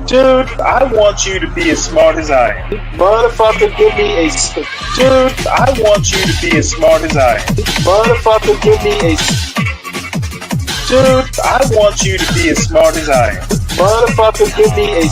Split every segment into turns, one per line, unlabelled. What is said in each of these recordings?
Dude, I want you to be as smart as I am.
Motherfucker, give me a.
Dude, I want you to be as smart as I am.
Motherfucker, give me a.
Dude, I want you to be as smart as I am.
Motherfucker, give me a.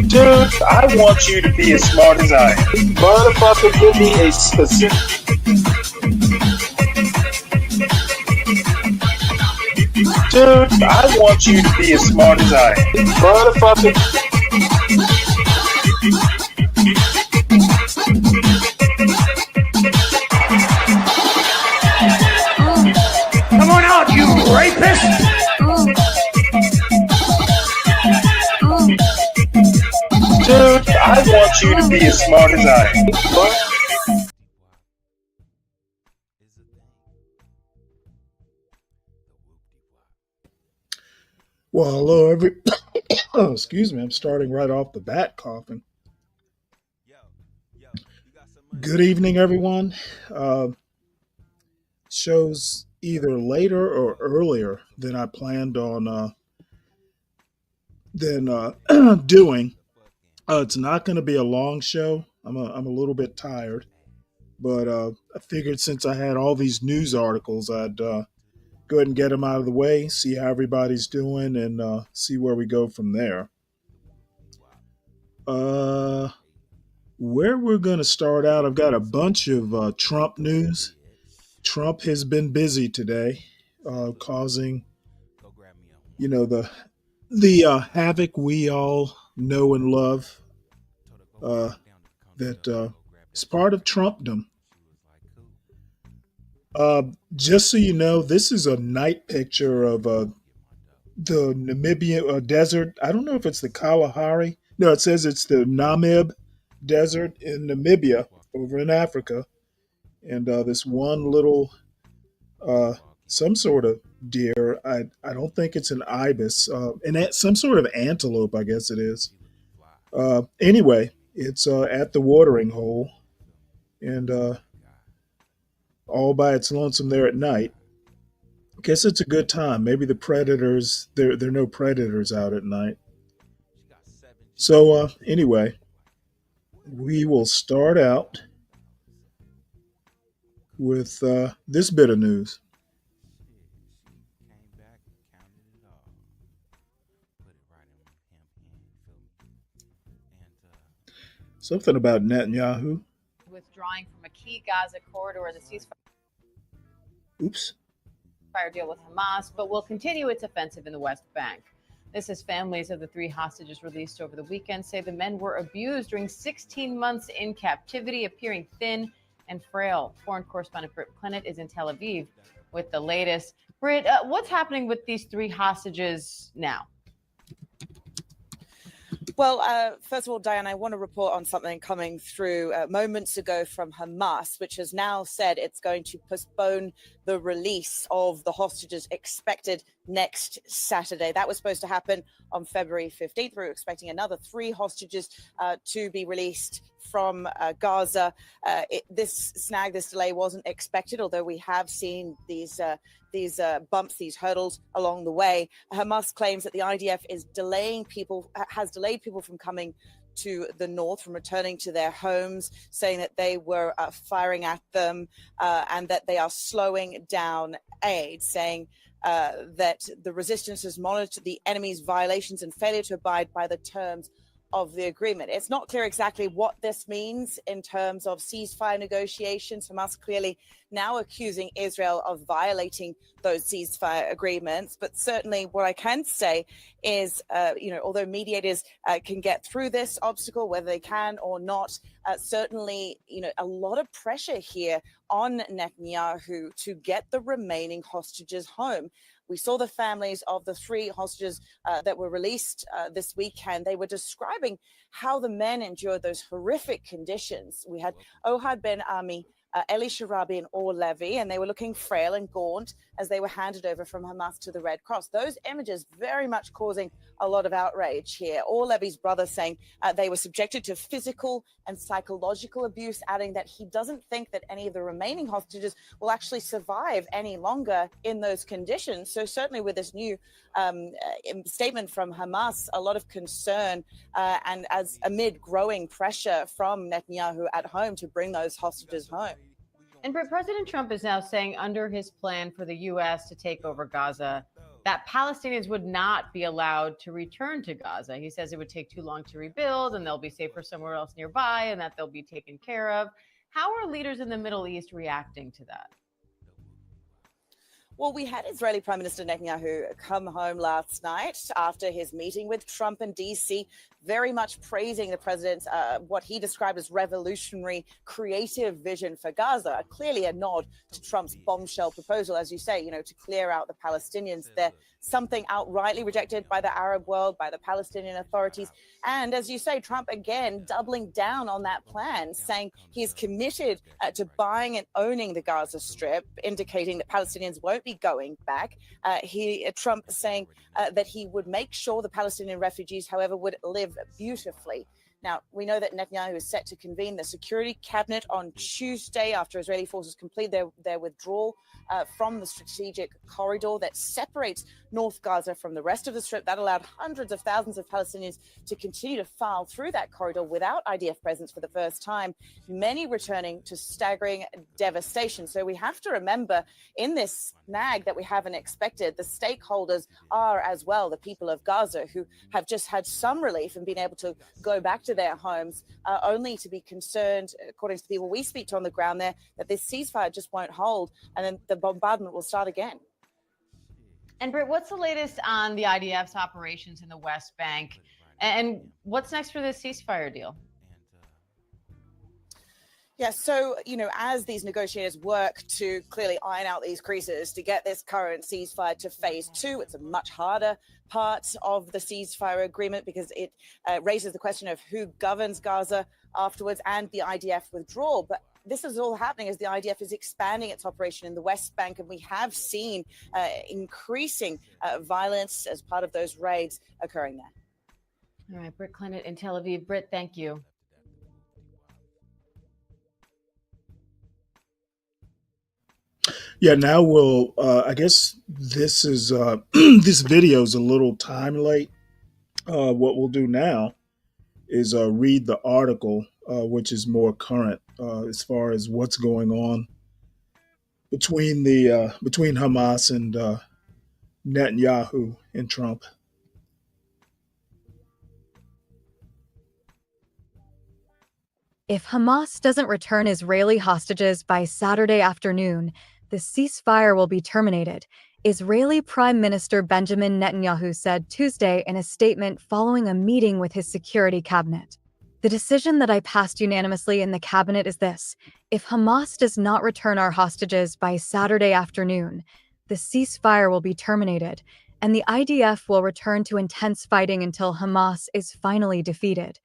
Dude, I want you to be as smart as I am.
Motherfucker, give me a specific.
Dude, I want you to be as smart as I am.
Motherfucker.
Come on out, you rapist!
Dude, I want you to be as smart as I am.
Well, hello, oh, excuse me. I'm starting right off the bat coughing. Good evening, everyone. Show's either later or earlier than I planned on doing. It's not going to be a long show. I'm a little bit tired, but I figured since I had all these news articles, I'd go ahead and get them out of the way, see how everybody's doing, and see where we go from there. Where we're going to start out, I've got a bunch of Trump news. Trump has been busy today, causing, the havoc we all know and love. That is part of Trumpdom. Just so you know, this is a night picture of the Namibian desert. I don't know if it's the Kalahari. No, it says it's the Namib Desert in Namibia, over in Africa. And this one little, some sort of deer. I don't think it's an ibis, and some sort of antelope, I guess it is. Anyway, it's at the watering hole, and all by its lonesome there at night. I guess it's a good time. Maybe the predators, there are no predators out at night. So anyway, we will start out with this bit of news. Something about Netanyahu.
Withdrawing from a key Gaza corridor, the ceasefire
Oops.
deal with Hamas, but will continue its offensive in the West Bank. This as families of the 3 hostages released over the weekend say the men were abused during 16 months in captivity, appearing thin and frail. Foreign correspondent Britt Clennett is in Tel Aviv with the latest. Britt, what's happening with these 3 hostages now?
Well, first of all, Diane, I want to report on something coming through moments ago from Hamas, which has now said it's going to postpone the release of the hostages expected next Saturday. That was supposed to happen on February 15th. We were expecting another 3 hostages to be released from Gaza. This delay wasn't expected, although we have seen these bumps, these hurdles along the way. Hamas claims that the IDF has delayed people from coming to the north, from returning to their homes, saying that they were firing at them and that they are slowing down aid, saying that the resistance has monitored the enemy's violations and failure to abide by the terms of the agreement. It's not clear exactly what this means in terms of ceasefire negotiations. Hamas clearly now accusing Israel of violating those ceasefire agreements. But certainly what I can say is, although mediators can get through this obstacle, whether they can or not, certainly, a lot of pressure here on Netanyahu to get the remaining hostages home. We saw the families of the 3 hostages that were released this weekend. They were describing how the men endured those horrific conditions. We had Ohad Ben Ami, Eli Sharabi and Or Levy, and they were looking frail and gaunt as they were handed over from Hamas to the Red Cross. Those images very much causing a lot of outrage here. Or Levy's brother saying they were subjected to physical and psychological abuse, adding that he doesn't think that any of the remaining hostages will actually survive any longer in those conditions. So certainly with this new statement from Hamas, a lot of concern and as amid growing pressure from Netanyahu at home to bring those hostages home.
And President Trump is now saying under his plan for the U.S. to take over Gaza, that Palestinians would not be allowed to return to Gaza. He says it would take too long to rebuild and they'll be safer somewhere else nearby and that they'll be taken care of. How are leaders in the Middle East reacting to that?
Well, we had Israeli Prime Minister Netanyahu come home last night after his meeting with Trump in D.C., very much praising the president's what he described as revolutionary creative vision for Gaza, clearly a nod to Trump's bombshell proposal, as you say, to clear out the Palestinians there. Something outrightly rejected by the Arab world, by the Palestinian authorities. And as you say, Trump again doubling down on that plan, saying he is committed to buying and owning the Gaza Strip, indicating that Palestinians won't be going back. Trump saying that he would make sure the Palestinian refugees, however, would live beautifully. Now, we know that Netanyahu is set to convene the security cabinet on Tuesday after Israeli forces complete their withdrawal from the strategic corridor that separates North Gaza from the rest of the Strip. That allowed hundreds of thousands of Palestinians to continue to file through that corridor without IDF presence for the first time, many returning to staggering devastation. So we have to remember in this snag that we haven't expected, the stakeholders are as well the people of Gaza who have just had some relief and been able to go back to their homes, only to be concerned, according to the people we speak to on the ground there, that this ceasefire just won't hold and then the bombardment will start again.
And Britt, what's the latest on the IDF's operations in the West Bank? And what's next for this ceasefire deal?
Yeah, so, as these negotiators work to clearly iron out these creases to get this current ceasefire to phase 2, it's a much harder part of the ceasefire agreement because it raises the question of who governs Gaza afterwards and the IDF withdrawal. But this is all happening as the IDF is expanding its operation in the West Bank, and we have seen increasing violence as part of those raids occurring there.
All right, Britt Clennett in Tel Aviv. Britt, thank you.
Yeah, now we'll, I guess this is, this video is a little time late. What we'll do now is read the article, which is more current as far as what's going on between Hamas and Netanyahu and Trump.
If Hamas doesn't return Israeli hostages by Saturday afternoon, the ceasefire will be terminated, Israeli Prime Minister Benjamin Netanyahu said Tuesday in a statement following a meeting with his security cabinet. The decision that I passed unanimously in the cabinet is this: if Hamas does not return our hostages by Saturday afternoon, the ceasefire will be terminated, and the IDF will return to intense fighting until Hamas is finally defeated,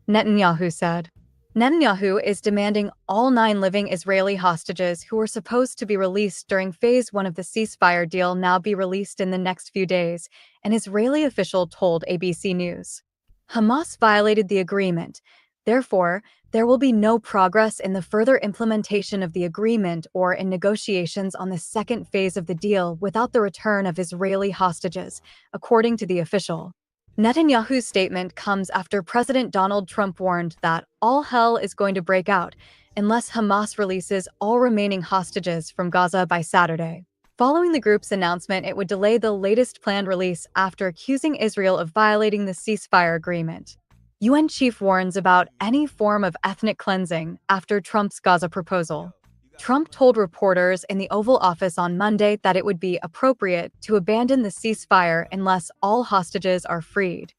Netanyahu said. Netanyahu is demanding all 9 living Israeli hostages who were supposed to be released during Phase 1 of the ceasefire deal now be released in the next few days, an Israeli official told ABC News. Hamas violated the agreement. Therefore, there will be no progress in the further implementation of the agreement or in negotiations on the second phase of the deal without the return of Israeli hostages, according to the official. Netanyahu's statement comes after President Donald Trump warned that all hell is going to break out unless Hamas releases all remaining hostages from Gaza by Saturday. Following the group's announcement, it would delay the latest planned release after accusing Israel of violating the ceasefire agreement. UN chief warns about any form of ethnic cleansing after Trump's Gaza proposal. Trump told reporters in the Oval Office on Monday that it would be appropriate to abandon the ceasefire unless all hostages are freed.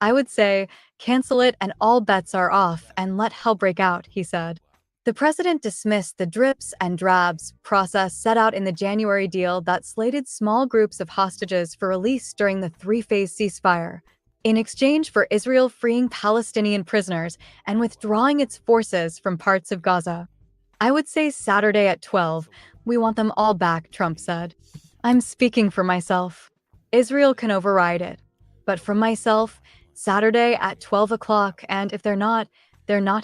I would say, cancel it and all bets are off and let hell break out, he said. The president dismissed the drips and drabs process set out in the January deal that slated small groups of hostages for release during the three-phase ceasefire, in exchange for Israel freeing Palestinian prisoners and withdrawing its forces from parts of Gaza. I would say Saturday at 12, we want them all back, Trump said. I'm speaking for myself. Israel can override it. But for myself, Saturday at 12 o'clock, and if they're not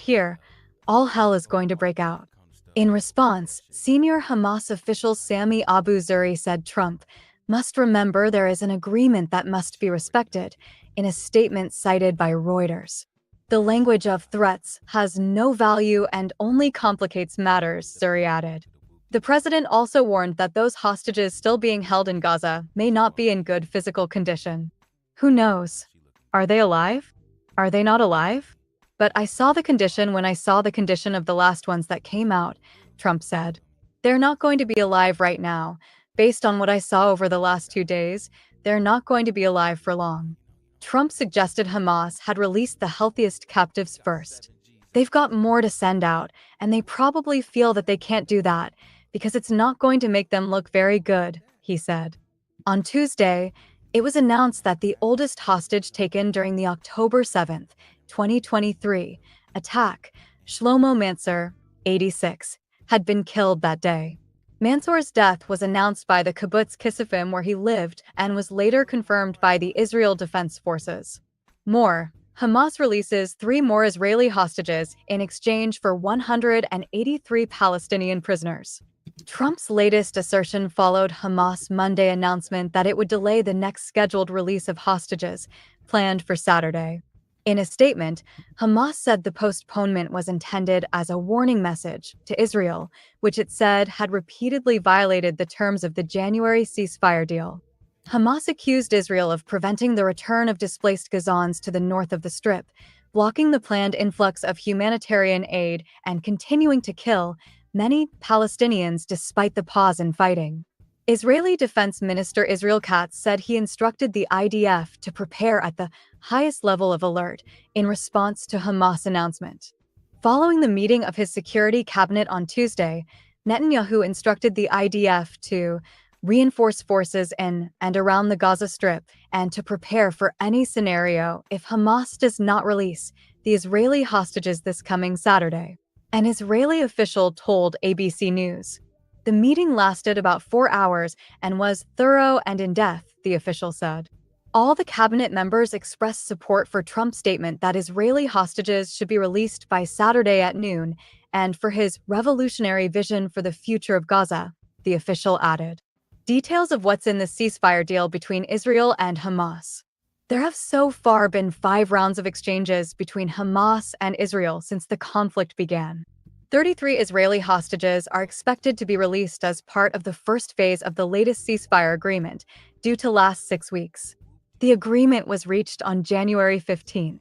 here, all hell is going to break out. In response, senior Hamas official Sami Abu Zuri said Trump must remember there is an agreement that must be respected, in a statement cited by Reuters. The language of threats has no value and only complicates matters, Zuri added. The president also warned that those hostages still being held in Gaza may not be in good physical condition. Who knows? Are they alive? Are they not alive? But I saw the condition when I saw the condition of the last ones that came out, Trump said. They're not going to be alive right now. Based on what I saw over the last 2 days, they're not going to be alive for long. Trump suggested Hamas had released the healthiest captives first. They've got more to send out, and they probably feel that they can't do that because it's not going to make them look very good, he said. On Tuesday, it was announced that the oldest hostage taken during the October 7th, 2023 attack, Shlomo Mansour, 86, had been killed that day. Mansour's death was announced by the kibbutz Kisufim where he lived and was later confirmed by the Israel Defense Forces. More, Hamas releases 3 more Israeli hostages in exchange for 183 Palestinian prisoners. Trump's latest assertion followed Hamas' Monday announcement that it would delay the next scheduled release of hostages, planned for Saturday. In a statement, Hamas said the postponement was intended as a warning message to Israel, which it said had repeatedly violated the terms of the January ceasefire deal. Hamas accused Israel of preventing the return of displaced Gazans to the north of the Strip, blocking the planned influx of humanitarian aid and continuing to kill many Palestinians despite the pause in fighting. Israeli Defense Minister Israel Katz said he instructed the IDF to prepare at the highest level of alert in response to Hamas' announcement. Following the meeting of his security cabinet on Tuesday, Netanyahu instructed the IDF to reinforce forces in and around the Gaza Strip and to prepare for any scenario if Hamas does not release the Israeli hostages this coming Saturday. An Israeli official told ABC News. The meeting lasted about 4 hours and was thorough and in-depth, the official said. All the cabinet members expressed support for Trump's statement that Israeli hostages should be released by Saturday at noon and for his revolutionary vision for the future of Gaza, the official added. Details of what's in the ceasefire deal between Israel and Hamas. There have so far been 5 rounds of exchanges between Hamas and Israel since the conflict began. 33 Israeli hostages are expected to be released as part of the first phase of the latest ceasefire agreement, due to last 6 weeks. The agreement was reached on January 15th.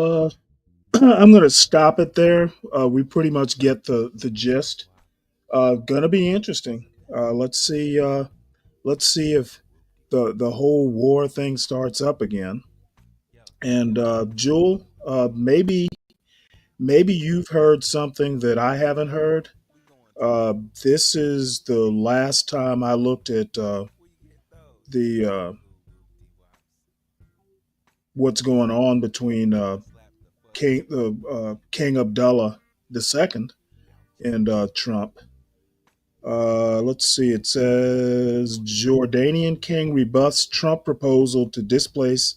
I'm going to stop it there. We pretty much get the gist. Going to be interesting. Let's see if the whole war thing starts up again. And Jewel, maybe you've heard something that I haven't heard. This is the last time I looked at the what's going on between King Abdullah II and Trump. Let's see. It says Jordanian king rebuffs Trump proposal to displace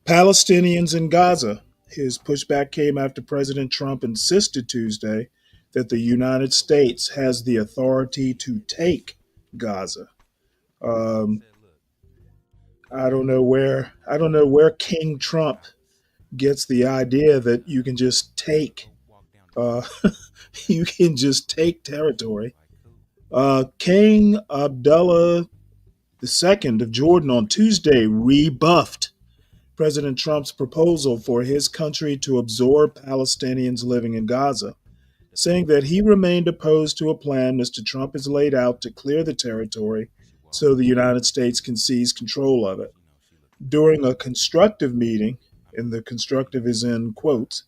Palestinians in Gaza. His pushback came after President Trump insisted Tuesday that the United States has the authority to take Gaza. I don't know where King Trump gets the idea that you can just take territory. King Abdullah II of Jordan on Tuesday rebuffed President Trump's proposal for his country to absorb Palestinians living in Gaza, saying that he remained opposed to a plan Mr. Trump has laid out to clear the territory so the United States can seize control of it. During a constructive meeting, and the constructive is in quotes,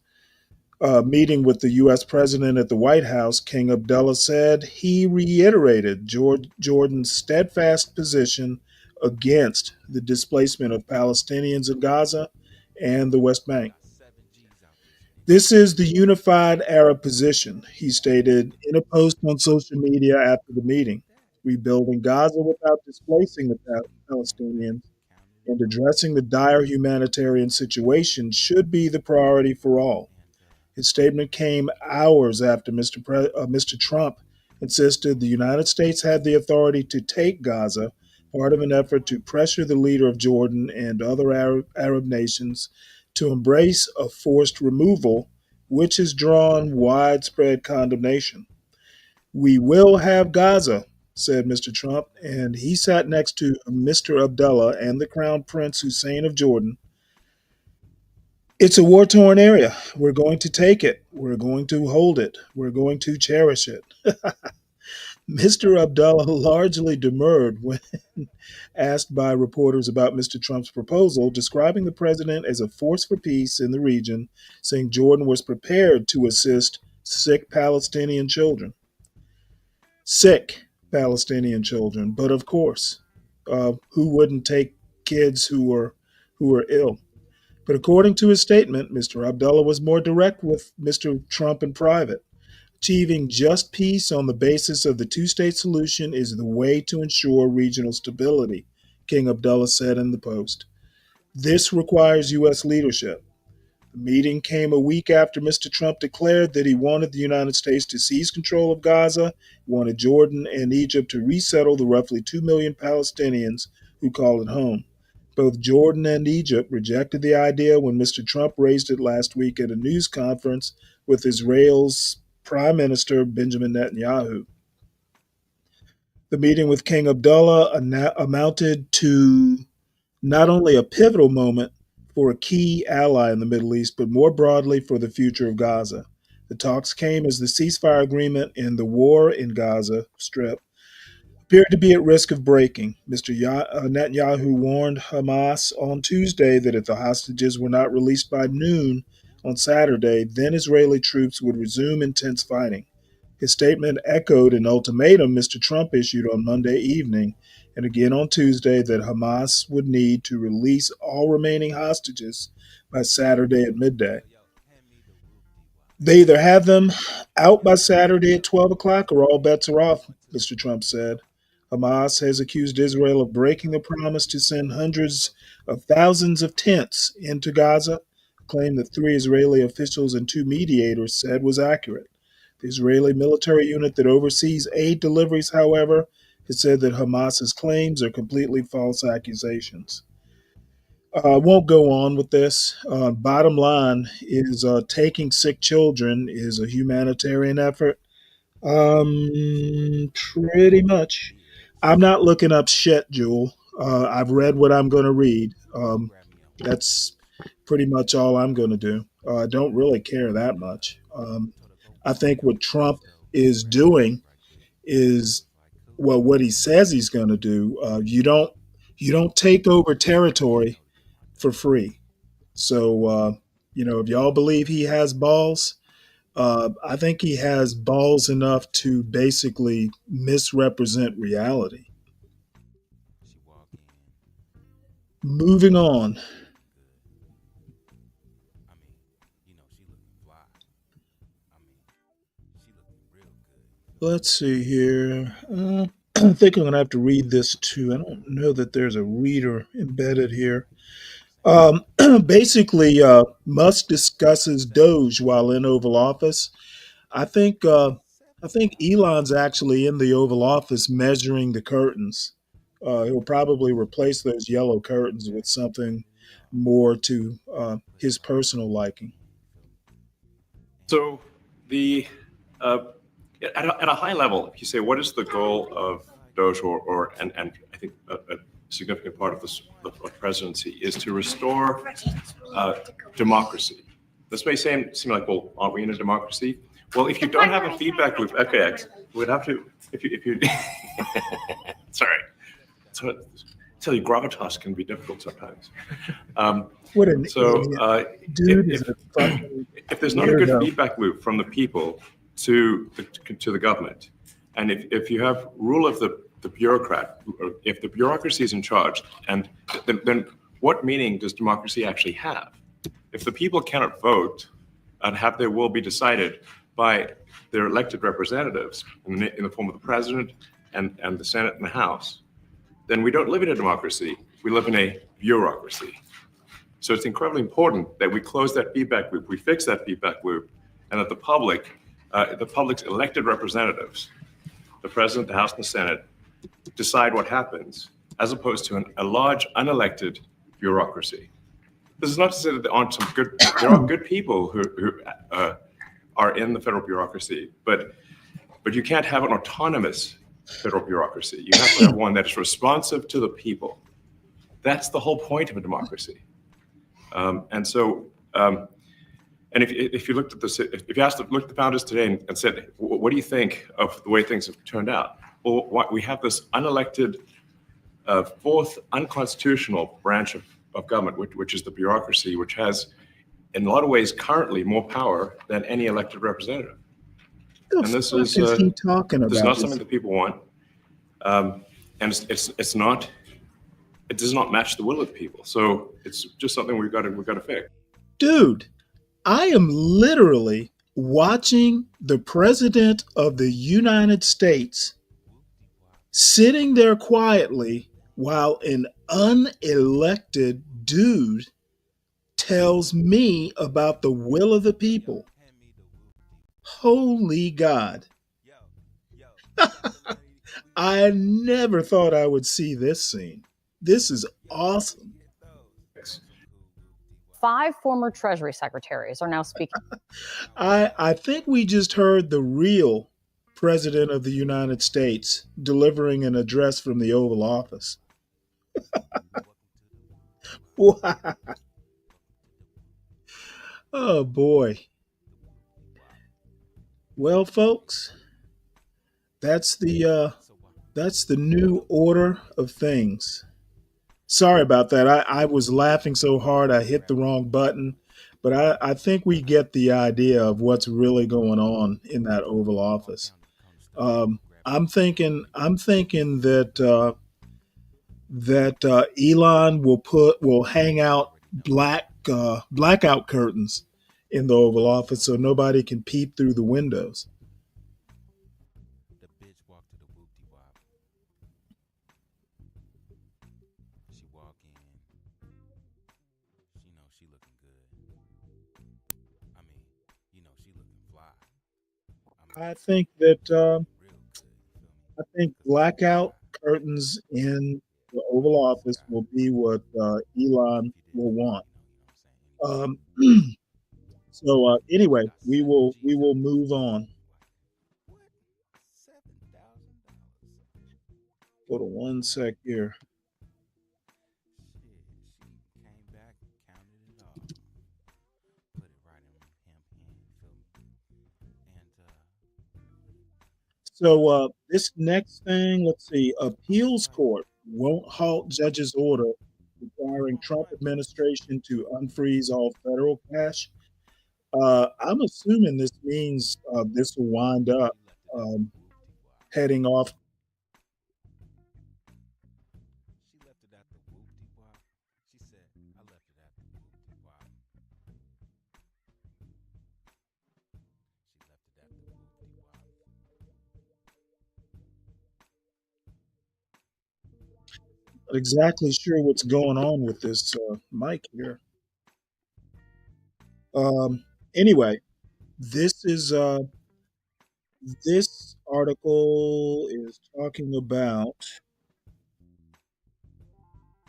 meeting with the U.S. president at the White House, King Abdullah said he reiterated Jordan's steadfast position against the displacement of Palestinians in Gaza and the West Bank. This is the unified Arab position, he stated in a post on social media after the meeting. Rebuilding Gaza without displacing the Palestinians and addressing the dire humanitarian situation should be the priority for all. His statement came hours after Mr. Trump insisted the United States had the authority to take Gaza, part of an effort to pressure the leader of Jordan and other Arab nations to embrace a forced removal, which has drawn widespread condemnation. We will have Gaza, said Mr. Trump, and he sat next to Mr. Abdullah and the Crown Prince Hussein of Jordan. It's a war-torn area. We're going to take it. We're going to hold it. We're going to cherish it. Mr. Abdullah largely demurred when asked by reporters about Mr. Trump's proposal, describing the president as a force for peace in the region, saying Jordan was prepared to assist sick Palestinian children. Sick Palestinian children, but of course, who wouldn't take kids who are ill? But according to his statement, Mr. Abdullah was more direct with Mr. Trump in private. Achieving just peace on the basis of the two-state solution is the way to ensure regional stability, King Abdullah said in the post. This requires U.S. leadership. The meeting came a week after Mr. Trump declared that he wanted the United States to seize control of Gaza, wanted Jordan and Egypt to resettle the roughly 2 million Palestinians who call it home. Both Jordan and Egypt rejected the idea when Mr. Trump raised it last week at a news conference with Israel's Prime Minister Benjamin Netanyahu. The meeting with King Abdullah amounted to not only a pivotal moment for a key ally in the Middle East, but more broadly for the future of Gaza. The talks came as the ceasefire agreement in the war in Gaza Strip appeared to be at risk of breaking. Mr. Netanyahu warned Hamas on Tuesday that if the hostages were not released by noon on Saturday, then Israeli troops would resume intense fighting. His statement echoed an ultimatum Mr. Trump issued on Monday evening and again on Tuesday that Hamas would need to release all remaining hostages by Saturday at midday. They either have them out by Saturday at 12 o'clock or all bets are off, Mr. Trump said. Hamas has accused Israel of breaking the promise to send hundreds of thousands of tents into Gaza, a claim that 3 Israeli officials and 2 mediators said was accurate. The Israeli military unit that oversees aid deliveries, however, has said that Hamas's claims are completely false accusations. I won't go on with this. Bottom line is taking sick children is a humanitarian effort. Pretty much. I'm not looking up shit, Jewel. I've read what I'm going to read. That's pretty much all I'm going to do. I don't really care that much. I think what Trump is doing is, well, what he says he's going to do. You don't take over territory for free. So, if y'all believe he has balls, I think he has balls enough to basically misrepresent reality. Moving on. Let's see here. I think I'm going to have to read this too. I don't know that there's a reader embedded here. Basically, Musk discusses Doge while in Oval Office. I think Elon's actually in the Oval Office measuring the curtains. He'll probably replace those yellow curtains with something more to his personal liking.
So the at a high level, if you say what is the goal of Doge, and I think a significant part of the presidency is to restore democracy. This may seem like, well, aren't we in a democracy? Well, if you don't have a feedback loop, okay, we'd have to if you sorry. tell you, gravitas can be difficult sometimes.
What an
So
idiot. Dude is
if,
a fucking
if there's not a good
weirdo.
feedback loop from the people to the government, and if you have rule of the bureaucrat, or if the bureaucracy is in charge, and then what meaning does democracy actually have? If the people cannot vote and have their will be decided by their elected representatives in the form of the president and the Senate and the House, then we don't live in a democracy. We live in a bureaucracy. So it's incredibly important that we close that feedback loop, we fix that feedback loop, and that the public's elected representatives, the president, the House, and the Senate, decide what happens, as opposed to a large unelected bureaucracy. This is not to say that there aren't there are good people who are in the federal bureaucracy, but you can't have an autonomous federal bureaucracy. You have to have one that is responsive to the people. That's the whole point of a democracy. And if you looked at this, if you looked at the founders today and said, what do you think of the way things have turned out? Well, we have this unelected, fourth unconstitutional branch of government, which is the bureaucracy, which has, in a lot of ways, currently more power than any elected representative.
What
And
the
this
fuck
is
he talking
this is
about?
not something that people want, and it's not. It does not match the will of the people. So it's just something we've got to fix.
Dude, I am literally watching the president of the United States sitting there quietly while an unelected dude tells me about the will of the people. Holy God. I never thought I would see this scene. This is awesome.
5 former Treasury secretaries are now speaking.
I think we just heard the real President of the United States delivering an address from the Oval Office. Wow. Oh boy. Well, folks, that's the new order of things. Sorry about that. I was laughing so hard I hit the wrong button, but I think we get the idea of what's really going on in that Oval Office. I'm thinking that Elon will hang out blackout curtains in the Oval Office so nobody can peep through the windows. I think blackout curtains in the Oval Office will be what Elon will want. So anyway, we will move on. Hold on one sec here. So this next thing, let's see, appeals court won't halt judge's order requiring Trump administration to unfreeze all federal cash. I'm assuming this means this will wind up heading off. Not exactly sure what's going on with this mic here. Anyway, this article is talking about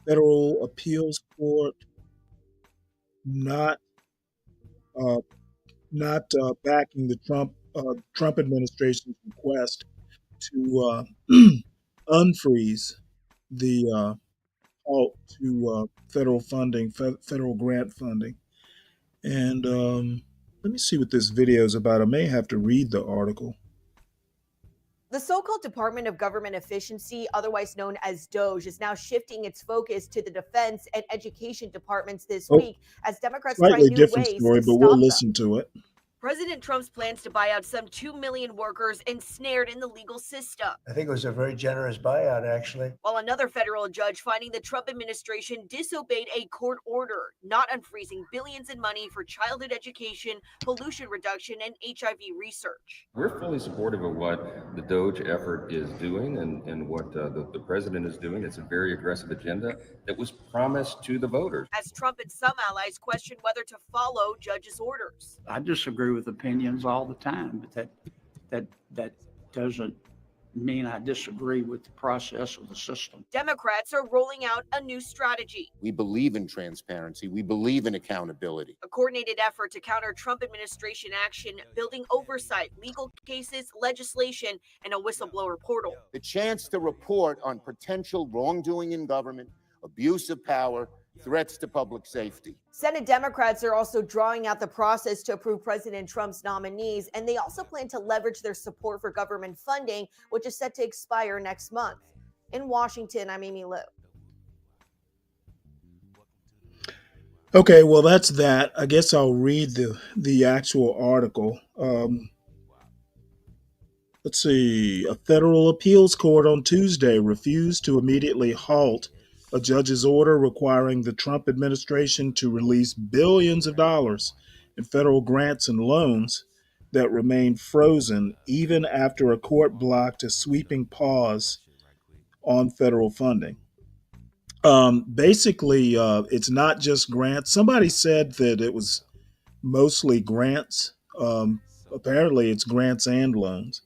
federal appeals court not backing the Trump administration's request to unfreeze the halt to federal funding, federal grant funding. And let me see what this video is about. I may have to read the article.
The so-called Department of Government Efficiency, otherwise known as DOGE, is now shifting its focus to the defense and education departments this
Oh,
week as Democrats try
slightly
new
different
ways
story,
to
but we'll
stop them.
listen to it.
President Trump's plans to buy out some 2 million workers ensnared in the legal system,
I think it was a very generous buyout, actually.
while another federal judge finding the Trump administration disobeyed a court order not unfreezing billions in money for childhood education, pollution reduction, and HIV research.
We're fully supportive of what the DOGE effort is doing and what the president is doing. It's a very aggressive agenda that was promised to the voters.
As Trump and some allies question whether to follow judges' orders.
I disagree with opinions all the time, but that doesn't mean I disagree with the process of the system.
Democrats are rolling out a new strategy,
We believe in transparency. We believe in accountability.
a coordinated effort to counter Trump administration action, building oversight, legal cases, legislation, and a whistleblower portal.
The chance to report on potential wrongdoing in government, abuse of power, threats to public safety.
Senate Democrats are also drawing out the process to approve President Trump's nominees, and they also plan to leverage their support for government funding, which is set to expire next month. In Washington, I'm Amy Liu.
Okay, well, that's that. I guess I'll read the actual article. Let's see. A federal appeals court on Tuesday refused to immediately halt a judge's order requiring the Trump administration to release billions of dollars in federal grants and loans that remained frozen even after a court blocked a sweeping pause on federal funding. Basically, it's not just grants. Somebody said that it was mostly grants. Apparently, it's grants and loans.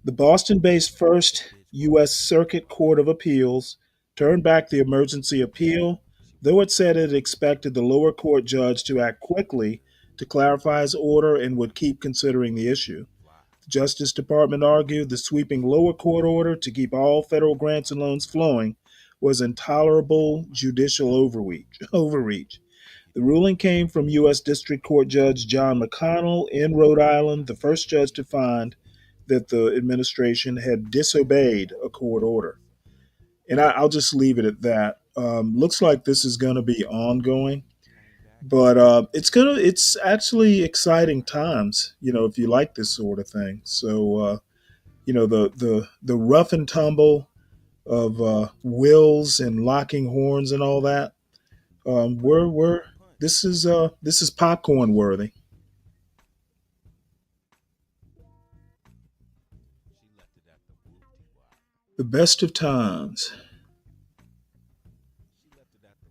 The Boston-based First U.S. Circuit Court of Appeals turned back the emergency appeal, though it said it expected the lower court judge to act quickly to clarify his order and would keep considering the issue. The Justice Department argued the sweeping lower court order to keep all federal grants and loans flowing was intolerable judicial overreach. The ruling came from U.S. District Court Judge John McConnell in Rhode Island, the first judge to find that the administration had disobeyed a court order. And I'll just leave it at that. Looks like this is going to be ongoing, but it's actually exciting times, if you like this sort of thing. So, the rough and tumble of wills and locking horns and all that. This is popcorn worthy. The best of times.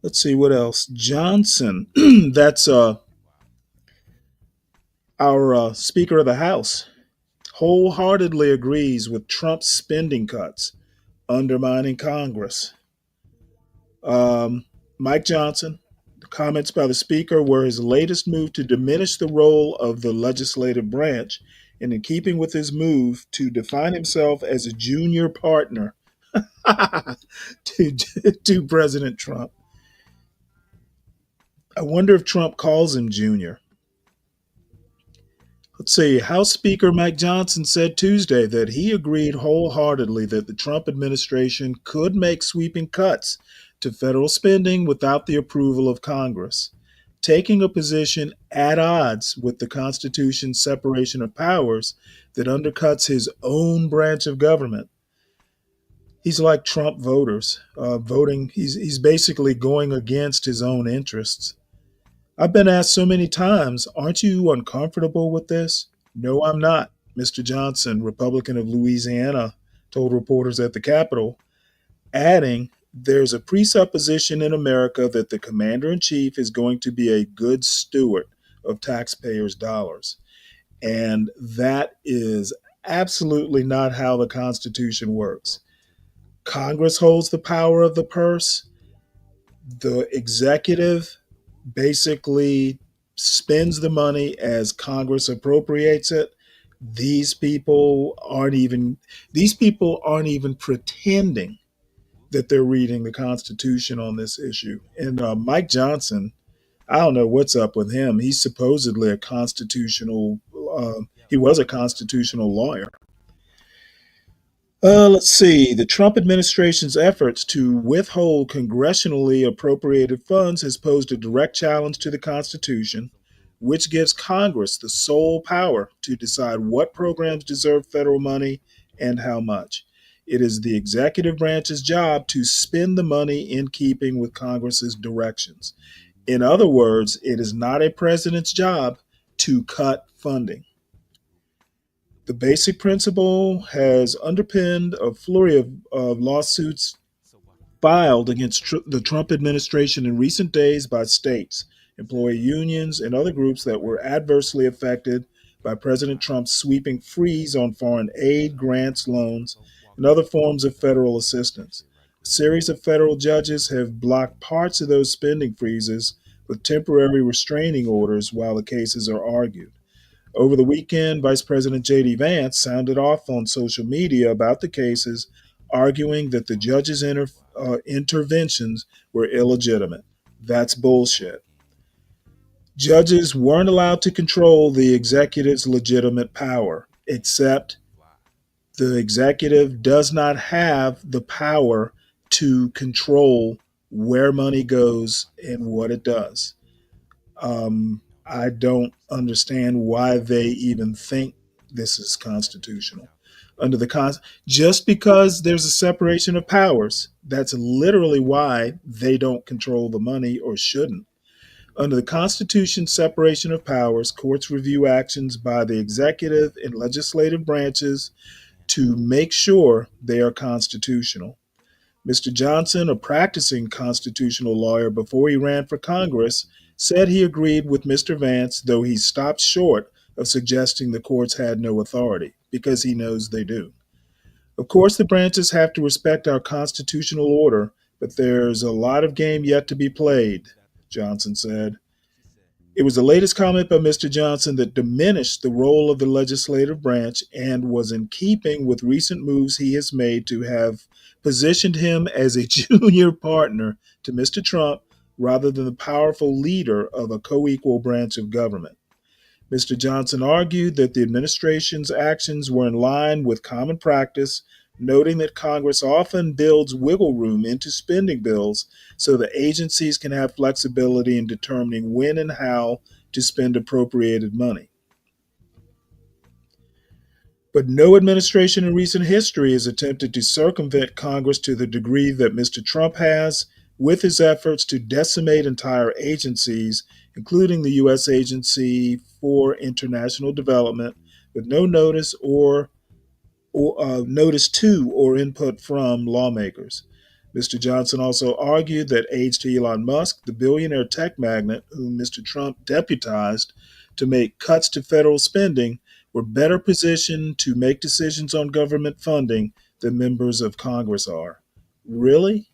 Let's see what else. Johnson, that's our Speaker of the House, wholeheartedly agrees with Trump's spending cuts, undermining Congress. Mike Johnson, the comments by the Speaker were his latest move to diminish the role of the legislative branch, and in keeping with his move to define himself as a junior partner to President Trump. I wonder if Trump calls him junior. Let's see. House Speaker Mike Johnson said Tuesday that he agreed wholeheartedly that the Trump administration could make sweeping cuts to federal spending without the approval of Congress, taking a position at odds with the Constitution's separation of powers that undercuts his own branch of government. He's like Trump voters, voting. He's basically going against his own interests. I've been asked so many times, aren't you uncomfortable with this? No, I'm not, Mr. Johnson, Republican of Louisiana, told reporters at the Capitol, adding, there's a presupposition in America that the commander-in-chief is going to be a good steward of taxpayers' dollars. And that is absolutely not how the Constitution works. Congress holds the power of the purse. The executive basically spends the money as Congress appropriates it. These people aren't even pretending that they're reading the Constitution on this issue. And Mike Johnson, I don't know what's up with him. He's supposedly he was a constitutional lawyer. Let's see. The Trump administration's efforts to withhold congressionally appropriated funds has posed a direct challenge to the Constitution, which gives Congress the sole power to decide what programs deserve federal money and how much. It is the executive branch's job to spend the money in keeping with Congress's directions. In other words, it is not a president's job to cut funding. The basic principle has underpinned a flurry of lawsuits filed against the Trump administration in recent days by states, employee unions, and other groups that were adversely affected by President Trump's sweeping freeze on foreign aid, grants, loans, and other forms of federal assistance. A series of federal judges have blocked parts of those spending freezes with temporary restraining orders while the cases are argued. Over the weekend, Vice President J.D. Vance sounded off on social media about the cases, arguing that the judges' interventions were illegitimate. That's bullshit. Judges weren't allowed to control the executive's legitimate power, except the executive does not have the power to control where money goes and what it does. I don't understand why they even think this is constitutional. Under the just because there's a separation of powers, that's literally why they don't control the money or shouldn't. Under the Constitution's separation of powers, courts review actions by the executive and legislative branches to make sure they are constitutional. Mr. Johnson, a practicing constitutional lawyer before he ran for Congress, said he agreed with Mr. Vance, though he stopped short of suggesting the courts had no authority, because he knows they do. Of course, the branches have to respect our constitutional order, but there's a lot of game yet to be played, Johnson said. It was the latest comment by Mr. Johnson that diminished the role of the legislative branch and was in keeping with recent moves he has made to have positioned him as a junior partner to Mr. Trump rather than the powerful leader of a co-equal branch of government. Mr. Johnson argued that the administration's actions were in line with common practice, noting that Congress often builds wiggle room into spending bills so the agencies can have flexibility in determining when and how to spend appropriated money. But no administration in recent history has attempted to circumvent Congress to the degree that Mr. Trump has, with his efforts to decimate entire agencies, including the U.S. Agency for International Development, with no notice or notice to or input from lawmakers. Mr. Johnson also argued that aides to Elon Musk, the billionaire tech magnate whom Mr. Trump deputized to make cuts to federal spending, were better positioned to make decisions on government funding than members of Congress are. Really?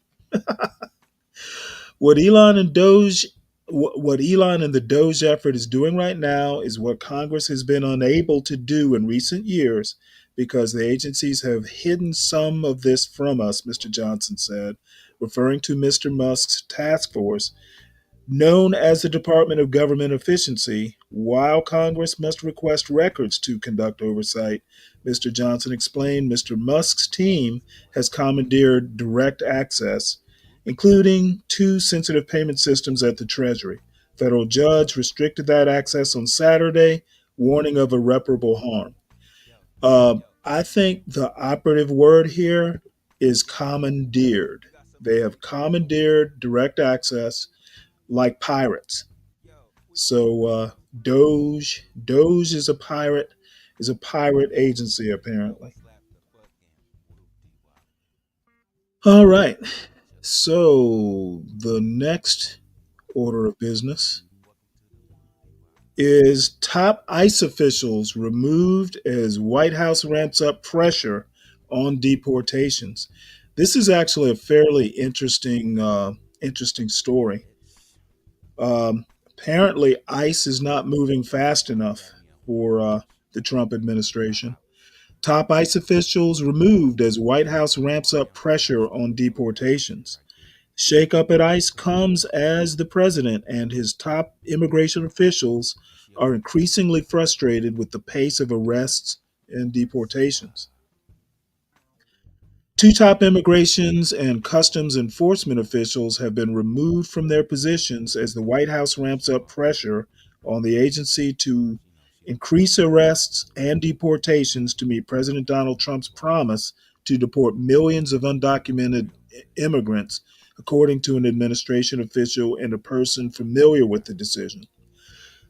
What Elon and the Doge effort is doing right now is what Congress has been unable to do in recent years because the agencies have hidden some of this from us, Mr. Johnson said, referring to Mr. Musk's task force, known as the Department of Government Efficiency. While Congress must request records to conduct oversight, Mr. Johnson explained Mr. Musk's team has commandeered direct access, including 2 sensitive payment systems at the Treasury. Federal judge restricted that access on Saturday, warning of irreparable harm. I think the operative word here is commandeered. They have commandeered direct access like pirates. So Doge is a pirate agency apparently. All right. So the next order of business is top ICE officials removed as White House ramps up pressure on deportations. This is actually a fairly interesting story. Apparently, ICE is not moving fast enough for the Trump administration. Top ICE officials removed as White House ramps up pressure on deportations. Shakeup at ICE comes as the president and his top immigration officials are increasingly frustrated with the pace of arrests and deportations. Two top immigrations and customs enforcement officials have been removed from their positions as the White House ramps up pressure on the agency to increase arrests and deportations to meet President Donald Trump's promise to deport millions of undocumented immigrants, according to an administration official and a person familiar with the decision.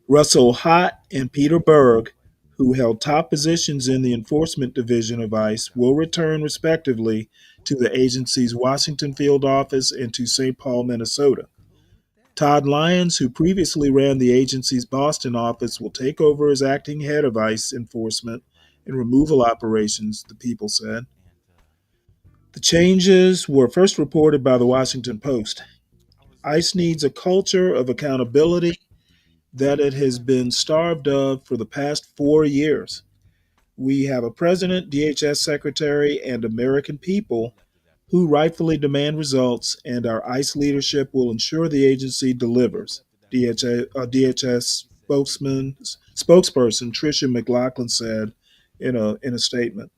Russell Hott and Peter Berg, who held top positions in the enforcement division of ICE, will return respectively to the agency's Washington field office and to St. Paul, Minnesota. Todd Lyons, who previously ran the agency's Boston office, will take over as acting head of ICE enforcement and removal operations, the People said. The changes were first reported by the Washington Post. ICE needs a culture of accountability that it has been starved of for the past 4 years. We have a president, DHS secretary, and American people who rightfully demand results, and our ICE leadership will ensure the agency delivers, DHS spokesperson Tricia McLaughlin said in a statement.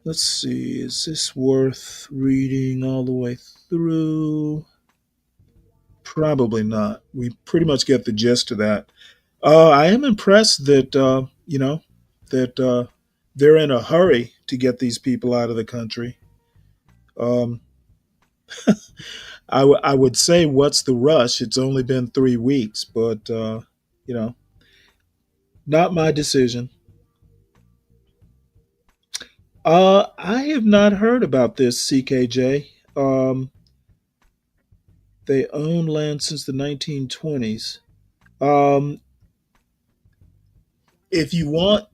Let's see, is this worth reading all the way through? Probably not. We pretty much get the gist of that. I am impressed that they're in a hurry to get these people out of the country. I would say, what's the rush? It's only been 3 weeks, but not my decision. I have not heard about this, CKJ. They own land since the 1920s. If you want,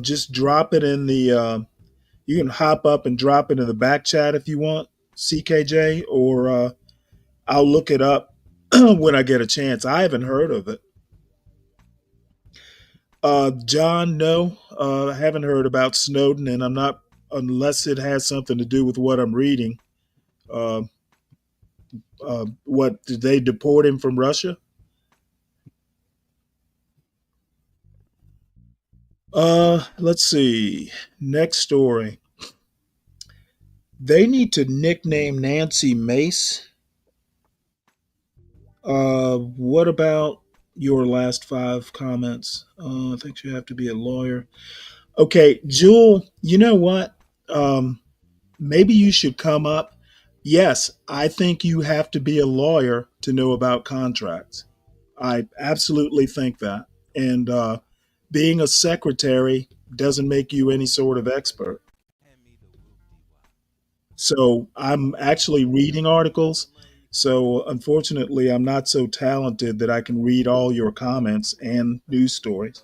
just drop it in the. You can hop up and drop it in the back chat if you want, CKJ, or I'll look it up when I get a chance. I haven't heard of it. John, no, I haven't heard about Snowden, and I'm not, unless it has something to do with what I'm reading. What, did they deport him from Russia? Let's see. Next story. They need to nickname Nancy Mace. What about your last 5 comments? I think you have to be a lawyer. Okay, Jewel, you know what? Maybe you should come up. Yes, I think you have to be a lawyer to know about contracts. I absolutely think that. And being a secretary doesn't make you any sort of expert. So I'm actually reading articles. So unfortunately, I'm not so talented that I can read all your comments and news stories.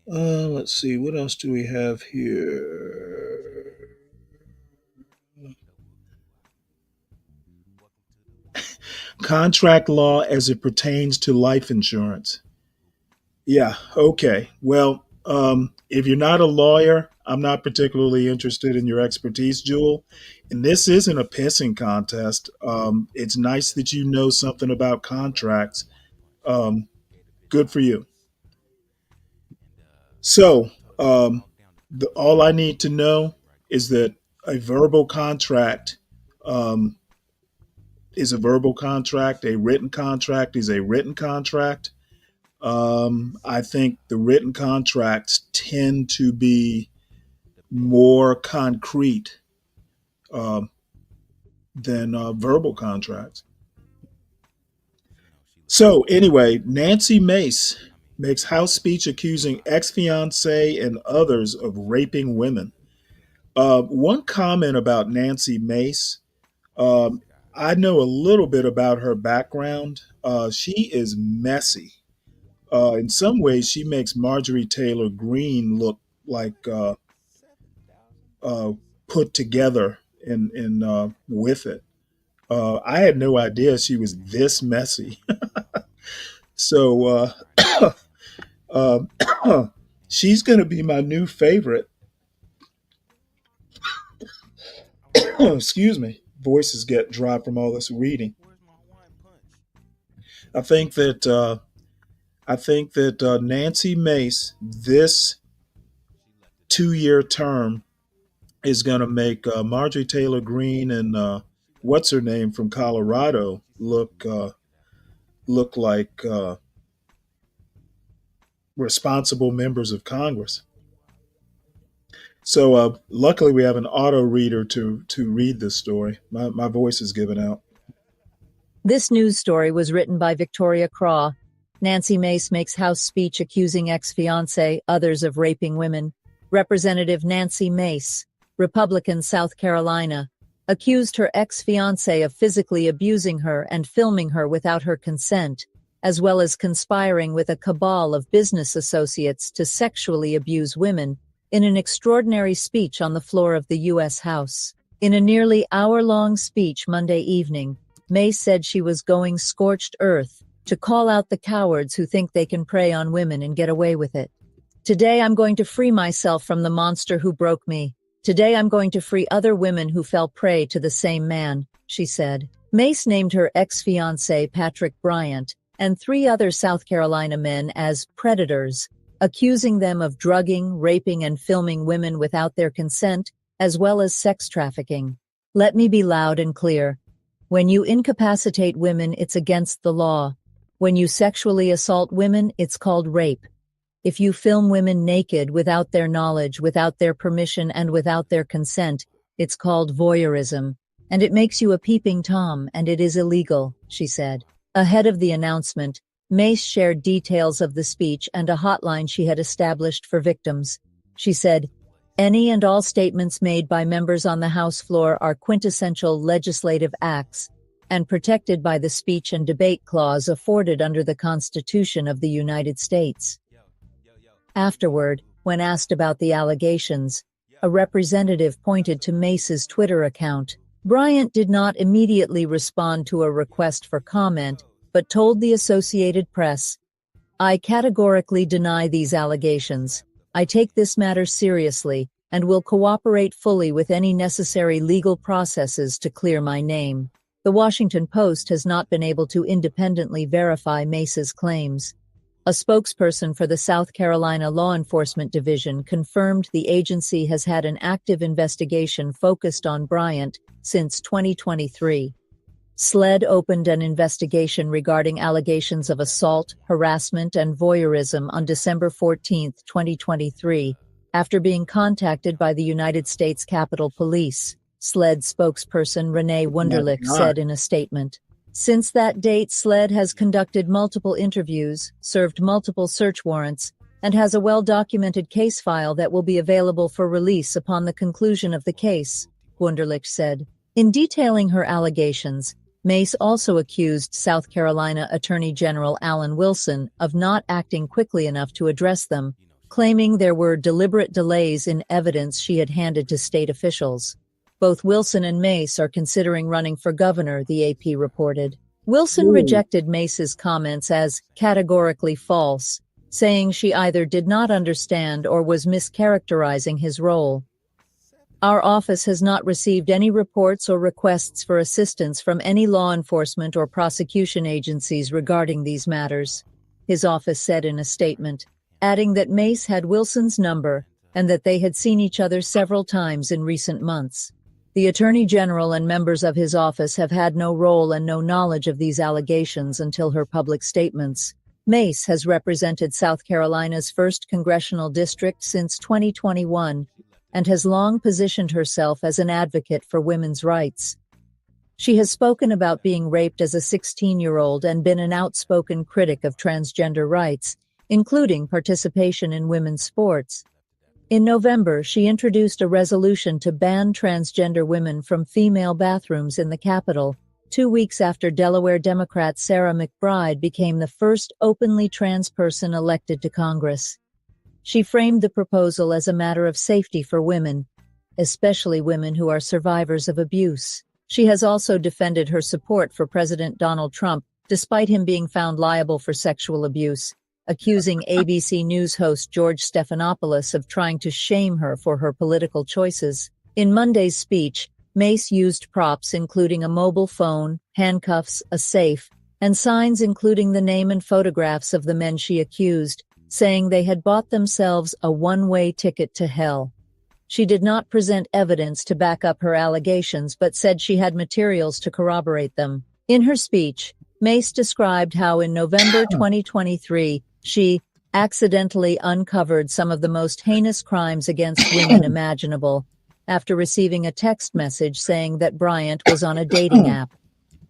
Let's see, what else do we have here? Contract law as it pertains to life insurance. Yeah, okay. Well, if you're not a lawyer, I'm not particularly interested in your expertise, Jewel. And this isn't a pissing contest. It's nice that you know something about contracts. Good for you. So, all I need to know is that a verbal contract is a verbal contract. A written contract is a written contract. I think the written contracts tend to be more concrete than verbal contracts. So anyway, Nancy Mace makes House speech accusing ex-fiance and others of raping women. One comment about Nancy Mace. I know a little bit about her background. She is messy. In some ways, she makes Marjorie Taylor Greene look like put together in with it. I had no idea she was this messy. So she's going to be my new favorite. Excuse me. Voices get dry from all this reading. I think that I think that Nancy Mace, this 2-year term, is going to make Marjorie Taylor Greene and what's her name from Colorado look like responsible members of Congress. So luckily we have an auto reader to read this story. My voice is given out.
This news story was written by Victoria Craw. Nancy Mace makes House speech accusing ex-fiancé, others of raping women. Representative Nancy Mace, Republican, South Carolina, accused her ex-fiancé of physically abusing her and filming her without her consent, as well as conspiring with a cabal of business associates to sexually abuse women, in an extraordinary speech on the floor of the U.S. House. In a nearly hour-long speech Monday evening, Mace said she was going scorched earth to call out the cowards who think they can prey on women and get away with it. Today I'm going to free myself from the monster who broke me. Today I'm going to free other women who fell prey to the same man, she said. Mace named her ex-fiancé Patrick Bryant and 3 other South Carolina men as predators, accusing them of drugging, raping, and filming women without their consent, as well as sex trafficking. Let me be loud and clear. When you incapacitate women, it's against the law. When you sexually assault women, it's called rape. If you film women naked without their knowledge, without their permission, and without their consent, it's called voyeurism. And it makes you a peeping Tom, and it is illegal, she said. Ahead of the announcement, Mace shared details of the speech and a hotline she had established for victims. She said, "Any and all statements made by members on the House floor are quintessential legislative acts and protected by the speech and debate clause afforded under the Constitution of the United States." Afterward, when asked about the allegations, a representative pointed to Mace's Twitter account. Bryant did not immediately respond to a request for comment, but told the Associated Press, "I categorically deny these allegations. I take this matter seriously and will cooperate fully with any necessary legal processes to clear my name." The Washington Post has not been able to independently verify Mace's claims. A spokesperson for the South Carolina Law Enforcement Division confirmed the agency has had an active investigation focused on Bryant since 2023. SLED opened an investigation regarding allegations of assault, harassment, and voyeurism on December 14, 2023, after being contacted by the United States Capitol Police, SLED spokesperson Renee Wunderlich said in a statement. Since that date, SLED has conducted multiple interviews, served multiple search warrants, and has a well-documented case file that will be available for release upon the conclusion of the case, Wunderlich said. In detailing her allegations, Mace also accused South Carolina Attorney General Alan Wilson of not acting quickly enough to address them, claiming there were deliberate delays in evidence she had handed to state officials. Both Wilson and Mace are considering running for governor, the AP reported. Wilson rejected Mace's comments as categorically false, saying she either did not understand or was mischaracterizing his role. "Our office has not received any reports or requests for assistance from any law enforcement or prosecution agencies regarding these matters," his office said in a statement, adding that Mace had Wilson's number and that they had seen each other several times in recent months. The Attorney General and members of his office have had no role and no knowledge of these allegations until her public statements. Mace has represented South Carolina's 1st Congressional District since 2021 and has long positioned herself as an advocate for women's rights. She has spoken about being raped as a 16-year-old and been an outspoken critic of transgender rights, including participation in women's sports. In November, she introduced a resolution to ban transgender women from female bathrooms in the Capitol, 2 weeks after Delaware Democrat Sarah McBride became the first openly trans person elected to Congress. She framed the proposal as a matter of safety for women, especially women who are survivors of abuse. She has also defended her support for President Donald Trump, despite him being found liable for sexual abuse, accusing ABC News host George Stephanopoulos of trying to shame her for her political choices. In Monday's speech, Mace used props including a mobile phone, handcuffs, a safe, and signs including the name and photographs of the men she accused, saying they had bought themselves a one-way ticket to hell. She did not present evidence to back up her allegations but said she had materials to corroborate them. In her speech, Mace described how in November 2023, she accidentally uncovered some of the most heinous crimes against women imaginable after receiving a text message saying that Bryant was on a dating app.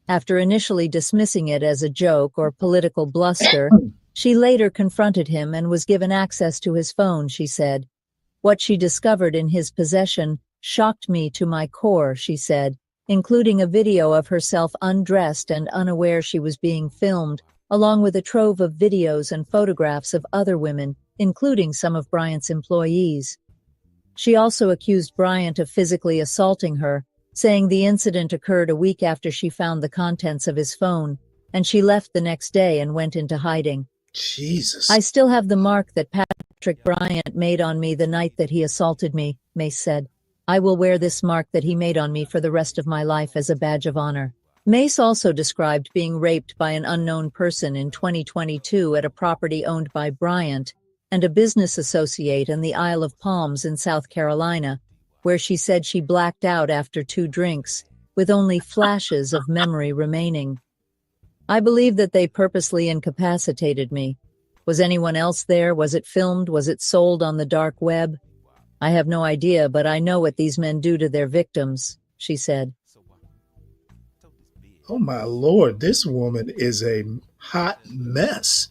After initially dismissing it as a joke or political bluster, she later confronted him and was given access to his phone, she said. What she discovered in his possession shocked me to my core, she said, including a video of herself undressed and unaware she was being filmed, along with a trove of videos and photographs of other women, including some of Bryant's employees. She also accused Bryant of physically assaulting her, saying the incident occurred a week after she found the contents of his phone, and she left the next day and went into hiding.
Jesus.
I still have the mark that Patrick Bryant made on me the night that he assaulted me, Mace said. I will wear this mark that he made on me for the rest of my life as a badge of honor. Mace also described being raped by an unknown person in 2022 at a property owned by Bryant and a business associate in the Isle of Palms in South Carolina, where she said she blacked out after 2 drinks, with only flashes of memory remaining. I believe that they purposely incapacitated me. Was anyone else there? Was it filmed? Was it sold on the dark web? I have no idea, but I know what these men do to their victims, she said.
Oh my Lord, this woman is a hot mess.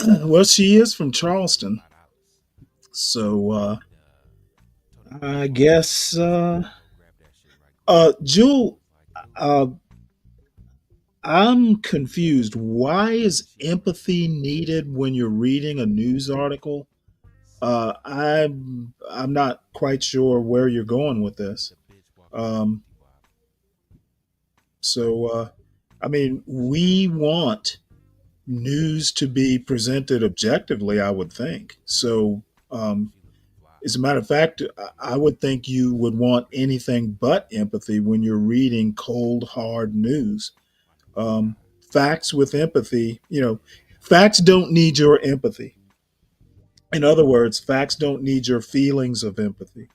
Well, she is from Charleston. So, I guess, Jewel, I'm confused. Why is empathy needed when you're reading a news article? I'm not quite sure where you're going with this. I mean, we want news to be presented objectively, I would think. So, as a matter of fact, I would think you would want anything but empathy when you're reading cold, hard news. Facts with empathy, facts don't need your empathy. In other words, facts don't need your feelings of empathy.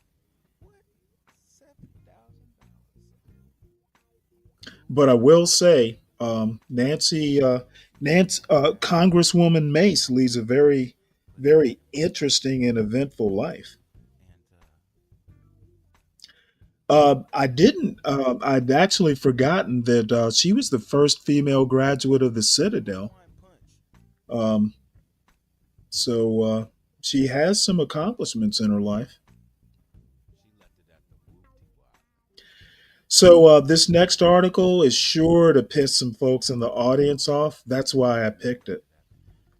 But I will say, Congresswoman Mace leads a very, very interesting and eventful life. I'd actually forgotten that she was the first female graduate of the Citadel. She has some accomplishments in her life. So this next article is sure to piss some folks in the audience off. That's why I picked it.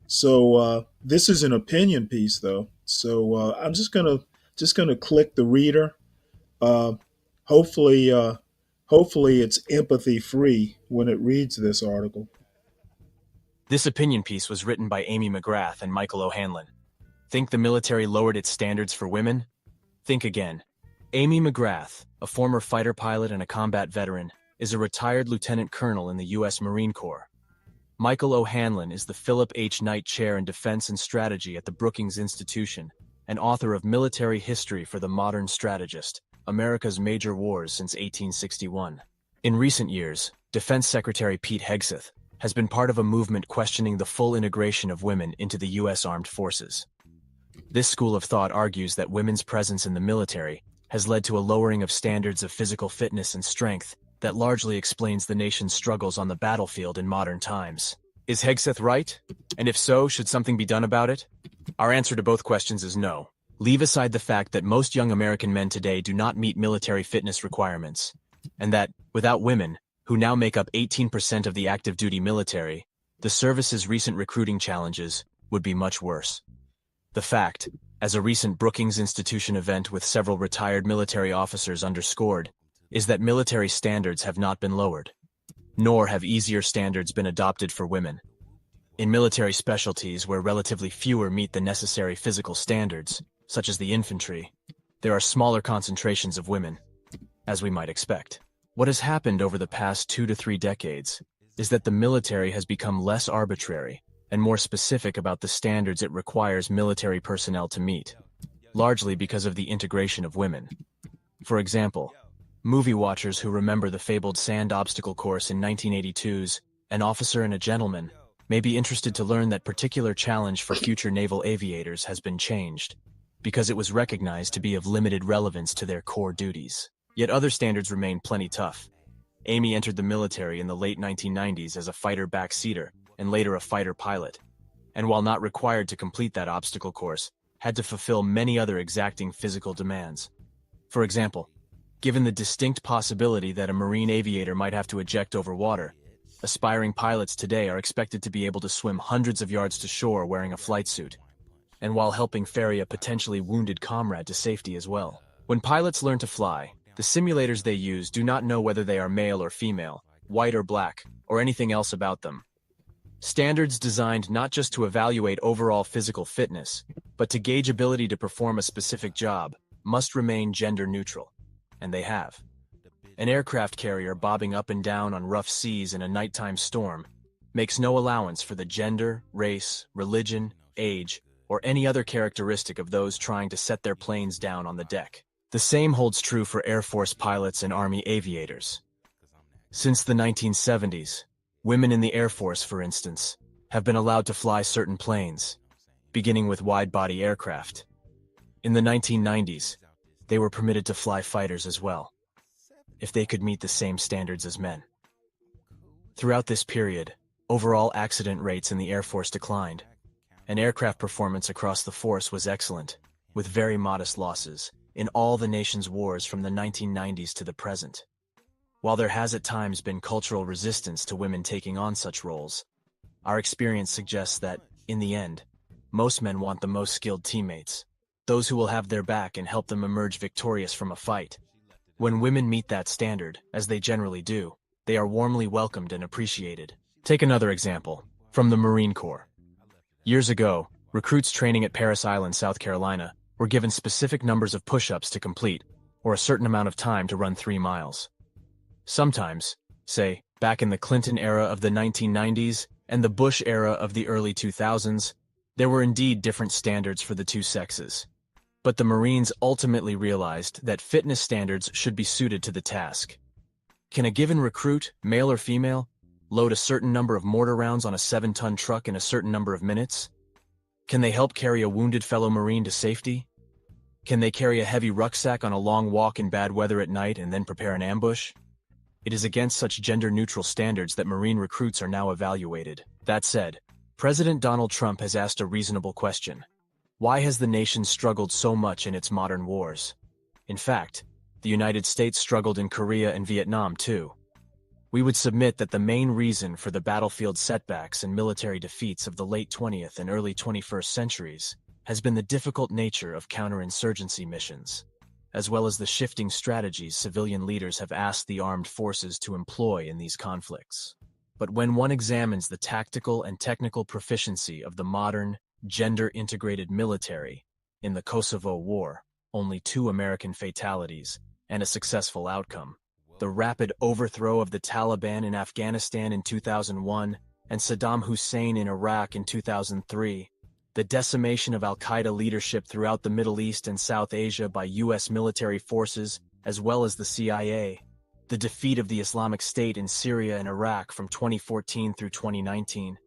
So this is an opinion piece, though. So I'm just gonna click the reader. Hopefully it's empathy free when it reads this article.
This opinion piece was written by Amy McGrath and Michael O'Hanlon. Think the military lowered its standards for women? Think again. Amy McGrath, a former fighter pilot and a combat veteran, is a retired lieutenant colonel in the U.S. Marine Corps. Michael O'Hanlon is the Philip H. Knight Chair in Defense and Strategy at the Brookings Institution and author of Military History for the Modern Strategist, America's Major Wars since 1861. In recent years, Defense Secretary Pete Hegseth has been part of a movement questioning the full integration of women into the U.S. Armed Forces. This school of thought argues that women's presence in the military has led to a lowering of standards of physical fitness and strength that largely explains the nation's struggles on the battlefield in modern times. Is Hegseth right? And if so, should something be done about it? Our answer to both questions is no. Leave aside the fact that most young American men today do not meet military fitness requirements, and that, without women, who now make up 18% of the active duty military, the service's recent recruiting challenges would be much worse. The fact, as a recent Brookings Institution event with several retired military officers underscored, is that military standards have not been lowered, nor have easier standards been adopted for women. In military specialties where relatively fewer meet the necessary physical standards, such as the infantry, there are smaller concentrations of women, as we might expect. What has happened over the past 2 to 3 decades is that the military has become less arbitrary and more specific about the standards it requires military personnel to meet, largely because of the integration of women. For example, movie watchers who remember the fabled sand obstacle course in 1982's An Officer and a Gentleman may be interested to learn that particular challenge for future naval aviators has been changed, because it was recognized to be of limited relevance to their core duties. Yet other standards remain plenty tough. Amy entered the military in the late 1990s as a fighter backseater and later a fighter pilot, and while not required to complete that obstacle course, had to fulfill many other exacting physical demands. For example, given the distinct possibility that a marine aviator might have to eject over water, aspiring pilots today are expected to be able to swim hundreds of yards to shore wearing a flight suit, and while helping ferry a potentially wounded comrade to safety as well. When pilots learn to fly, the simulators they use do not know whether they are male or female, white or black, or anything else about them. Standards designed not just to evaluate overall physical fitness, but to gauge ability to perform a specific job, must remain gender neutral, and they have. An aircraft carrier bobbing up and down on rough seas in a nighttime storm makes no allowance for the gender, race, religion, age, or any other characteristic of those trying to set their planes down on the deck. The same holds true for Air Force pilots and Army aviators. Since the 1970s, women in the Air Force, for instance, have been allowed to fly certain planes, beginning with wide-body aircraft. In the 1990s, they were permitted to fly fighters as well, if they could meet the same standards as men. Throughout this period, overall accident rates in the Air Force declined, and aircraft performance across the force was excellent, with very modest losses in all the nation's wars from the 1990s to the present. While there has at times been cultural resistance to women taking on such roles, our experience suggests that, in the end, most men want the most skilled teammates, those who will have their back and help them emerge victorious from a fight. When women meet that standard, as they generally do, they are warmly welcomed and appreciated. Take another example, from the Marine Corps. Years ago, recruits training at Parris Island, South Carolina, were given specific numbers of push-ups to complete, or a certain amount of time to run 3 miles. Sometimes, say, back in the Clinton era of the 1990s and the Bush era of the early 2000s, there were indeed different standards for the two sexes. But the Marines ultimately realized that fitness standards should be suited to the task. Can a given recruit, male or female, load a certain number of mortar rounds on a 7-ton truck in a certain number of minutes? Can they help carry a wounded fellow Marine to safety? Can they carry a heavy rucksack on a long walk in bad weather at night and then prepare an ambush? It is against such gender-neutral standards that Marine recruits are now evaluated. That said, President Donald Trump has asked a reasonable question. Why has the nation struggled so much in its modern wars? In fact, the United States struggled in Korea and Vietnam too. We would submit that the main reason for the battlefield setbacks and military defeats of the late 20th and early 21st centuries has been the difficult nature of counterinsurgency missions, as well as the shifting strategies civilian leaders have asked the armed forces to employ in these conflicts. But when one examines the tactical and technical proficiency of the modern, gender-integrated military in the Kosovo War, only 2 American fatalities, and a successful outcome, the rapid overthrow of the Taliban in Afghanistan in 2001 and Saddam Hussein in Iraq in 2003, the decimation of al-Qaeda leadership throughout the Middle East and South Asia by U.S. military forces as well as the CIA, the defeat of the Islamic State in Syria and Iraq from 2014 through 2019,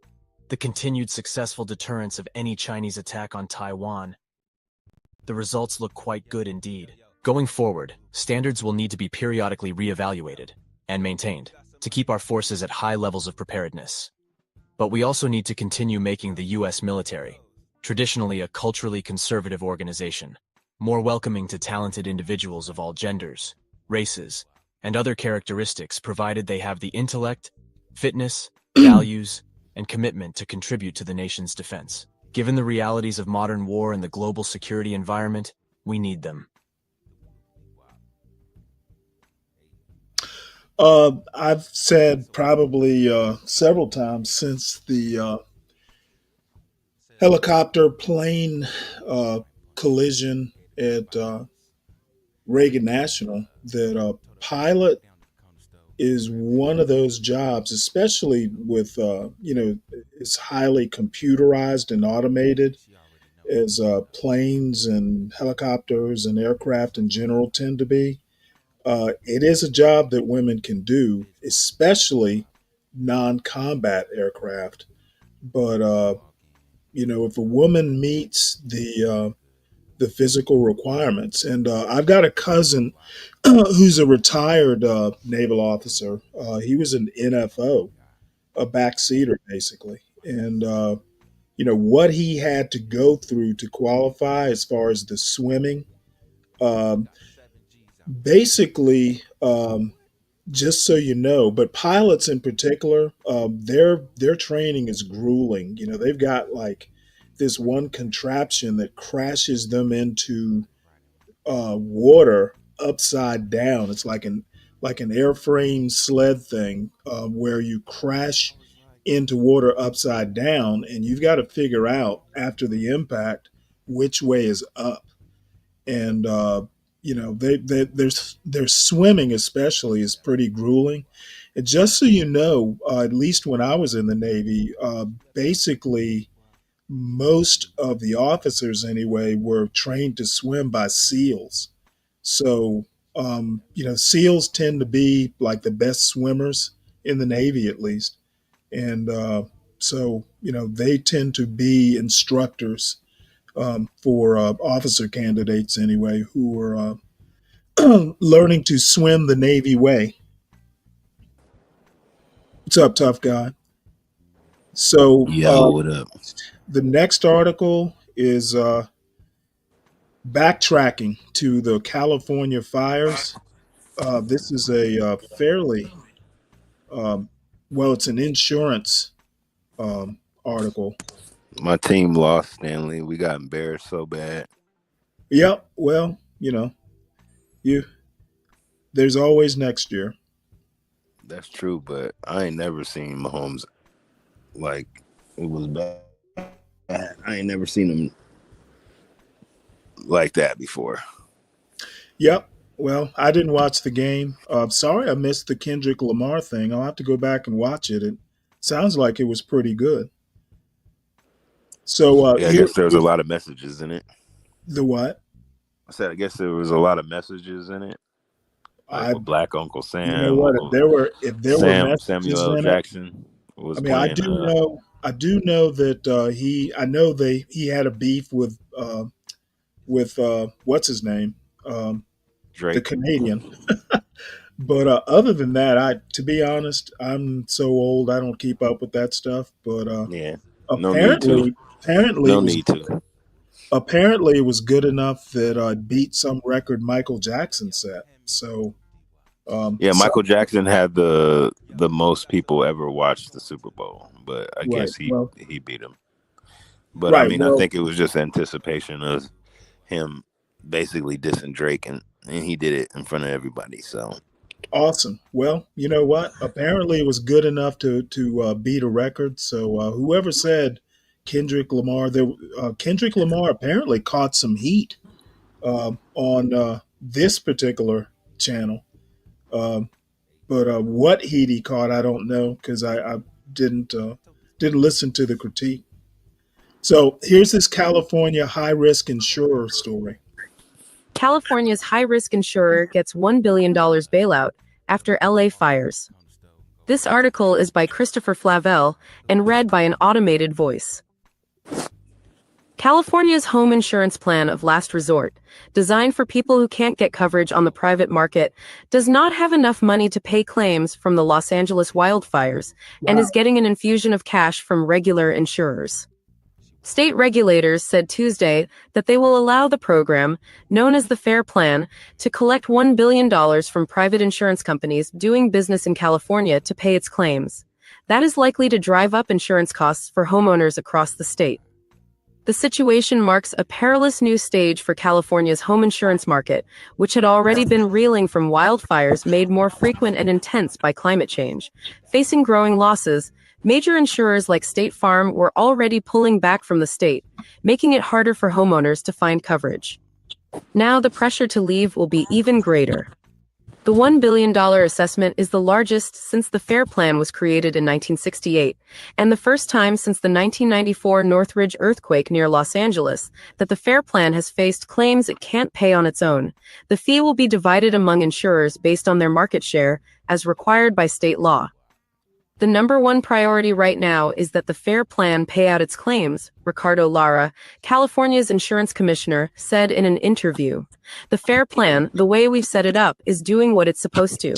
the continued successful deterrence of any Chinese attack on Taiwan. The results look quite good indeed. Going forward, standards will need to be periodically re-evaluated and maintained to keep our forces at high levels of preparedness. But we also need to continue making the U.S. military, traditionally a culturally conservative organization, more welcoming to talented individuals of all genders, races, and other characteristics provided they have the intellect, fitness, values, and commitment to contribute to the nation's defense. Given the realities of modern war and the global security environment, we need them.
I've said probably several times since the helicopter plane collision at Reagan National that a pilot is one of those jobs, especially with, it's highly computerized and automated as planes and helicopters and aircraft in general tend to be. It is a job that women can do, especially non-combat aircraft. But if a woman meets the physical requirements, and I've got a cousin who's a retired naval officer. He was an NFO, a backseater basically, and what he had to go through to qualify as far as the swimming. Um, basically, just so you know, but pilots in particular, their training is grueling. They've got like this one contraption that crashes them into water upside down. It's like an airframe sled thing where you crash into water upside down, and you've got to figure out after the impact which way is up. And their swimming especially is pretty grueling. And just so you know, at least when I was in the Navy, basically most of the officers anyway were trained to swim by SEALs. So SEALs tend to be like the best swimmers in the Navy, at least. And they tend to be instructors for officer candidates anyway who are learning to swim the Navy way. What's up, tough guy? So
Yo, what up?
the next article is backtracking to the California fires. This is a fairly it's an insurance article.
My team lost, Stanley. We got embarrassed so bad.
Yep. Well, there's always next year.
That's true, but I ain't never seen Mahomes like it was bad. I ain't never seen him like that before.
Yep. Well, I didn't watch the game. Sorry I missed the Kendrick Lamar thing. I'll have to go back and watch it. It sounds like it was pretty good. So
I guess there was a lot of messages in it.
The what?
I said I guess there was a lot of messages in it. Like with Black Uncle Sam.
You know what? If there were messages
Samuel
in
Jackson was
it, I
playing.
I do know that he had a beef with what's his name,
Drake,
the Canadian. But other than that, to be honest, I'm so old I don't keep up with that stuff. But
yeah,
apparently
no need to.
Apparently, it was good enough that it beat some record Michael Jackson set. So,
Michael Jackson had the most people ever watched the Super Bowl, but I guess he beat him. But I think it was just anticipation of him basically dissing Drake, and he did it in front of everybody. So
awesome. Well, you know what? Apparently, it was good enough to beat a record. So whoever said Kendrick Lamar, Kendrick Lamar apparently caught some heat on this particular channel. But what heat he caught, I don't know, because I didn't listen to the critique. So here's this California high-risk insurer story.
California's high-risk insurer gets $1 billion bailout after LA fires. This article is by Christopher Flavel and read by an automated voice. California's home insurance plan of last resort, designed for people who can't get coverage on the private market, does not have enough money to pay claims from the Los Angeles wildfires and is getting an infusion of cash from regular insurers. State regulators said Tuesday that they will allow the program, known as the FAIR Plan, to collect $1 billion from private insurance companies doing business in California to pay its claims. That is likely to drive up insurance costs for homeowners across the state. The situation marks a perilous new stage for California's home insurance market, which had already been reeling from wildfires made more frequent and intense by climate change. Facing growing losses, major insurers like State Farm were already pulling back from the state, making it harder for homeowners to find coverage. Now the pressure to leave will be even greater. The $1 billion assessment is the largest since the FAIR Plan was created in 1968, and the first time since the 1994 Northridge earthquake near Los Angeles that the FAIR Plan has faced claims it can't pay on its own. The fee will be divided among insurers based on their market share, as required by state law. The number one priority right now is that the FAIR Plan pay out its claims, Ricardo Lara, California's insurance commissioner, said in an interview. The FAIR Plan, the way we've set it up, is doing what it's supposed to.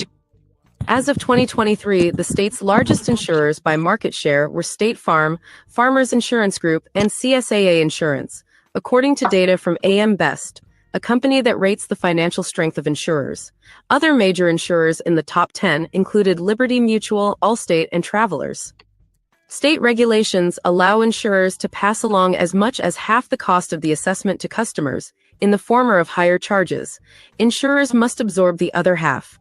As of 2023, the state's largest insurers by market share were State Farm, Farmers Insurance Group, and CSAA Insurance, according to data from AM Best, a company that rates the financial strength of insurers. Other major insurers in the top 10 included Liberty Mutual, Allstate, and Travelers. State regulations allow insurers to pass along as much as half the cost of the assessment to customers, in the form of higher charges. Insurers must absorb the other half.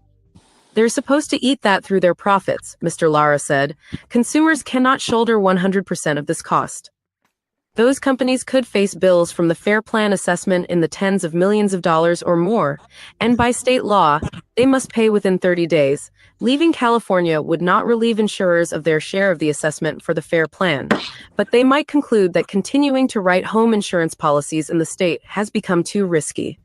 They're supposed to eat that through their profits, Mr. Lara said. Consumers cannot shoulder 100% of this cost. Those companies could face bills from the FAIR Plan assessment in the tens of millions of dollars or more, and by state law, they must pay within 30 days. Leaving California would not relieve insurers of their share of the assessment for the FAIR Plan, but they might conclude that continuing to write home insurance policies in the state has become too risky.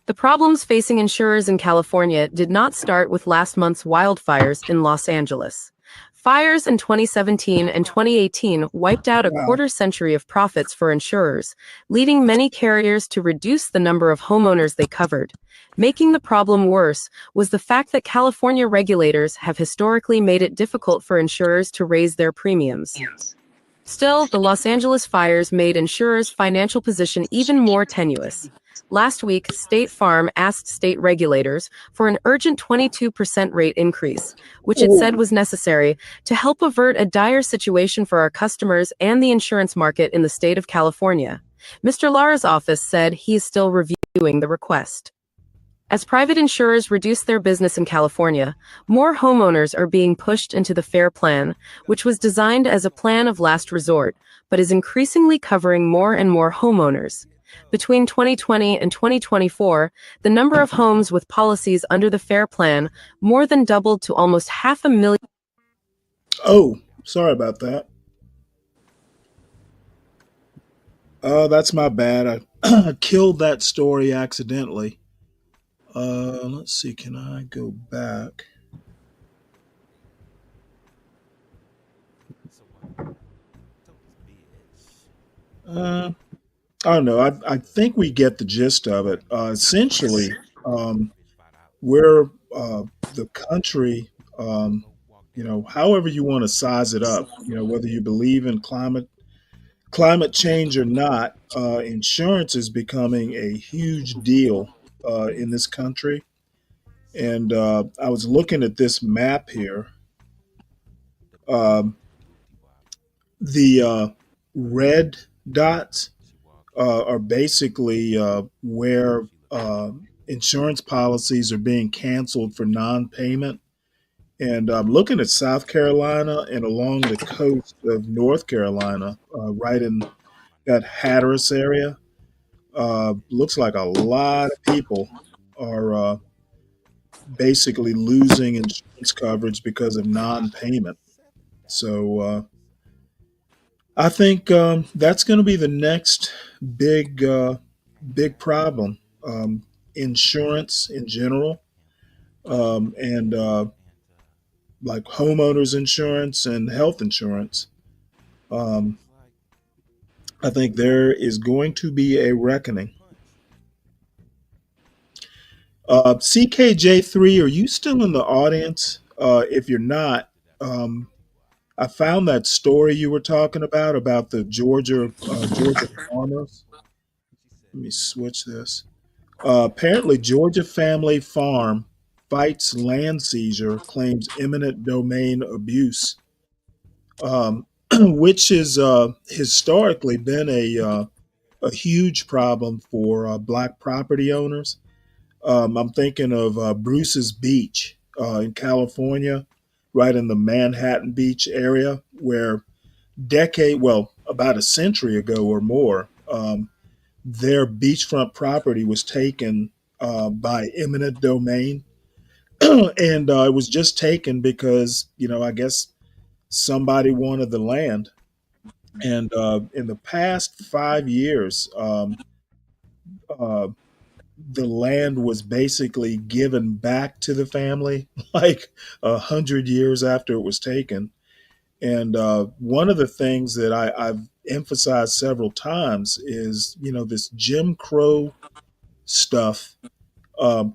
The problems facing insurers in California did not start with last month's wildfires in Los Angeles. Fires in 2017 and 2018 wiped out a quarter century of profits for insurers, leading many carriers to reduce the number of homeowners they covered. Making the problem worse was the fact that California regulators have historically made it difficult for insurers to raise their premiums. Still, the Los Angeles fires made insurers' financial position even more tenuous. Last week, State Farm asked state regulators for an urgent 22% rate increase, which it said was necessary to help avert a dire situation for our customers and the insurance market in the state of California. Mr. Lara's office said he is still reviewing the request. As private insurers reduce their business in California, more homeowners are being pushed into the FAIR Plan, which was designed as a plan of last resort, but is increasingly covering more and more homeowners. Between 2020 and 2024, the number of homes with policies under the FAIR Plan more than doubled to almost 500,000.
Oh, sorry about that. That's my bad. I killed that story accidentally. Let's see, can I go back? I don't know. I think we get the gist of it. Essentially, we're the country, however you want to size it up, whether you believe in climate change or not, insurance is becoming a huge deal in this country. And I was looking at this map here. The red dots are basically where insurance policies are being canceled for non-payment. And I'm looking at South Carolina and along the coast of North Carolina, right in that Hatteras area. Looks like a lot of people are basically losing insurance coverage because of non-payment. So I think that's going to be the next big problem. Insurance in general, and like homeowners insurance and health insurance. I think there is going to be a reckoning. CKJ3, are you still in the audience? If you're not, I found that story you were talking about the Georgia farmers. Let me switch this. Apparently, Georgia Family Farm fights land seizure, claims eminent domain abuse, which is historically been a huge problem for Black property owners. I'm thinking of Bruce's Beach in California, right in the Manhattan Beach area, where about a century ago or more, their beachfront property was taken by eminent domain. and it was just taken because, I guess somebody wanted the land. And in the past 5 years, the land was basically given back to the family, like 100 years after it was taken. And one of the things that I've emphasized several times is, this Jim Crow stuff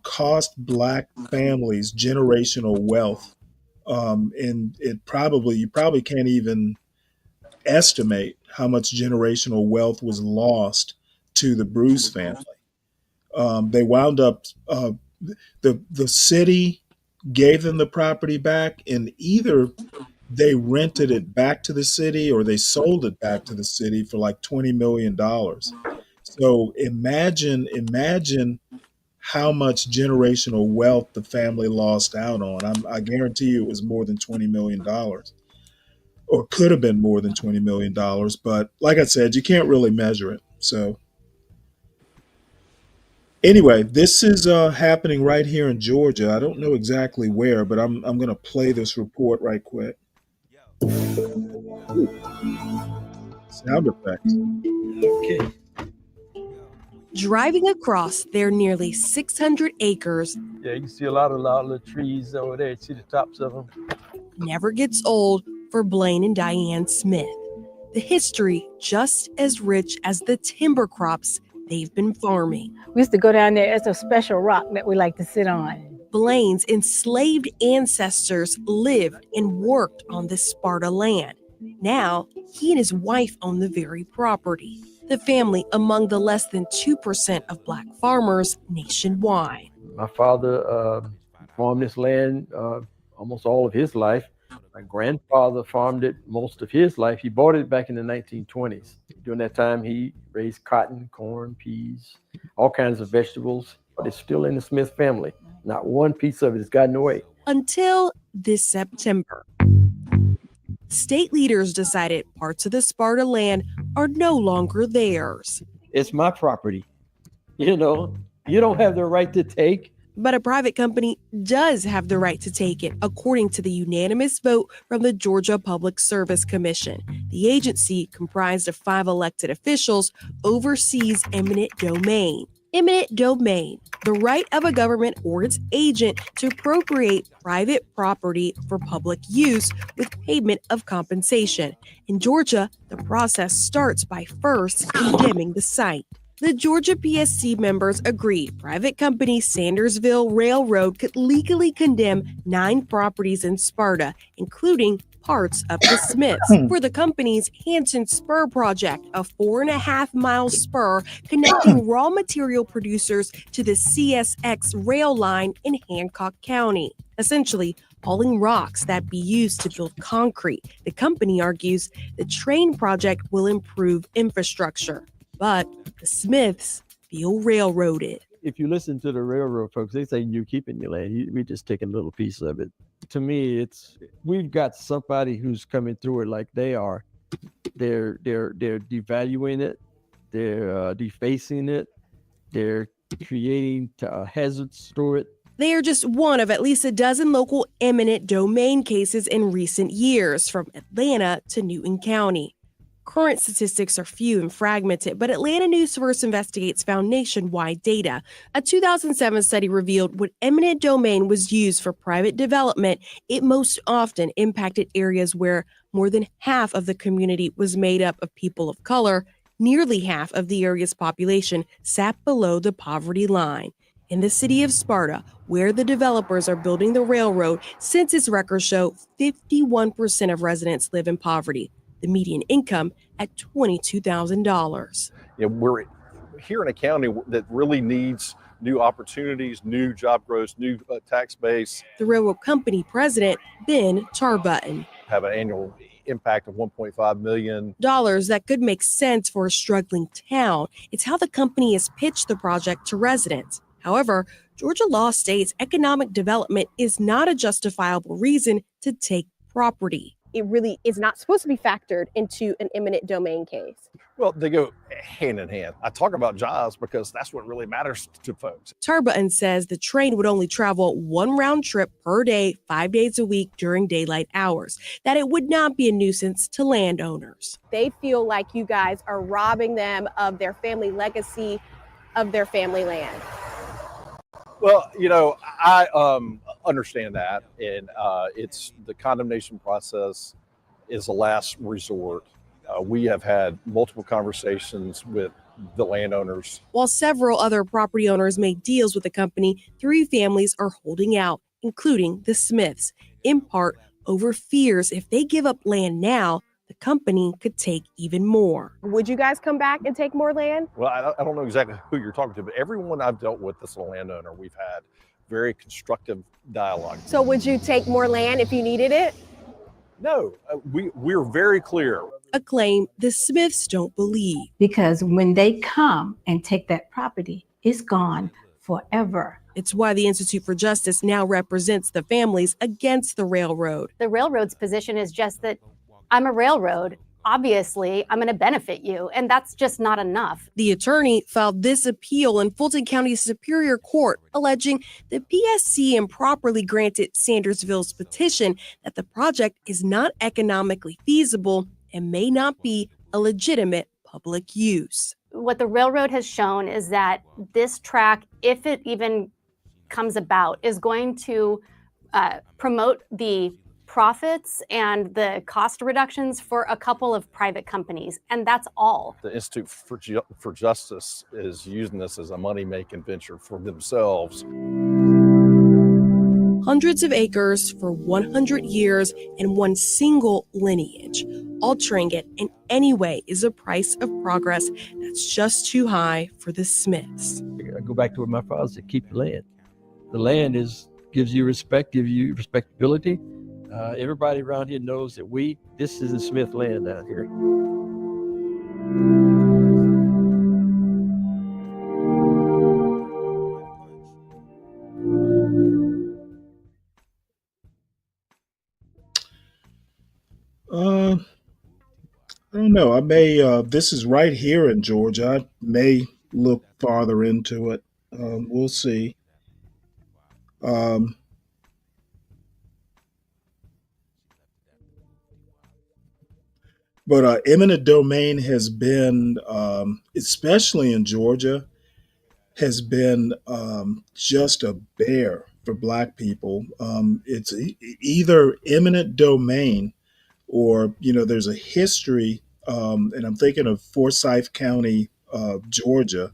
cost Black families generational wealth. And you probably can't even estimate how much generational wealth was lost to the Bruce family. They wound up, the city gave them the property back, and either they rented it back to the city or they sold it back to the city for like $20 million. So imagine how much generational wealth the family lost out on. I guarantee you it was more than $20 million, or could have been more than $20 million. But like I said, you can't really measure it. So anyway, this is happening right here in Georgia. I don't know exactly where, but I'm going to play this report right quick. Sound effects.
Okay. Driving across their nearly 600 acres.
Yeah, you can see a lot of little trees over there. You see the tops of them.
Never gets old for Blaine and Diane Smith. The history just as rich as the timber crops they've been farming.
We used to go down there. It's a special rock that we like to sit on.
Blaine's enslaved ancestors lived and worked on this Sparta land. Now, he and his wife own the very property. The family among the less than 2% of Black farmers nationwide.
My father farmed this land almost all of his life. My grandfather farmed it most of his life. He bought it back in the 1920s. During that time, he raised cotton, corn, peas, all kinds of vegetables. But it's still in the Smith family. Not one piece of it has gotten away.
Until this September. State leaders decided parts of the Sparta land are no longer theirs.
It's my property. You don't have the right to take.
But a private company does have the right to take it, according to the unanimous vote from the Georgia Public Service Commission. The agency, comprised of 5 elected officials, oversees eminent domain. Eminent domain, the right of a government or its agent to appropriate private property for public use with payment of compensation. In Georgia, the process starts by first condemning the site. The Georgia PSC members agreed private company Sandersville Railroad could legally condemn 9 properties in Sparta, including parts of the Smiths, for the company's Hanson Spur project, a 4.5-mile spur connecting raw material producers to the CSX rail line in Hancock County, essentially hauling rocks that be used to build concrete. The company argues the train project will improve infrastructure, but the Smiths feel railroaded.
If you listen to the railroad folks, they say you're keeping your land. We just take a little piece of it. To me, we've got somebody who's coming through it like they are. They're devaluing it. They're defacing it. They're creating hazards through it.
They are just one of at least a dozen local eminent domain cases in recent years, from Atlanta to Newton County. Current statistics are few and fragmented, but Atlanta News First Investigates found nationwide data. A 2007 study revealed when eminent domain was used for private development, it most often impacted areas where more than half of the community was made up of people of color. Nearly half of the area's population sat below the poverty line. In the city of Sparta, where the developers are building the railroad, census records show 51% of residents live in poverty. The median income at $22,000.
We're here in a county that really needs new opportunities, new job growth, new tax base.
The railroad company president, Ben Charbutton.
Have an annual impact of $1.5 million.
That could make sense for a struggling town. It's how the company has pitched the project to residents. However, Georgia law states economic development is not a justifiable reason to take property.
it really is not supposed to be factored into an eminent domain case?
Well, they go hand in hand. I talk about jobs because that's what really matters to folks.
Tarbutton says the train would only travel one round trip per day, 5 days a week during daylight hours, that it would not be a nuisance to landowners.
They feel like you guys are robbing them of their family legacy, of their family land.
Well, you know, I understand that, and it's the condemnation process is a last resort. We have had multiple conversations with the landowners.
While several other property owners made deals with the company, 3 families are holding out, including the Smiths, in part over fears if they give up land now, the company could take even more.
Would you guys come back and take more land?
Well, I don't know exactly who you're talking to, but everyone I've dealt with that's a landowner, we've had very constructive dialogue.
So would you take more land if you needed it?
No, we're very clear.
A claim the Smiths don't believe.
Because when they come and take that property, it's gone forever.
It's why the Institute for Justice now represents the families against the railroad.
The railroad's position is just that I'm a railroad. Obviously, I'm going to benefit you, and that's just not enough.
The attorney filed this appeal in Fulton County Superior Court, alleging the PSC improperly granted Sandersville's petition that the project is not economically feasible and may not be a legitimate public use.
What the railroad has shown is that this track, if it even comes about, is going to promote the profits and the cost reductions for a couple of private companies, and that's all.
The Institute for Justice is using this as a money-making venture for themselves.
Hundreds of acres for 100 years and one single lineage. Altering it in any way is a price of progress that's just too high for the Smiths.
I go back to what my father said, keep the land. The land gives you respect, gives you respectability. Everybody around here knows that this isn't Smith land down here.
I don't know. I may, this is right here in Georgia. I may look farther into it. We'll see. But eminent domain has been, especially in Georgia, has been just a bear for Black people. It's either eminent domain or, there's a history, and I'm thinking of Forsyth County, Georgia,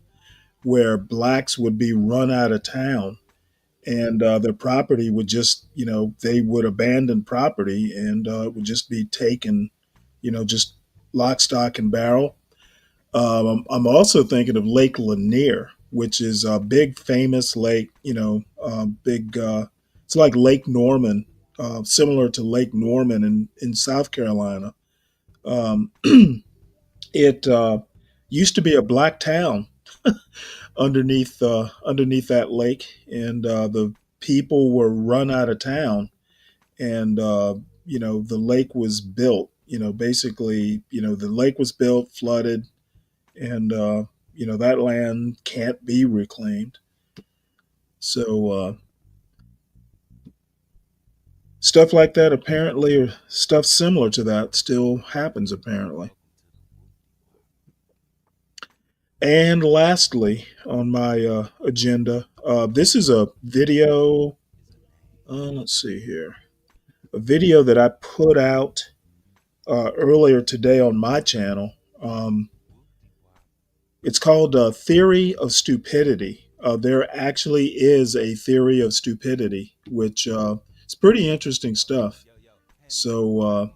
where Blacks would be run out of town and their property would just, they would abandon property and it would just be taken, just lock, stock, and barrel. I'm also thinking of Lake Lanier, which is a big, famous lake, it's like Lake Norman, similar to Lake Norman in South Carolina. It used to be a Black town underneath that lake, and the people were run out of town, and the lake was built. Basically, the lake was built, flooded, and that land can't be reclaimed. So stuff like that apparently, or stuff similar to that, still happens apparently. And lastly, on my agenda, this is a video. Let's see here. A video that I put out earlier today on my channel. It's called Theory of Stupidity. There actually is a theory of stupidity, which it's pretty interesting stuff. So,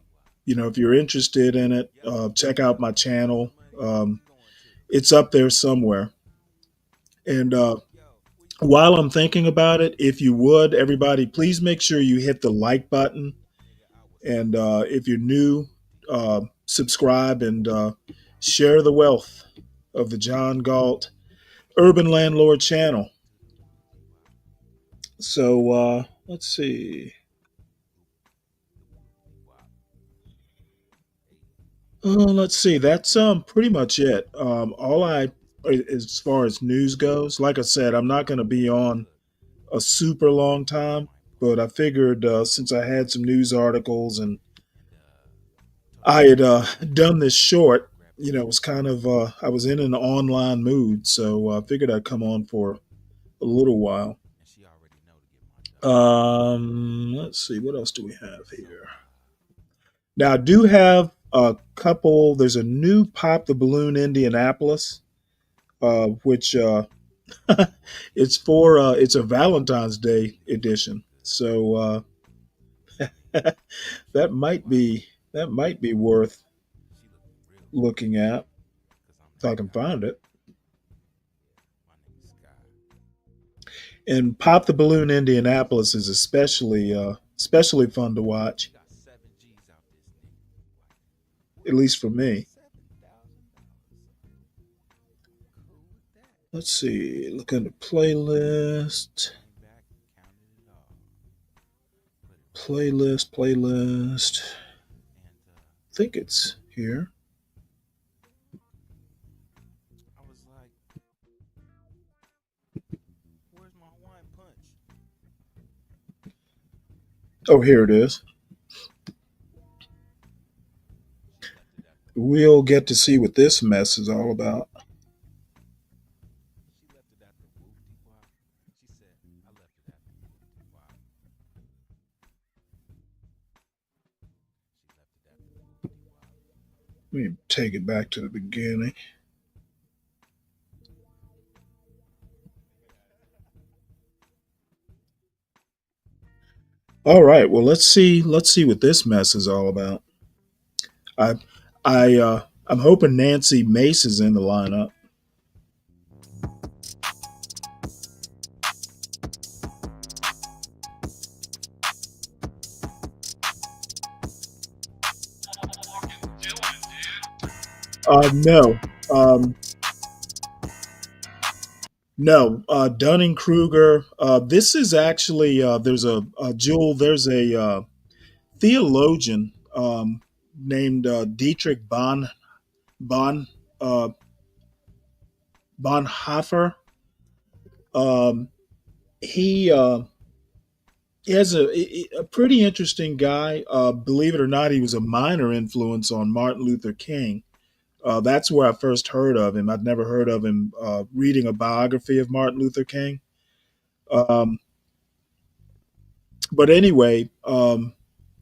if you're interested in it, check out my channel. It's up there somewhere. And while I'm thinking about it, if you would, everybody, please make sure you hit the like button. And if you're new, subscribe and share the wealth of the John Galt Urban Landlord channel. So let's see. Let's see. That's pretty much it. All I, as far as news goes, like I said, I'm not going to be on a super long time, but I figured since I had some news articles and I had done this short, it was kind of I was in an online mood, so I figured I'd come on for a little while. Let's see, what else do we have here? Now, I do have a couple. There's a new Pop the Balloon Indianapolis, which it's a Valentine's Day edition. So that might be worth looking at if I can find it. And Pop the Balloon Indianapolis is especially fun to watch, at least for me. Let's see, look under playlist. Playlist. I think it's here. Oh, here it is. We'll get to see what this mess is all about. Let me take it back to the beginning. All right. Well, let's see what this mess is all about. I'm hoping Nancy Mace is in the lineup. No. No. Dunning-Kruger. This is actually there's a theologian named Dietrich Bonhoeffer. He is a pretty interesting guy. Believe it or not, he was a minor influence on Martin Luther King. That's where I first heard of him. I'd never heard of him reading a biography of Martin Luther King. But anyway,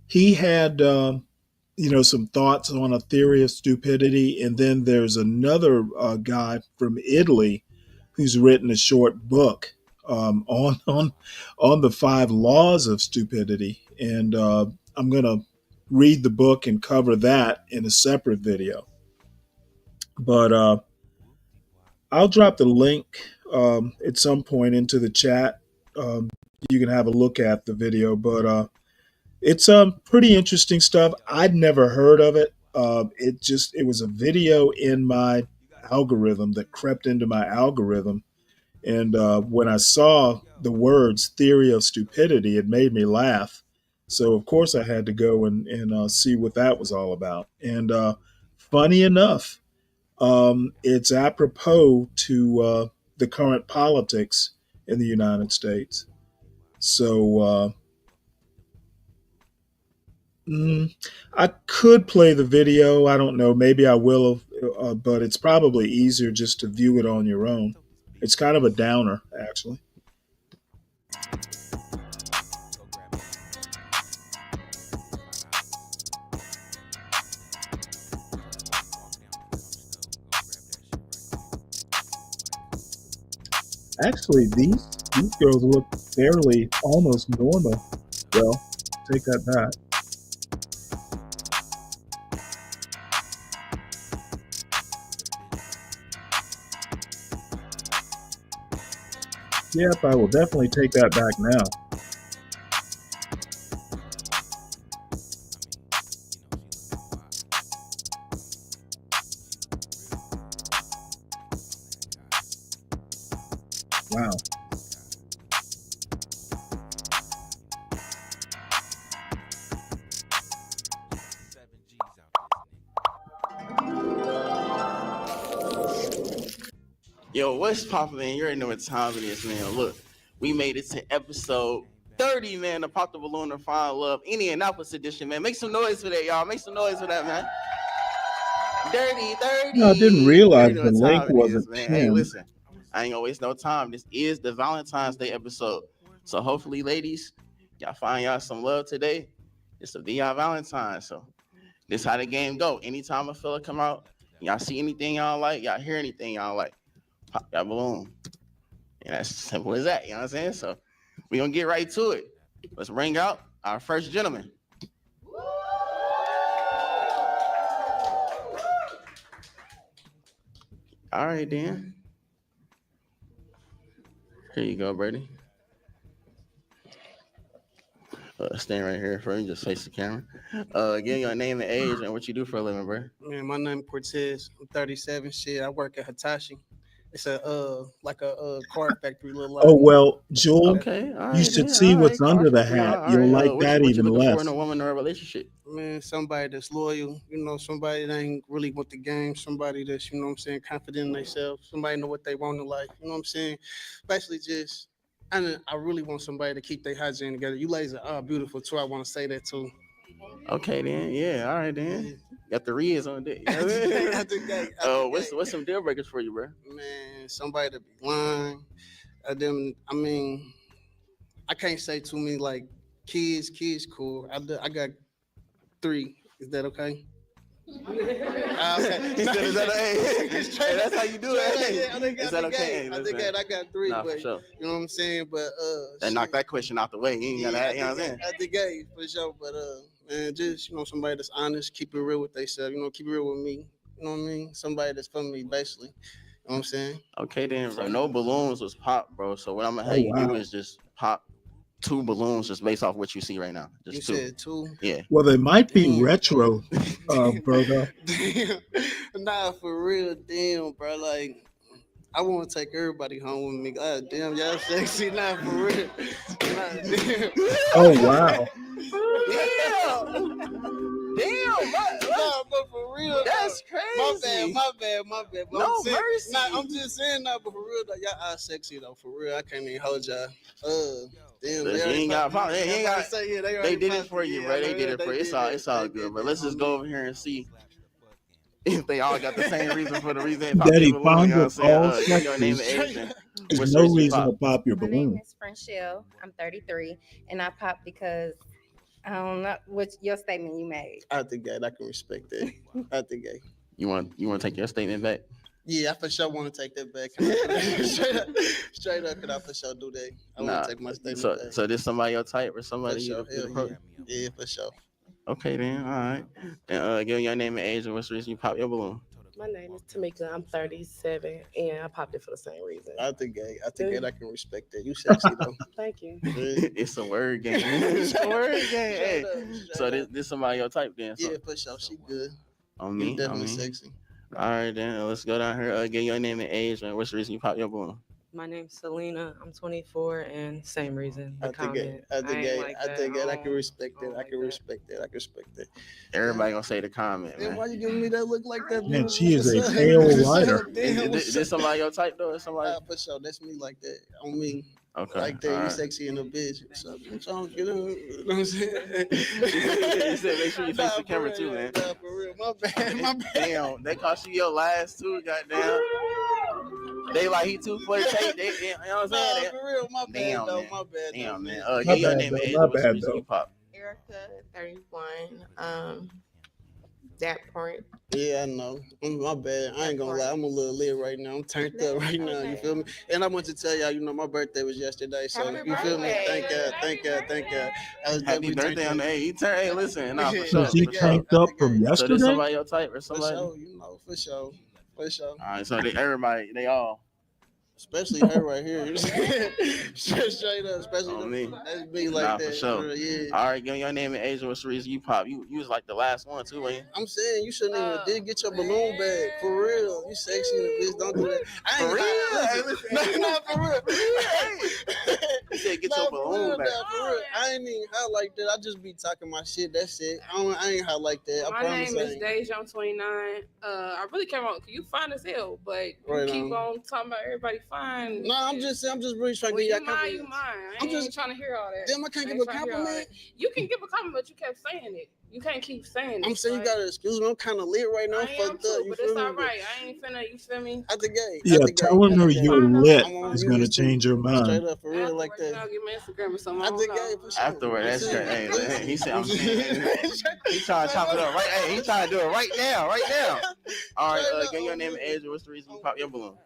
he had some thoughts on a theory of stupidity, and then there's another guy from Italy who's written a short book on the 5 laws of stupidity, and I'm gonna read the book and cover that in a separate video. But I'll drop the link at some point into the chat. You can have a look at the video, but it's pretty interesting stuff. I'd never heard of it. It was a video in my algorithm that crept into my algorithm. And when I saw the words theory of stupidity, it made me laugh. So, of course, I had to go and see what that was all about. And funny enough, it's apropos to the current politics in the United States. So I could play the video. I don't know. Maybe I will, but it's probably easier just to view it on your own. It's kind of a downer, actually. Actually, these girls look fairly almost normal. Well, take that back. Yep, I will definitely take that back now. Wow.
Yo, what's poppin', man? You already know what time it is, man. Look, we made it to episode 30, man. The Pop the Balloon to Find Love Indianapolis edition, man. Make some noise for that, y'all. Make some noise for that, man. Dirty 30.
No, I didn't realize
You already
the
know what
link
time it is,
wasn't
man.
10.
Hey, listen, I ain't gonna waste no time. This is the Valentine's Day episode. So hopefully, ladies, y'all find y'all some love today. It's a VI Valentine. So this how the game go. Anytime a fella come out, y'all see anything y'all like, y'all hear anything y'all like, pop that balloon. And that's simple as that, you know what I'm saying? So we're gonna get right to it. Let's bring out our first gentleman. All right, then. Here you go, Brady. Stand right here for you, just face the camera. Give your name and age and what you do for a living, bro.
Man, my name Cortez. I'm 37. Shit, I work at Hitachi. It's a like a car factory, little.
Oh well, Jewel,
Okay, all right,
you should
yeah,
see
all
what's
right,
under the
all
hat.
right,
You'll
all right.
like
What
that
you
even
looking for
less.
in a woman or a relationship?
Man, somebody that's loyal, you know, somebody that ain't really with the game, somebody that's, you know what I'm saying, confident in themselves, somebody know what they want in life, you know what I'm saying? Basically just, I really want somebody to keep their hygiene together. You ladies are beautiful too, I want to say that too.
Okay, then. Yeah, all right, then. Got the Riz on deck. What's some deal breakers for you, bro?
Man, somebody to be lying. I mean, I can't say too many like kids cool. I got 3. Is that okay?
He said, is that hey, that's how you do it. Is that okay?
I got 3,
Nah,
but
for sure.
you know what I'm saying? But
That knocked that question out the way. You ain't got that, you know what I'm saying?
At the gate, for sure. But man, just, you know, somebody that's honest, keep it real with themselves, you know, keep it real with me. You know what I mean? Somebody that's for me, basically. You know what I'm saying?
Okay, then, bro. No balloons was pop, bro. So what I'm gonna have you do is just pop 2 balloons just based off what you see right now. Just
You
2.
said 2?
Yeah.
Well, they might be retro, Virgo.
Damn. Nah, for real, damn, bro. Like, I want to take everybody home with me. God damn, y'all sexy. Nah, for real. Nah, damn.
Oh wow.
Damn, nah, but for real,
that's crazy.
My bad. But
No
I'm saying,
mercy.
Nah, I'm just saying, nah, but for real, though, y'all are sexy though. For real, I can't even hold y'all. Damn,
You ain't got pop. They did it for you, bro. They did it for you. It's all good, bro. Let's just go over here and see if they all got the same reason for the reason.
Daddy,
You know what I'm saying?
all
Give your name and
sexy.
age. and
There's
what's
no
the
reason
pop.
to pop your
My name
balloon.
is Franchelle. I'm 33, and I popped because I don't know what your statement you made.
Out the gate, I can respect that. Out the gate.
You want to take your statement back?
Yeah, I for sure want to take that back. Straight up, could I for sure do that? I want to take my statement back.
So this somebody your type or
For
somebody
sure,
you
hell
approach?
yeah, for sure.
Okay, then. All right. And give your name and age and what's the reason you pop your balloon.
My name is Tamika. I'm 37, and I popped it for the same reason.
Out the gate, I can respect that. You sexy though.
Thank you.
It's a word game. It's a word game. Hey. So this somebody your type then? So.
Yeah, for sure. She good.
On
You
me.
definitely sexy.
All right, then. Let's go down here. Give your name and age and what's the reason you pop your balloon.
My name's Selena. I'm 24, and same reason. The
Out the gate,
comment. I ain't like
I can respect that. I can respect that.
Everybody gonna say the comment,
Damn,
man.
why you giving me that look like that?
Man,
bro?
she is a
What's up?
pale
What's up?
lighter.
Damn, what's
This somebody your type though? Or somebody?
For sure, that's me like that. On me.
Okay.
Like that,
all
you
right.
sexy in a bitch. So I'm trying to get on. You know what I'm saying?
You said make sure you face the camera too, man.
Nah, for real. My bad.
Damn, they cost you your last 2, goddamn. They like he too for the tape. They, you know what I'm saying?
Nah, for real. My bad,
Damn,
though.
man.
My bad.
Damn, man.
My
Give your
bad,
name and
though.
age
My
and what's the
bad,
reason
though.
you pop.
Erica, 31. That point.
Yeah, I know. My bad. I ain't gonna lie. I'm a little lit right now. I'm turned up right now. You feel me? And I want to tell y'all, you know, my birthday was yesterday. So
Happy
you feel me?
birthday.
Thank God. I was
Happy
definitely
birthday
turned
on
up.
the Hey, hey, listen, nah, for
Yeah,
sure.
So she
For sure.
tanked up from
So this
yesterday?
somebody your type or
For
somebody?
sure, you know, for sure.
All right, so everybody, they all.
Especially her right here. Straight up, especially
On me.
that's me like
Nah,
that.
for sure.
Yeah.
All right, give your name and age and what's the reason you pop. You was like the last one too, ain't you?
I'm saying you shouldn't even did get your balloon back. For real. You sexy in the bitch. Don't do that. I ain't
For real?
Listen, no, for real.
You said give get your balloon back.
For real. I ain't even hot like that. I just be talking my shit. That's it. I ain't hot like that.
My name is Deja. I'm 29. I really came on. You fine as hell, but you keep on talking about everybody fine.
Nah, I'm just really trying to get y'all compliment.
You mine. I'm just trying to hear all that.
Damn, I can't give a compliment.
You can give a compliment, but you kept saying it. You can't keep saying it.
I'm saying you gotta excuse me. I'm kind of lit right now. I'm fucked up.
But it's all right. I ain't finna. You feel me?
At the gate.
Yeah, telling her you're lit is gonna change her mind.
Straight up for real like that.
I'll give me Instagram or something.
At the gate for sure.
Afterward, that's great. Hey, he said, I'm saying, he trying to chop it up right. Hey, he trying to do it right now. All right, get your name and age. What's the reason you pop your balloon?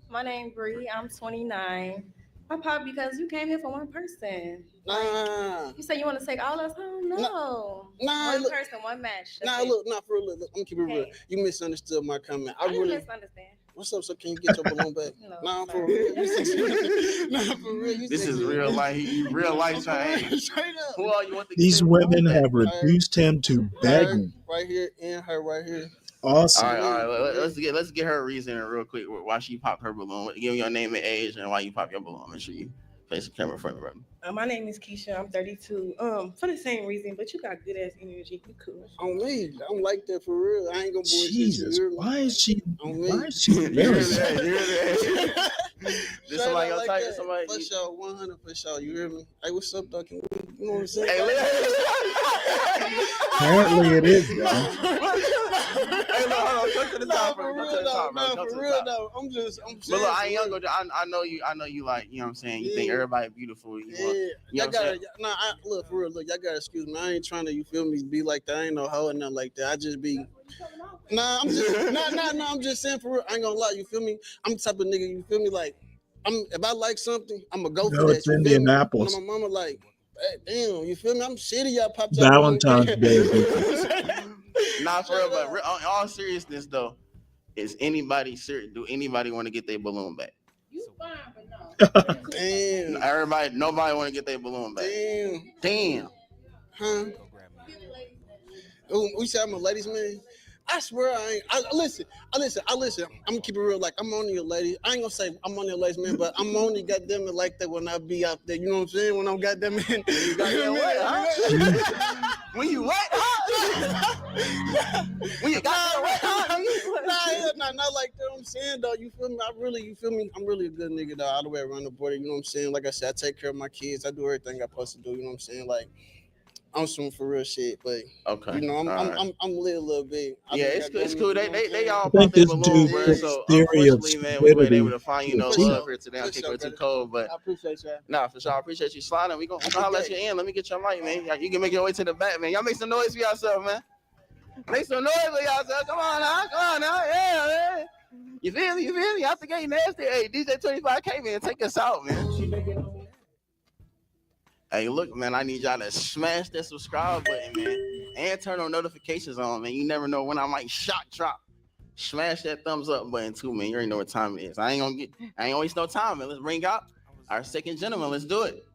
My name Bree. I'm 29. I popped because you came here for one person.
Nah.
You say you want to take all us home? No.
Nah.
One person, one match.
Nah, look, not for real. Look, I'm gonna keep it real. You misunderstood my comment. I
didn't
really
misunderstand.
What's up? So can you get your balloon back? Nah, for real. Nah, for real.
This is real life. Real life time.
Straight up.
Who are you? Want to
These women have reduced him to begging.
Right here and her right here.
Awesome.
All right. Let's get her reason real quick why she popped her balloon. Give me your name and age and why you pop your balloon. Make sure you face the camera in front of her.
My name is Keisha. I'm 32. For the same reason, but you got good ass energy. You cool.
On me, I'm like that for real. I ain't gonna bullshit
Jesus,
you.
why is she?
On me.
Why is she?
This somebody your type. Somebody.
For sure, 100 for sure. You hear me? Hey, what's up, Doc? You know what I'm saying?
Apparently, it is.
Hey, look, hold on. Go to the top, bro. Go to the top, bro. Go to the top.
Though. I'm
But
saying.
look, I ain't young. I know you like, you know what I'm saying? You think everybody beautiful. You know
y'all
what I'm saying?
look for real. Look, y'all gotta excuse me. I ain't trying to, you feel me, be like that. I ain't no hoe or nothing like that. I just be. I'm just saying for real. I ain't gonna lie. You feel me? I'm the type of nigga. You feel me? Like, if I like something, I'm gonna go for that.
It's Indianapolis.
My mama like, hey, damn. You feel me? I'm shitty. Y'all popped
Valentine's Day.
Nah, for real. But in all seriousness, though, is anybody serious? Do anybody want to get their balloon back?
You fine, but no.
Damn.
Nobody want to get their balloon back. Damn.
Huh? Oh, we say I'm a ladies man. I swear I ain't. I listen. I'm gonna keep it real. Like, I'm only a lady. I ain't gonna say I'm only a ladies man, but I'm only goddamn it like that when I be out there. You know what I'm saying? When I'm goddamn it.
You goddamn what, huh? When you what, huh? When you goddamn what, huh?
Not like that. I'm saying though. You feel me? You feel me? I'm really a good nigga though. All the way around the border. You know what I'm saying? Like I said, I take care of my kids. I do everything I'm supposed to do. You know what I'm saying? Like, I'm some for real shit, but
okay,
you know, I'm lit a little bit.
Yeah, it's cool. They all
I think
pop their
this
balloon,
dude
bro. So
theory of
unfortunately, man, we weren't able to find
stupidity.
love here today. I think we're too cold, but
I appreciate y'all.
nah, for sure. I appreciate you sliding. We gonna let you in. Let me get your mic, man. You can make your way to the back, man. Y'all make some noise for yourself, man. Make some noise for yourself. Come on now, yeah, man. You feel me? I think ain't nasty. Hey, DJ 25K, man, take us out, man. Hey, look, man, I need y'all to smash that subscribe button, man, and turn on notifications on, man. You never know when I might shot drop. Smash that thumbs up button too, man. You already know what time it is. I ain't gonna waste no time, man. Let's bring out our second gentleman. Let's do it.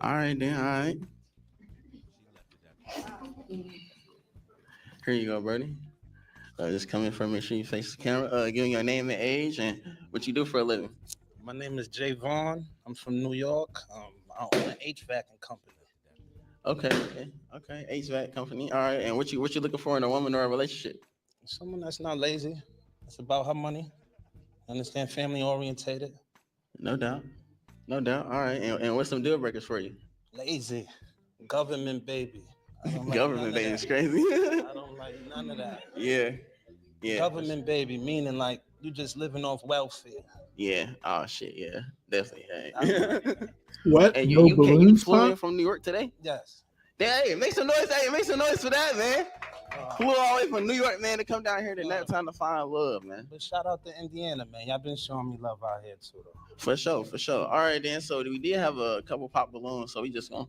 All right, then. All right. Here you go, Bernie. Just coming from, make sure you face the camera. Give me your name and age and what you do for a living.
My name is Jay Vaughn. I'm from New York. I own an HVAC company.
Okay. HVAC company. All right. And what you looking for in a woman or a relationship?
Someone that's not lazy. It's about her money. Understand, family orientated.
No doubt. All right. And what's some deal breakers for you?
Lazy. Government baby.
Government baby is crazy.
I don't like none of that.
Yeah.
Government baby, meaning like you just living off welfare.
Yeah. Oh shit. Yeah. Definitely. Hey.
What?
And
No
you
balloons
flew in
pop?
from New York today?
Yes.
Hey, make some noise. Hey, make some noise for that, man. Flew all the way from New York, man, to come down here to that time to find love, man.
But shout out to Indiana, man. Y'all been showing me love out here too, though.
For sure. All right, then. So we did have a couple pop balloons, so we just gonna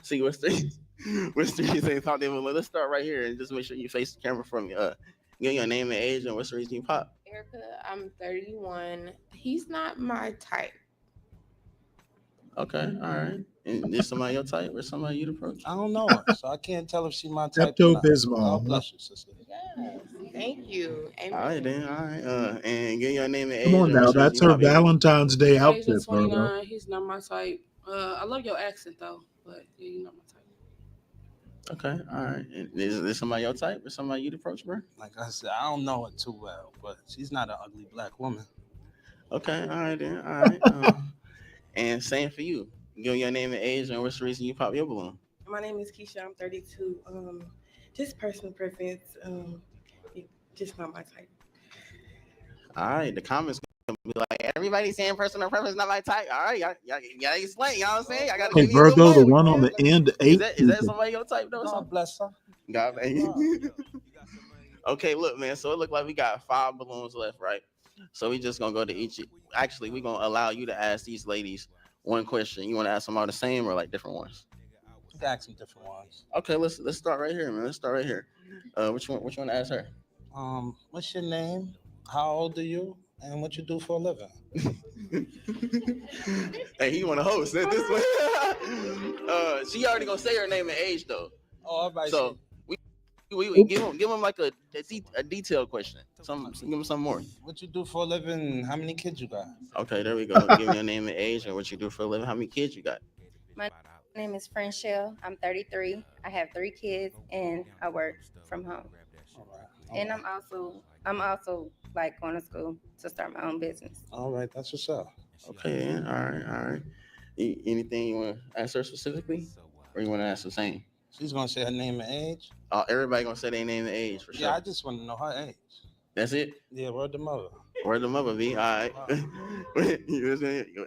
see which three say pop their balloon. Let's start right here and just make sure you face the camera for me. Give your name and age and what's the reason you pop.
Erica, I'm 31. He's not my type.
Okay, all right. And is somebody your type or somebody you'd approach?
I don't know her, so I can't tell if she my type or not.
Pepto-Bismol.
God bless you, sister.
Yes, thank you.
All right, then. All right. And give your name and age.
Come on
and
now,
what's the reason
that's
you
her
pop your balloon.
Valentine's Day
Asian
outfit, Virgo.
29. He's not my type. I love your accent though, but yeah, you're not my type.
Okay, all right. And is this somebody your type or somebody you'd approach, bro?
Like I said, I don't know her too well, but she's not an ugly black woman.
Okay, all right then. All right. And same for you. Give your name and age and what's the reason you pop your balloon.
My name is Keisha. I'm 32. Just personal preference. Just not my type.
All right, the comments gonna be like, everybody saying personal preference not my type. All right, y'all explain. You know what I'm saying? I gotta
Hey,
give you a little
Virgo, the
more.
one on the end,
Is
8.
that somebody your type though?
God bless her.
God bless you. Okay, look, man. So it looked like we got 5 balloons left, right? So we just gonna go to each. Actually, we're gonna allow you to ask these ladies one question. You want to ask them all the same or like different ones?
You can ask some different ones.
Okay, let's start right here, man. Let's start right here. Which one to ask her?
What's your name? How old are you? And what you do for a living?
Hey, he want to host it this way. She already gonna say her name and age though.
Oh, all right.
So we give him like a detailed question. Give him some more.
What you do for a living? How many kids you got?
Okay, there we go. Give me your name and age and what you do for a living. How many kids you got?
My name is Franchelle. I'm 33. I have 3 kids and I work from home. And I'm also like going to school to start my own business.
All right, that's what's up.
Okay, all right. Anything you want to ask her specifically, or you want to ask the same?
She's gonna say her name and age.
Everybody gonna say their name and age for sure.
Yeah, I just want to know her age.
That's it.
Yeah, word the mother.
Word the mother, B. All right.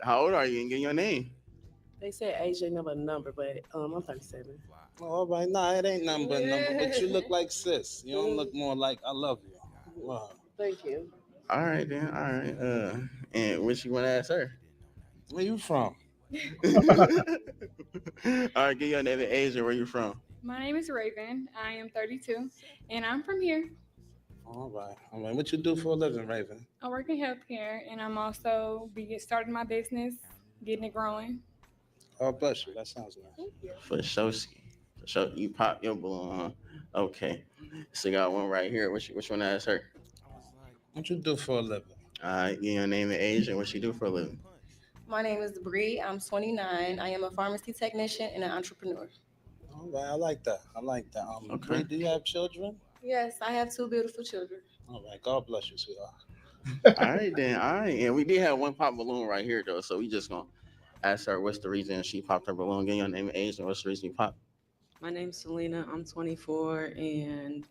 How old are you? And give your name.
They said age ain't never a number, but I'm 37.
All right, nah, it ain't nothing but a number. But you look like sis. You don't look more like I love you. Wow.
Thank you.
All right, then. All right. And what you want to ask her?
Where you from?
All right, give your name and age and where you from.
My name is Raven. I am 32, and I'm from here.
All right. What you do for a living, Raven?
I work in healthcare, and I'm also starting my business, getting it growing.
God bless you. That sounds nice.
For sure. You pop your balloon, huh? Okay. So you got one right here. Which one to ask her?
What you do for a living?
All right, give your name and age and what you do for a living.
My name is Bree. I'm 29. I am a pharmacy technician and an entrepreneur.
All right, I like that.
Okay.
Bree, do you have children?
Yes, I have 2 beautiful children.
All right, God bless you, sweetheart.
All right, then. All right. And we did have one pop balloon right here, though. So we just going to ask her what's the reason she popped her balloon. Give your name and age and what's the reason you popped.
My name's Selena. I'm 24, and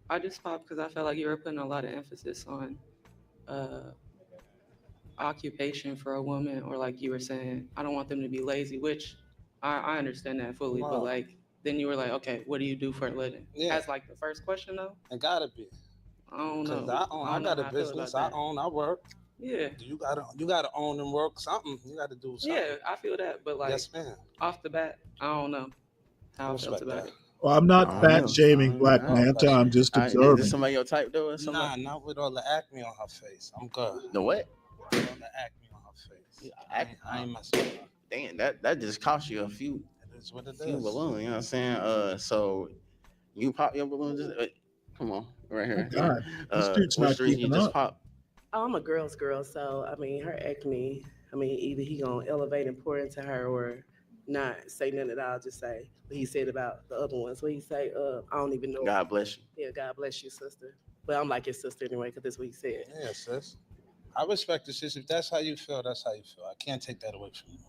I just popped because I felt like you were putting a lot of emphasis on occupation for a woman, or like you were saying, I don't want them to be lazy, which I understand that fully.
Wow.
But like, then you were like, okay, what do you do for a living?
Yeah.
That's like the first question, though.
It gotta be.
I don't know.
'Cause I got a business. I own. I work.
Yeah.
You gotta own and work something. You gotta do something.
Yeah, I feel that. But like,
Yes, ma'am.
off the bat, I don't know how I felt about it.
Well, I'm not fat shaming Black Manta. I'm just
Is
observing.
this somebody your type, though? Or somebody?
Nah, not with all the acne on her face. I'm good.
The what?
All the acne on her face. I ain't messing with her.
Damn, that just cost you a few
That's what it
balloons.
is.
You know what I'm saying? So you pop your balloon just come on, right here.
Oh, God. This dude's
what's
not
the reason you
keeping
just
up.
pop?
I'm a girl's girl, so I mean, her acne. I mean, either he gonna elevate and pour into her, or not say nothing at all. Just say what he said about the other ones. What he say? I don't even know.
God bless you.
Yeah, God bless you, sister. But I'm like your sister anyway, because that's what he said.
Yeah, sis. I respect the sis. If that's how you feel, that's how you feel. I can't take that away from you.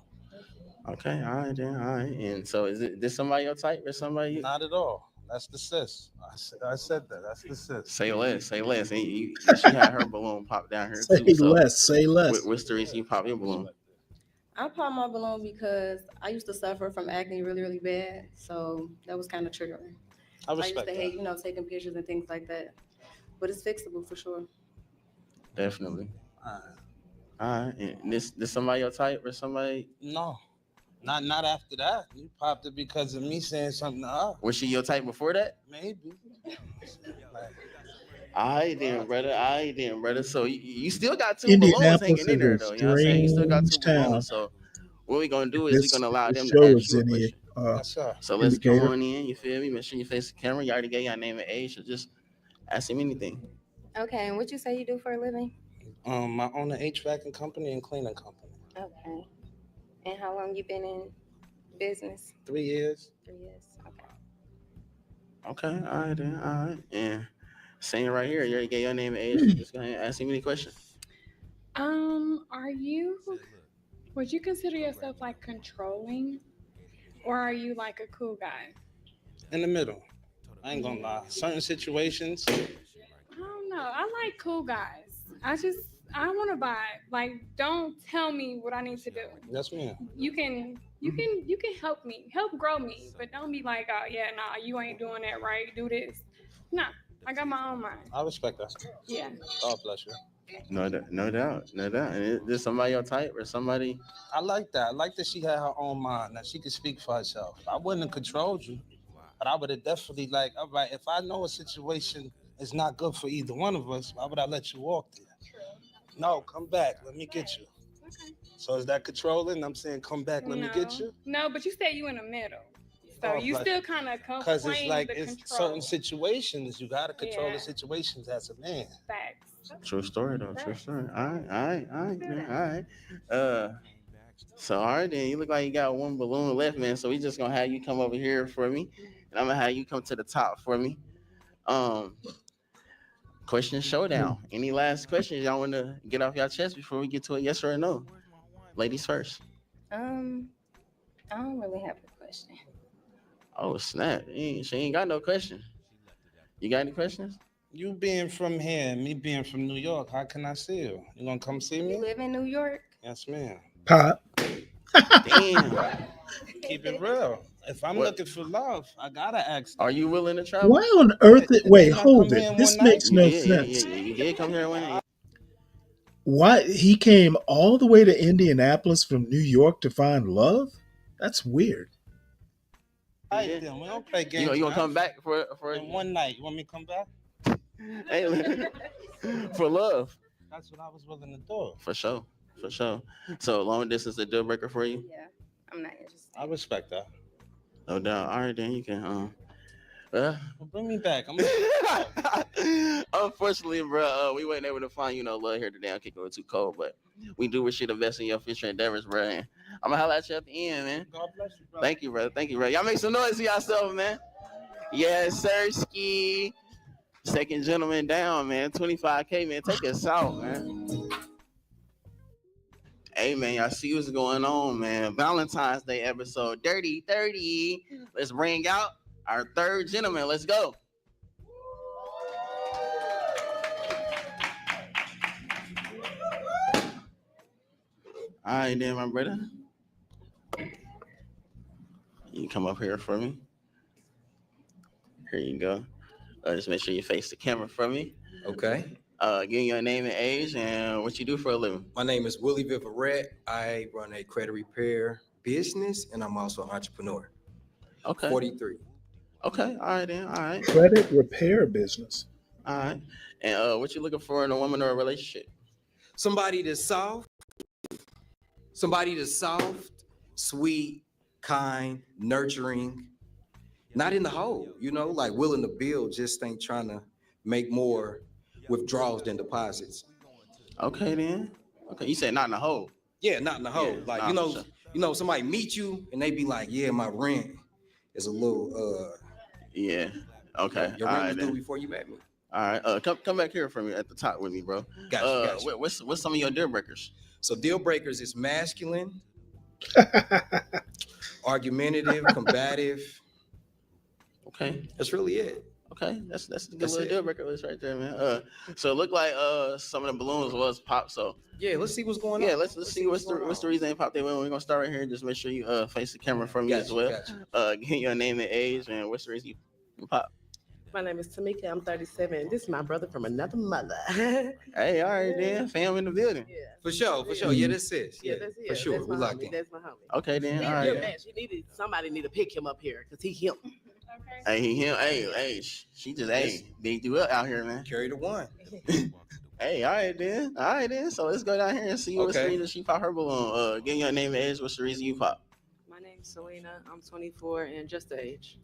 Okay, all right, then, all right. And so is this somebody your type or somebody?
Not at all. That's the sis. I said that. That's the sis.
Say less. And she had her balloon pop down here
Say
too. So
less.
What's the reason you pop your balloon?
I popped my balloon because I used to suffer from acne really, really bad. So that was kind of triggering.
I
used
respect
to
that.
hate, taking pictures and things like that. But it's fixable for sure.
Definitely.
All
right. And this somebody your type or somebody?
No. Not after that. You popped it because of me saying something to her.
Was she your type before that?
Maybe.
I didn't, brother. So you still got 2
Indianapolis
balloons hanging in there,
is a
though. You know what I'm saying? You still got 2
strange town.
balloons. So what we're gonna do is we're gonna allow them
show
to ask
is
you a
any
question. So let's go
indicator.
on in. You feel me? Make sure you face the camera. You already gave your name and age, so just ask him anything.
Okay, and what you say you do for a living?
I own an HVAC company and cleaning company.
Okay. And how long you been in business?
3 years.
3 years. Okay.
Okay, all right then, all right. And saying right here, you already gave your name and age. Just go ahead and ask him any question.
Would you consider yourself like controlling, or are you like a cool guy?
In the middle. I ain't gonna lie. Certain situations.
I don't know. I like cool guys. I want to buy. Like, don't tell me what I need to do.
Yes, ma'am.
You can help me, help grow me, but don't be like, oh yeah, nah, you ain't doing that right. Do this. Nah, I got my own mind.
I respect that.
Yeah.
God bless you.
No doubt. And is this somebody your type or somebody?
I like that. I like that she had her own mind, that she could speak for herself. I wouldn't have controlled you, but I would have definitely all right, if I know a situation is not good for either one of us, why would I let you walk there? No, come back. Let me get you. Okay. So is that controlling? I'm saying come back. Let me get you.
No, but you said you in the middle. So you still kind of complain.
Because it's like
the
it's
control.
certain situations you gotta control the situations as a man.
Facts.
True story though. True story. All right. So all right then. You look like you got one balloon left, man. So we just gonna have you come over here for me, and I'm gonna have you come to the top for me. Question showdown. Any last questions y'all want to get off your chest before we get to a yes or a no? Ladies first.
I don't really have a question.
Oh snap! She ain't got no question. You got any questions?
You being from here, and me being from New York, how can I see you? You gonna come see me?
You live in New York?
Yes, ma'am.
Pop.
Damn.
Keep it real. If I'm looking for love, I gotta ask.
Are you willing to travel?
Why on earth? Wait, hold it. This makes no sense.
Yeah, you did come here one night.
Why he came all the way to Indianapolis from New York to find love? That's weird.
All right, then we don't play games.
You gonna come back for
in one night? You want me to come back?
Hey, for love.
That's what I was willing to do.
For sure. So long distance a deal breaker for you?
Yeah, I'm not interested.
I respect that.
No doubt. All right, then you can.
Bring me back.
Unfortunately, bro, we weren't able to find love here today. I'm kicking it too cold, but we do wish you the best in your future endeavors, bro. And I'm gonna holler at you at the end, man.
God bless you, bro.
Thank you, bro. Y'all make some noise for yourself, man. Yes, sir, Ski. Second gentleman down, man. 25K, man. Take us out, man. Hey, man, y'all see what's going on, man. Valentine's Day episode, Dirty 30. Let's bring out our third gentleman. Let's go. All right, then, my brother. You can come up here for me. Here you go. Just make sure you face the camera for me.
Okay.
Give me your name and age and what you do for a living.
My name is Willie Viverette. I run a credit repair business, and I'm also an entrepreneur.
Okay.
43.
Okay. All right, then. All right.
Credit repair business.
All right. And what you looking for in a woman or a relationship?
Somebody that's soft, sweet, kind, nurturing, not in the hole, like willing to build, just ain't trying to make more withdrawals than deposits.
Okay, then. Okay, you said not in the hole.
Yeah, not in the hole.
Yeah,
sure. Somebody meet you and they be like, yeah, my rent is a little
yeah. Okay.
Your rent was due before you met me.
All right. Come back here for me at the top with me, bro.
Gotcha.
What's some of your deal breakers?
So deal breakers is masculine, argumentative, combative.
Okay.
That's really it.
Okay, that's a good little deal breaker list right there, man. So it looked like some of the balloons was popped. So
yeah, let's see what's going on.
Yeah, let's see what's the reason they popped. We're gonna start right here. Just make sure you face the camera for me as well. Get your name and age and what's the reason you pop.
My name is Tamika. I'm 37. This is my brother from another mother.
Hey, all right then, fam in the building.
Yeah.
For sure. Yeah, that's it.
Yeah, that's it.
For sure.
That's
we like
homie.
it.
That's my homie.
Okay then, all
He a
right.
match. Somebody need to pick him up here because he him.
Hey, she just beat you up out here, man.
Carry the one.
Hey, all right then. So let's go down here and see what's the
Okay.
reason she pop her balloon. Give me your name and age. What's the reason you pop?
My name's Selena. I'm 24 and just the age.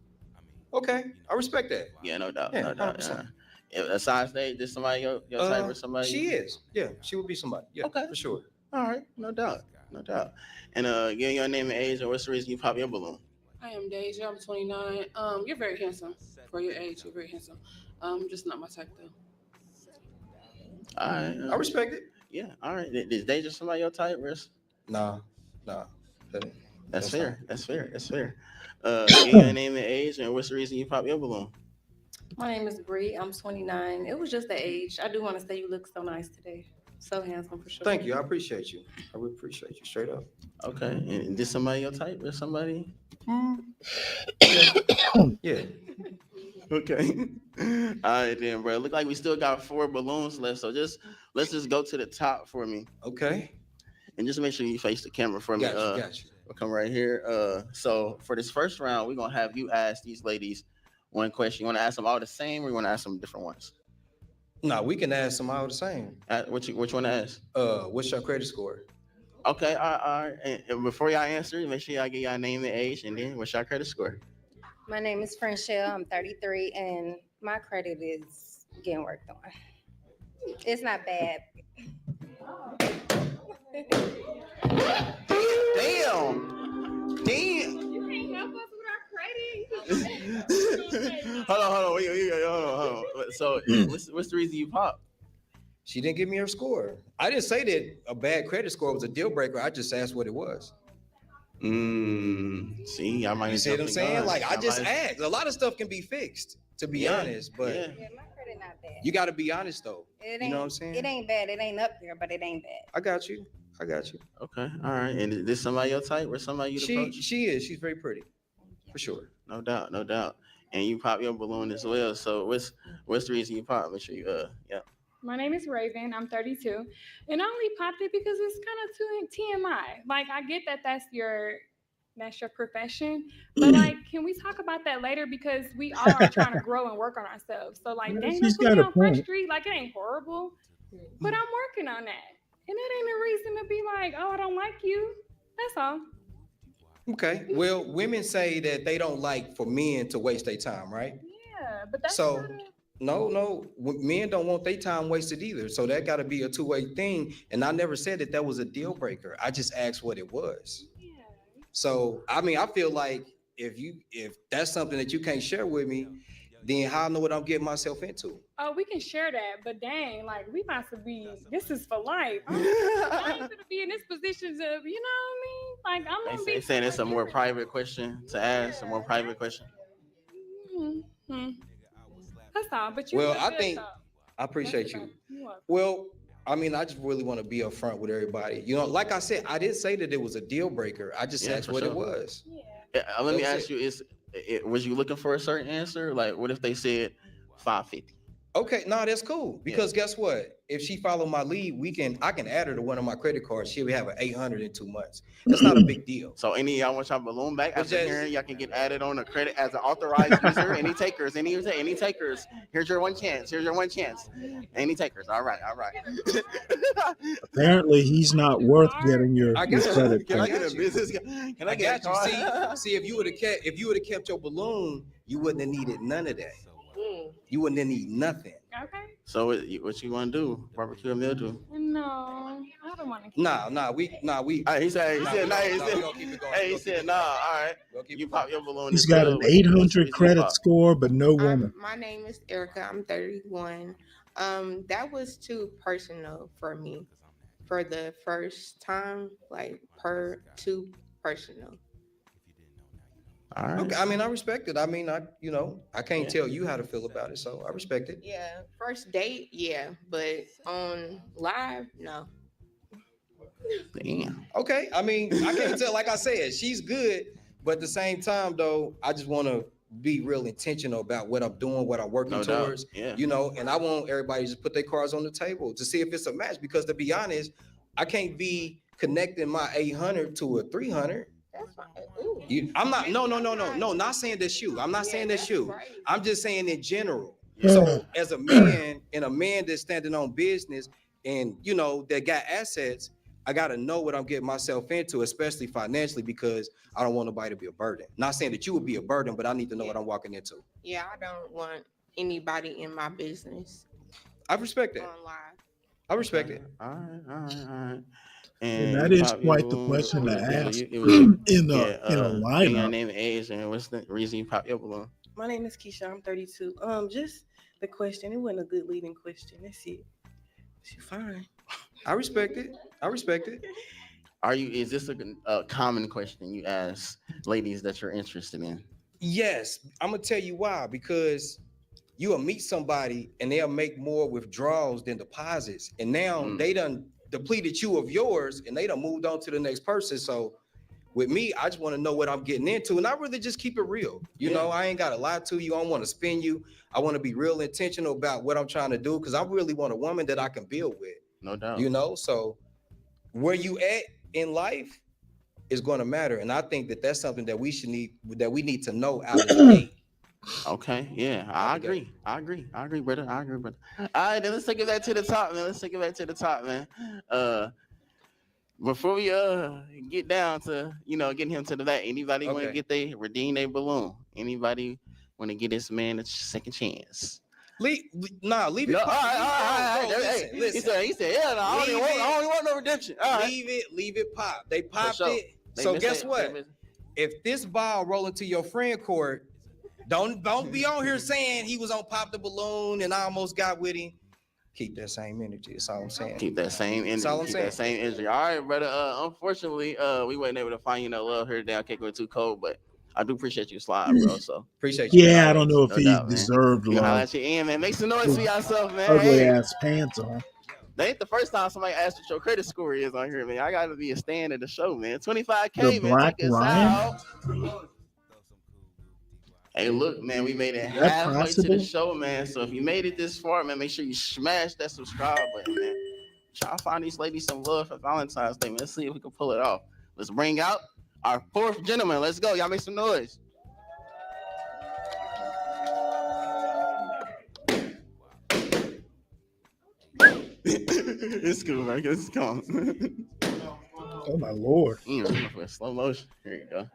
Okay, I respect that.
Yeah, no doubt,
Yeah,
no doubt.
100%.
Yeah. Aside stage, just somebody your type or somebody.
She is. Yeah, she would be somebody. Yeah,
Okay.
for sure.
All right, no doubt. And give me your name and age, and what's the reason you pop your balloon?
I am Deja. I'm 29. You're very handsome for your age. You're very handsome. Just not my type though.
All right,
I respect it.
Yeah, all right. Is they just somebody your type, Riz?
Nah.
That's fair. That's fair. Give me your name and age, and what's the reason you pop your balloon?
My name is Bree. I'm 29. It was just the age. I do want to say you look so nice today. So handsome for sure.
Thank you. I appreciate you. I really appreciate you. Straight up.
Okay. And this somebody your type or somebody?
Yeah.
Okay. All right then, bro. Look like we still got 4 balloons left. So let's just go to the top for me.
Okay.
And just make sure you face the camera for me.
Got you.
We'll come right here. So for this first round, we're gonna have you ask these ladies one question. You want to ask them all the same, or you want to ask them different ones?
No, we can ask them all the same.
Which one to ask?
What's your credit score?
Okay, all right. And before y'all answer, make sure y'all get y'all name and age, and then what's your credit score?
My name is Franchelle. I'm 33, and my credit is getting worked on. It's not bad.
Damn.
You can't help us with our credit.
Hold on. Wait, hold on. So what's the reason you pop?
She didn't give me her score. I didn't say that a bad credit score was a deal breaker. I just asked what it was.
See, I might.
You see what I'm saying? Like I just asked. A lot of stuff can be fixed, to be honest. But
Yeah, my credit not bad.
you got to be honest though.
It
You
ain't,
know what I'm saying?
It ain't bad. It ain't up there, but it ain't bad.
I got you.
Okay, all right. And is this somebody your type or somebody you'd approach?
She is. She's very pretty, for sure.
No doubt. And you pop your balloon as well. So what's the reason you pop? Make sure you yeah.
My name is Raven. I'm 32, and I only popped it because it's kind of too TMI. Like I get that that's your profession, but like, can we talk about that later? Because we all are trying to grow and work on ourselves. So like, dang,
She's
don't put
got
me
a
on Front
point.
Street. Like it ain't horrible, but I'm working on that, and that ain't a reason to be like, oh, I don't like you. That's all.
Okay. Well, women say that they don't like for men to waste their time, right?
Yeah, but that's
So
not a-
no, men don't want their time wasted either. So that got to be a two-way thing. And I never said that was a deal breaker. I just asked what it was. So I mean, I feel like if that's something that you can't share with me, then how I know what I'm getting myself into?
Oh, we can share that, but dang, like we about to be. This is for life. I ain't gonna be in this position to, you know what I mean? Like I'm gonna
They
be
saying it's a more private question to ask, a more private question.
Hmm. That's all. But you.
Well,
look
I
good,
think
though.
I appreciate you.
You're welcome.
Well, I mean, I just really want to be upfront with everybody. You know, like I said, I didn't say that it was a deal breaker. I just
Yeah,
asked
for
what it
sure.
was.
Let me
That was
ask you: was you looking for a certain answer? Like, what if they said 550?
Okay, no, that's cool. Because guess what? If she follow my lead, I can add her to one of my credit cards. She'll have an 800 in 2 months. That's not a big deal.
So any of y'all want y'all balloon back
But
after
just-
hearing y'all can get added on a credit as an authorized user. Any takers? Any takers? Here's your one chance. Any takers? All right.
Apparently, he's not worth getting your
I got you.
credit.
Can I
card.
get a business? Can I get a
got you.
card?
See, if you would have kept your balloon, you wouldn't have needed none of that. You wouldn't have needed nothing.
Okay.
So what you want to do? Barbecue a meal do?
No, I don't want to.
We.
He said,
we gonna keep it going.
Hey, he said, nah. All right. You pop your balloon.
He's
as
got
well.
an
What's the reason
800
you
credit
pop?
score, but no woman.
My name is Erica. I'm 31. That was too personal for me for the first time, like too personal.
All right.
Okay, I mean, I respect it. I mean, I can't tell you how to feel about it, so I respect it.
Yeah, first date, yeah, but on live, no.
Damn.
Okay, I mean, I can't tell. Like I said, she's good, but at the same time, though, I just want to be real intentional about what I'm doing, what I'm working
No doubt,
towards.
yeah.
You know, and I want everybody to just put their cards on the table to see if it's a match. Because to be honest, I can't be connecting my 800 to a 300.
That's fine. Ooh.
I'm not. No. Not saying that's you. I'm not saying that's you.
right.
I'm just saying in general. So as a man and a man that's standing on business and, you know, that got assets, I got to know what I'm getting myself into, especially financially, because I don't want nobody to be a burden. Not saying that you would be a burden, but I need to know what I'm walking into.
Yeah, I don't want anybody in my business.
I respect that.
Online.
I respect it.
All right.
And that is quite the question to ask in a
Your
lineup.
name and age, and what's the reason you pop your balloon?
My name is Keisha. I'm 32. Just the question. It wasn't a good leading question. That's it. She fine.
I respect it. I respect it.
Is this a common question you ask ladies that you're interested in?
Yes, I'm gonna tell you why. Because you'll meet somebody and they'll make more withdrawals than deposits, and now they done depleted you of yours, and they done moved on to the next person. So with me, I just want to know what I'm getting into, and I really just keep it real. You know, I ain't gotta lie to you. I don't want to spin you. I want to be real intentional about what I'm trying to do, because I really want a woman that I can build with.
No doubt.
You know, so where you at in life is going to matter, and I think that that's something that we need to know out of the gate.
Okay, yeah, I agree, brother. All right, then let's take it back to the top, man. Before we get down to, you know, getting him to the back, anybody want to get redeem their balloon? Anybody want to get this man a second chance?
Leave it.
All right.
Listen.
He said, yeah, no, I don't want no redemption. All right.
Leave it pop. They popped it.
They
So
missed
guess
it.
what? If this ball roll into your friend court, don't be on here saying he was on Pop the Balloon and I almost got with him. Keep that same energy. That's all I'm saying.
Keep that same energy.
That's all I'm saying.
That same energy. All right, brother. Unfortunately, we weren't able to find you no love here today. I can't go too cold, but I do appreciate you sliding, bro. So
appreciate you.
Yeah, I don't know if he
doubt,
deserved
man. You holla
love.
at your end, man. Make some noise for yourself, man.
Ugly
Hey.
ass pants on.
That ain't the first time somebody asked what your credit score is on here, man. I gotta be a stand of the show, man. 25K,
The
man.
Black
Take us
Ryan?
out. Hey, look, man, we made it
Is that
halfway to
possible?
the show, man. So if you made it this far, man, make sure you smash that subscribe button, man. Try to find these ladies some love for Valentine's Day, man. Let's see if we can pull it off. Let's bring out our fourth gentleman. Let's go. Y'all make some noise. It's cool, man. It's calm.
Oh my lord.
For slow motion. Here you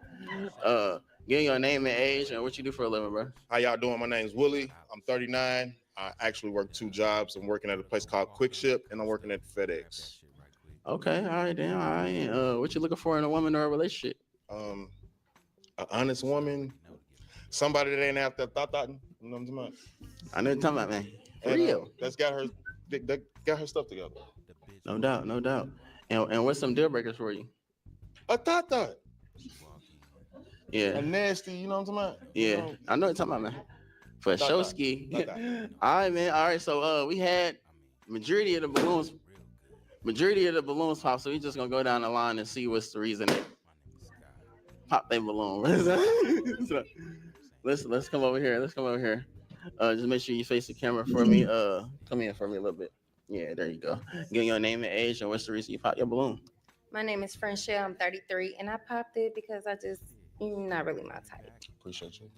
go. Give your name and age and what you do for a living, bro.
How y'all doing? My name's Willie. I'm 39. I actually work 2 jobs. I'm working at a place called Quick Ship, and I'm working at FedEx.
Okay, all right, then. All right. What you looking for in a woman or a relationship?
An honest woman, somebody that ain't out there thought. You know what I'm talking about?
I know what you're talking about, man. For
And,
real.
That's got her stuff together.
No doubt. And what's some deal breakers for you?
A thought.
Yeah.
A nasty, you know what I'm talking about?
Yeah,
You know,
I know what you're talking about, man. For Showski. All right, man. All right, so we had majority of the balloons pop, so we just gonna go down the line and see what's the reason they pop their balloon. So, let's come over here. Just make sure you face the camera for me. Come in for me a little bit. Yeah, there you go. Give your name and age and what's the reason you pop your balloon.
My name is Frenchelle. I'm 33, and I popped it because not really my type.
Appreciate you.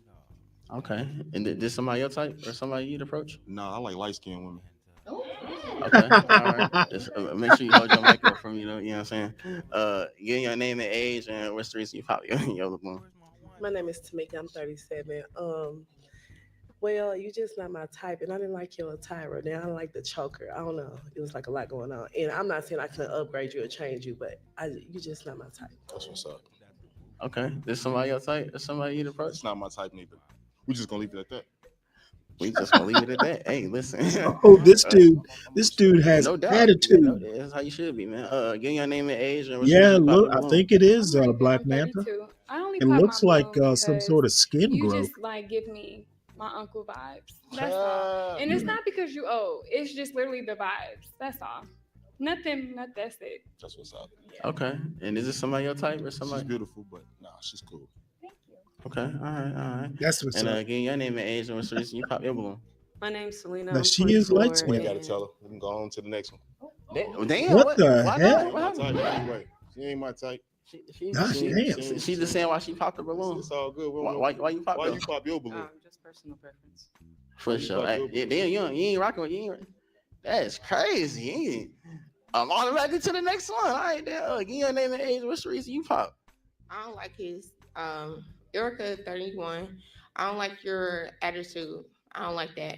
Okay. And did somebody your type or somebody you'd approach?
No, I like light-skinned women.
Okay. All right. Just make sure you hold your mic up from you know what I'm saying. Give your name and age and what's the reason you pop your balloon.
My name is Tamika. I'm 37. Well, you just not my type, and I didn't like your attire. Now I like the choker. I don't know. It was like a lot going on, and I'm not saying I can upgrade you or change you, but you just not my type.
That's what's up.
Okay. Is somebody your type? Is somebody you'd approach?
It's not my type neither. We just gonna leave it at that.
We just gonna leave it at that. Hey, listen.
Oh, this dude has
no doubt.
attitude.
No, that's how you should be, man. Give your name and age. And
Yeah, look, I think it is Black Manta.
I only
It
pop
looks
my
like
balloon
some sort of skin
you
growth.
just like give me my uncle vibes. That's all. And it's not because you old. It's just literally the vibes. That's all. Nothing. That's it.
That's what's up.
Okay. And is this somebody your type or somebody?
She's beautiful, but nah, she's cool.
Okay. All right.
That's what's
and
up.
give your name and age and what's the reason you pop your balloon.
My name's Selena.
Now,
I'm
she is
24,
light-skinned.
I gotta tell her. We can go on to the next one.
Damn.
What the
why
hell?
Not? What
My
happened?
type, anyway. She ain't my type.
Gosh, damn.
She just saying why she popped the balloon.
It's all good.
Why you pop
Why
your
you pop your balloon?
Just personal preference.
For sure. Then you ain't rocking with you. That's crazy. You ain't, I'm automatically to the next one. All right, then. Give your name and age. What's the reason you pop?
I don't like his Erica 31. I don't like your attitude. I don't like that.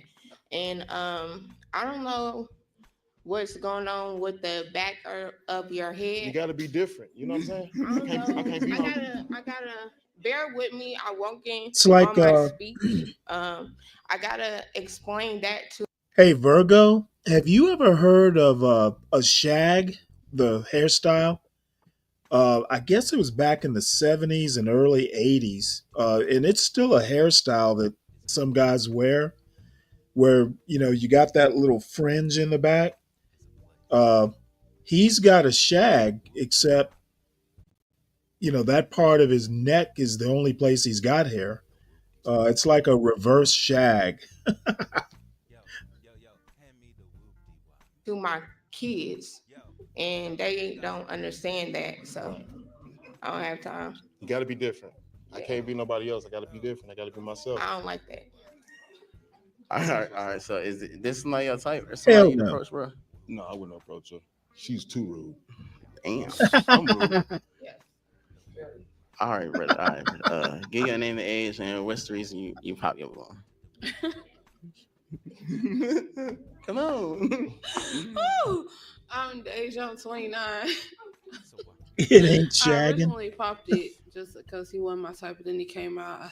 And I don't know what's going on with the back of your head.
You gotta be different. You know what I'm saying?
I gotta bear with me. I won't get
It's like
on my speech. I gotta explain that to.
Hey Virgo, have you ever heard of a shag, the hairstyle? I guess it was back in the 70s and early 80s, and it's still a hairstyle that some guys wear, where you got that little fringe in the back. He's got a shag, except that part of his neck is the only place he's got hair. It's like a reverse shag.
To my kids, and they don't understand that, so I don't have time.
You gotta be different. I can't be nobody else. I gotta be different. I gotta be myself.
I don't like that.
All right. So is this not your type? Or
Hell
somebody you
no.
approach, bro?
No, I wouldn't approach her. She's too rude.
Damn.
I'm rude.
All right, brother. All right. Give your name and age, and what's the reason you pop your balloon? Come on.
Ooh, I'm Deja, I'm 29.
It ain't
I
shagging.
originally popped it just because he wasn't my type, but then he came out. I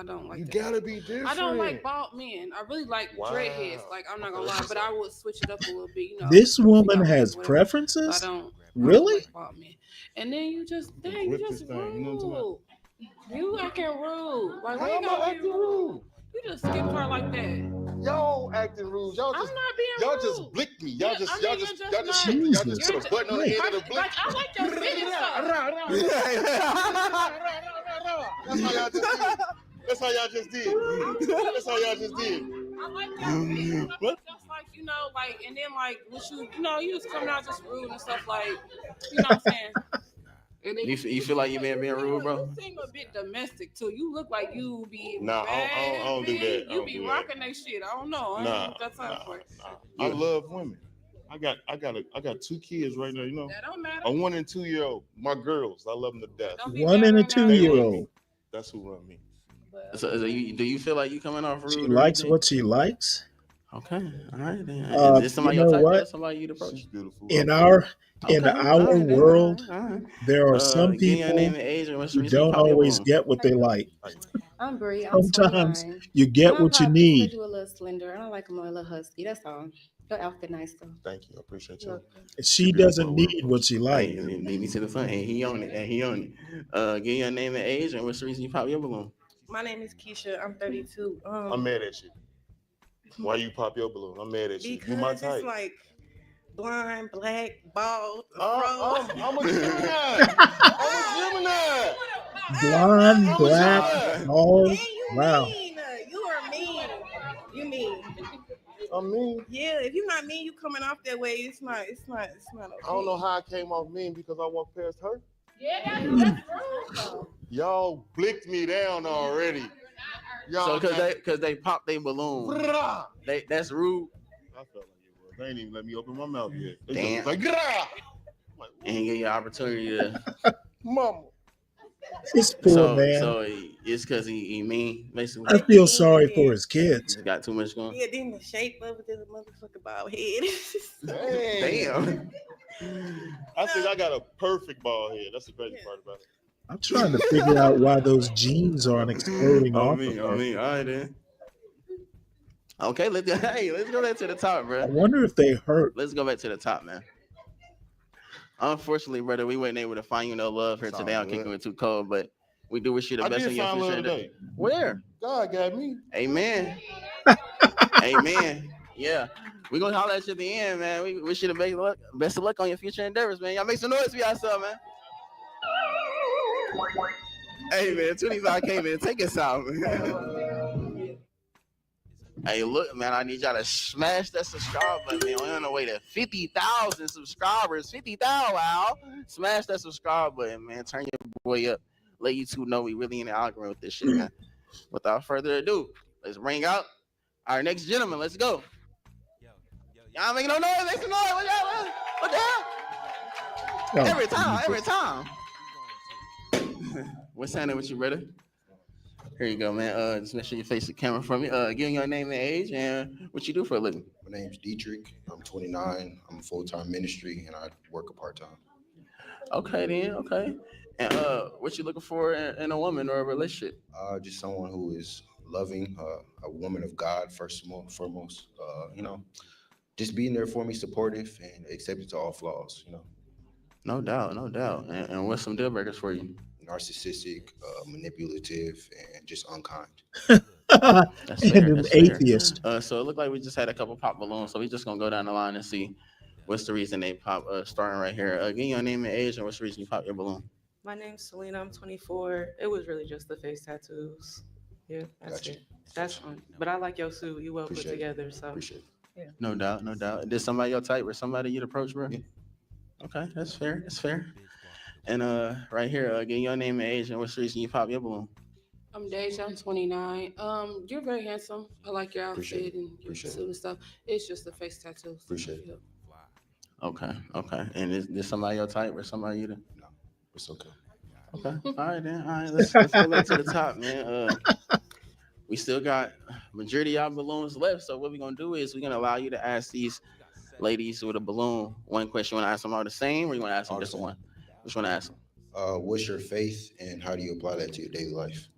don't like
You
that.
gotta be different.
I don't like bald men. I really like dreadheads. Like, I'm not gonna lie, but I would switch it up a little bit.
This woman
y'all
has
whatever.
preferences?
I don't
Really?
like bald men. And then you just rude. You acting rude. Like, why you gotta be rude? You just skip her like that.
Y'all acting rude. Y'all just,
I'm not being
y'all
rude.
just blicked me. Y'all just
Jesus.
put a button on the end of the blick.
Like, I like your fitness
That's how y'all just did. That's how y'all just did.
I like your fitness stuff. Just like, like, and then like, what you just coming out just rude and stuff like, you know what I'm saying? And then
You feel like you being rude, bro?
You seem a bit domestic too. You look like you be
Nah, I don't do that.
You be rocking that shit. I don't know. I ain't got time for it.
I love women. I got 2 kids right now.
That don't matter.
A 1 and 2-year-old. My girls, I love them to death.
1 and a 2-year-old.
That's who run me.
So do you feel like you coming off rude?
She
or
likes
anything?
what she likes.
Okay, all right then.
Uh,
Is somebody
you
your
know
type?
what?
Is somebody you'd approach?
She's beautiful.
In our
right, then,
world,
all right.
there are some
Give your
people
name and age and what's the
who
reason you
don't
pop your
always
balloon?
get what they like.
I'm Bree. I'm
Sometimes
29.
you get
I'm
what you
popped
need.
because you a little slender. I don't like him a little husky. That's all. Your outfit nice though.
Thank you. I appreciate you.
She doesn't need what she likes.
Hey, lead me to the front. And he on it. Give your name and age and what's the reason you pop your balloon?
My name is Keisha. I'm 32.
I'm mad at you. Why you pop your balloon? I'm mad at you. You my
Because
type.
it's like blind, black, bald,
I'm a Gemini.
Blonde, black, bald. Wow.
You are mean. You mean.
I'm mean.
Yeah, if you're not mean, you coming off that way. It's not okay.
I don't know how I came off mean because I walked past her.
Yeah, that's wrong.
Y'all blicked me down already.
So because they popped their balloon. That's rude.
I felt like it was. They ain't even let me open my mouth yet. They
Damn.
just was like,
And give you an opportunity to.
Mama.
This poor man.
So it's because he mean, basically.
I feel sorry for his kids.
He's got too much going.
Yeah, then the shape of it is a motherfucking bald head.
Damn. I think I got a perfect ball head. That's the crazy part about it.
I'm trying to figure out why those jeans aren't exploding off of her.
All right then. Okay, let's go back to the top, bro.
I wonder if they hurt.
Let's go back to the top, man. Unfortunately, brother, we weren't able to find you no love here today on Kicking It Too Cold, but we do wish you the
I
best
did
in your
find love
future.
today.
Where?
God got me.
Amen. Amen. Yeah. We're gonna holler at you at the end, man. We wish you the best of luck on your future endeavors, man. Y'all make some noise for yourself, man. Hey man, 25 came in. Take us out, man. Hey, look, man, I need y'all to smash that subscribe button, man. We're on the way to 50,000 subscribers. 50,000, wow. Smash that subscribe button, man. Turn your boy up. Let YouTube know we really in the algorithm with this shit, man. Without further ado, let's bring out Our next gentleman, let's go. Y'all making no noise, make some noise. What the hell?
Oh,
Every time. What's happening with you, brother? Here you go, man. Just make sure you face the camera for me. Give me your name and age and what you do for a living.
My name's Dietrich. I'm 29. I'm full-time ministry and I work a part-time.
Okay, then. Okay. And what you looking for in a woman or a relationship?
Just someone who is loving, a woman of God, first and foremost. Just being there for me, supportive, and accepting to all flaws.
No doubt. And what's some deal breakers for you?
Narcissistic, manipulative, and just unkind.
That's fair.
And an
That's fair.
atheist.
So it looked like we just had a couple pop balloons. So we just gonna go down the line and see what's the reason they pop. Starting right here. Give me your name and age, and what's the reason you pop your balloon?
My name's Selena. I'm 24. It was really just the face tattoos. Yeah, that's
Gotcha.
it. That's fun. But I like your suit. You well put
Appreciate it.
together. So
Appreciate it.
yeah.
No doubt. Did somebody your type or somebody you'd approach, bro? Yeah. Okay, that's fair. And right here, give me your name and age, and what's the reason you pop your balloon?
I'm Deja. I'm 29. You're very handsome. I like your
Appreciate
outfit
it.
and your
Appreciate
suit and stuff. It's just the face tattoos.
Appreciate it.
Okay. And is somebody your type or somebody you?
No, it's okay.
Okay. All right then. All right. Let's go back to the top, man. We still got majority of our balloons left. So what we're gonna do is we're gonna allow you to ask these ladies with a balloon one question. You wanna ask them all the same, or you wanna ask them just one? Which one to ask them?
What's your faith and how do you apply that to your daily life?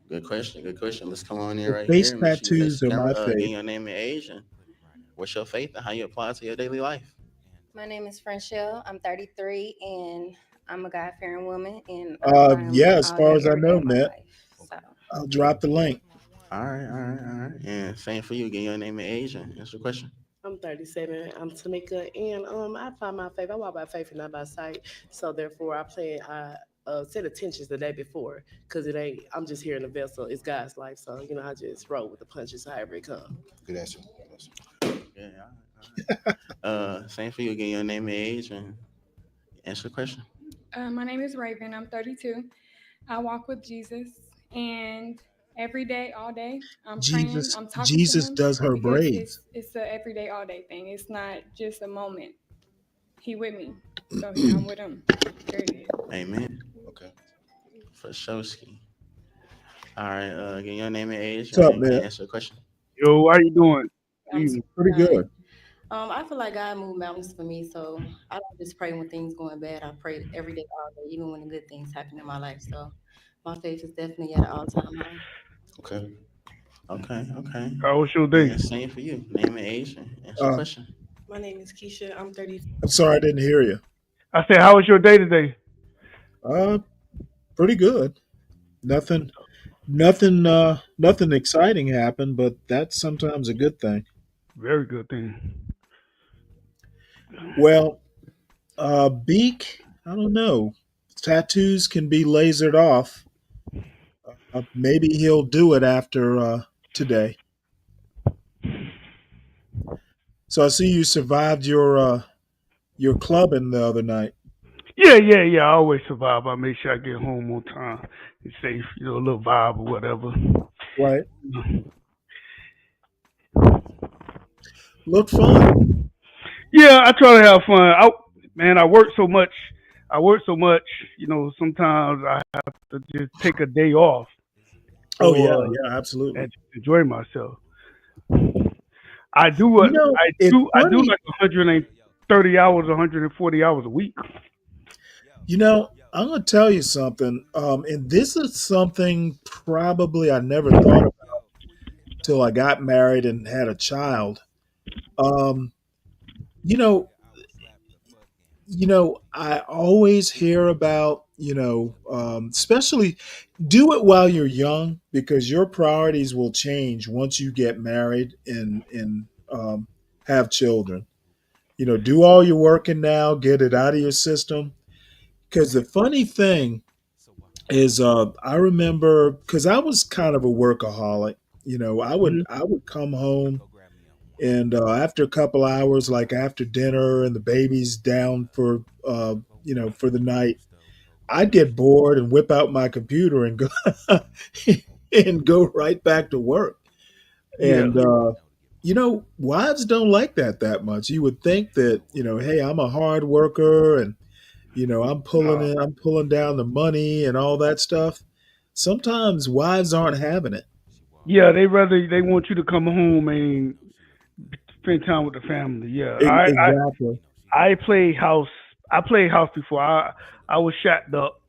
Good question. Let's come on in right
Face
here. Make sure you
tattoos
face the
are my
camera. Give
faith.
your name and age, and what's your faith and how you apply it to your daily life.
My name is Franchelle. I'm 33 and I'm a God-fearing woman. And I apply 'em
Yeah, as
all
far
day,
as I
every day
know,
of my
Matt.
life. So,
I'll drop the link.
All right. And same for you. Give your name and age, and answer the question.
I'm 37. I'm Tamika, and I apply my faith. I walk by faith and not by sight. So therefore, I set intentions the day before, because it ain't. I'm just here in the vessel. It's God's life, so I just roll with the punches, however it comes.
Good answer.
Yeah. All right. Same for you. Give your name and age, and answer the question.
My name is Raven. I'm 32. I walk with Jesus, and every day, all day, I'm praying. I'm talking
Jesus
to him
does her
because
braids.
It's a everyday, all day thing. It's not just a moment. He with me, so I'm with him. Period.
Amen.
Okay.
For Showski. All right. Give your name and age.
What's up,
and
man?
answer the question.
Yo, how you doing?
Pretty good.
I feel like God moved mountains for me, so I don't just pray when things going bad. I pray every day, all day, even when the good things happen in my life. So my faith is definitely at an all-time high.
Okay.
How was your day?
Yeah, same for you. Name and age, and answer the question.
My name is Keisha. I'm 30.
I'm sorry I didn't hear you.
I said, how was your day today?
Pretty good. Nothing exciting happened, but that's sometimes a good thing.
Very good thing.
Well, Beak, I don't know. Tattoos can be lasered off. Maybe he'll do it after today. So I see you survived your clubbing the other night.
Yeah. I always survive. I make sure I get home on time. It's safe, a little vibe or whatever.
Right. Look fun.
Yeah, I try to have fun. I work so much. Sometimes I have to just take a day off.
Oh yeah, absolutely.
And enjoy myself. I do like 130 hours, 140 hours a week.
I'm going to tell you something, and this is something probably I never thought about till I got married and had a child. I always hear about, especially do it while you're young, because your priorities will change once you get married and have children. Do all your working now, get it out of your system. Because the funny thing is, I remember, because I was kind of a workaholic. I would come home, and after a couple hours, like after dinner and the baby's down for the night, I'd get bored and whip out my computer and go and go right back to work.
Yeah.
And wives don't like that much. You would think that, hey, I'm a hard worker and I'm pulling down the money and all that stuff. Sometimes wives aren't having it.
Yeah, they want you to come home and spend time with the family. Yeah,
Exactly.
I played house. I played house before. I was shacked up.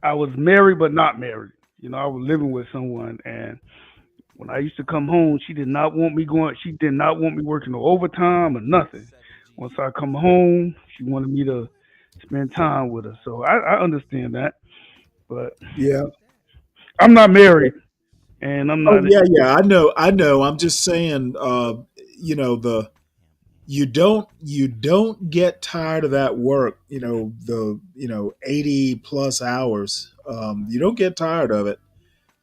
I was married but not married. I was living with someone, and when I used to come home, she did not want me going. She did not want me working no overtime or nothing. Once I come home, she wanted me to spend time with her. So I understand that, but
Yeah.
I'm not married, and I'm
Oh
not.
yeah. I know. I'm just saying. You don't get tired of that work. 80 plus hours. You don't get tired of it.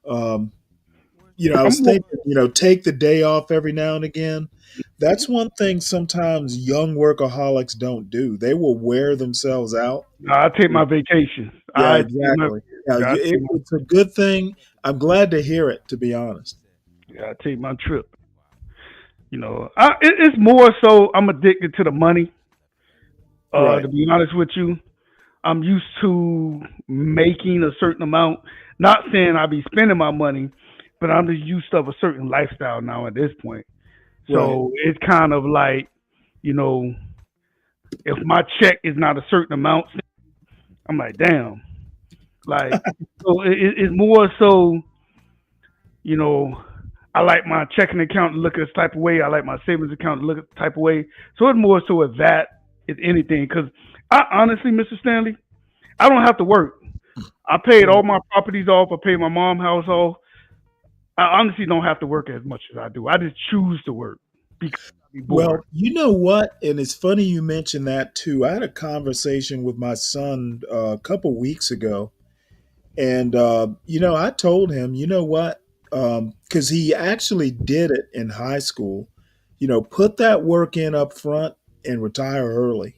I was thinking, take the day off every now and again. That's one thing sometimes young workaholics don't do. They will wear themselves out.
I take my vacation.
Yeah, exactly. It's a good thing. I'm glad to hear it, to be honest.
Yeah, I take my trip. It's more so I'm addicted to the money.
Right.
To be honest with you, I'm used to making a certain amount. Not saying I be spending my money, but I'm just used to a certain lifestyle now at this point. So It's kind of like, if my check is not a certain amount, I'm like, damn. Like, so it's more so, I like my checking account to look a type of way. I like my savings account to look a type of way. So it's more so with that, if anything. Because I honestly, Mr. Stanley, I don't have to work. I paid all my properties off. I paid my mom's house off. I honestly don't have to work as much as I do. I just choose to work because I'd be bored.
Well, you know what? And it's funny you mentioned that too. I had a conversation with my son a couple weeks ago. And, I told him, you know what? Because he actually did it in high school. Put that work in up front and retire early.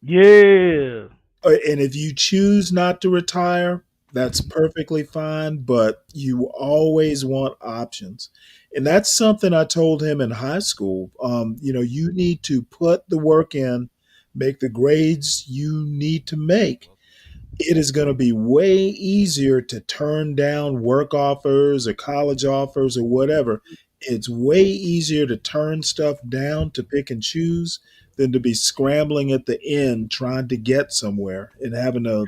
Yeah.
And if you choose not to retire, that's perfectly fine, but you always want options. And that's something I told him in high school. You need to put the work in, make the grades you need to make. It is going to be way easier to turn down work offers or college offers or whatever. It's way easier to turn stuff down, to pick and choose, than to be scrambling at the end trying to get somewhere and having to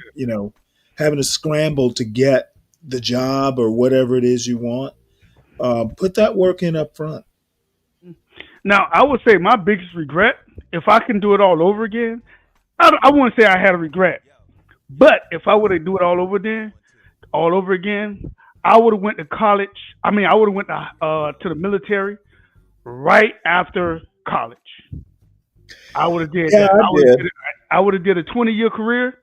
scramble to get the job or whatever it is you want. Put that work in up front.
Now, I would say my biggest regret, if I can do it all over again, I wouldn't say I had a regret. But if I were to do it all over again, I would have went to college. I mean, I would have went to the military right after college. I would have did that. I would have did a 20-year career,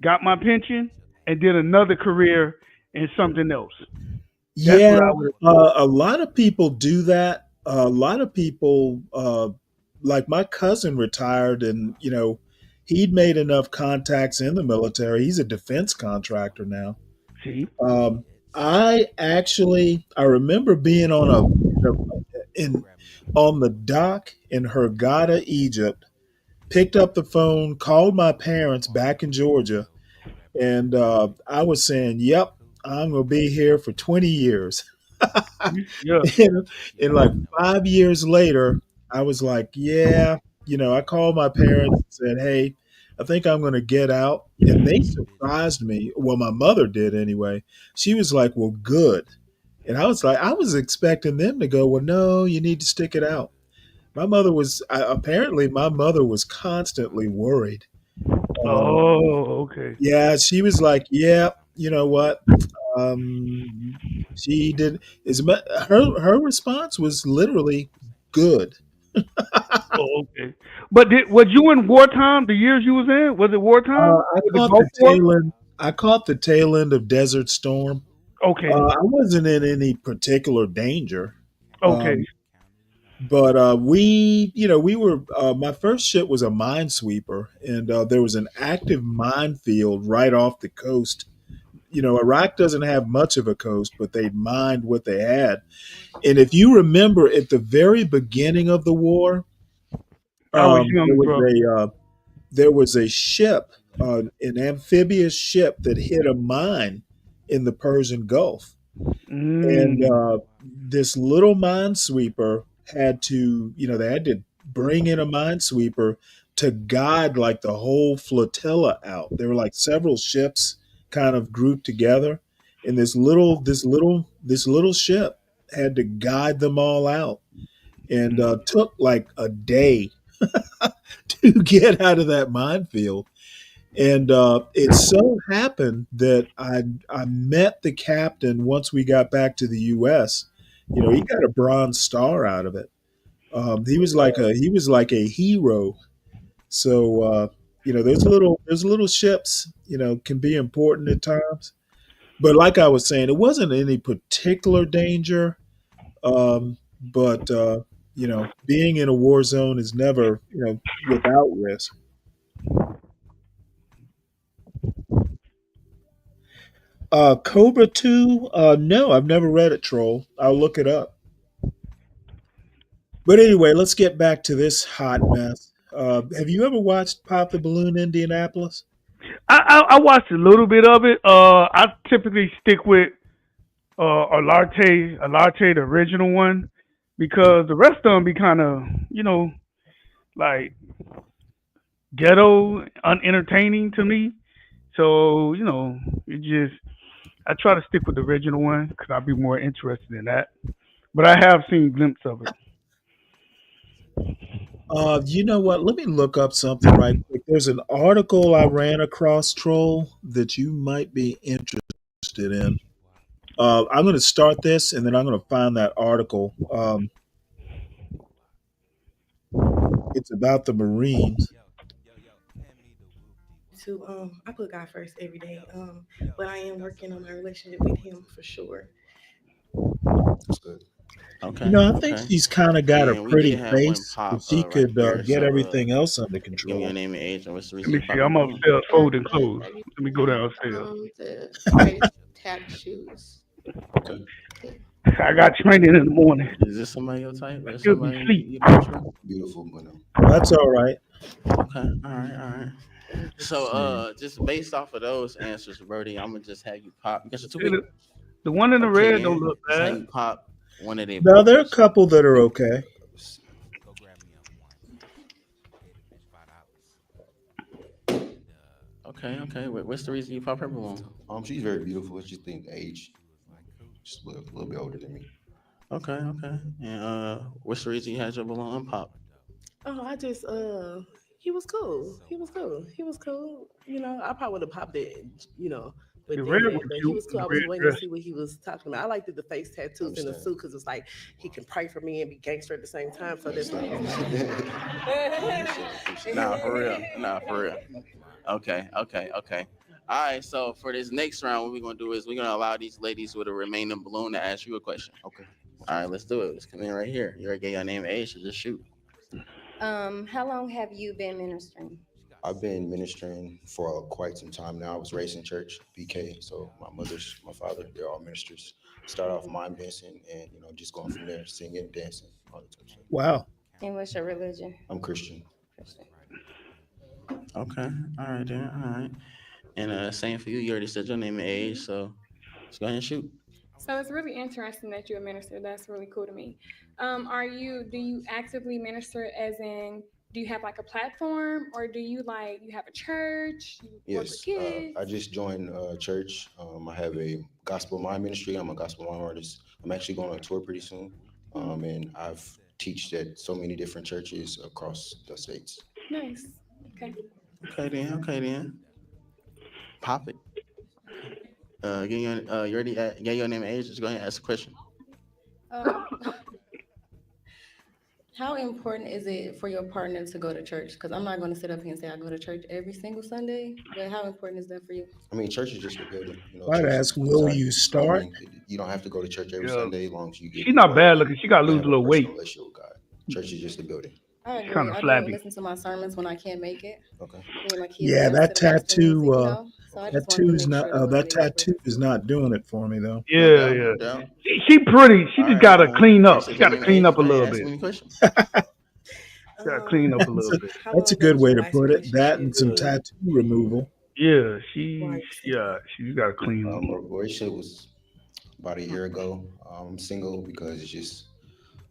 got my pension, and did another career in something else.
Yeah, a lot of people do that. A lot of people, like my cousin retired and, he'd made enough contacts in the military. He's a defense contractor now.
See?
I remember being on the dock in Hurghada, Egypt, picked up the phone, called my parents back in Georgia, and I was saying, yep, I'm going to be here for 20 years.
Yeah.
And like 5 years later, I was like, yeah, I called my parents and said, hey, I think I'm going to get out. And they surprised me. Well, my mother did anyway. She was like, well, good. And I was like, I was expecting them to go, well, no, you need to stick it out. My mother was constantly worried.
Okay.
Yeah, she was like, yeah, you know what? She did. Her response was literally good.
Okay. But was you in wartime? The years you was in, was it wartime?
I caught the tail end of Desert Storm.
Okay.
I wasn't in any particular danger.
Okay.
But we were. My first ship was a minesweeper, and there was an active minefield right off the coast. Iraq doesn't have much of a coast, but they mined what they had. And if you remember, at the very beginning of the war, there was a ship, an amphibious ship that hit a mine in the Persian Gulf. And this little minesweeper had to, they had to bring in a minesweeper to guide like the whole flotilla out. There were like several ships kind of grouped together, and this little ship had to guide them all out, and took like a day to get out of that minefield. And it so happened that I met the captain once we got back to the U.S. He got a Bronze Star out of it. He was like a hero. So those little ships, can be important at times. But like I was saying, it wasn't any particular danger. But being in a war zone is never without risk. Cobra 2, no, I've never read it, Troll. I'll look it up. But anyway, let's get back to this hot mess. Have you ever watched Pop the Balloon Indianapolis?
I watched a little bit of it. I typically stick with Alarte, the original one, because the rest of them be kind of, like ghetto, unentertaining to me. So, I try to stick with the original one because I'd be more interested in that. But I have seen glimpses of it.
You know what? Let me look up something right quick. There's an article I ran across, Troll, that you might be interested in. I'm going to start this, and then I'm going to find that article. It's about the Marines.
I put God first every day. But I am working on my relationship with him for sure.
That's good.
Okay.
I think she's kind of got a
we
pretty
did have one
face.
pop,
If she
right
could
here.
get
So,
everything else under
Give me
control.
your name and age and what's the
Let
reason
me
you
see. I'm
popping?
upstairs folding clothes. Let me go downstairs.
The price tag shoes.
Okay.
I got training in the morning.
Is this somebody your type? Or
Still be
somebody
asleep.
you picture?
Beautiful, but
That's all right.
Okay. All right. So, just based off of those answers, Birdie, I'm gonna just have you pop. You got your two
See,
people?
The one in the
Okay,
red don't
then.
look
Just have
bad.
you pop one of their
Now, there are a
buttons.
couple that are okay.
Okay. What's the reason you pop her balloon?
She's very beautiful. I just think age, just a little bit older than me.
Okay. And what's the reason you had your balloon unpop?
Oh, I just he was cool. I probably would have popped it, but
The red
then,
was
but he
cute.
was cool. I
The
was
red
waiting to
dress.
see what he was talking about. I liked the face tattoos in the suit because it's like he can pray for me and be gangster at the same time. So that's
Nah, for real. Okay. All right, so for this next round, what we're gonna do is we're gonna allow these ladies with a remaining balloon to ask you a question.
Okay.
All right, let's do it. Let's come in right here. You already gave your name and age, so just shoot.
How long have you been ministering?
I've been ministering for quite some time now. I was raised in church, BK. So my father, they're all ministers. Start off mime dancing and just going from there, singing, dancing, all the time.
Wow.
And what's your religion?
I'm Christian.
Okay. All right then. All right. And same for you. You already said your name and age, so let's go ahead and shoot.
So it's really interesting that you're a minister. That's really cool to me. Do you actively minister as in, do you have like a platform or do you have a church? You work with
Yes,
kids?
I just joined a church. I have a gospel mime ministry. I'm a gospel mime artist. I'm actually going on tour pretty soon. And I've teached at so many different churches across the states.
Nice. Okay.
Okay then. Pop it. You already gave your name and age. Just go ahead and ask a question.
How important is it for your partner to go to church? Because I'm not going to sit up here and say I go to church every single Sunday, but how important is that for you?
I mean, church is just a building.
I'd
church
ask,
is
will
exciting.
you start?
I mean, you don't have to go to church every
Yeah.
Sunday as long as you get.
She's not bad looking. She got to lose a little weight.
Relationship with God. Church is just a building.
I agree.
Kinda
I
flabby.
do listen to my sermons when I can't make it.
Okay.
Me and my kids
Yeah,
listen
that
to gospel music,
tattoo
So I
That
just wanted to
two's
make
not.
sure the
That
money was
tattoo is not doing it for me though.
No
Yeah,
doubt,
yeah.
no doubt.
She pretty. She
All
just
right,
gotta clean up.
First
She gotta
Amendment,
clean up a
I ain't
little
asking
bit.
any questions.
She gotta clean up a
That's
little
a,
bit.
How
that's a
long
good
was
way
your
to
last
put it. That and some
relationship?
tattoo removal.
Yeah,
Right.
she gotta clean up.
My relationship was about a year ago. I'm single because it's just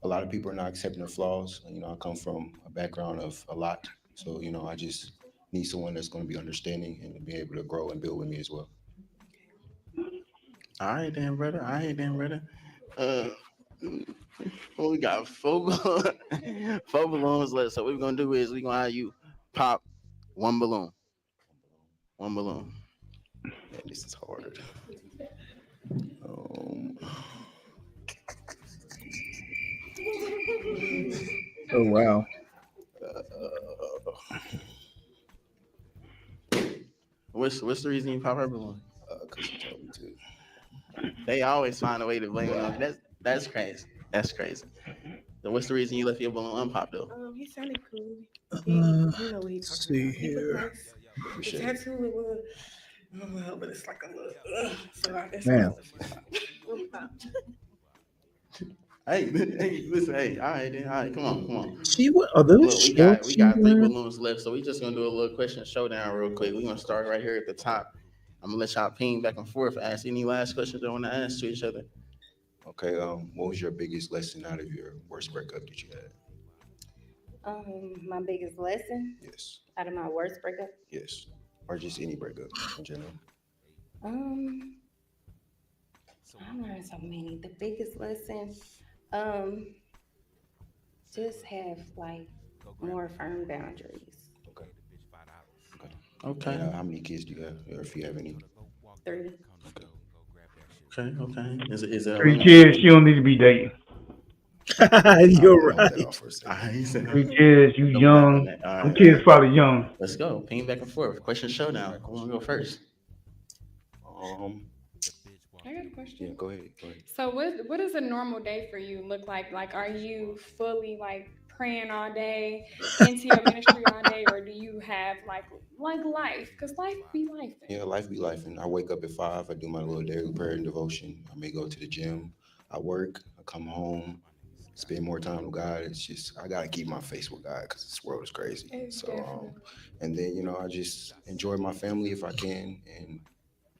a lot of people are not accepting their flaws. You know, I come from a background of a lot, so you know, I just need someone that's going to be understanding and be able to grow and build with me as well.
All right, then, brother. All right, then, brother. Uh, well, we got four balloons left. So what we're gonna do is we're gonna have you pop one balloon. One balloon.
Man, this is harder. Um,
Oh wow.
What's the reason you pop her balloon?
'Cause you told me to.
They always find a way to blame it on you. That's crazy. That's crazy. So what's the reason you left your balloon unpopped though?
He sounded cool.
Uh,
You know what he
let's
talking
see
about. He looked
here.
nice. The tattoo it was, well, but it's like a little. So I guess
Man.
Hey, listen, hey, all right, then, all right, come on.
She are those
Look, we got
shorts?
3 balloons left, so we just gonna do a little question showdown real quick. We're gonna start right here at the top. I'm gonna let y'all ping back and forth, ask any last questions they want to ask to each other.
Okay. What was your biggest lesson out of your worst breakup that you had?
My biggest lesson
Yes.
out of my worst breakup.
Yes. Or just any breakup in general.
I learned so many. The biggest lesson, just have like more firm boundaries.
Okay.
And, how many kids do you have, or if you have any?
3.
Okay. Is it
3 kids, you don't need to be dating.
You're right.
3 kids, you young. Them kids probably young.
Let's go. Ping back and forth. Question showdown. Who wanna go first?
I got a question.
Yeah, go ahead.
So what does a normal day for you look like? Like, are you fully like praying all day, into your ministry all day, or do you have like life? Because life be life.
Yeah, life be life. And I wake up at 5. I do my little daily prayer and devotion. I may go to the gym. I work. I come home. Spend more time with God. It's just I gotta keep my face with God because this world is crazy. So, and then I just enjoy my family if I can, and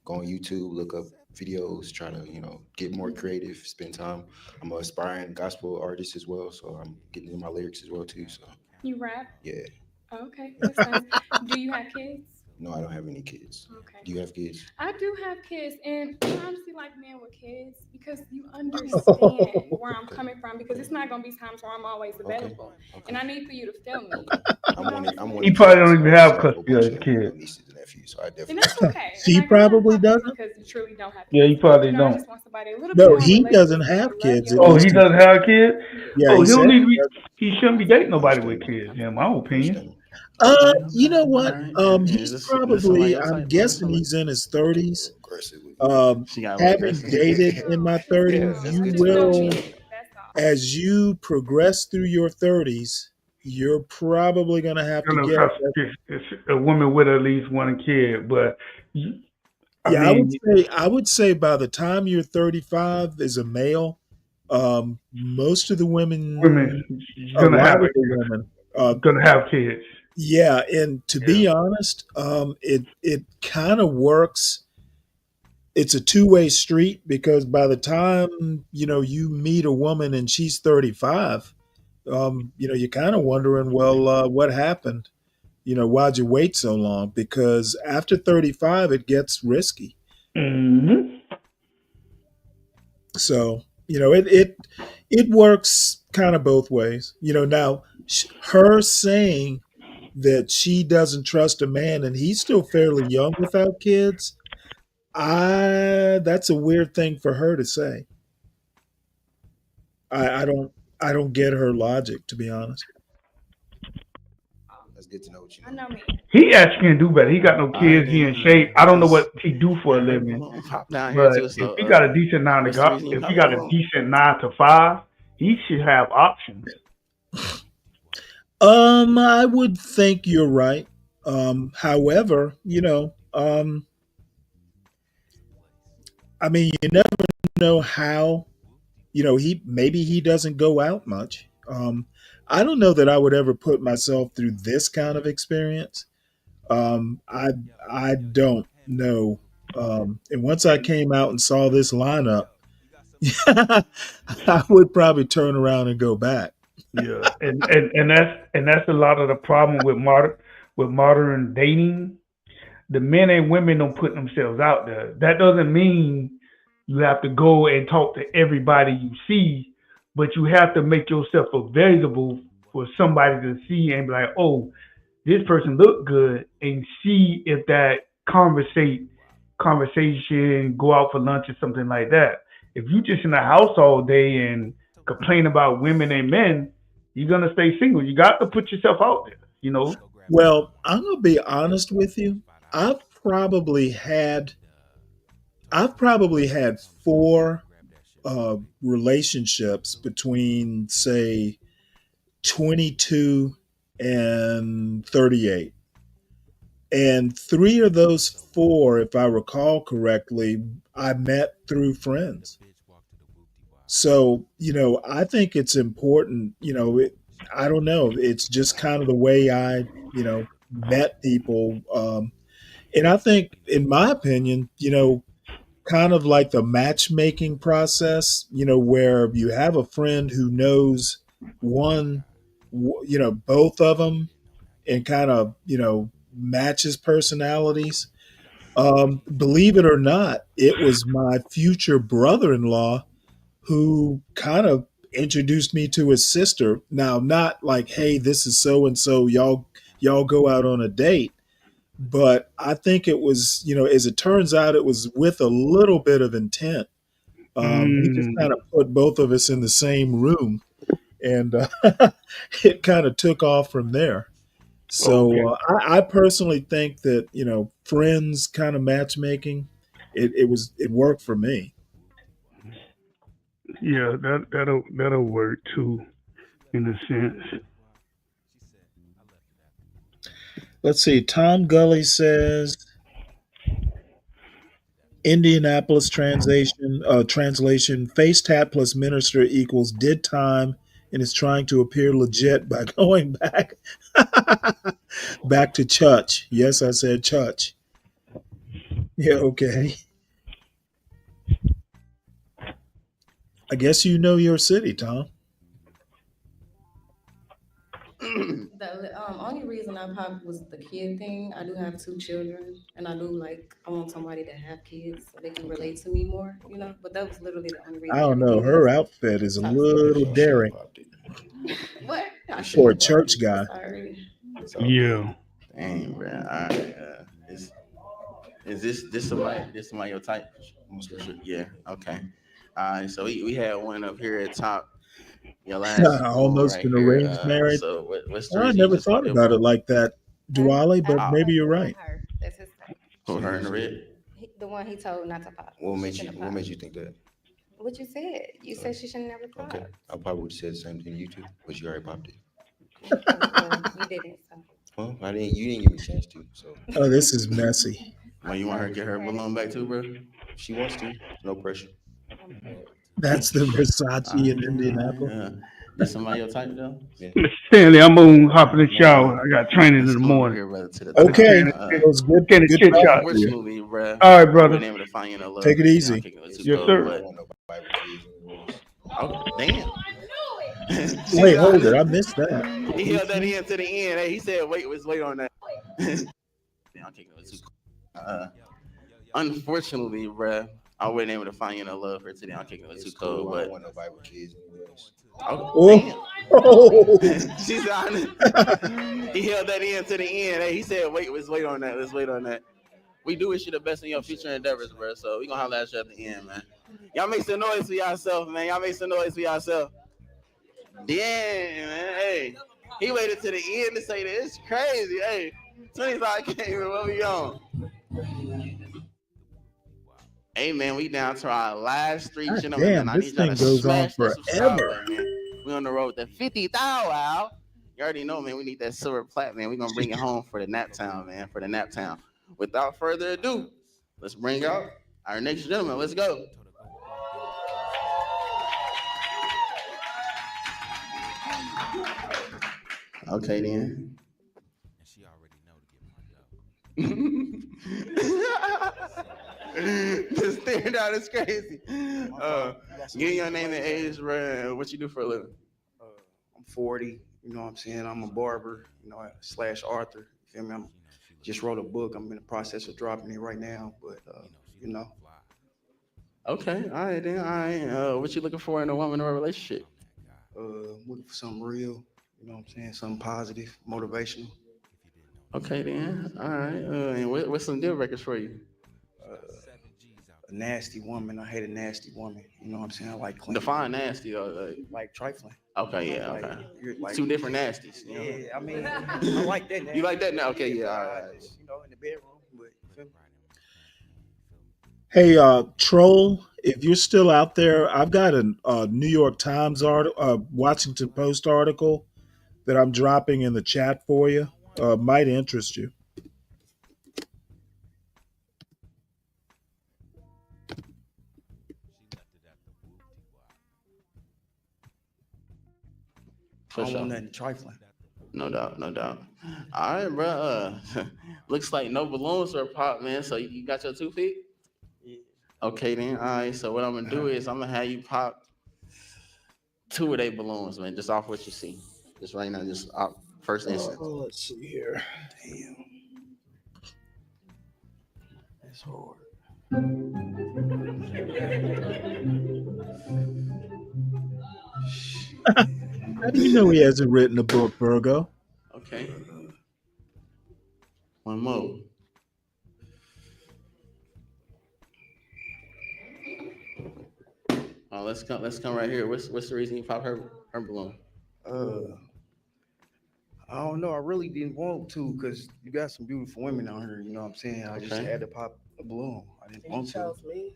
go on YouTube, look up videos, try to get more creative, spend time. I'm an aspiring gospel artist as well, so I'm getting into my lyrics as well too. So
You rap?
yeah,
Okay, that's nice. Do you have kids?
no, I don't have any kids.
Okay.
Do you have kids?
I do have kids, and I honestly like men with kids because you understand where I'm coming from. Because it's not gonna be times where I'm always available, and I need for you to feel me.
I'm
He probably don't even have custody of his kids.
So I definitely.
And that's okay.
She probably doesn't.
Because you truly don't have.
Yeah, he probably
I
don't.
just want somebody a little
No,
bit more
he doesn't
relationship,
have
love
kids.
you.
At
Oh,
least
he doesn't have kids?
Yeah,
Oh,
he
he don't
said
need to be, he shouldn't be dating nobody with kids, in my opinion.
You know what? He's
Is this
probably.
somebody else
I'm
like
guessing he's in his 30s.
She got
Having
aggressive.
dated in my 30s, you will, as you progress through your 30s, you're probably gonna have to get.
It's a woman with at least one kid, but
I would say by the time you're 35 as a male, most of the women a
gonna
lot
have
of the women
gonna have kids.
Yeah, and to be honest, it kind of works. It's a two-way street because by the time you meet a woman and she's 35, you're kind of wondering, well, what happened? Why'd you wait so long? Because after 35, it gets risky.
Mm-hmm.
So it works kind of both ways. Now her saying that she doesn't trust a man and he's still fairly young without kids, that's a weird thing for her to say. I don't get her logic, to be honest.
That's good to know what you
I know me.
He actually can do better. He got no kids. He in shape. I don't know what he do for a living,
Pop down here
but
too. So,
if he got a decent
what's the reason you
if
pop
he got
the
a
balloon?
decent 9 to 5, he should have options.
I would think you're right. However, I mean, you never know how, he doesn't go out much. I don't know that I would ever put myself through this kind of experience. I don't know. And once I came out and saw this lineup, I would probably turn around and go back.
Yeah, and that's a lot of the problem with modern dating. The men and women don't put themselves out there. That doesn't mean you have to go and talk to everybody you see, but you have to make yourself available for somebody to see and be like, oh, this person look good, and see if that conversation, go out for lunch or something like that. If you just in the house all day and complain about women and men, you're gonna stay single. You got to put yourself out there.
Well, I'm gonna be honest with you. I've probably had four relationships between, say, 22 and 38. And three of those four, if I recall correctly, I met through friends. So, I think it's important, I don't know. It's just kind of the way I, met people. And I think, in my opinion, kind of like the matchmaking process, where you have a friend who knows both of them and kind of, matches personalities. Believe it or not, it was my future brother-in-law who kind of introduced me to his sister. Now, not like, hey, this is so and so, y'all go out on a date. But I think it was, as it turns out, it was with a little bit of intent. He just kind of put both of us in the same room, and it kind of took off from there. So I personally think that, friends kind of matchmaking, it worked for me.
Yeah, that'll work too, in a sense.
Let's see. Tom Gully says Indianapolis translation face tat plus minister equals did time and is trying to appear legit by going back to church. Yes, I said church. Yeah, okay. I guess you know your city, Tom.
The only reason I popped was the kid thing. I do have 2 children, and I want somebody to have kids so they can relate to me more, But that was literally the only reason.
I don't know. Her outfit is a little daring
What?
for a church guy.
Sorry.
Yeah.
Dang, bro. All right. Is this somebody your type? Yeah. Okay. So we had one up here at top. Your last
almost
right
an
here.
arranged marriage.
So what's the
I
reason
never
you just
thought
popped
about
up
it like that, Duale, but maybe you're right.
That's his type.
Put her in the red?
The one he told not to pop.
What made you think that?
What you said? You said she should never pop.
Okay, I probably would have said the same thing you two, but you already popped it.
You didn't. So.
Well, you didn't give me a chance to. So.
Oh, this is messy.
Well, you want her to get her balloon back too, bro?
If she wants to. No pressure.
That's the Versace in Indianapolis.
Yeah. Is somebody your type though?
Yeah.
Stanley, I'm gonna hop in the shower. I got training in the morning.
Okay, it was good.
Getting a
Good
chit
talk.
shot.
Unfortunately, bro.
All right, brother.
Been able to find you in a love
Take it
for
easy.
I'm kicking it with
Yes,
two
sir.
cold, but- Oh, damn.
Wait, hold it. I missed that.
He held that in to the end. Hey, he said, wait on that. Damn, I'm kicking it with two cold. Unfortunately, bro, I wasn't able to find you in a love for today. I'm kicking it with too cold,
I
but
don't want nobody with kids.
oh,
Oh.
damn. She's on it. He held that in to the end. Hey, he said, let's wait on that. Let's wait on that. We do wish you the best in your future endeavors, bro. So we gonna holler at you at the end, man. Y'all make some noise for yourself, man. Y'all make some noise for yourself. Damn, man. Hey, he waited to the end to say that. It's crazy. Hey, 25 came in. What we on? Hey, man, we down to our last 3
God
gentlemen.
damn,
Man, I
this
need y'all
thing
to
goes on
smash that subscribe
forever.
button, man. We on the road to 50,000 out. You already know, man. We need that silver plat, man. We gonna bring it home for the Nap Town, man. For the Nap Town. Without further ado, let's bring out Our next gentleman, let's go. Okay, then. Just staring out is crazy. Give your name and age, bro. What you do for a living?
I'm 40. You know what I'm saying? I'm a barber, you know, slash author. You feel me? I'm just wrote a book. I'm in the process of dropping it right now, but you know.
Okay, all right, then. All right. What you looking for in a woman or a relationship?
Looking for something real. You know what I'm saying? Something positive, motivational.
Okay, then. All right. And what's some deal breakers for you?
A nasty woman. I hate a nasty woman. You know what I'm saying? I like clean.
Define nasty, though.
Like trifling.
Okay, yeah,
Like,
okay.
you're like
Two different nasties. You know?
Yeah, I mean, I like that.
You like that now? Okay, yeah, all right.
You know, in the bedroom, but you feel me?
Hey, Troll, if you're still out there, I've got a New York Times article, Washington Post article that I'm dropping in the chat for you. Might interest you.
I don't want nothing trifling.
No doubt, no doubt. All right, bro. Looks like no balloons are popped, man. So you got your 2 feet?
Yeah.
Okay, then. All right. So what I'm gonna do is I'm gonna have you pop 2 of they balloons, man. Just off what you see. Just right now, just off first instant.
Let's see here.
Damn. That's hard.
How do you know he hasn't written a book, Virgo?
Okay. One more. Oh, let's come right here. What's the reason you pop her balloon?
I don't know. I really didn't want to because you got some beautiful women out here. You know what I'm saying? I just
Okay.
had to pop a balloon. I didn't
You
want to.
chose me.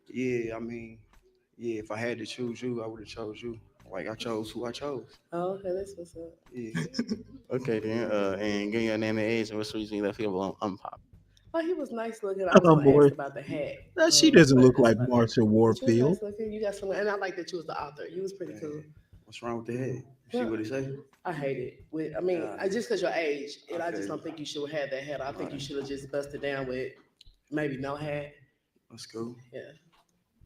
Yeah, I mean, yeah. If I had to choose you, I would have chose you. Like I chose who I chose.
Oh, okay, that's what's up.
Yeah.
Okay, then. And give your name and age, and what's the reason you left your balloon unpopped?
Oh, he was nice looking. I was
Oh,
gonna
boy.
ask about the hat.
She
That's
doesn't
what-
look
that's
like
about it.
Marsha
She was
Warfield.
nice looking. You got some, and I like that you was the author. You was pretty cool.
What's wrong with the head? See
Yeah.
what it say?
I hate it. I mean, I just because your age, and I just
Okay.
don't think you should have had that hat. I think you should have just busted down with maybe no hat.
That's cool.
Yeah.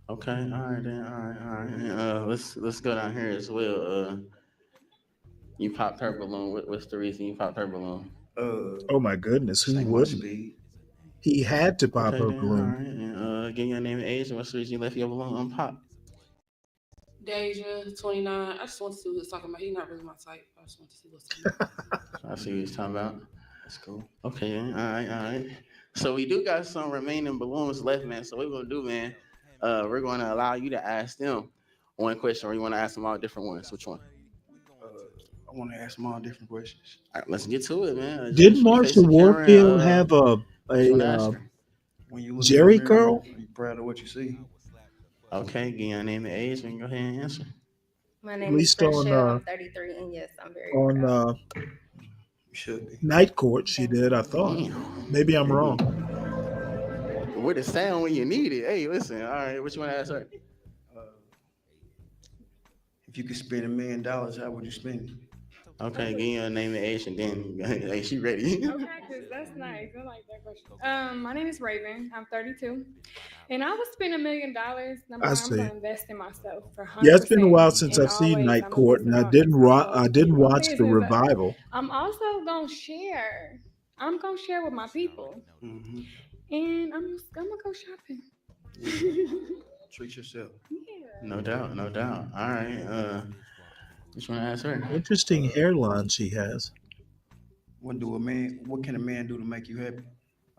Okay, all right then, all right. Let's go down here as well. You popped her balloon. What's the reason you popped her balloon?
Oh my goodness, who
Same
wouldn't?
speed.
He had to pop
Okay,
her
then, all
balloon.
right. And give your name and age, and what's the reason you left your balloon unpopped?
Deja, 29. I just want to see what he's talking about. He's not really my type. I just want to see what's going on.
I see what he's talking about.
That's cool.
Okay, then, all right. So we do got some remaining balloons left, man. So what we're gonna do, man? We're going to allow you to ask them one question, or you want to ask them all different ones. Which one?
I want to ask them all different questions.
All right, let's get to it, man.
Didn't
You face
Marsha
the camera,
Warfield have
you wanna ask her?
When you look
Jerry
in the mirror,
curl?
are you proud of what you see?
Okay, give your name and age, and go ahead and answer.
My
At
name is
least on,
Freshelle. I'm 33, and yes, I'm very proud.
On
You should be.
Night Court, she did, I thought. Maybe I'm wrong.
Where the sound when you need it? Hey, listen. All right, what you want to ask her?
If you could spend $1 million, how would you spend it?
Okay, give your name and age, and then hey, she ready.
Okay, because that's nice. I like that question. My name is Raven. I'm 32. And I would spend $1 million. Number
I
one,
see.
I'm going to invest in myself for 100%.
Yeah, it's been a while since
And
I've seen
always,
Night
I'm a
Court, and I
business
didn't
owner, so
I didn't
I'm
watch the
business owner.
revival.
I'm also going to share. I'm going to share with my people.
Mm-hmm.
And I'm going to go shopping.
Treat yourself.
No doubt, no doubt. All right. Just want to ask her.
Interesting hairline she has.
What can a man do to make you happy?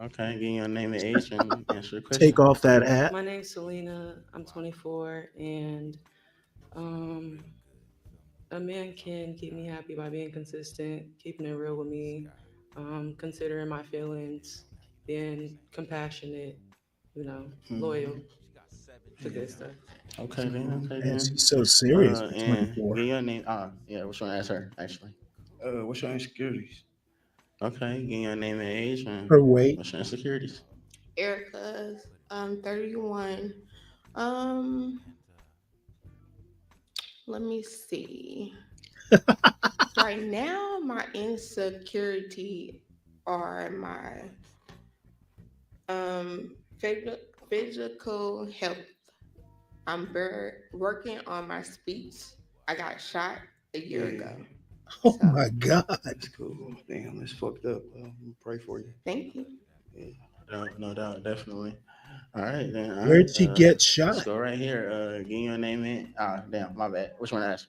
Okay, give your name and age and answer the question.
Take off that hat.
My name's Selena. I'm 24, and a man can keep me happy by being consistent, keeping it real with me, considering my feelings, being compassionate, loyal to good stuff.
Okay, then. Okay,
Man,
then.
she's so serious for
And
24.
give your name. Yeah, which one to ask her, actually?
What's your insecurities?
Okay, give your name and age and
Her weight.
what's your insecurities?
Erica, I'm 31. Let me see. Right now, my insecurity are my physical health. I'm working on my speech. I got shot a year ago.
Oh my God.
That's cool. Damn, that's fucked up. Pray for you.
Thank you.
No doubt, definitely. All right, then. All
Where'd
right,
she get
let's
shot?
go right here. Give your name in. Ah, damn, my bad. Which one to ask?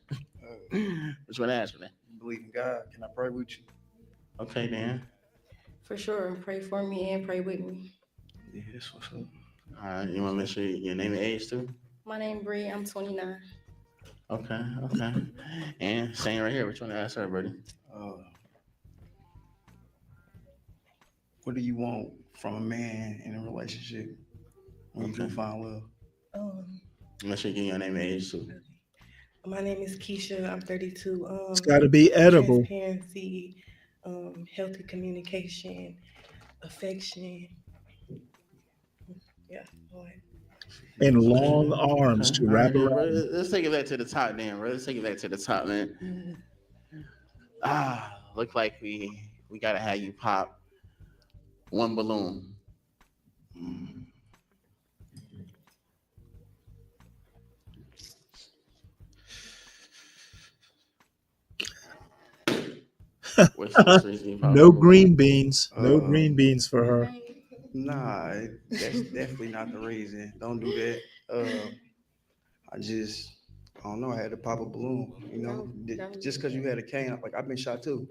Which one to ask, man?
Believe in God. Can I pray with you?
Okay, then.
For sure. Pray for me and pray with me.
Yeah, that's what's up.
All right, you want to make sure your name and age too?
My name Bree. I'm 29.
Okay. And same right here. Which one to ask her, buddy?
What do you want from a man in a relationship when you do find love?
Make sure you give your name and age too.
My name is Keisha. I'm 32.
It's got to be edible.
Transparency, healthy communication, affection. Yeah.
And long arms to
All
wrap
right, then, bro.
around.
Let's take it back to the top, then, bro. Let's take it back to the top, man. Look like we gotta have you pop one balloon.
No green beans. No green beans for her.
Nah, that's definitely not the reason. Don't do that. I don't know. I had to pop a balloon. You know, just because you had a cane, like I've been shot too.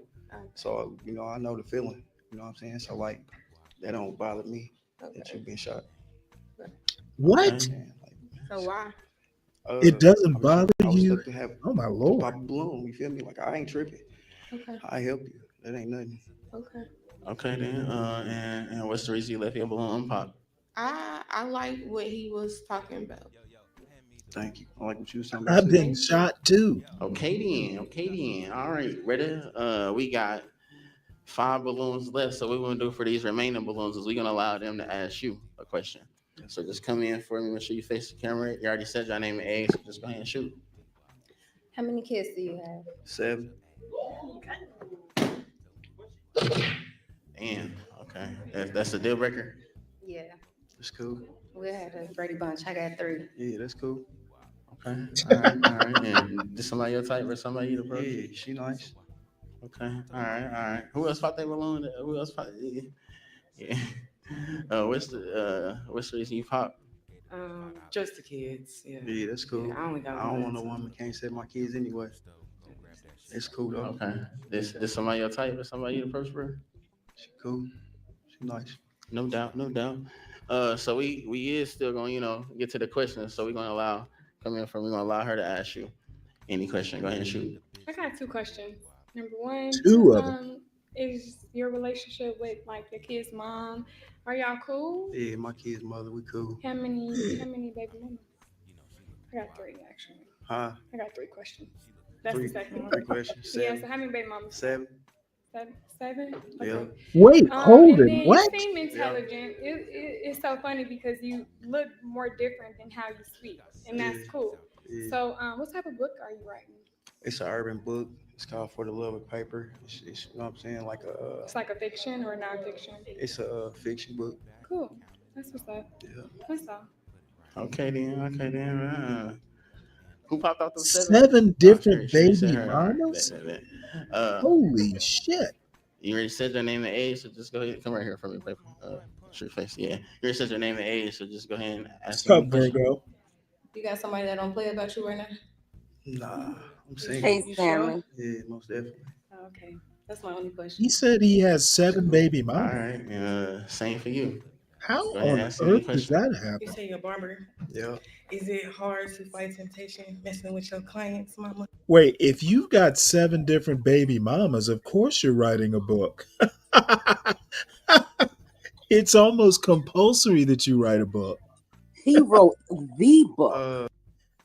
So I know the feeling. You know what I'm saying? So like, that don't bother me that you've been shot.
What?
So why?
It doesn't bother
I was
you?
stuck to have
Oh my
to
Lord.
pop a balloon. You feel me? Like I ain't tripping.
Okay.
I help you. That ain't nothing.
Okay.
Okay, then. And what's the reason you left your balloon unpopped?
I like what he was talking about.
Thank you. I like what you was talking about.
I've been shot too.
Okay, then. All right, ready? We got 5 balloons left. So what we're gonna do for these remaining balloons is we're gonna allow them to ask you a question. So just come in for me. Make sure you face the camera. You already said your name and age, so just go ahead and shoot.
How many kids do you have?
7.
Damn. Okay. That's a deal breaker.
Yeah.
That's cool.
We had a Brady Bunch. I got 3.
Yeah, that's cool.
Okay. All right. And this somebody your type or somebody you the bro?
Yeah, she nice.
Okay. All right. Who else fought that balloon? Who else fought? Yeah. What's the reason you pop?
Just the kids. Yeah.
Yeah, that's cool.
Yeah, I only got
I don't
one,
want no
so-
woman can't say my kids anyway. It's cool though.
Okay. This somebody your type or somebody you the first bro?
She cool. She nice.
No doubt. So we is still gonna get to the questions. So we're gonna allow her to ask you any question. Go ahead and shoot.
I got 2 questions. Number 1,
2 of them.
is your relationship with like your kid's mom? Are y'all cool?
Yeah, my kid's mother, we cool.
How many baby mamas? I got 3 actually.
Huh?
I got 3 questions. That's
3
the second one.
3 questions.
Yeah.
7.
So how many baby mamas?
7.
7?
Yeah.
Okay.
Wait, hold
and
it.
then
What?
You seem intelligent. It's so funny because you look more different than how you speak, and that's
Yeah.
cool.
Yeah.
So, what type of book are you writing?
It's an urban book. It's called For the Love of Paper. It's you know what I'm saying? Like
It's like a fiction or nonfiction?
it's a fiction book.
Cool. That's what's up.
Yeah.
That's all.
Okay then. Who popped out the
7 different
She said
baby
her.
mamas?
Bet.
Holy shit.
You already said your name and age, so just go ahead. Come right here for me, paper. Shoot face. Yeah. You already said your name and age, so just go ahead and ask
What's up,
me a question.
Virgo?
You got somebody that don't play about you right now?
Nah, I'm single.
Hey,
You
Stanley.
Yeah, most definitely.
Oh, okay. That's my only question.
He said he has 7 baby
All
mamas.
right. Same for you.
How
Go ahead
on
and ask me a
earth does
question.
that
You
happen?
say you're a barber.
Yeah.
Is it hard to fight temptation messing with your clients, mama?
Wait, if you've got 7 different baby mamas, of course you're writing a book. It's almost compulsory that you write a book.
He wrote the book.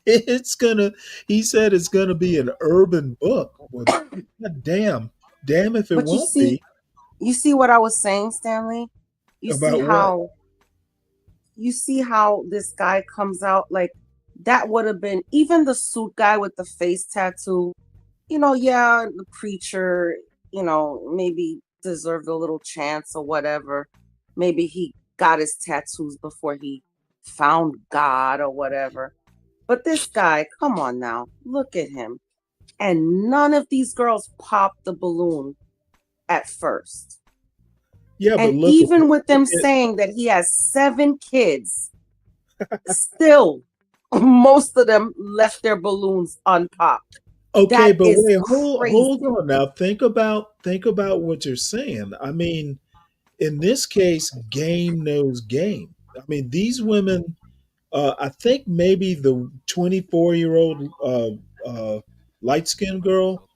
He said it's gonna be an urban book. Well, damn if it
But
won't be.
you see what I was saying, Stanley? You
About
see
what?
how
you see how this guy comes out? Like, that would have been, even the suit guy with the face tattoo, yeah, the preacher, maybe deserved a little chance or whatever. Maybe he got his tattoos before he found God or whatever. But this guy, come on now, look at him. And none of these girls popped the balloon at first.
Yeah, but
And
look
even with them
at
saying that he has 7 kids, still, most of them left their balloons unpopped.
okay,
That
but
is
wait, hold
crazy.
on now. Think about what you're saying. I mean, in this case, game knows game. I mean, these women, I think maybe the 24-year-old light-skinned girl,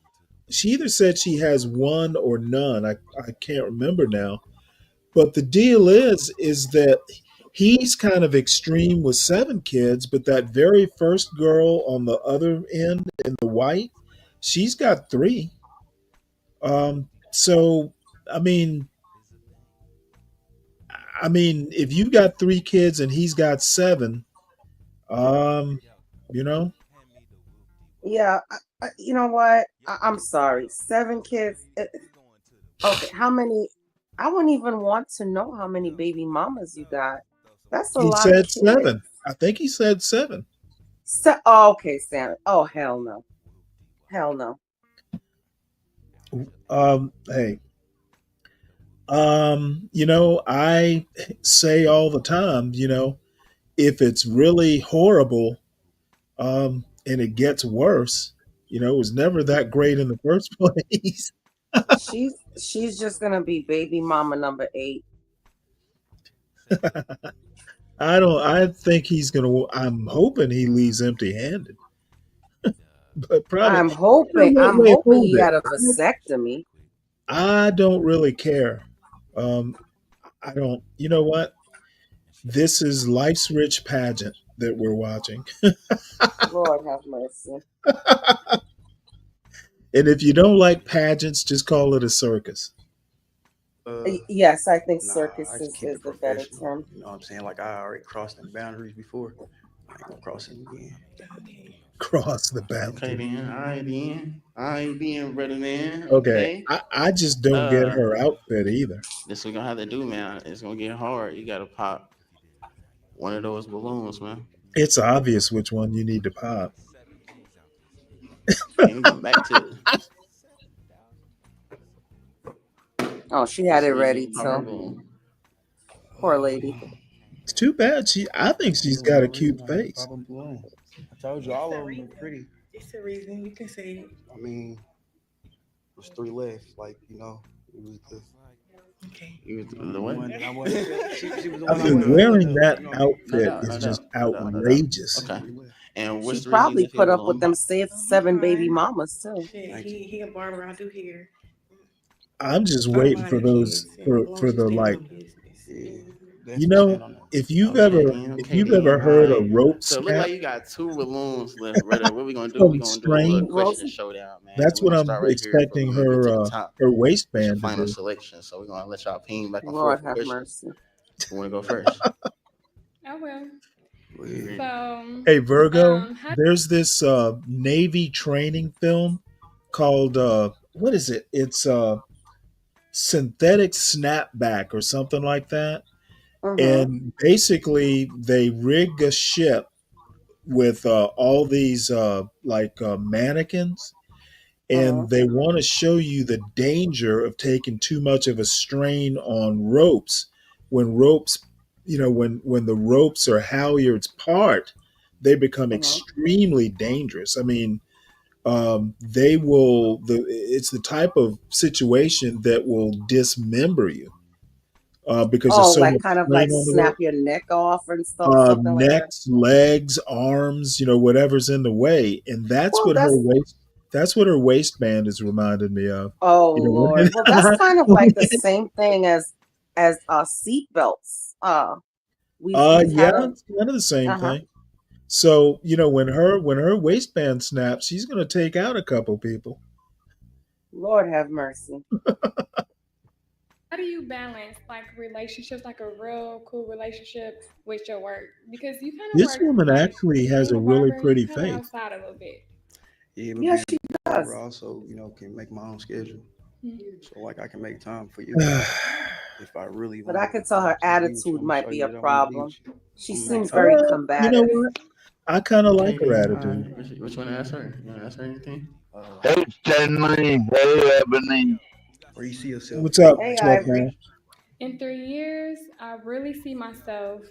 she either said she has one or none. I can't remember now. But the deal is that he's kind of extreme with 7 kids, but that very first girl on the other end in the white, she's got 3. So I mean, if you got 3 kids and he's got 7, um, you know,
Yeah, you know what? I'm sorry. 7 kids. Okay, how many? I wouldn't even want to know how many baby mamas you got. That's a
he
lot of
said
kids.
7. I think he said 7.
Oh, okay, Sam. Oh, hell no. Hell no.
Hey, I say all the time, if it's really horrible, and it gets worse, it was never that great in the first place.
She's just gonna be baby mama number 8.
I think I'm hoping he leaves empty handed. But probably,
I'm hoping
wait, hold
he
it.
had a vasectomy.
I don't really care. I don't, you know what? This is Life's Rich pageant that we're watching.
Lord have mercy.
And if you don't like pageants, just call it a circus.
Yes, I think
Nah,
circus
I just keep
is
it
the better
professional.
term.
You know what I'm saying? Like, I already crossed them boundaries before. I ain't gonna cross them again.
Cross the
Okay,
boundary.
then. All right, then. All right, then, brother, man.
Okay.
Okay.
I just don't get her outfit either.
This we're gonna have to do, man. It's gonna get hard. You gotta pop one of those balloons, man.
It's obvious which one you need to pop.
Can't even come back to it.
Oh, she had it
This
ready
easy, pop her
too.
balloon.
Poor lady.
It's too bad. I think she's got a cute face.
Pop a balloon. I told you all of them are pretty.
It's a reason you can say it.
I mean, there's 3 left. Like, it was the.
Okay.
You was the what?
one that I wasn't. She was the
I
one I
mean,
wasn't
wearing
feeling,
that
you know what I mean?
outfit is just outrageous.
Okay. And what's
She
the reason
probably
you
put
feel
up with
balloon?
them 7 baby mamas too.
Shit, he a barber. I do hair.
I'm just
I
waiting
mind
for
the
those
kids, and as long
for
as you
the
stay in
like,
my business.
if you've
Okay,
ever
then.
if
Okay,
you've
then.
ever
All
heard a
right.
rope
So it look
snap
like you got 2 balloons left, brother. What we gonna do? We
from
gonna do a little
strain,
question showdown, man.
that's
We're
what
gonna
I'm
start right here from
expecting
the middle to the top.
her
It's your
waistband to
final
do.
selection. So we're gonna let y'all ping back and
Lord
forth for
have
questions.
mercy.
Who wanna go first?
I will.
Ready?
So,
Hey Virgo,
how
there's this Navy training film called what is it? It's Synthetic Snapback or something like that. And basically they rig a ship with all these mannequins, and they want to show you the danger of taking too much of a strain on ropes. When ropes, when the ropes or halyards part, they become extremely dangerous. I mean, it's the type of situation that will dismember you because
Oh,
there's so
like
much
kind of
strain
like
on the
snap
rope.
your neck off and stuff, something like that.
Necks, legs, arms, whatever's in the way, and that's
Well,
what her waistband is reminded me of.
oh
When-
Lord. Well, that's kind of like the same thing as seat belts. We've
yeah,
had a
it's kind of the same
uh-huh.
thing. So when her waistband snaps, she's gonna take out a couple people.
Lord have mercy.
How do you balance like relationships, like a real cool relationship with your work? Because you kind of
This
work
woman
like
actually has
being
a
a
really
barber,
pretty
you kind of
face.
outside a little bit.
Yeah, but
Yeah,
being
she
a
does.
barber also, can make my own schedule. So like I can make time for you if I really
But
want
I
to
could tell her
be with you.
attitude
I'm gonna
might
show
be
you
a
that I want to be
problem.
with you.
She
I'm gonna make
seems
time.
very
You know
combative.
what? I kind of like
Okay,
her
then.
attitude.
What you want to ask her? You want to ask her anything?
Hey, Stanley. Hey, Ebony.
Where you see yourself
What's up,
Hey,
12
Ivory.
man?
In 3 years, I really see myself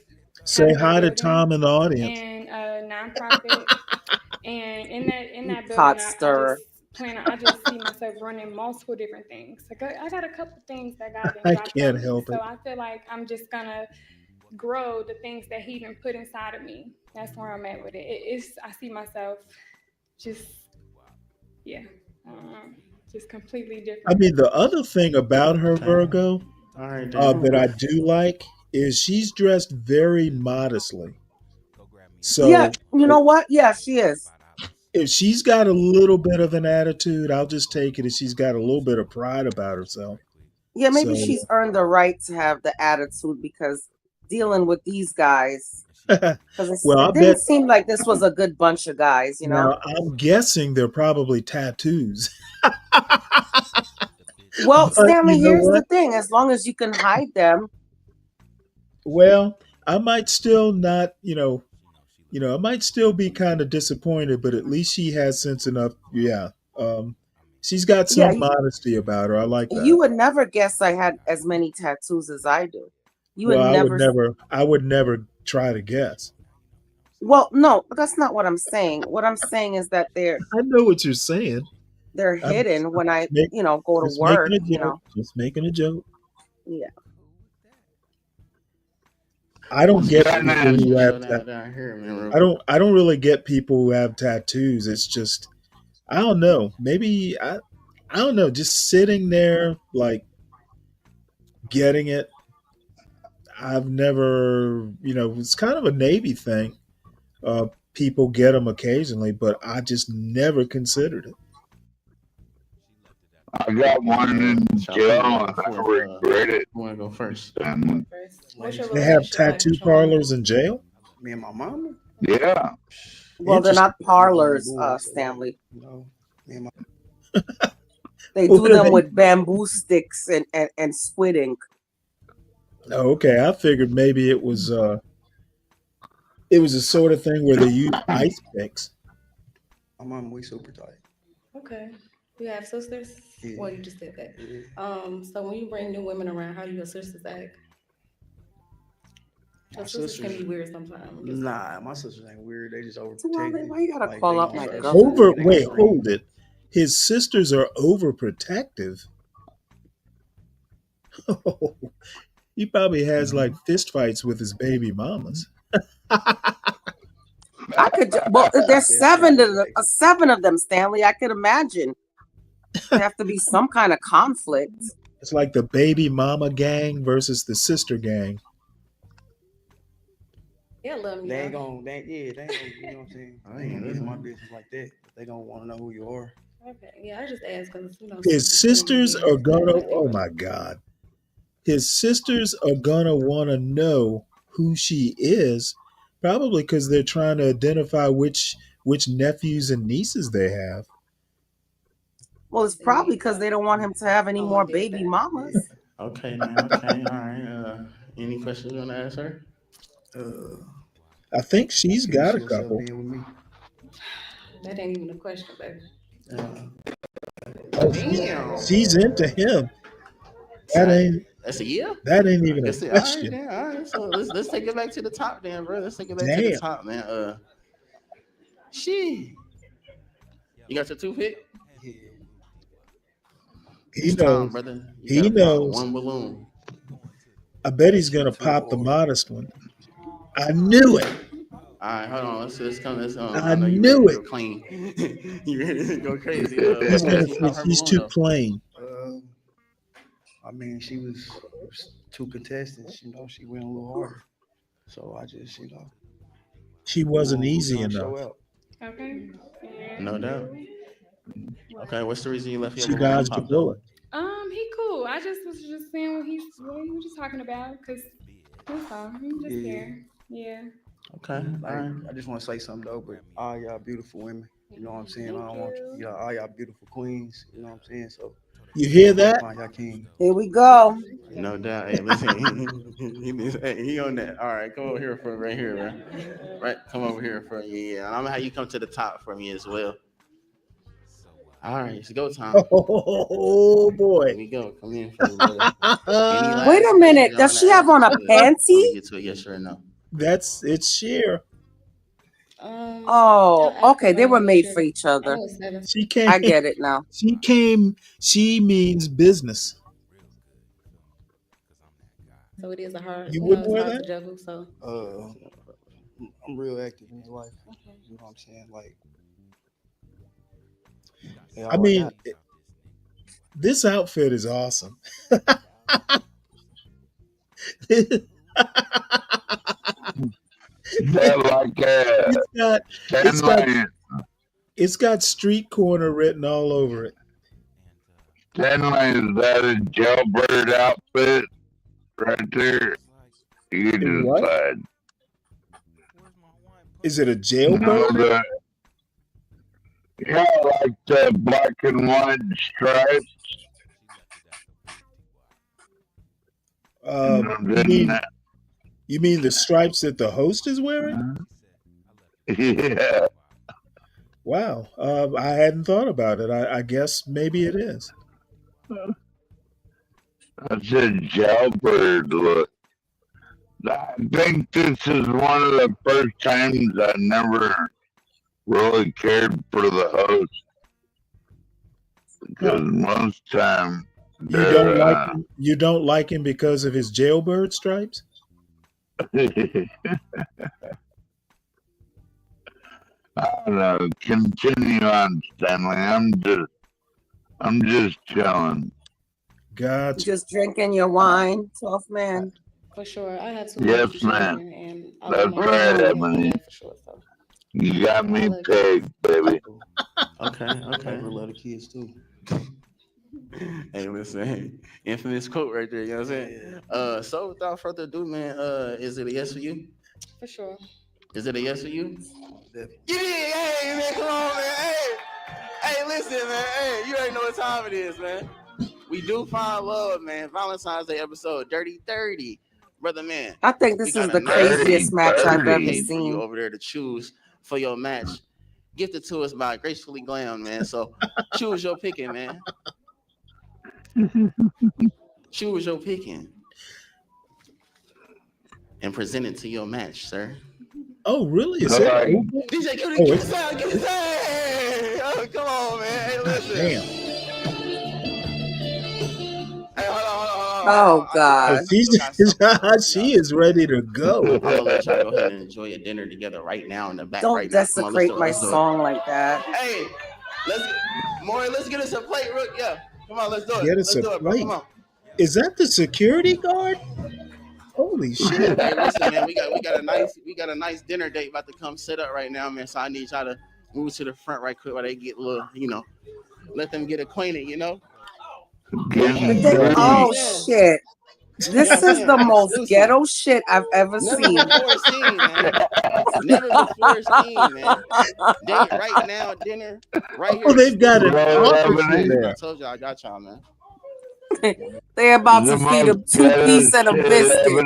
Say
having a
hi to
building
Tom in the audience.
and a nonprofit. And in that building,
Pot
I
stirrer.
just see myself running multiple different things. Like I got a couple things that God done
I
dropped
can't
on me.
help
So
it.
I feel like I'm just gonna grow the things that He done put inside of me. That's where I'm at with it. I see myself just just completely
I
different.
mean, the other thing about her,
Okay.
Virgo,
All right,
that I
then.
do like is she's dressed very modestly.
Yeah,
So
you know what? Yeah, she is.
if she's got a little bit of an attitude, I'll just take it as she's got a little bit of pride about herself.
Yeah, maybe
So,
she's earned the right to have the attitude because dealing with these guys, because
well, I
it
bet
didn't seem like this was a good bunch of guys, you know?
now I'm guessing they're probably tattoos.
Well,
But you
Stanley,
know
here's the
what?
thing. As long as you can hide them,
Well, I might still not, I might still be kind of disappointed, but at least she has sense enough. Yeah. She's got
yeah,
some modesty about her. I like
you
that.
would never guess I had as many tattoos as I do. You would
Well,
never.
I would never try to guess.
Well, no, but that's not what I'm saying. What I'm saying is that they're
I know what you're saying. I'm
hidden when I,
make,
go to
just making
work,
a joke. Just making a joke.
Yeah.
I don't get
Let me
people
let
who
me show
have.
that down here, man. Real
I
quick.
don't really get people who have tattoos. It's just I don't know. Maybe I don't know. Just sitting there like getting it. I've never, it's kind of a Navy thing. People get them occasionally, but I just never considered it.
I got one in jail and I regret it.
You want to go first?
What's your
They have
relationship like
tattoo
with your mom?
parlors in jail.
Me and my mama.
Yeah.
Well, they're not
Interesting.
parlors, Stanley.
Me and my
They
What
do
are
them
they?
with bamboo sticks and squid ink.
Oh, okay. I figured maybe it was the sort of thing where they use ice picks.
my mama, we super tight.
Okay. You have sisters?
Yeah.
Well, you just said that.
Yeah.
So when you bring new women around, how do your sisters act?
My
Your sisters can
sisters,
be weird sometimes.
nah, my sisters ain't weird. They just
Why
overprotective.
you gotta
Like
call
they
out
gonna
my
start
government?
Over.
they
Wait,
gonna scream.
hold it. His sisters are overprotective. He probably has like fist fights with his baby mamas.
I could. Well, there's seven of them, Stanley. I could imagine there have to be some kind of conflict.
It's like the baby mama gang versus the sister gang.
Yeah, love me.
They ain't gonna, they ain't, you know what I'm saying? I ain't gonna get in my business like that. But they gonna want to know who you are.
Okay. Yeah, I just asked because
His sisters are gonna. Oh my god. His sisters are gonna want to know who she is, probably because they're trying to identify which nephews and nieces they have.
Well, it's probably because they don't want him to have any more baby mamas.
Okay, man. Okay. All right. Any questions you want to ask her?
I think she's
Can you
got
see
a
yourself
couple.
being with me?
that ain't even a question, baby.
Oh,
Damn.
she's into him. That ain't
That's a yeah.
even a
Guess it. All right,
question.
then. All right. So let's take it back to the top, then, bro. Let's take it back to
Damn.
the top, man. You got your toothpick?
He
It's time,
knows.
brother. You
He
gotta pop
knows.
one balloon.
I bet he's gonna pop the modest one. I knew it.
All right, hold on. Let's come.
I
I know you
knew
ready to
it.
go clean. You ready to go crazy?
He's too plain.
I mean, she was two contestants. You know, she went a little harder. So I just,
She wasn't
who's
easy
gonna
enough.
show out.
Okay.
No doubt. Okay, what's the reason you left your
She
balloon
dodged a
unpopped
bullet.
though?
He cool. I just was just saying what he was just talking about because that's all. I'm just here. Yeah.
Okay.
Like,
All right.
I just want to say something though, but all y'all beautiful women, you know what I'm saying? I don't want y'all, all y'all beautiful queens, you know what I'm saying? So
You hear that?
find y'all king.
Here we go.
No doubt. Hey, listen, he on that. All right, come over here for right here, man. Right, come over here for yeah. I'm gonna have you come to the top for me as well. All right, it's go time.
Oh boy.
Here we go. Come in for me, brother.
Wait a minute. Does she have on a panty?
Get to it, yes or no.
It's sheer.
Oh, okay. They were made for each other.
She came.
I get it now.
She means business.
So it is a hard.
You
know,
wouldn't
it's
wear
hard
that?
to juggle. So
I'm real active in life. You know what I'm saying? Like, yeah,
I mean, this outfit is awesome. It's got street corner written all over it.
Stanley, is that a jailbird outfit right there? You can
What?
decide.
Is it a jailbird?
No, yeah, like the black and white stripes.
You mean the stripes that the host is wearing?
Yeah.
Wow. I hadn't thought about it. I guess maybe it is.
That's a jailbird look. I think this is one of the first times I never really cared for the host. Because most time
You don't like him because of his jailbird stripes?
I don't know. Continue on, Stanley. I'm just chilling.
Gotcha.
Just drinking your wine, tough man.
for sure, I have two
Yes,
beautiful
ma'am.
children, and I
That's
love my
right,
children.
Ebony.
For sure. So
You got me pegged, baby.
Okay.
I love the kids too.
Hey, listen, infamous quote right there. You know what I'm saying? So without further ado, man, is it a yes for you?
for sure.
Is it a yes for you? Yeah, hey man, come on, man. Hey, listen, man. Hey, you already know what time it is, man. We do find love, man. Valentine's Day episode, Dirty 30. Brother, man.
I think this is the craziest match I've ever
For you
seen.
over there to choose for your match. Gifted to us by Gracefully Glam, man. So choose your picking, man. Choose your picking. And present it to your match, sir.
Oh, really? Is it open?
DJ, give
Oh,
it sound, give it sound. Hey, oh, come on, man. Hey, listen.
Damn.
Hey, hold on.
Oh God.
She is ready to go.
I'm gonna let y'all go ahead and enjoy your dinner together right now in the back.
Don't
right now. Come on, let's
desecrate
do it,
my
let's do it.
song like that.
Hey, let's get us a plate, Rook. Yeah, come on, let's do it.
Get
Let's
us a
do it, bro.
plate.
Come on.
Is that the security guard? Holy shit.
Hey, listen, man, we got a nice dinner date about to come set up right now, man. So I need y'all to move to the front right quick while they get a little, let them get acquainted,
Oh shit. This is the most ghetto shit I've ever
Never
seen.
before seen, man. Never before seen, man. Date right now, dinner right here.
Oh, they've got an office
I
there.
told y'all I got y'all, man.
They're about to feed him 2-piece and a biscuit.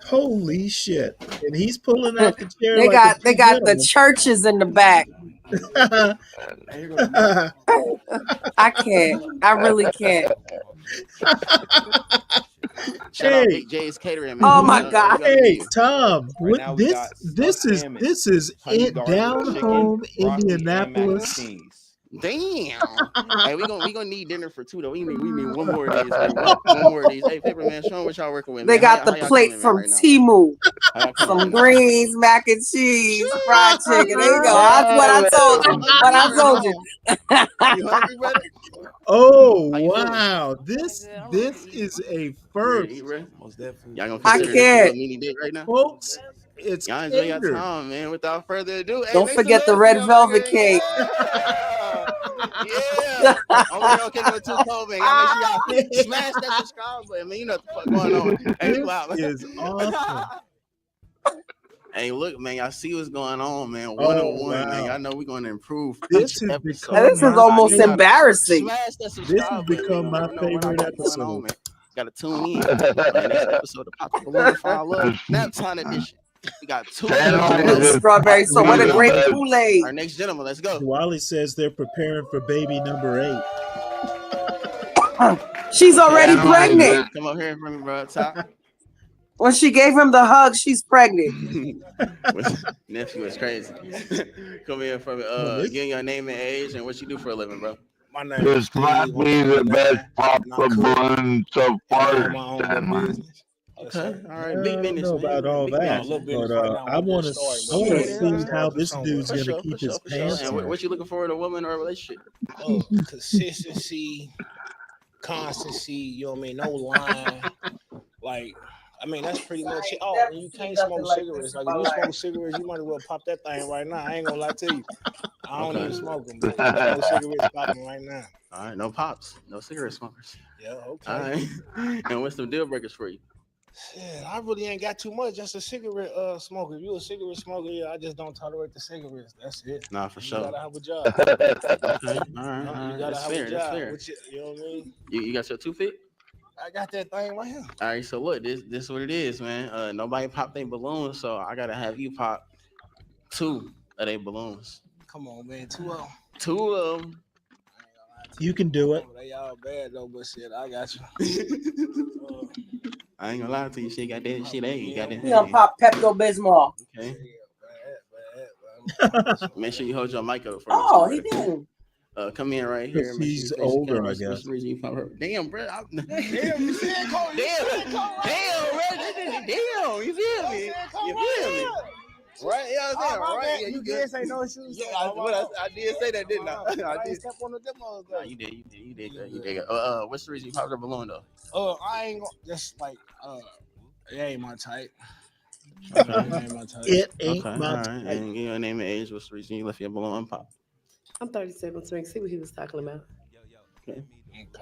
Holy shit. And he's pulling out the chair
They
like
got the churches in the back. I can't. I really can't.
Shout out Big J's Catering, man.
Oh my God.
Hey, Tom,
Right now we got
this is
honey
it
garlic
down
chicken,
home
broccoli, and mac and
Indianapolis.
cheese. Damn. Hey, we gonna need dinner for two though. We need one more of these. Hey, one more of these. Hey, Pepper man, show them what y'all working with.
They
Man.
got
How
the
y'all
plate
coming, man,
from
right now?
Timu.
How y'all coming
Some
right now?
greens, mac and cheese, fried chicken. There you go. That's what I told you. What I told you.
You hungry, brother?
Oh
How you feeling?
wow. This is a
You ready to
first.
eat, bro?
Most definitely.
Y'all gonna
I
consider this a
can't.
little mini date right now?
Folks, it's
Y'all enjoy your
catered.
time, man. Without further ado, hey,
Don't
make some
forget the
noise
red
for y'all,
velvet
man.
cake.
Yeah. Only don't kick it too cold, man. Y'all make sure y'all smash that subscribe button, man. You know what the fuck going on. Hey, wow.
Is awesome.
Hey, look, man, y'all see what's going on, man. 1-1,
wow.
man. Y'all know we're going to improve
This
each
has
episode.
become
This is
my
almost
favorite-
embarrassing.
Smash that
This
subscribe
has
button.
become my
You know what
favorite
I'm going on,
episode.
man. Gotta tune in. Man, next episode of Pop the Balloon for Our Love, Nap Time Edition. We got 2
Strawberry. So what a great Kool-Aid.
Our next gentleman, let's go.
Wally says they're preparing for baby number 8.
She's already pregnant.
Come up here for me, bro. Top.
When she gave him the hug, she's pregnant.
Nephew is crazy. Come here for me. Give your name and age and what you do for a living, bro.
My name
This might be the best pop the balloon so far.
Okay. All right.
I
Big
don't
business.
know about all that, but I want to see how this dude's going to keep his pants
And
on.
what you looking for in a woman or a relationship?
Consistency, constancy, you know what I mean? No lying. Like, I mean, that's pretty much it. Oh, and you can't smoke cigarettes. Like, if you smoke cigarettes, you might as well pop that thing right now. I ain't gonna lie to you. I don't even smoke them, but no cigarettes popping right now.
All right. No pops. No cigarette smokers.
Yeah, okay.
All right. And what's some deal breakers for you?
Shit, I really ain't got too much. Just a cigarette smoker. If you a cigarette smoker, yeah, I just don't tolerate the cigarettes. That's it.
Nah, for sure.
You gotta have a job.
Okay. All right.
You gotta
That's
have
fair.
a
That's
job.
fair.
You know what I mean?
You got your 2 feet?
I got that thing right here.
All right, so look, this is what it is, man. Nobody popped their balloons, so I gotta have you pop 2 of their balloons.
Come on, man. 2 of them.
2 of them.
You can do it.
They all bad though, but shit, I got you.
I ain't gonna lie to you, shit got that shit. Hey, you got that.
He gonna pop Pepto-Bismol.
Okay. Make sure you hold your mic up for
Oh,
me.
he didn't.
Come in right here. Make
He's
sure you face the
older,
camera.
I
What's
guess.
the reason you pop her? Damn, bro.
Damn, you see it, Cole?
Damn, you feel me? You feel me? Right? Yeah, I'm saying, right? Yeah, you did
say no shoes.
Yeah, I did say that, didn't I? I did.
Step on the demos,
Nah, you did good. What's the reason you popped the balloon though?
I ain't gonna just like it ain't my type.
Okay.
It ain't my type.
It ain't
Okay,
my
all right.
type.
And give your name and age. What's the reason you left your balloon unpopped?
I'm 37, so see what he was talking about.
Okay.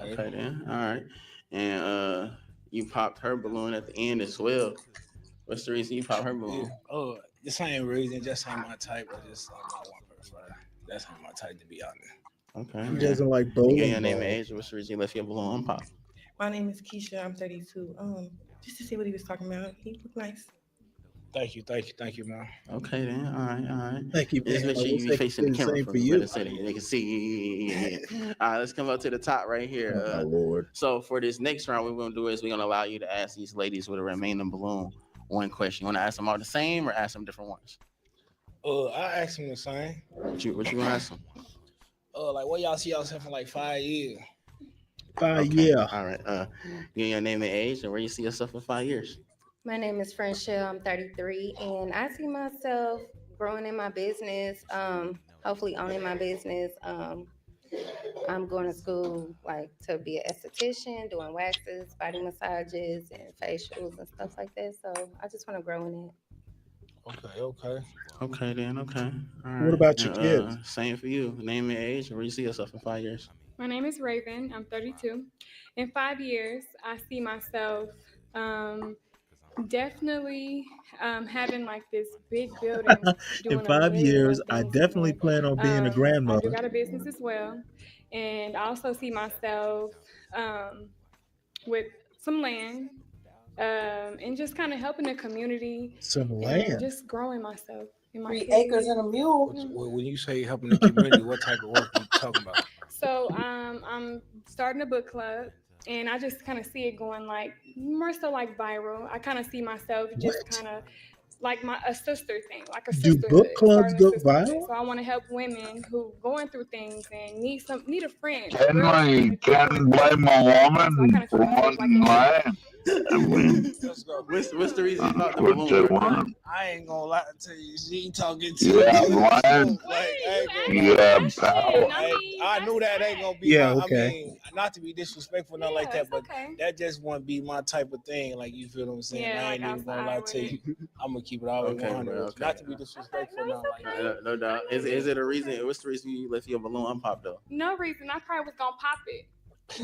Okay then. All right. And you popped her balloon at the end as well. What's the reason you popped her balloon?
The same reason, just ain't my type. I just don't want her. That's not my type, to be honest.
Okay.
He doesn't like
You
bowling
give your name and
balls.
age. What's the reason you left your balloon unpopped?
My name is Keisha. I'm 32. Just to see what he was talking about. He looked nice.
Thank you, man.
Okay then. All right.
Thank you,
Just
man.
make sure
I
you
wish
be
I
facing
could
the
say the
camera
same
for
for
me.
you.
So they can see. All right, let's come up to the top right here.
Oh, my Lord.
So for this next round, what we're gonna do is we're gonna allow you to ask these ladies with a remaining balloon one question. You wanna ask them all the same or ask them different ones?
I asked him the same.
What you gonna ask them?
Like what y'all see yourself in like 5 years?
5 years.
All right. Give your name and age and where you see yourself in 5 years.
My name is Franchelle. I'm 33, and I see myself growing in my business. Hopefully owning my business. I'm going to school like to be an esthetician, doing waxes, body massages, and facials and stuff like that. So I just want to grow in it.
Okay then. Okay. All right.
What about your kids?
Same for you. Name and age and where you see yourself in 5 years.
My name is Raven. I'm 32. In 5 years, I see myself definitely having like this big building.
In 5 years, I definitely plan on being a
I do
grandmother.
got a business as well. And I also see myself with some land and just kind of helping the community.
Some
and
land.
just growing myself. In my
3
career.
acres and a mule.
When you say helping the community, what type of work you talking about?
So I'm starting a book club, and I just kind of see it going like more so like viral. I kind of see myself just kind of like a sister thing, like a
Do
sisterhood.
book clubs
starting a
go
sisterhood.
viral?
So I want to help women who going through things and need a friend.
Can blame a woman for wanting land? I mean,
Let's go.
What's the reason you bought the
what they
balloon?
want.
I ain't gonna lie to you. She talking to
Yeah,
you.
man.
Like, I ain't gonna
Yeah, power.
I knew that ain't gonna be
Yeah,
my,
okay.
I mean, not to be disrespectful, nothing like that, but
okay.
that just wouldn't be my type of thing. Like, you feel what I'm saying?
Yeah,
I ain't
like
even gonna lie
outside
to you. I'm gonna keep it all the way
Okay,
100.
bro, okay.
Not to be disrespectful, nothing like that.
No doubt. Is it a reason? What's the reason you left your balloon unpopped though?
No reason. I probably was gonna pop it.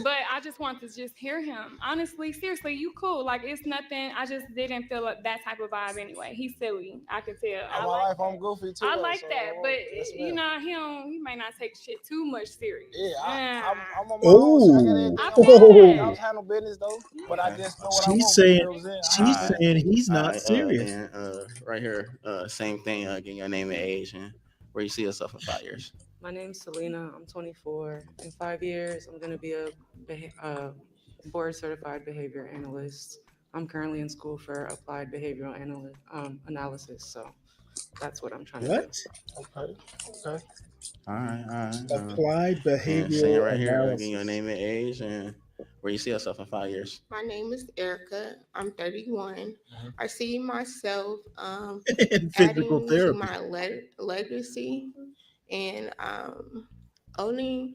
But I just wanted to just hear him. Honestly, seriously, you cool. Like, it's nothing. I just didn't feel that type of vibe anyway. He's silly. I could tell.
All my life, I'm goofy too.
I
though,
like
so,
that, but
yes,
you
ma'am.
know, he may not take shit too much serious.
Yeah, I'm on my
Oh,
own.
I
So
feel
I
that.
don't handle business though, but I just know what I
she's
want.
saying
You know what I'm saying?
he's not serious.
And right here, same thing. Getting your name and age and where you see yourself in 5 years.
My name's Selena. I'm 24. In 5 years, I'm going to be a board certified behavior analyst. I'm currently in school for applied behavioral analysis. So that's what I'm trying to do.
Okay.
All right.
Applied
Saying
behavioral
right here,
analysis.
getting your name and age and where you see yourself in 5 years.
My name is Erica. I'm 31. I see myself
In physical
adding to
therapy.
my legacy and owning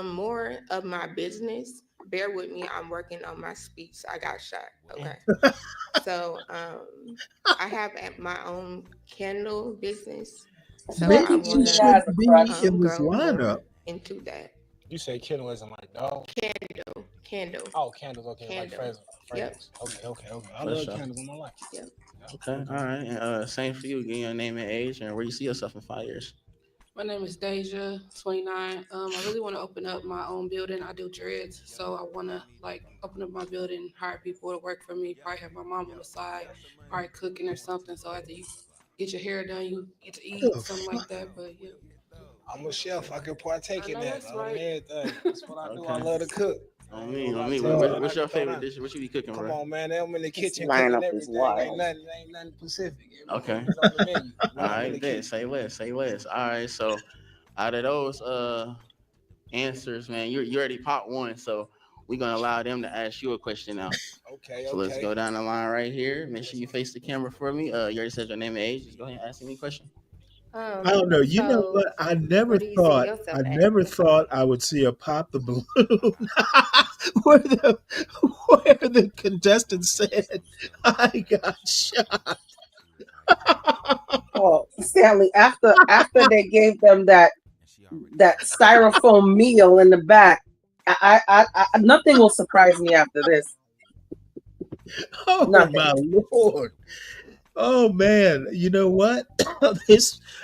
more of my business. Bear with me. I'm working on my speech. I got shot. Okay. So I have my own candle business. So
Maybe
I
she
want
should
to
be in this
grow more
lineup.
into that.
You say Kindle isn't like dog.
Candle.
Oh, candles. Okay,
Candle.
like
Yep.
fragrance. Okay. I
For
love
sure.
candles in my life.
Yep.
Okay. All right. And same for you. Getting your name and age and where you see yourself in 5 years.
My name is Deja, 29. I really want to open up my own building. I do dreads, so I want to open up my building, hire people to work for me. Probably have my mom on the side, probably cooking or something. So after you get your hair done, you get to eat something like that. But yeah,
I'm a chef. I can partake in that.
that's right.
Everything. That's what I do. I
Okay.
love to cook.
On me. What's your favorite dish? What you be cooking,
Come
bro?
on, man. I'm in the kitchen
lineup
cooking
is
everything.
wild.
Ain't nothing Pacific.
Okay.
Everything's on the menu.
All right, bet. Say less. All right, so out of those answers, man, you already popped one, so we're gonna allow them to ask you a question now.
Okay.
So let's go down the line right here. Make sure you face the camera for me. You already said your name and age. Just go ahead and ask me a question.
Um,
I don't know. You know
so
what? I never
where do you see
thought.
yourself
I
at?
never thought I would see a pop the balloon where the contestant said, "I got shot."
Oh, Stanley, after they gave them that styrofoam meal in the back, I nothing will surprise me after this.
Oh
Nothing.
my Lord! Oh man, you know what?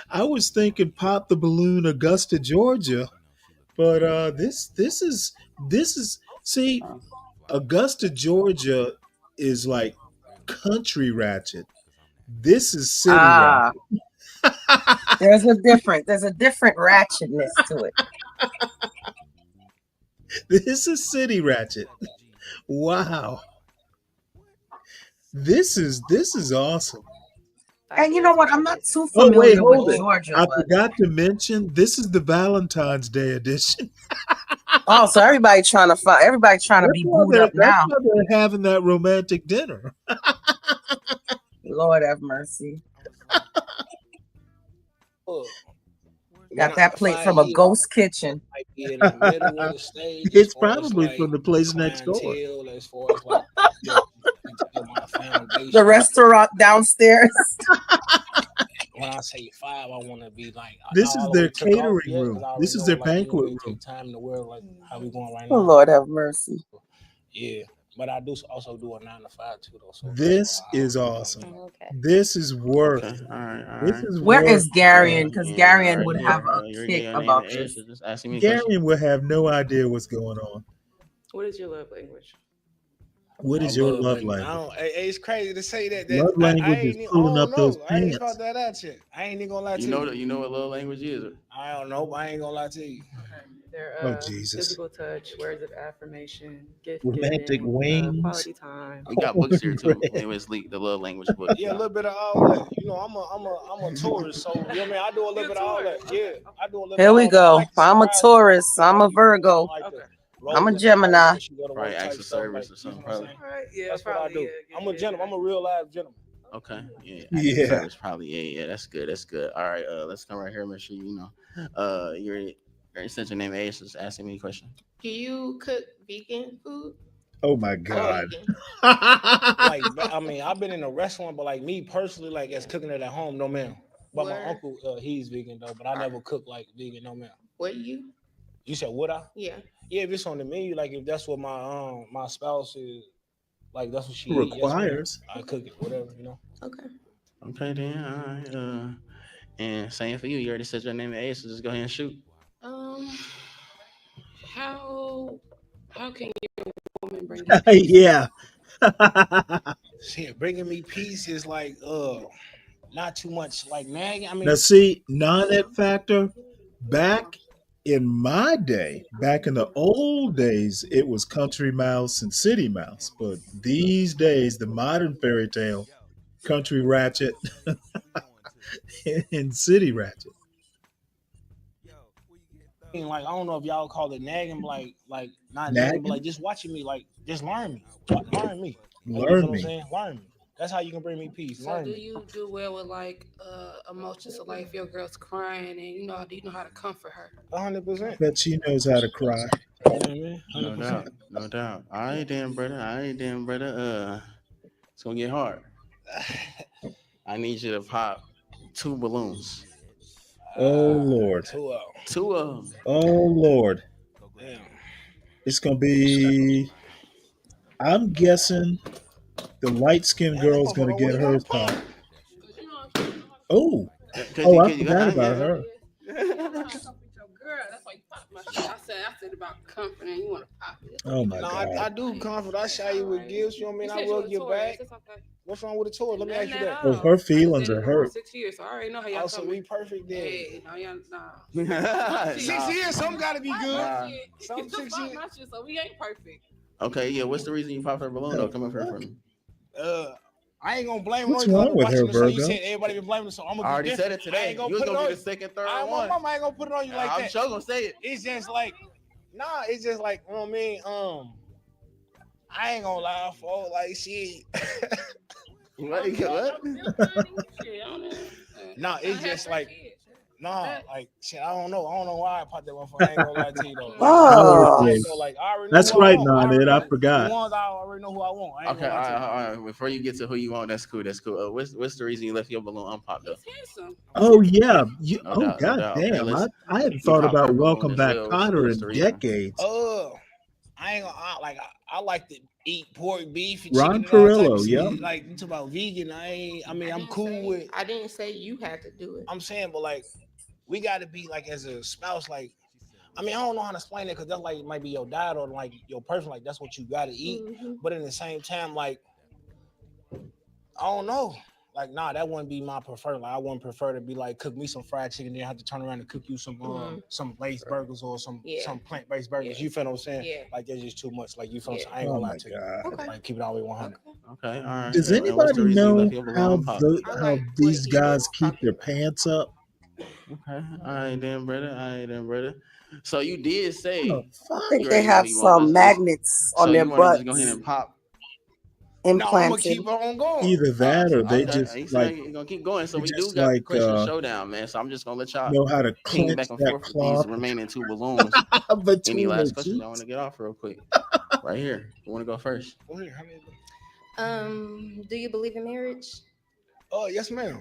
I was thinking pop the balloon, Augusta, Georgia, but this is see, Augusta, Georgia is like country ratchet. This is city ratchet.
There's a different ratchetness to it.
This is city ratchet. Wow. This is awesome.
And you know what? I'm not too
Oh wait,
familiar
hold
with
it.
Georgia.
I
But,
forgot to mention this is the Valentine's Day edition.
oh, so everybody trying to be booed up now.
That's why they're having that romantic dinner.
Lord have mercy. Got that plate from a ghost kitchen.
In the middle of the stage.
It's probably from the place next door.
As far as like my foundation.
The restaurant downstairs.
When I say 5, I want to be like.
This is
all
their
the way took off
catering
yet,
room.
'cause I already
This is
know,
their
like, you know,
banquet
it
room.
take time in the world, like how we going right
Oh,
now.
Lord have mercy.
Yeah, but I do also do a 9 to 5 too, though. So
This is awesome. This is worth.
Okay. All right.
This is
Where
worth.
is Garion? Because Garion
right
would
here.
have a
You're
kick
getting your name
about
and age.
this.
So just asking me a question.
Garion will have no idea what's going on.
What is your love language?
What is your love language?
It's crazy to say that.
Love language is pulling up those
I ain't
pants.
found that out yet. I ain't even gonna lie to you.
You know what love language is?
I don't know, but I ain't gonna lie to you.
They're
Oh, Jesus.
physical touch, words of affirmation, gift
Romantic
giving,
wings.
quality time.
We got books here too. It was the love language book.
Yeah, a little bit of all that. You know, I'm a tourist, so you know what I mean. I do a little bit of all that. Yeah, I do a little.
Here
bit
we
of all that. I
go.
like to
I'm a
surprise
Taurus. I'm a Virgo.
people. I like to
I'm a Gemini.
Right, acts of service or something. Probably.
Yeah,
That's what I
probably,
do.
yeah,
I'm a gentleman. I'm a real live gentleman.
Okay. Yeah. Acts
Yeah.
of service, probably. Yeah. That's good. That's good. All right. Let's come right here. Make sure you know. You're since your name Ace is asking me a question.
Do you cook vegan food?
Oh my
Or
God.
vegan?
Like, I mean, I've been in a restaurant, but like me personally, like as cooking it at home, no ma'am. But my
Word.
uncle, he's vegan though, but I never cook like vegan, no ma'am.
Would you?
You said would I?
Yeah.
Yeah, if it's on the menu, like if that's what my spouse is, like that's what she eat, yes, ma'am.
Requires.
I cook it, whatever, you know.
Okay.
Okay, then. All right. And same for you. You already said your name Ace, so just go ahead and shoot.
How can your woman bring you peace?
Yeah.
Shit, bringing me peace is like not too much like nagging. I mean,
Now, see, non-net factor, back in my day, back in the old days, it was Country Mouse and City Mouse. But these days, the modern fairy tale, Country Ratchet and City Ratchet.
like I don't know if y'all call it nagging, like not nagging,
Nagging?
but like just watching me, like just learn me, learn me. Like, you know
Learn
what I'm
me.
saying? Learn me. That's how you can bring me peace.
So
Learn
do
me.
you do well with like emotions? So like if your girl's crying and do you know how to comfort her?
100%.
Bet she knows how to cry.
You know what I mean?
No
100%.
doubt. No doubt. All right, then, brother. It's gonna get hard. I need you to pop 2 balloons.
Oh, Lord.
2 of
2 of them.
Oh, Lord.
them.
It's going to be, I'm guessing the light-skinned girl's going to get hers popped. Oh. Oh, I forgot about her.
That's why you pop my shit. I said about comforting. You want to pop it.
Oh, my
No,
God.
I do comfort. I show you with gifts. You know what I mean?
You
I
said you
rub
was
your
Taurus.
back.
It's okay.
What's wrong with a toy? Let me ask you that.
Oh, her feelings are hurt.
6 years. So I already know how y'all
Oh, so
coming.
we perfect then.
Hey, no, y'all, nah.
6 years, some gotta be good.
Nah.
Some 6 years.
My shit, so we ain't perfect.
Okay, yeah. What's the reason you popped her balloon though? Come up here for me.
I ain't gonna blame
What's
her.
wrong with her,
The show, you
Virgo?
said everybody been blaming the so I'm gonna
I already
be
said
different.
it today.
I ain't gonna
You was
put it
gonna
on
be the second, third
I,
one.
My mama ain't gonna put it on you like
I'm
that.
sure gonna say it.
It's just like, nah, it's just like, you know what I mean? I ain't gonna lie, for like shit.
What?
Nah, it's just like, nah, like shit. I don't know why I popped that one for. I ain't gonna lie to you though.
Oh.
I ain't gonna, like, I already know
That's
who I
right,
want.
Noned. I
The
forgot.
ones I already know who I want. I ain't
Okay,
gonna lie to you.
all right. Before you get to who you want, that's cool. What's the reason you left your balloon unpopped though?
Handsome.
Oh, yeah.
No doubt, no
God
doubt. Okay,
damn.
let's-
I hadn't
you
thought
popped her
about
balloon
Welcome
as
Back
well.
Kotter
What's
in
the reason?
decades.
I ain't gonna I like to eat pork, beef, and
Ron
chicken and all type
Perillo,
of
yep.
shit. Like you talk about vegan. I'm cool with.
I didn't say you had to do it.
I'm saying, but like, we got to be like as a spouse. Like, I mean, I don't know how to explain it because that's like might be your diet or like your person. Like that's what you got to eat.
Mhm.
But in the same time, like, I don't know. Like, nah, that wouldn't be my preferred. Like, I wouldn't prefer to be like cook me some fried chicken, then have to turn around and cook you some Lay's burgers or some plant-based burgers.
Yeah.
You feel what I'm saying?
Yeah.
Like, that's just too much. Like, you feel what I'm saying? I ain't
Oh,
gonna
my
lie to you.
God.
Like, keep it all the way 100.
Okay, all right.
Does
And what's the
anybody
reason you
know
left your balloon
how
unpopped?
how these guys keep their pants up?
Okay, all right then, brother. So you did say
I think
you
they
already know
have
who you want.
some magnets
So
on their
you want to just
butts
go ahead and pop?
No, I'm gonna
implanted.
keep on going.
Either that or they
Okay,
just
you
like
you're gonna keep going. So
they
we do
just
got the
like
question showdown, man. So I'm just gonna let y'all
know how to
ping
clench
back and
that
forth with
cloth
these remaining 2 balloons. Any
between their
last questions I
cheeks.
want to get off real quick? Right here. You want to go first?
Go ahead, how many-
Do you believe in marriage?
Oh, yes, ma'am.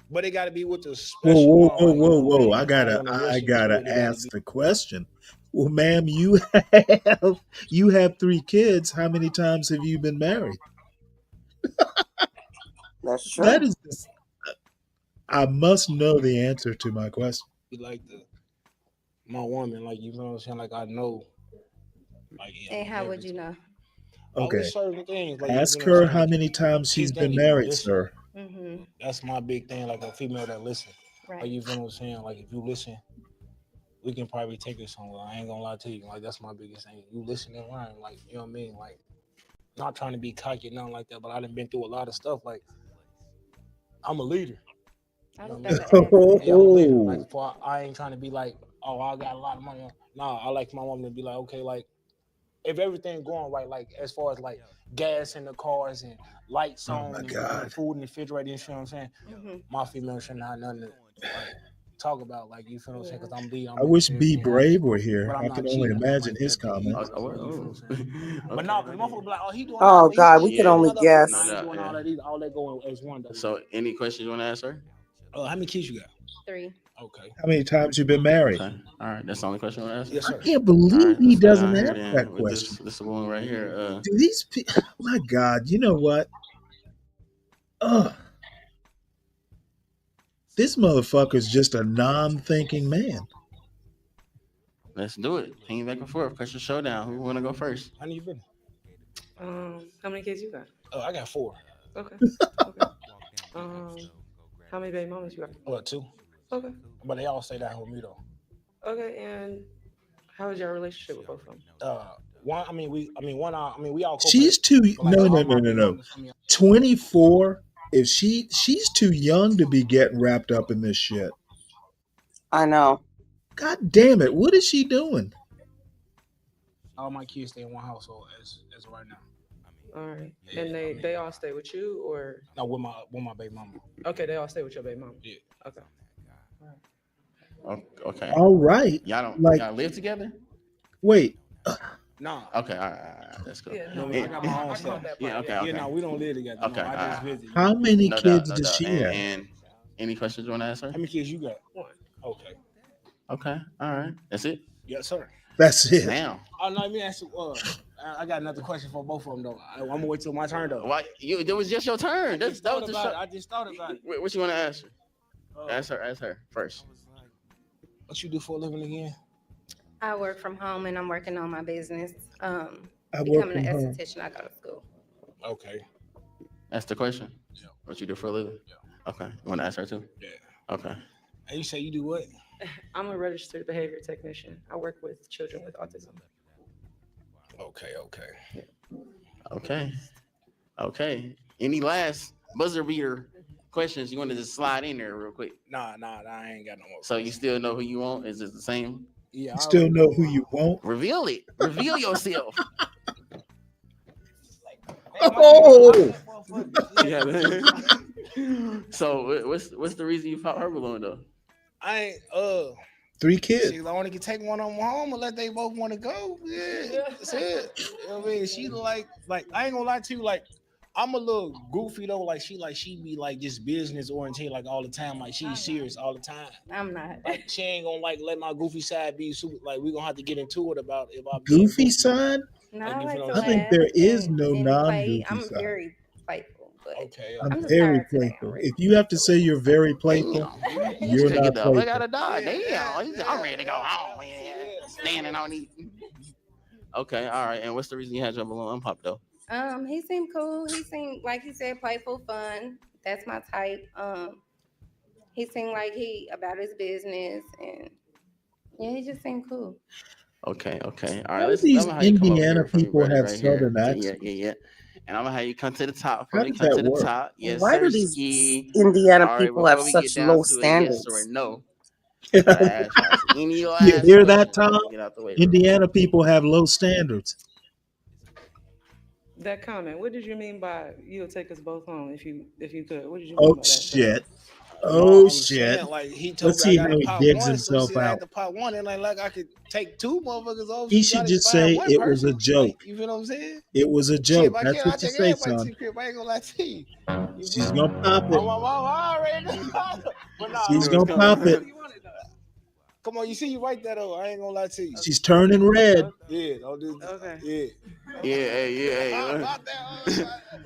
But it got to be with the
Whoa,
special.
whoa! I
on
gotta
the real shit,
gotta
it gotta
ask
be-
the question. Well, ma'am, you have 3 kids. How many times have you been married?
That's true.
That is, I must know the answer to my question.
Be like my woman, like you know what I'm saying. Like I know. Like yeah.
And how would you know?
Okay.
With certain things. Like, you
Ask
know what I'm
her
saying?
how
Like,
many times
keep
she's been
thinking,
married,
listen.
sir.
Mm-hmm.
That's my big thing. Like a female that listen.
Right.
Like you feel what I'm saying. Like if you listen, we can probably take it somewhere. I ain't gonna lie to you. Like that's my biggest thing. You listen and learn. Like you know what I mean. Like not trying to be cocky, nothing like that. But I done been through a lot of stuff. Like I'm a leader.
I don't
You know
think
what I mean?
that
Yeah, I'm a leader. Like I ain't trying to be like, oh, I got a lot of money. Nah, I like my woman to be like, okay, like
if everything going right, like as far as like gas in the cars and lights on and food in the refrigerator, you feel what I'm saying? My female should not have nothing to like, talk about, like, you feel what I'm saying? Because I'm B.
I wish B Brave were here.
But I'm
I
not
can only
cheating.
imagine his comments.
But no, because motherfucker be like, oh, he doing
Oh
all that.
God, we
He
can
doing
only
all that.
guess.
Nah, I ain't doing all that either. All that going as one though.
So, any questions you want to ask her?
How many kids you got?
3.
Okay.
How many times you been married?
Okay. All right. That's the only question you want to ask?
Yes, sir.
I can't believe he
let's go
doesn't
down
ask
here then
that
with
question.
This one right here.
Do these people? My God, you know what? This motherfucker's just a non-thinking man.
Let's do it. Hang back and forth. Question showdown. Who want to go first?
How many you been?
How many kids you got?
Oh, I got 4.
Okay. How many baby mamas you got?
What, 2?
Okay.
But they all stay down with me though.
Okay, and how is your relationship with both of them?
We all.
She's too. No. 24. If she's too young to be getting wrapped up in this shit.
I know.
God damn it! What is she doing?
All my kids stay in one household as of right now.
All right, and they all stay with you, or
no, with my baby mama.
Okay, they all stay with your baby mama.
Yeah.
Okay.
Okay.
All right.
Y'all live together?
Wait.
No.
Okay. All right. That's cool.
Yeah, no, I got my own stuff.
Yeah. Okay.
Yeah, no, we don't live together.
Okay.
No, I just visit.
How many
No
kids
doubt,
does she
and,
have?
And any questions you want to ask her?
How many kids you got?
1.
Okay.
Okay. All right. That's it.
Yes, sir.
That's it.
Now.
Oh no, let me ask you. I got another question for both of them though. I'm gonna wait till my turn though.
Why? It was just your turn.
I just thought about it.
What you want to ask her? Ask her first.
What you do for a living again?
I work from home and I'm working on my business.
I work
Becoming an
from home.
esthetician, I go to school.
Okay.
That's the question.
Yeah.
What you do for a living? Yeah. Okay. You want to ask her too?
Yeah.
Okay.
And you say you do what?
I'm a registered behavior technician. I work with children with autism.
Okay.
Okay. Any last buzzer beater questions you want to just slide in there real quick?
Nah, I ain't got no more.
So you still know who you want? Is it the same?
Yeah.
You still know who you want?
Reveal it. Reveal yourself.
Oh.
Yeah. So what's the reason you fought her balloon though?
I ain't
3 kids.
She only can take one of them home unless they both want to go. Yeah, that's it. You know what I mean? She like I ain't gonna lie to you, like I'm a little goofy though. Like she be like just business oriented like all the time. Like she's serious all the time.
I'm not.
Like she ain't gonna like let my goofy side be super. Like we gonna have to get into it about if I
Goofy side?
No,
Like, you
I
feel
like
what
to
I'm saying?
laugh
There is
and-
no
and
non-goofy
play. I'm
side.
very playful, but
Okay.
I'm
just
very
tired today.
playful. If you have to say you're very playful, you're
Take
not
it though. I
playful.
gotta die. Damn. I'm ready to go home. Man. Standing on these. Okay. All right. And what's the reason you had your balloon unpopped though?
He seemed cool. He seemed like he said playful, fun. That's my type. He seemed like he about his business, and yeah, he just seemed cool.
Okay. All right.
How do these
I'm gonna have you come over
Indiana
here for me,
people
brother,
have
right here.
southern accents?
Yeah. And I'm gonna have you come to the top.
How
For me.
does
Come
that
to the
work?
top. Yes,
Why do
sir.
these
Ski.
Indiana
All right,
people have
before we get
such
down
low
to a yes
standards?
or a no, I ask y'all any
You
last
hear that,
question before
Tom?
we get out the way. real quick.
Indiana people have low standards.
That comment. What did you mean by you'll take us both home if you could? What did you mean
Oh
by that?
shit.
No,
Oh
I'm
shit.
saying, like he told
Let's
me
see
I
how
got to
he
pop
digs
one, so
himself
see, I had
out.
to pop one, and like I could take 2 motherfuckers over.
He
You
should
gotta
just
find
say
one
it was a
person.
joke.
Like, you feel what I'm saying?
It was a
Shit,
joke.
if I
That's
can, I
what you
take
say,
everybody to
son.
the crib. I ain't gonna lie to you. You
She's
feel me?
gonna pop
I'm
it.
already but nah,
She's
It
gonna
was
pop
coming.
it.
come on, you see you right there though. I ain't gonna lie to you.
She's turning red.
Yeah, don't do
Okay.
yeah.
Yeah.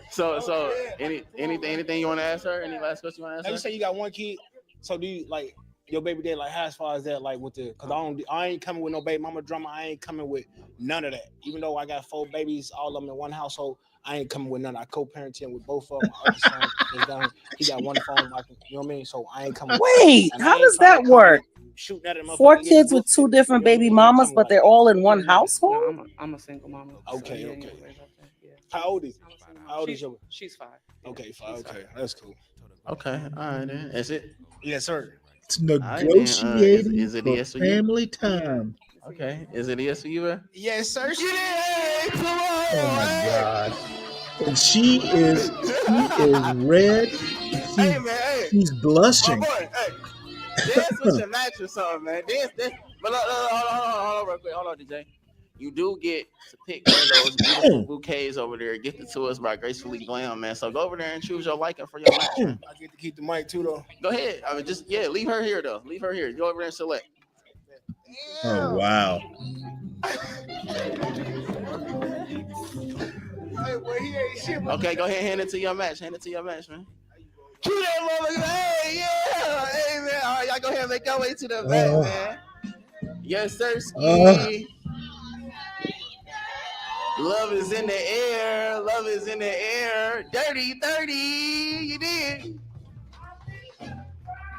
So anything you want to ask her? Any last question you want to
Now you
ask
say
her?
you got 1 kid. So do you like your baby dad? Like how as far as that, like with the, cause I ain't coming with no baby mama drama. I ain't coming with none of that. Even though I got 4 babies, all of them in one household, I ain't coming with none. I co-parenting with both of them. My other son is done. He got 1 phone. You know what I mean? So I ain't coming.
Wait,
and I
how
ain't
does
trying to
that
come
work?
Shooting at him.
4 kids with 2 different baby mamas, but they're all in one household?
No, I'm a single mama. so
Okay,
you ain't
okay.
gotta worry about that. Yeah.
How old is?
I'm a single
How
mama.
old is your?
She's 5.
Okay, 5. Okay, that's cool.
Okay. All right then. That's it.
Yes, sir.
It's
All right, then.
negotiating
Is it a
for
yes for you?
family time.
Okay. Is it a yes for you?
Yes, sir. Shit.
Oh my God. And she is red.
Hey man, hey,
She's blushing.
my boy, hey, dance with your match or something, man. Dance. But hold on, real quick. Hold on, DJ. You do get to pick one of those beautiful bouquets over there, gifted to us by Gracefully Glam, man. So go over there and choose your liking for your match. Man.
I get to keep the mic too, though.
Go ahead. I mean, leave her here though. Leave her here. Go over there and select.
Oh wow.
Okay, go ahead, hand it to your match. Hand it to your match, man. Cue that motherfucker. Hey, yeah. Hey, man. All right, y'all go ahead and make your way to the back, man. Yes, sir. Love is in the air. Love is in the air. Dirty 30. You did.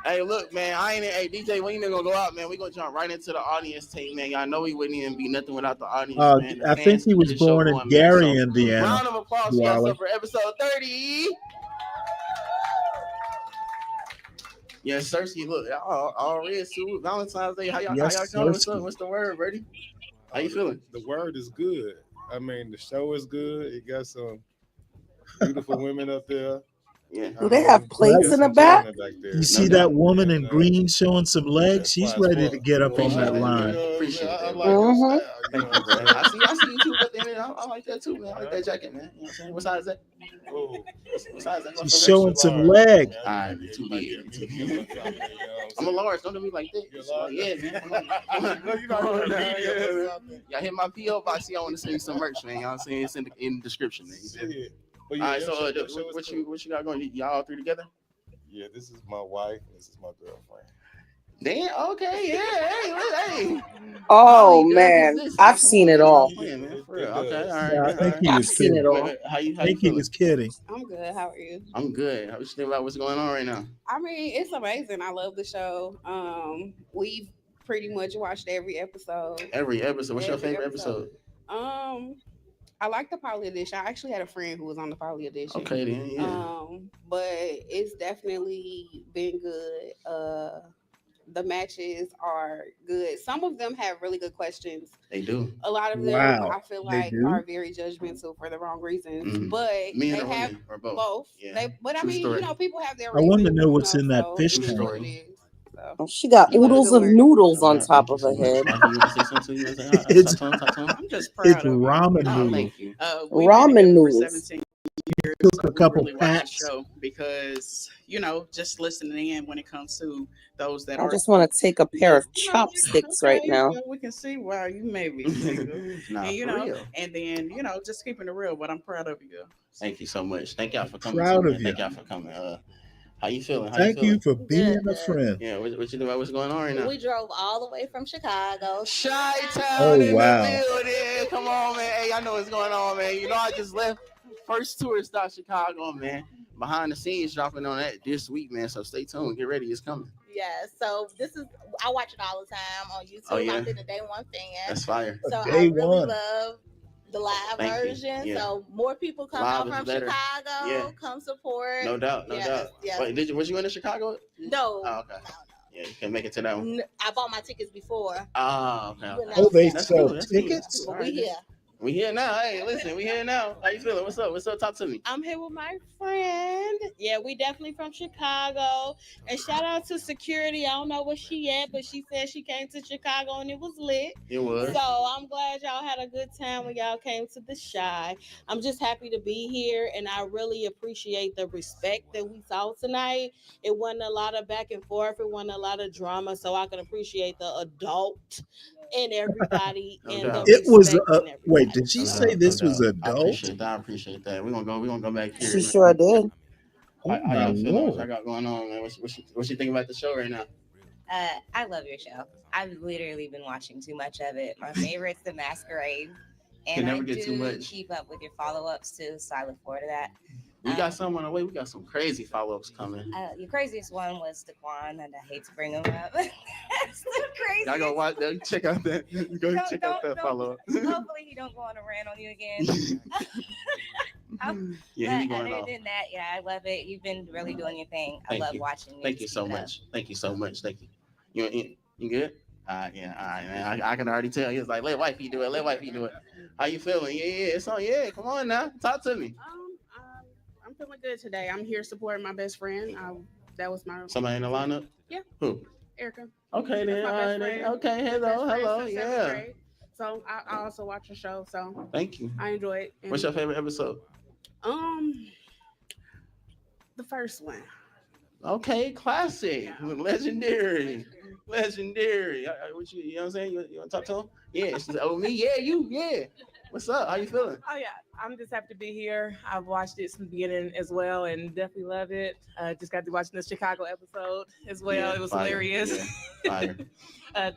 Hey, look, man. Hey, DJ, we ain't even gonna go out, man. We gonna jump right into the audience tape, man. Y'all know we wouldn't even be nothing without the audience, man. The
I think he was born in Gary, Indiana.
Round of applause for y'all for episode 30. Yes, sir. Look, all red suit. Valentine's Day. How y'all coming? What's the word, Brady? How you feeling?
The word is good. I mean, the show is good. It got some beautiful women up there.
Yeah.
Do they have plates in the back?
You see that woman in green showing some legs? She's ready to get up on that line.
Appreciate that. Thank you, bro. I see you too, but then I like that too, man. I like that jacket, man. You know what I'm saying? What size is that? What size is that?
She's showing some leg.
All right, too big. I'm a large. Don't do me like that. So, yeah, man. Y'all hit my PO box. I want to send you some merch, man. Y'all saying it's in the description, man. All right, so what you got going? Y'all all three together?
Yeah, this is my wife. This is my girlfriend.
Damn. Okay. Yeah. Hey.
Oh man, I've seen it all.
Okay. All right.
I think he was
seen it all.
How you
I think he was kidding.
I'm good. How are you?
I'm good. How you think about what's going on right now?
I mean, it's amazing. I love the show. We've pretty much watched every episode.
Every episode. What's your favorite episode?
I like the Poly Edition. I actually had a friend who was on the Poly Edition.
Okay, then, yeah.
But it's definitely been good. The matches are good. Some of them have really good questions.
They do.
A lot of them, I feel like, are very judgmental for the wrong reasons.
Mhm.
But
Men
they
or
have
women, or both? Yeah.
But I
True
mean,
story.
people have their
I want to
reasons,
know what's in that
so
fish
it is what
tank.
it is.
Oh, she got oodles of noodles on top of her head.
It's
I'm just proud
it's
of you.
ramen
Oh,
noodles.
thank you.
We've been together for
noodles.
17
years.
Took a couple
really watch the
packs.
show because, just listening in when it comes to those that
I
are.
just want to take a pair of chopsticks right now.
Well, we can see why you may be single.
Nah,
and,
for real.
and then, just keeping it real, but I'm proud of you.
Thank you so much. Thank y'all for coming.
Proud
too,
of
man.
you.
Thank y'all for coming. How you feeling?
Thank you for being a friend.
Yeah, what you doing? What's going on right now?
We drove all the way from Chicago.
Chi-town
Oh,
in
wow.
the building. Come on, man. Hey, I know what's going on, man. I just left first tour stop Chicago, man. Behind the scenes dropping on that this week, man. So stay tuned. Get ready. It's coming.
Yeah, so I watch it all the time on YouTube.
Oh, yeah?
I've been a day one fan.
That's fire.
So
Day
I really
one.
love the live
Thank you.
version.
Yeah.
So more people come
Live
out
is
from
better.
Chicago.
Yeah.
Come support.
No doubt. No
Yes,
doubt.
yes.
Wait, was you in Chicago?
No.
Oh, okay. Yeah, you can make it to that one.
I bought my tickets before.
Oh, okay.
When I
Oh,
was
they
young.
That's
sell
cool. That's cool.
tickets?
But we here.
We here now. Hey, listen, we here now. How you feeling? What's up? What's up? Talk to me.
I'm here with my friend. Yeah, we definitely from Chicago. And shout out to security. I don't know where she at, but she said she came to Chicago and it was lit.
It was.
So I'm glad y'all had a good time when y'all came to the Shy. I'm just happy to be here, and I really appreciate the respect that we saw tonight. It wasn't a lot of back and forth. It wasn't a lot of drama, so I can appreciate the adult and everybody.
No
and
doubt.
the
It was
respect and everything.
wait, did she
No
say
doubt,
this
no
was
doubt.
adult?
I appreciate that. We're gonna go back here.
She sure did.
Oh
How
my
y'all feeling? What
lord.
y'all got going on, man? What you think about the show right now?
I love your show. I've literally been watching too much of it. My favorite's The Masquerade.
Can
And I
never get too
do
much.
keep up with your follow-ups too, so I look forward to that.
We got some on the way. We got some crazy follow-ups coming.
Your craziest one was Daquan, and I hate to bring him up. That's the craziest.
Y'all go watch that. Check out that. Go check out that follow-up.
Hopefully he don't go on a rant on you again.
Yeah, he
But
going
other
off.
than that, yeah, I love it. You've been really doing your thing. I
Thank
love
you.
watching you.
Thank you so
speak up.
much. Thank you so much. Thank you. You good? Yeah, all right, man. I can already tell. He was like, let wifey do it. Let wifey do it. How you feeling? Yeah, it's on. Yeah, come on now. Talk to me.
I'm feeling good today. I'm here supporting my best friend. That was my
Somebody in the lineup?
Yeah.
Who?
Erica.
Okay, then.
That's my
All
best
right,
friend.
then. Okay,
Best
hello,
friend
hello.
since seventh
Yeah.
grade. So I also watch the show. So
Thank you.
I enjoy it.
What's your favorite episode?
The first one.
Okay, classic, legendary. What you know what I'm saying? You want to talk to him? Yeah, she said, oh, me? Yeah, you? Yeah. What's up? How you feeling?
Oh yeah, I'm just happy to be here. I've watched it from the beginning as well, and definitely love it. Just got to watching the Chicago episode as well.
Yeah,
It was
fire.
hilarious.
Yeah, fire.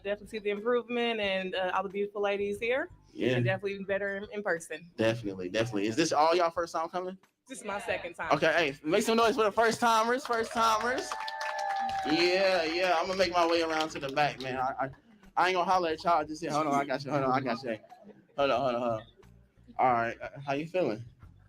Definitely see the improvement and all the beautiful ladies here.
Yeah.
And definitely even better in person.
Definitely. Is this all y'all first time coming?
This is my second time.
Okay, hey, make some noise for the first timers. Yeah. I'm gonna make my way around to the back, man. I ain't gonna holler at y'all. Just say, hold on, I got you. Hold on. All right, how you feeling?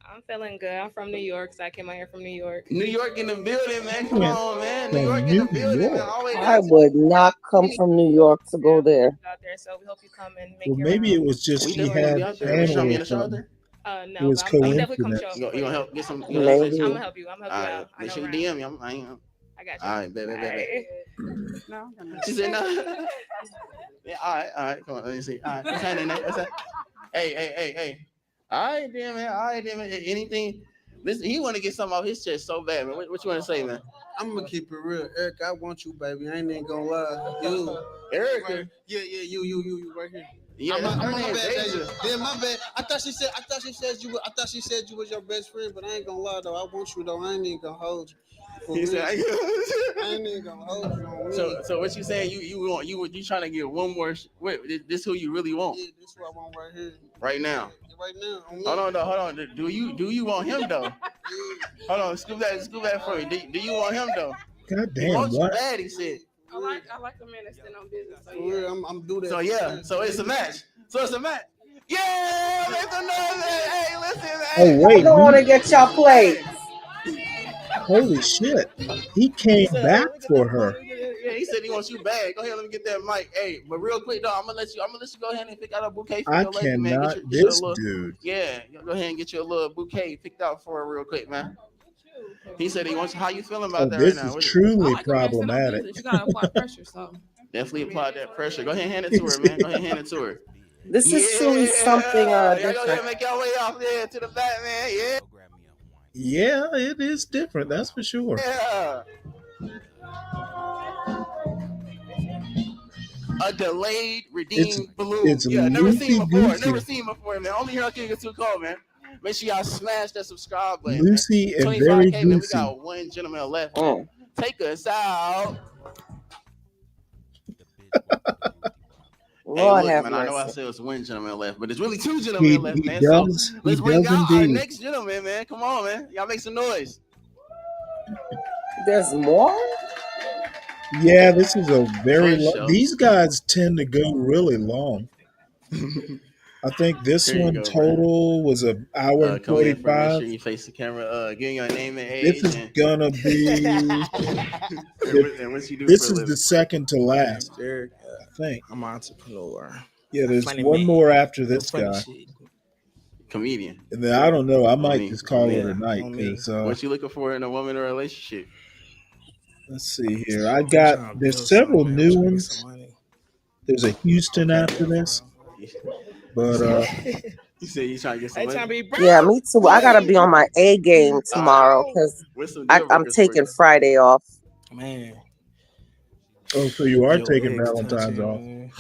I'm feeling good. I'm from New York, so I came out here from New York.
New York in the building, man. Come on, man. New York in the building, man. Always.
I would not come from New York to go there.
Out there, so we hope you come and make
Well,
your
maybe it was just he had family or something.
No,
It was
but I'm definitely come
coincidence.
show up.
You gonna help get some?
Maybe.
I'm gonna help you. I'm gonna help you
All right,
out. I
make
know
sure you
Ryan.
DM me.
I got you.
All right, bet.
No.
She said no. Yeah, all right. Come on, let me see. All right, what's happening? What's that? Hey. All right, then, man. Anything? Listen, he want to get something off his chest so bad, man. What you want to say, man?
I'm gonna keep it real, Eric. I want you, baby. I ain't even gonna lie. You,
Erica.
Yeah, you right here.
Yeah,
I'm
her
my
name's
bad,
Deja.
Deja. Yeah, my bad. I thought she said you was your best friend, but I ain't gonna lie though. I want you though. I ain't even gonna hold you. For
He
real.
said,
I ain't even gonna hold you on me.
So what you saying? You trying to get one more? Wait, this who you really want?
Yeah, this is what I want right here.
Right now.
Right now. On me.
Hold on. Do you want him though? Hold on, scoop that for me. Do you want him though?
God
He
damn,
wants you
what?
bad, he said.
I like a man that stand on business. So
For real, I'm do that.
So yeah, so it's a match. Yeah, make some noise. Hey, listen.
Oh
I
wait,
don't want to get y'all plates.
holy shit! He came back for her.
Yeah, he said he wants you bad. Go ahead, let me get that mic. Hey, but real quick, though, I'm gonna let you go ahead and pick out a bouquet for
I
your lady, man.
cannot.
Get you
This
a little,
dude.
yeah, go ahead and get you a little bouquet picked out for her real quick, man. He said he wants. How you feeling about
Oh,
that
this
right now?
is
What-
truly
I like a man stand on
problematic.
business. You gotta apply pressure. So
Definitely apply that pressure. Go ahead and hand it to her, man. Go ahead and hand it to her.
This is truly something
Y'all go ahead
different.
and make y'all way off there to the back, man. Yeah.
Yeah, it is different. That's for sure.
Yeah. A delayed redeemed balloon.
it's
Yeah, never seen
loosey-goosey.
before, man. Only here on King of Too Cold, man. Make sure y'all smash that subscribe button.
Lucy
Man.
and very
25K, man. We
goosey.
got one gentleman left. Man. Take us out.
Lord
look,
have
man, I know I
mercy.
said it was one gentleman left, but it's really two gentlemen
He,
left,
he
man.
does.
So
He
let's bring
does
out our
indeed.
next gentleman, man. Come on, man. Y'all make some noise.
There's more?
Yeah, this is a very.
For sure.
These guys tend to go really long. I think this
Here you
one
go, bro.
total was an hour and
Come in, friend. Make
45.
sure you face the camera. Give your name and
This
age.
is
And,
gonna be.
and what you do
This
for a
is
living.
the second to last,
Eric,
I think.
I'm an entrepreneur.
Yeah, there's
Funny
one
man.
more after this
Funny
guy,
shit.
Comedian.
and then I don't know. I might
me.
just call
Yeah,
it a night
on me.
because
What you looking for in a woman or a relationship?
let's see here.
I'm trying to
There's
build
several
something, man. I'm
new
trying to get
ones.
some money.
There's a Houston after this, but
You said you trying to get some
Hey, trying to
money?
be broke.
Yeah, me too. I gotta be on my A game tomorrow because
What's some deal
I'm
breakers for
taking
you?
Friday off.
Man,
oh, so you are
your
taking
legs
Valentine's
touching,
off?
man.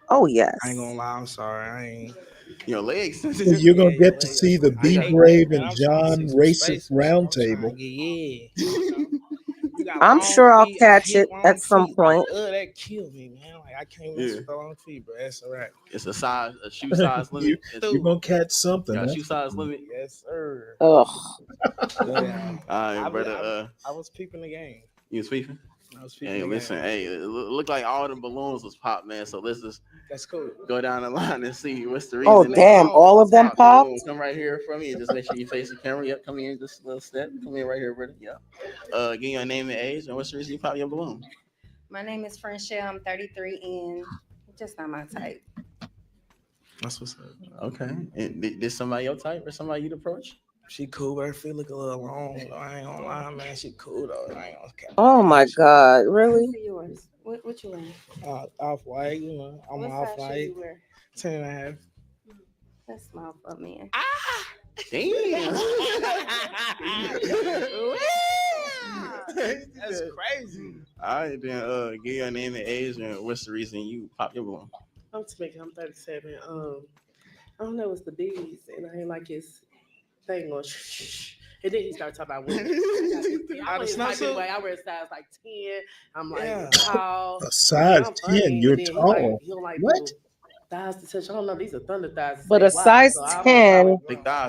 Oh yes.
I ain't gonna lie. I'm sorry. I ain't.
Your legs.
So you're gonna
Yeah, your
get to
legs.
see the
I
Be
got
Brave
man.
and
I'm trying to
John
see some
Racist
space. I'm trying to
Roundtable.
get You got
I'm
long
sure I'll
feet. I
catch
hate
it
long
at some
feet.
point.
Like, that killed me, man. Like I can't mess
Yeah.
with the long feet, but that's all right.
It's a shoe size limit.
You're gonna catch something.
Got a
That's
shoe
for
size
sure.
limit.
Yes, sir.
Ugh.
Yeah.
All right, brother.
I was peeping the game.
You was peeping?
I was peeping
Hey,
the
listen.
game.
Hey, it look like all the balloons was popped, man. So let's just
That's cool.
go down the line and see what's the reason.
Oh
they
damn! All of them
popped the balloon.
popped.
Come right here from me and just make sure you face the camera. Yep, come in just a little step. Come in right here, brother. Yeah. Give your name and age and what's the reason you pop your balloon?
My name is Frenchelle. I'm 33 and just not my type.
That's what's up. Okay. And did somebody your type or somebody you'd approach?
She cool, but her feet look a little long. I ain't gonna lie, man. She cool though. I ain't gonna care.
Oh my God, really?
Yours. What you wearing?
Off white, you know. I'm
What
off
size should
white.
you wear?
10 and a half.
That's small for me.
Damn.
That's crazy.
All right, then give your name and age and what's the reason you pop your balloon?
I'm Tamika. I'm 37. I don't know. It's the bees, and I ain't like his thing on. And then he started talking about women. I wear I wear a size like 10. I'm like tall.
A size
I'm funny,
10, you're
and then he
tall.
he don't like
What?
little thighs to touch. I don't know. These are thunder thighs.
But a size 10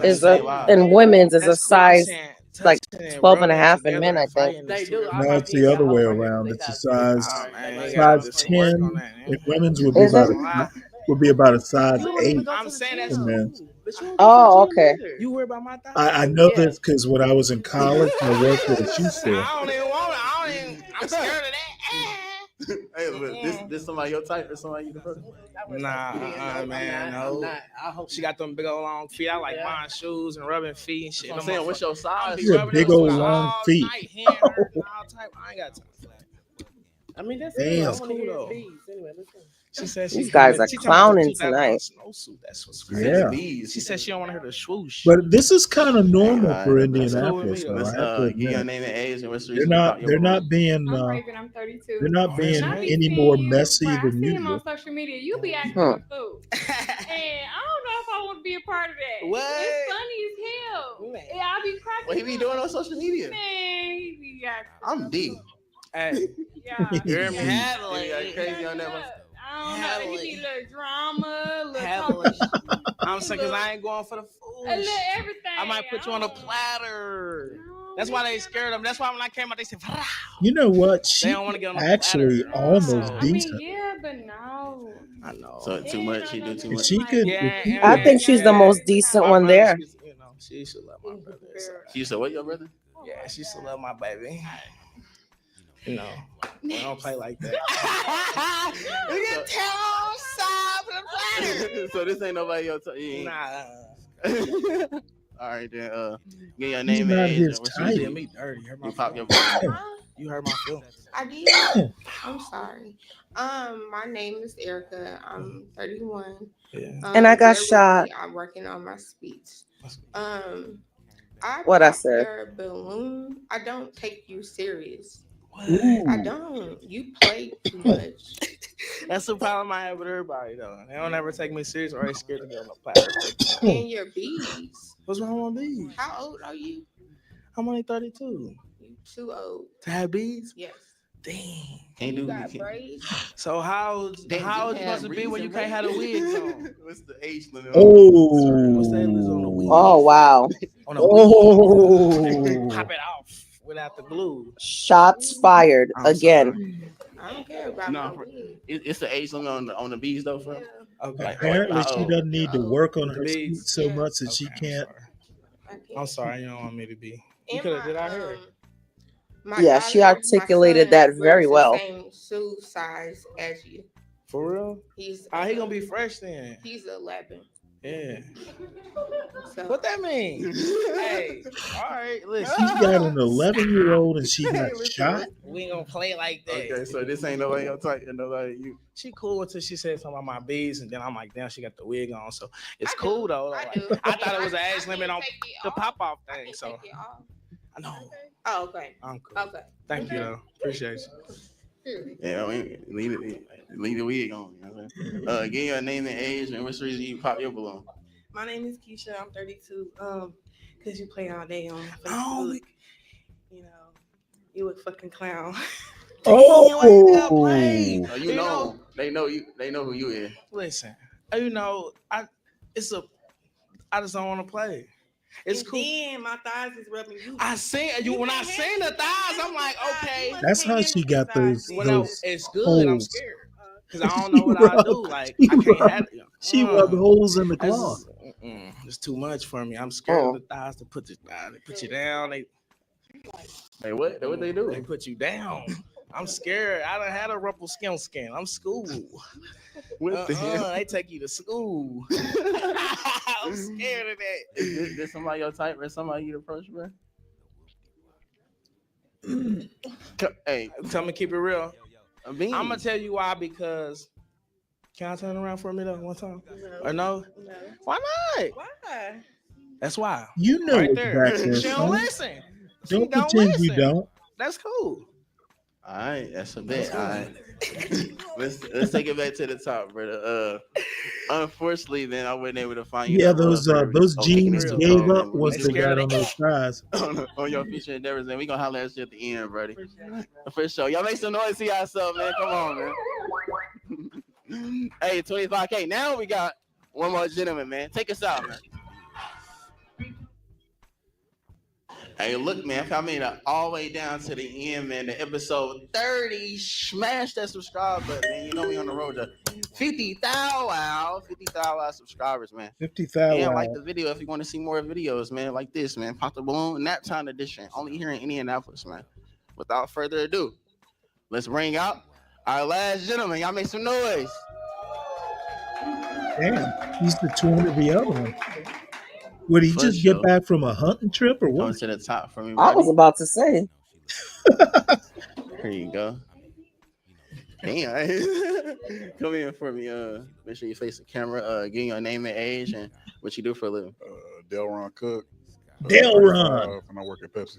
is in women's is a size like 12 and a half in men, I think.
They do.
No, it's the other way around. It's a size 10 in women's would be
Is
about a size 8
I'm saying that's
in men's.
Oh, okay.
You worry about my thighs?
I know this because when I was in college, I worked at a shoe store.
I don't even want it. I'm scared of that.
Hey, look, this somebody your type or somebody you approach?
Nah, man, no. She got them big old long feet. I like buying shoes and rubbing feet and shit.
I'm saying, what's your size?
You have big old long feet.
I ain't got time for that.
I mean, that's
Damn.
That's cool though. Anyway, let's go.
She said
These guys are clowning tonight.
That's what's
Yeah.
crazy. She said she don't want to hear the swoosh.
But this is kind of normal for Indianapolis, though.
Let's
I have to
give your
admit.
name and age and what's the
They're
reason you pop
not.
your
They're
balloon.
not being.
I'm Raven. I'm 32.
They're not being
And I be
any
seeing
more
you,
messy
bro, I
than
see him
usual.
on social media. You be acting
Huh.
a fool, and I don't know if I want to be a part of that.
What?
It's funny as hell.
Man.
Yeah, I be cracking.
What he be doing on social media?
Man, he be acting.
I'm D.
Hey,
Yeah.
you hear me?
Yeah, crazy on that one.
I don't know. He be little drama, little
Heavily.
talk,
I'm saying because I ain't going for the food.
a little everything.
I might put you on a platter. That's why they scared of. That's why when I came out, they said, "Vrah."
You know what? She
don't wanna get on the
actually
platter.
almost
I mean,
decent.
yeah, but no.
I know.
So too much. She do too
If
much.
she could,
I think she's the most decent one there.
You know, she used to love my brother. So.
You said what, your brother?
Yeah, she used to love my baby. You know, we don't play like that. We can tell side for the platter.
So this ain't nobody your type.
Nah.
All right then. Get your
He's
name and
not
age.
his
and what's
type.
your
Did
reason
me dirty. Hurt my
you pop your
feelings.
balloon.
You hurt my feelings.
I did. I'm sorry. My name is Erica. I'm 31.
Yeah.
And I got
bear with
shot.
me. I'm working on my speech.
What I
pop
said.
your balloon. I don't take you serious.
Ooh.
I don't. You play too much.
That's the problem I have with everybody, though. They don't ever take me serious or they scared to get on the platter.
And your bees.
What's wrong with bees?
How old are you?
I'm only 32.
You too old.
To have bees?
Yes.
Dang.
Can't
You
do
got
it.
braids.
So how old you supposed to be when you can't have the wigs on?
What's the age limit?
What's the age limit on the
Oh.
wig?
Oh wow.
On the wig.
Oh.
Pop it off without the glue.
Shots fired
I'm
again.
sorry.
I don't care about
No,
my
for-
wig.
it's the age limit on the bees though, for
Okay.
like
Apparently, she doesn't need to work on
The
her speech
bees.
so much that she
Okay,
can't.
I'm sorry. You don't want me to be. You
And
could have
my,
did I hear?
my
Yeah, she
daughter- my
articulated
son
that very
wears
well.
The same shoe size as you.
For real?
He's
He gonna be fresh then.
He's 11.
Yeah.
So
What that mean? Hey, all right, listen.
She's got an 11-year-old and she got shot.
We ain't gonna play like that.
Okay, so this ain't nobody your type and nobody you.
She cool until she said something about my bees, and then I'm like, damn, she got the wig on, so it's
I
cool
do.
though.
I
Like,
do.
I thought it was an
I
age limit
can
on
take it
the
off.
pop off
I
thing.
can
So
take it off.
I know.
Oh, okay.
I'm cool.
Okay.
Thank you though. Appreciate you.
Yeah, leave the wig on. You know what I'm saying? Give your name and age and what's the reason you pop your balloon.
My name is Keisha. I'm 32. Cause you play all day on
Oh,
Facebook. You know, you a fucking clown.
Oh.
You know, they know you. They know who you is.
Listen, you know, I just don't want to play. It's
And
cool.
then my thighs is rubbing you.
I seen you when I seen the thighs. I'm like, okay.
That's how she got those.
It's good. I'm
holes.
scared because I don't know what I do. Like I can't have it.
She rubbed holes in the cloth.
It's too much for me. I'm scared
Oh.
of the thighs to put you down. They put you down.
Hey, what? What they do?
They put you down.
I'm scared. I done had a Rumpelstiltskin. I'm school.
What the hell?
They take you to school. I'm scared of that.
Is this somebody your type or somebody you approach, bro?
Hey, tell me, keep it real.
I'm
gonna tell you why, because can I turn around for a minute one time? Or no? Why not?
Why?
That's why.
You know
right
what
there.
back there,
She don't
son.
listen. She
Don't
don't
pretend you
listen.
don't.
That's cool.
All right, that's a bet. All right. let's take it back to the top, brother. Unfortunately, then I wasn't able to find you.
Yeah,
that
those
rug
those
for making
jeans
it
gave
cold,
up
man.
once they got on those thighs.
on your future endeavors, and we gonna holler at you at the end, buddy. For sure. Y'all make some noise to yourself, man. Come on, man. Hey, 25K. Now we got one more gentleman, man. Take us out, man. Hey, look, man, if I made it all the way down to the end, man, the episode 30, smash that subscribe button, man. You know we on the road to 50,000 subscribers, man.
50,000.
And like the video if you want to see more videos, man, like this, man. Pop the Balloon, Nap Time Edition, only here in Indianapolis, man. Without further ado, let's bring out our last gentleman. Y'all make some noise.
Damn, he's the twin of the other one. Would he
For
just
sure.
get back from a hunting trip or
Come
what?
to the top for me,
I was
buddy.
about to say.
Here you go. Damn. Come in for me. Make sure you face the camera. Give your name and age and what you do for a living.
Delron Cook.
Delron.
And I work at Pepsi.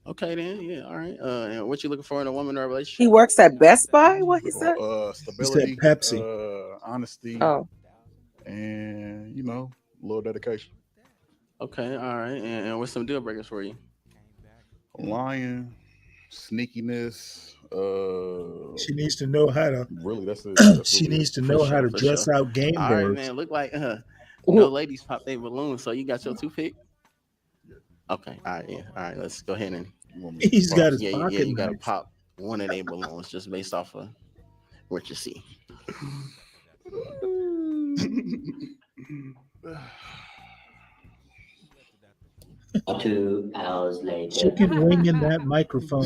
Okay, then. Yeah, all right. And what you looking for in a woman or a relationship?
He works at Best Buy? What he said?
Stability.
Pepsi.
Honesty.
Oh.
And, you know, a little dedication.
Okay, all right. And what's some deal breakers for you?
Lying, sneakiness.
She needs to know how to.
Really, that's it.
She needs to know how to
For
dress
sure.
out game
All right,
birds.
man. Look like no ladies pop their balloons. So you got your toothpick? Okay, all right, yeah. All right, let's go ahead and
He's got his
yeah,
pocket
you gotta
knife.
pop one of their balloons just based off of what you see.
2 hours later.
Chicken wing in that microphone.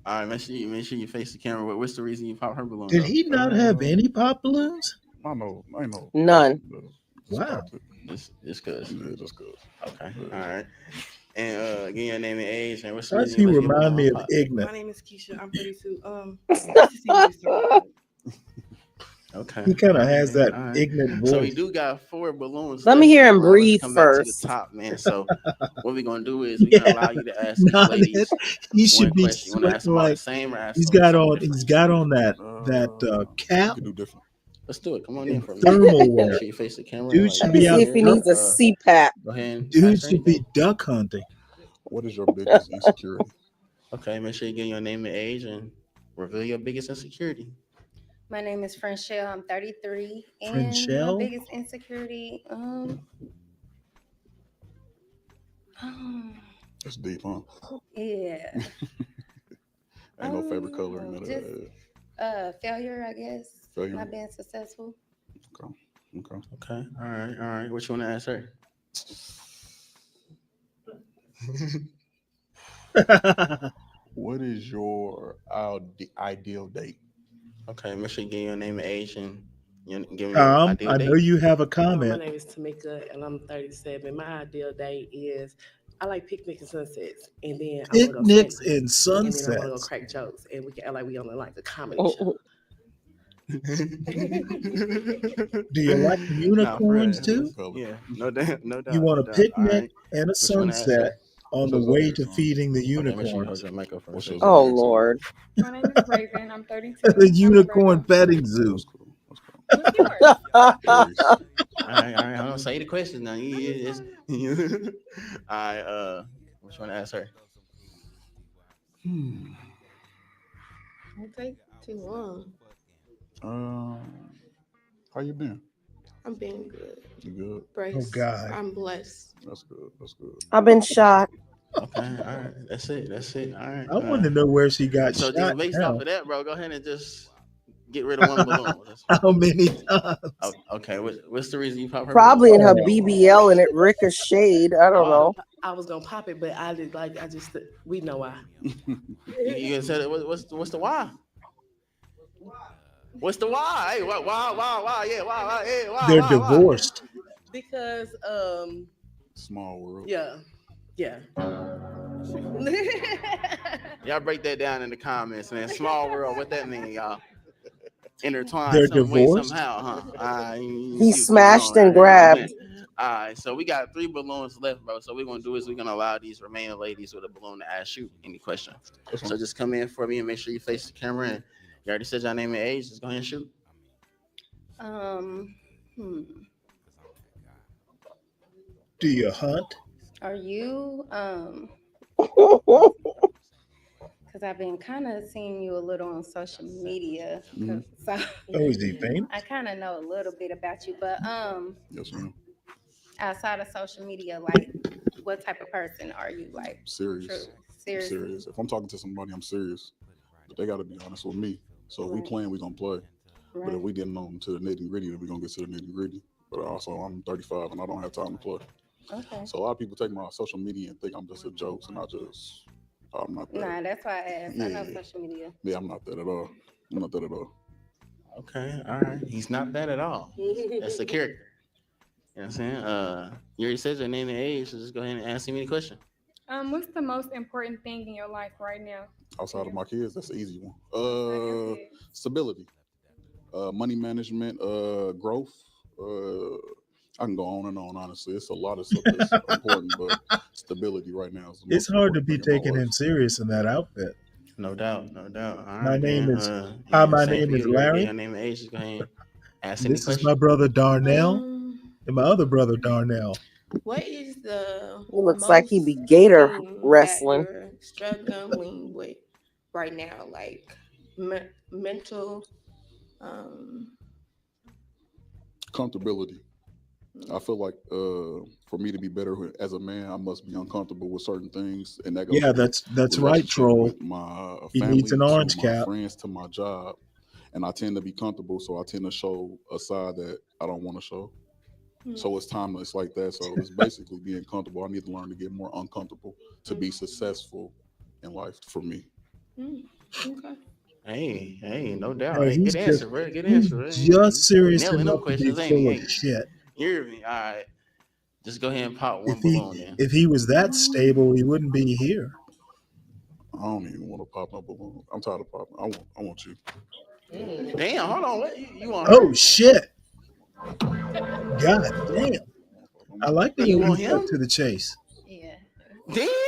All right, make sure you face the camera. What's the reason you pop her balloon?
Did he not have any pop balloons?
I know.
None.
Wow.
Just cause.
Yeah, just cause.
Okay. All right. And give your name and age and what's the
Why does
reason
he
you let your
remind me
balloon
of
pop?
Ignorant?
My name is Keisha. I'm 32. Nice to see you, Mr.
Okay.
He kind of has that
All right.
ignorant
So we
voice.
do got 4 balloons.
Let me
left.
hear him
Let's
breathe
come back
first.
to the top, man. So what we're gonna do is we're gonna allow you to ask these
Nah,
ladies
he should
one
be
question. You wanna ask
sweating
them all the
like
same or ask
he's
them
got
something
on.
different?
He's got on that cap.
Do different.
Let's do it. Come on in for me.
Thermal
Make
wear.
sure you face the camera.
Dude
like
should
Let me
be
see
out.
if he needs a CPAP.
Go ahead. And
Dude
ask her
should be
anything.
duck hunting.
What is your biggest insecurity?
Okay, make sure you give your name and age and reveal your biggest insecurity.
My name is Franchelle. I'm 33. And
Franchelle?
my biggest insecurity,
That's deep, huh?
yeah.
Ain't no favorite color in
Just
that.
failure, I guess.
Failure.
Not being successful.
Okay.
Okay. All right. What you want to ask her?
What is your ideal date?
Okay, make sure you give your name and age and give me your ideal
I
date.
know you have a
My
comment.
name is Tamika, and I'm 37. My ideal day is I like picnics and sunsets, and then I want to go
Picnics
sing,
and
and then I want to go
sunsets.
crack jokes, and we can act like we on like a comedy
Oh,
show.
Do you like
Nah, for
unicorns
real.
too?
Yeah, no doubt, no doubt.
You want
no
a
doubt.
picnic
All right.
and a
What you want to ask her?
sunset on the way to feeding the
Okay, make sure you hold
unicorns.
your mic up for a
What's
second.
your
Oh
zodiac sign?
Lord.
My name is Raven. I'm 32.
The
I'm a
unicorn
Virgo.
petting zoo.
That's cool.
What's yours?
Aries.
All right. I don't say the questions now. All right. What you want to ask her?
Don't take too long.
How you been?
I'm being good.
You good?
Brace.
Oh God.
I'm blessed.
That's good. That's good.
I've been shot.
Okay. All right. That's it. All right.
I want to know where she got
So
shot
just based
now.
off of that, bro, go ahead and just get rid of one balloon?
How many times?
Oh, okay, what's the reason you pop her
Probably in her
balloon?
BBL and it ricocheted. I don't know.
I was gonna pop it, but I did like. I just we know why.
You said it. What's the why? What's the why? Hey, why? Yeah, why? Hey, why?
They're
why?
divorced.
Because
Small world.
yeah.
Y'all break that down in the comments, man. Small world. What that mean, y'all? Intertwined
They're
some way,
divorced?
somehow, huh?
He smashed and grabbed.
All right, so we got 3 balloons left, bro. So what we're gonna do is we're gonna allow these remaining ladies with a balloon to ask you any question. So just come in for me and make sure you face the camera. And you already said your name and age. Just go ahead and shoot.
Do you hunt?
Are you because I've been kind of seeing you a little on social media. So
Oh, is he famous?
I kind of know a little bit about you, but
Yes, ma'am.
outside of social media, like what type of person are you? Like
Serious.
true-
I'm
serious?
serious. If I'm talking to somebody, I'm serious. But they got to be honest with me. So if we
Right.
playing, we gonna play. But
Right.
if we getting on to the nitty gritty, then we gonna get to the nitty gritty. But also, I'm 35 and I don't have time to play.
Okay.
So a lot of people take my social media and think I'm just a joke, and I'm not that.
Nah, that's why I asked. I know
Yeah.
social media.
Yeah, I'm not that at all. I'm not that at all.
Okay, all right. He's not that at all. That's the character. You know what I'm saying? You already said your name and age, so just go ahead and ask him any question.
What's the most important thing in your life right now?
Outside of my kids, that's the easy one. Stability, money management, growth. I can go on and on. Honestly, it's a lot of stuff that's important, but stability right now is the most
It's hard to be
important thing in
taking
my
him
life.
serious in that outfit.
No doubt, no doubt. All
My
right,
name
man.
is
Yeah,
my
same
name
for
is
you. You already gave
Larry.
your name and age. Just go ahead and ask any
This is
question.
my brother Darnell and my other brother Darnell.
What is the
He looks like he be gator wrestling.
you're struggling with right now? Like mental,
Comfortability. I feel like for me to be better as a man, I must be uncomfortable with certain things, and that goes
Yeah,
from
that's right,
relationship
troll.
with my
He
family
needs an
to
orange
my
cap.
friends to my job, and I tend to be comfortable, so I tend to show a side that I don't want to show. So it's timeless like that. So it's basically being comfortable. I need to learn to get more uncomfortable to be successful in life for me.
Okay.
Hey, no doubt.
Hey,
Hey,
he's
good answer,
just
bro. Good
he's
answer, bro.
just serious
Nailing them
enough to be
questions, ain't he?
full of
Hey,
shit.
you hear me? All right. Just go ahead and pop one
If
balloon then.
he was that stable, he wouldn't be here.
I don't even want to pop no balloon. I'm tired of popping. I want you.
Damn, hold on. What you want her?
Oh shit! God damn! I like the
You
way
want
he
him?
cut to the chase.
Damn.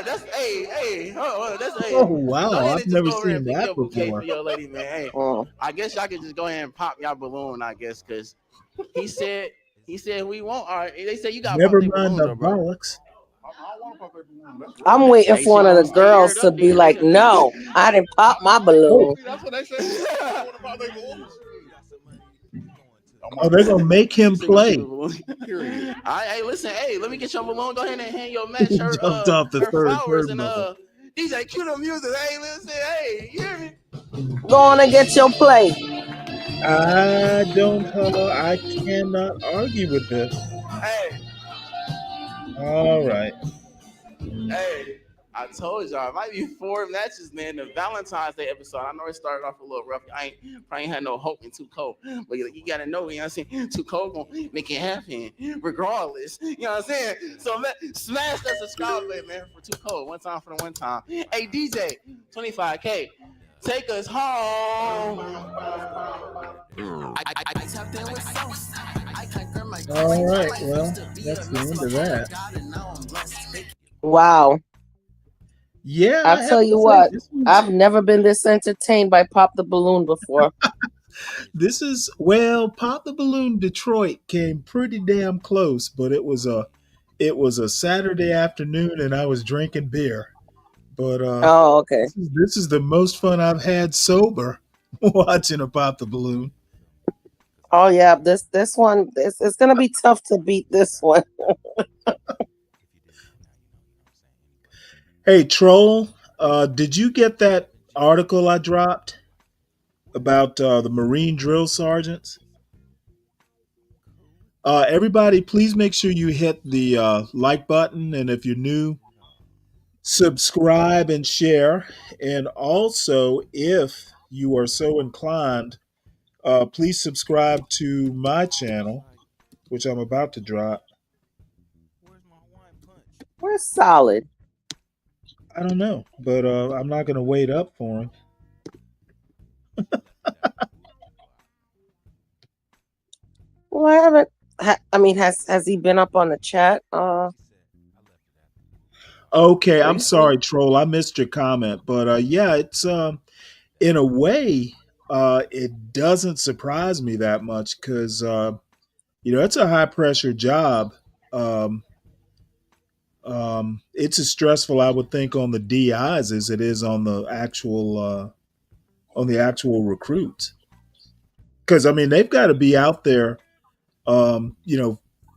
That's hey. Oh, that's hey.
Oh
Go
wow!
ahead
I've
and just
never
go over there
seen
and pick
that
your bouquet
before.
for your lady, man. Hey, I guess y'all can just go ahead and pop y'all balloon. I guess because he said we won't. All right. They say you got to pop
Never
their
mind
balloon
the
though, bro.
bollocks.
I'm waiting
Hey,
for one
she
of the
gonna
girls
stir it
to
up
be
then.
like, "No, I didn't pop my balloon."
That's what they say. I want to pop their balloons.
Oh, they're gonna make him play.
Period.
Hey, listen. Hey, let me get your balloon. Go ahead and hand your match
He
her
jumped off the
her
third
flowers and
turnbuckle.
DJ cue the music. Hey, listen. Hey, you hear me?
Go on and get your plate.
I don't. I cannot argue with this.
Hey,
All right.
hey. I told y'all it might be 4 matches, man. The Valentine's Day episode. I know it started off a little rough. I probably ain't had no hope in Too Cold, but you gotta know, you know what I'm saying? Too Cold gonna make it happen, regardless. You know what I'm saying? So smash that subscribe button, man, for Too Cold. One time for the one time. Hey DJ, 25K, take us home.
All right. Well, that's the end of that.
Wow.
Yeah, I
I'll
have
tell
to
you
say,
what,
this was-
I've never been this entertained by Pop the Balloon before.
This is Pop the Balloon Detroit came pretty damn close, but it was a Saturday afternoon and I was drinking beer. But
Oh, okay.
this is the most fun I've had sober watching a Pop the Balloon.
Oh yeah, this one it's gonna be tough to beat this one.
Hey Troll, did you get that article I dropped about the Marine drill sergeants. Everybody, please make sure you hit the like button, and if you're new, subscribe and share. And also, if you are so inclined, please subscribe to my channel, which I'm about to drop.
Where's Solid?
I don't know, but I'm not going to wait up for him.
Well, I haven't. I mean, has he been up on the chat?
Okay, I'm
Recently?
sorry, Troll. I missed your comment, but yeah, it's in a way, it doesn't surprise me that much because it's a high pressure job. Um, it's as stressful, I would think, on the DIs as it is on the actual recruits. Because I mean, they've got to be out there,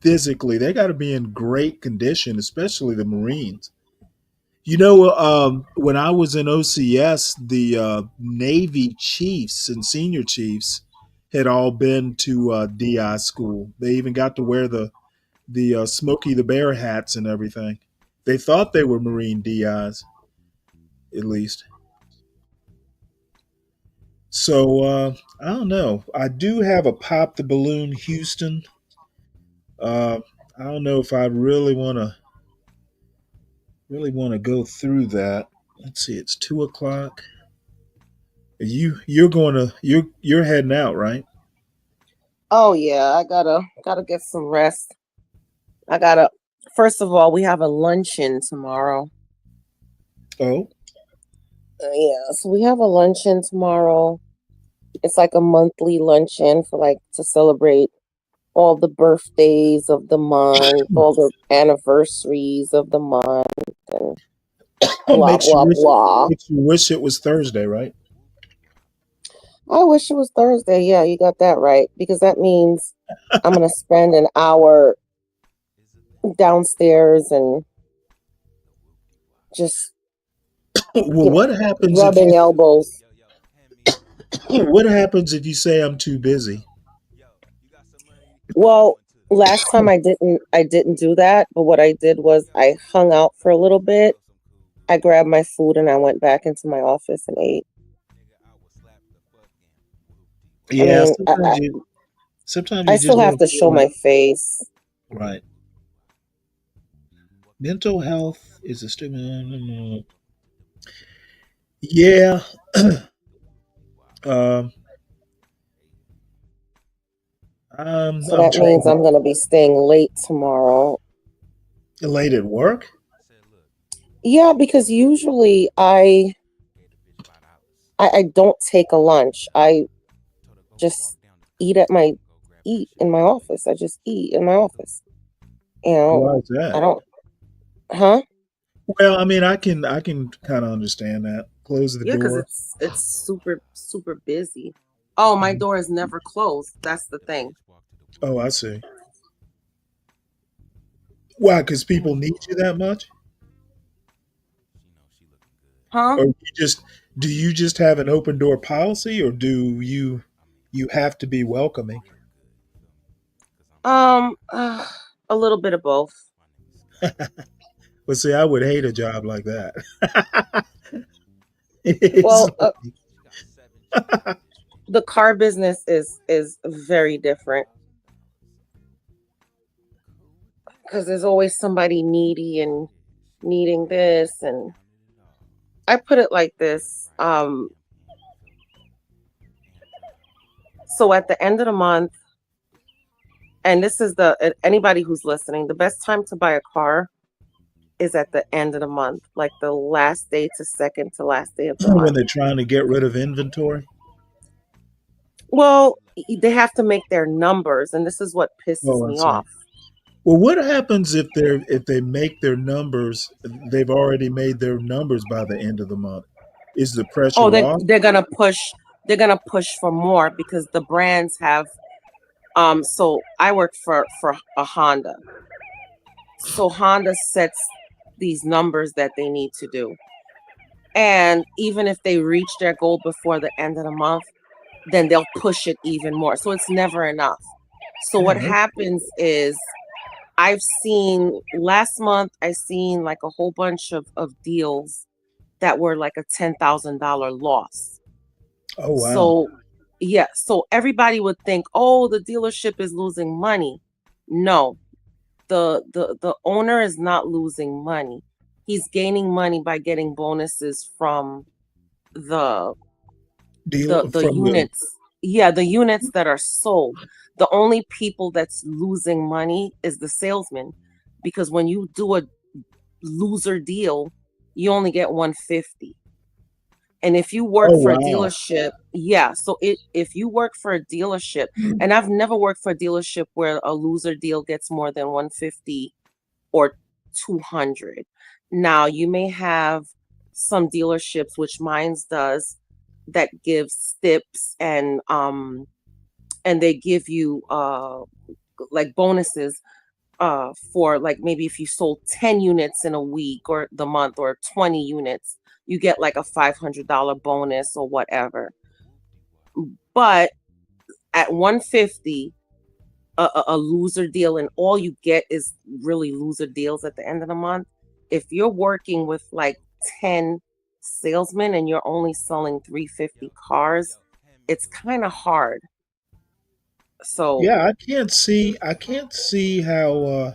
physically. They got to be in great condition, especially the Marines. When I was in OCS, the Navy chiefs and senior chiefs had all been to DI school. They even got to wear the Smokey the Bear hats and everything. They thought they were Marine DIs, at least. So I don't know. I do have a Pop the Balloon Houston. I don't know if I really want to go through that. Let's see. It's 2:00. You're heading out, right?
Oh yeah, I gotta get some rest. First of all, we have a luncheon tomorrow.
Oh,
Yeah, so we have a luncheon tomorrow. It's like a monthly luncheon to celebrate all the birthdays of the month, all the anniversaries of the month, and blah
makes you
blah blah.
wish it was Thursday, right?
I wish it was Thursday. Yeah, you got that right, because that means I'm gonna spend an hour downstairs and just
Well, what happens
rubbing elbows.
What happens if you say I'm too busy?
Well, last time I didn't do that, but what I did was I hung out for a little bit. I grabbed my food and I went back into my office and ate.
Yeah,
I mean,
sometimes
I
you
still
just
have to show my face.
right. Mental health is a stigma. Yeah. um,
So
I'm
that
trying
means I'm gonna be staying late tomorrow.
late at work.
Yeah, because usually I don't take a lunch. I just eat in my office. I just eat in my office.
Why is
I
that?
don't, huh?
Well, I mean, I can kind of understand that. Close the
Yeah, because
door.
it's super busy. Oh, my door is never closed. That's the thing.
Oh, I see. Why? Because people need you that much,
Huh?
or do you just have an open door policy, or do you have to be welcoming?
A little bit of both.
But see, I would hate a job like that.
Well, the car business is very different because there's always somebody needy and needing this, and I put it like this. So at the end of the month, and this is anybody who's listening, the best time to buy a car is at the end of the month, like the last day to second to last day of the
When
month.
they're trying to get rid of inventory.
Well, they have to make their numbers, and this is what pisses
Oh, I
me
see.
off.
Well, what happens if they make their numbers? They've already made their numbers by the end of the month. Is the pressure
Oh,
off?
they're gonna push. They're gonna push for more because the brands have. So I work for a Honda. So Honda sets these numbers that they need to do, And even if they reach their goal before the end of the month, then they'll push it even more. So it's never enough. So what happens is I've seen last month, I seen like a whole bunch of deals that were like a $10,000 loss.
Oh wow.
So yeah, so everybody would think, oh, the dealership is losing money. No, the owner is not losing money. He's gaining money by getting bonuses from the units. Yeah, the units that are sold. The only people that's losing money is the salesman, because when you do a loser deal, you only get 150. And if you work
Oh
for a
wow.
dealership, yeah, so if you work for a dealership, and I've never worked for a dealership where a loser deal gets more than 150 or 200. Now, you may have some dealerships, which mine's does, that gives tips and they give you like bonuses for like maybe if you sold 10 units in a week or the month or 20 units, you get like a $500 bonus or whatever. But at 150, a loser deal, and all you get is really loser deals at the end of the month. If you're working with like 10 salesmen and you're only selling 350 cars, it's kind of hard. So
Yeah, I can't see how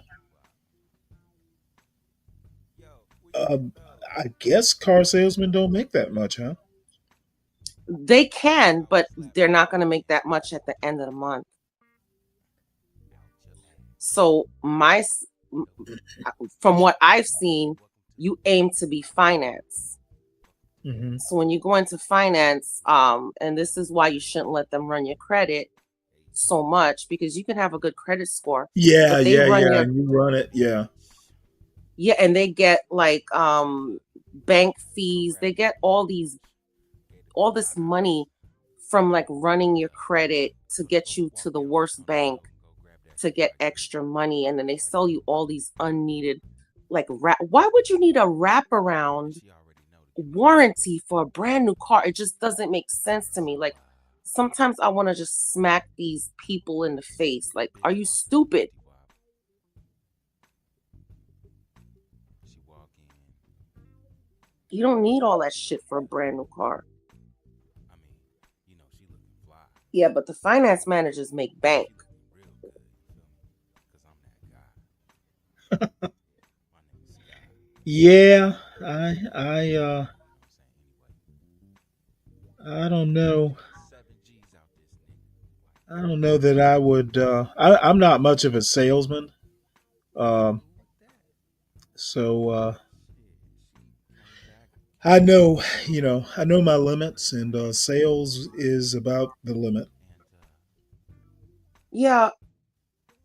I guess car salesmen don't make that much, huh?
they can, but they're not going to make that much at the end of the month. So from what I've seen, you aim to be finance.
Mm-hmm.
So when you go into finance, and this is why you shouldn't let them run your credit so much, because you can have a good credit score.
Yeah,
but they
yeah,
run
yeah.
your
And you run it, yeah.
yeah, and they get like bank fees. They get all this money from like running your credit to get you to the worst bank to get extra money, and then they sell you all these unneeded like why would you need a wraparound warranty for a brand new car? It just doesn't make sense to me. Like sometimes I want to just smack these people in the face. Like, are you stupid? You don't need all that shit for a brand new car. Yeah, but the finance managers make bank.
Yeah, I don't know. I don't know that I would. I'm not much of a salesman, um, so I know, I know my limits, and sales is about the limit.
Yeah,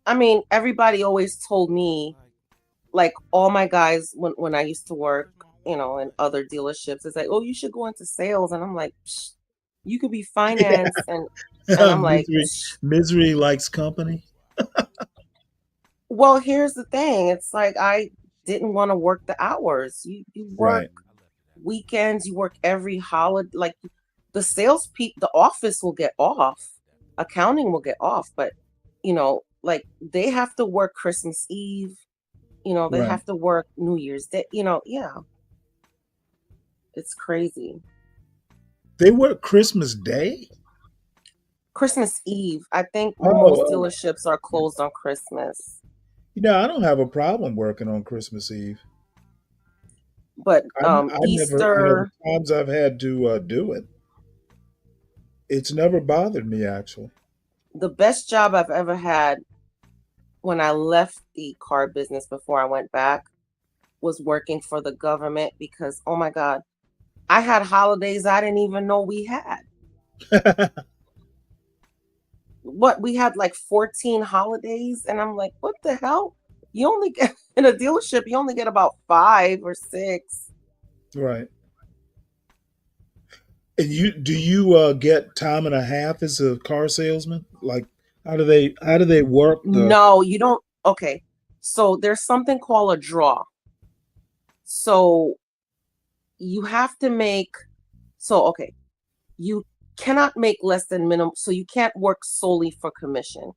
I mean, everybody always told me, like all my guys when I used to work, in other dealerships, it's like, oh, you should go into sales, and I'm like, psh, you could be finance, and I'm like,
Misery likes company.
well, here's the thing. It's like I didn't want to work the hours. You work
Right.
weekends, you work every holiday. Like the sales people, the office will get off, accounting will get off, but like they have to work Christmas Eve. They
Right.
have to work New Year's Day. Yeah, it's crazy.
They work Christmas Day.
Christmas Eve. I think
Oh,
most
oh.
dealerships are closed on Christmas,
I don't have a problem working on Christmas Eve.
but
I never,
Easter.
the times I've had to do it, it's never bothered me actually.
The best job I've ever had when I left the car business before I went back was working for the government, because oh my God, I had holidays I didn't even know we had. What, we had like 14 holidays, and I'm like, what the hell? You only get in a dealership, you only get about 5 or 6.
Right. And do you get time and a half as a car salesman? Like how do they work the
No, you don't. Okay, so there's something called a draw. So you have to make, so okay, you cannot make less than minimum, so you can't work solely for commission.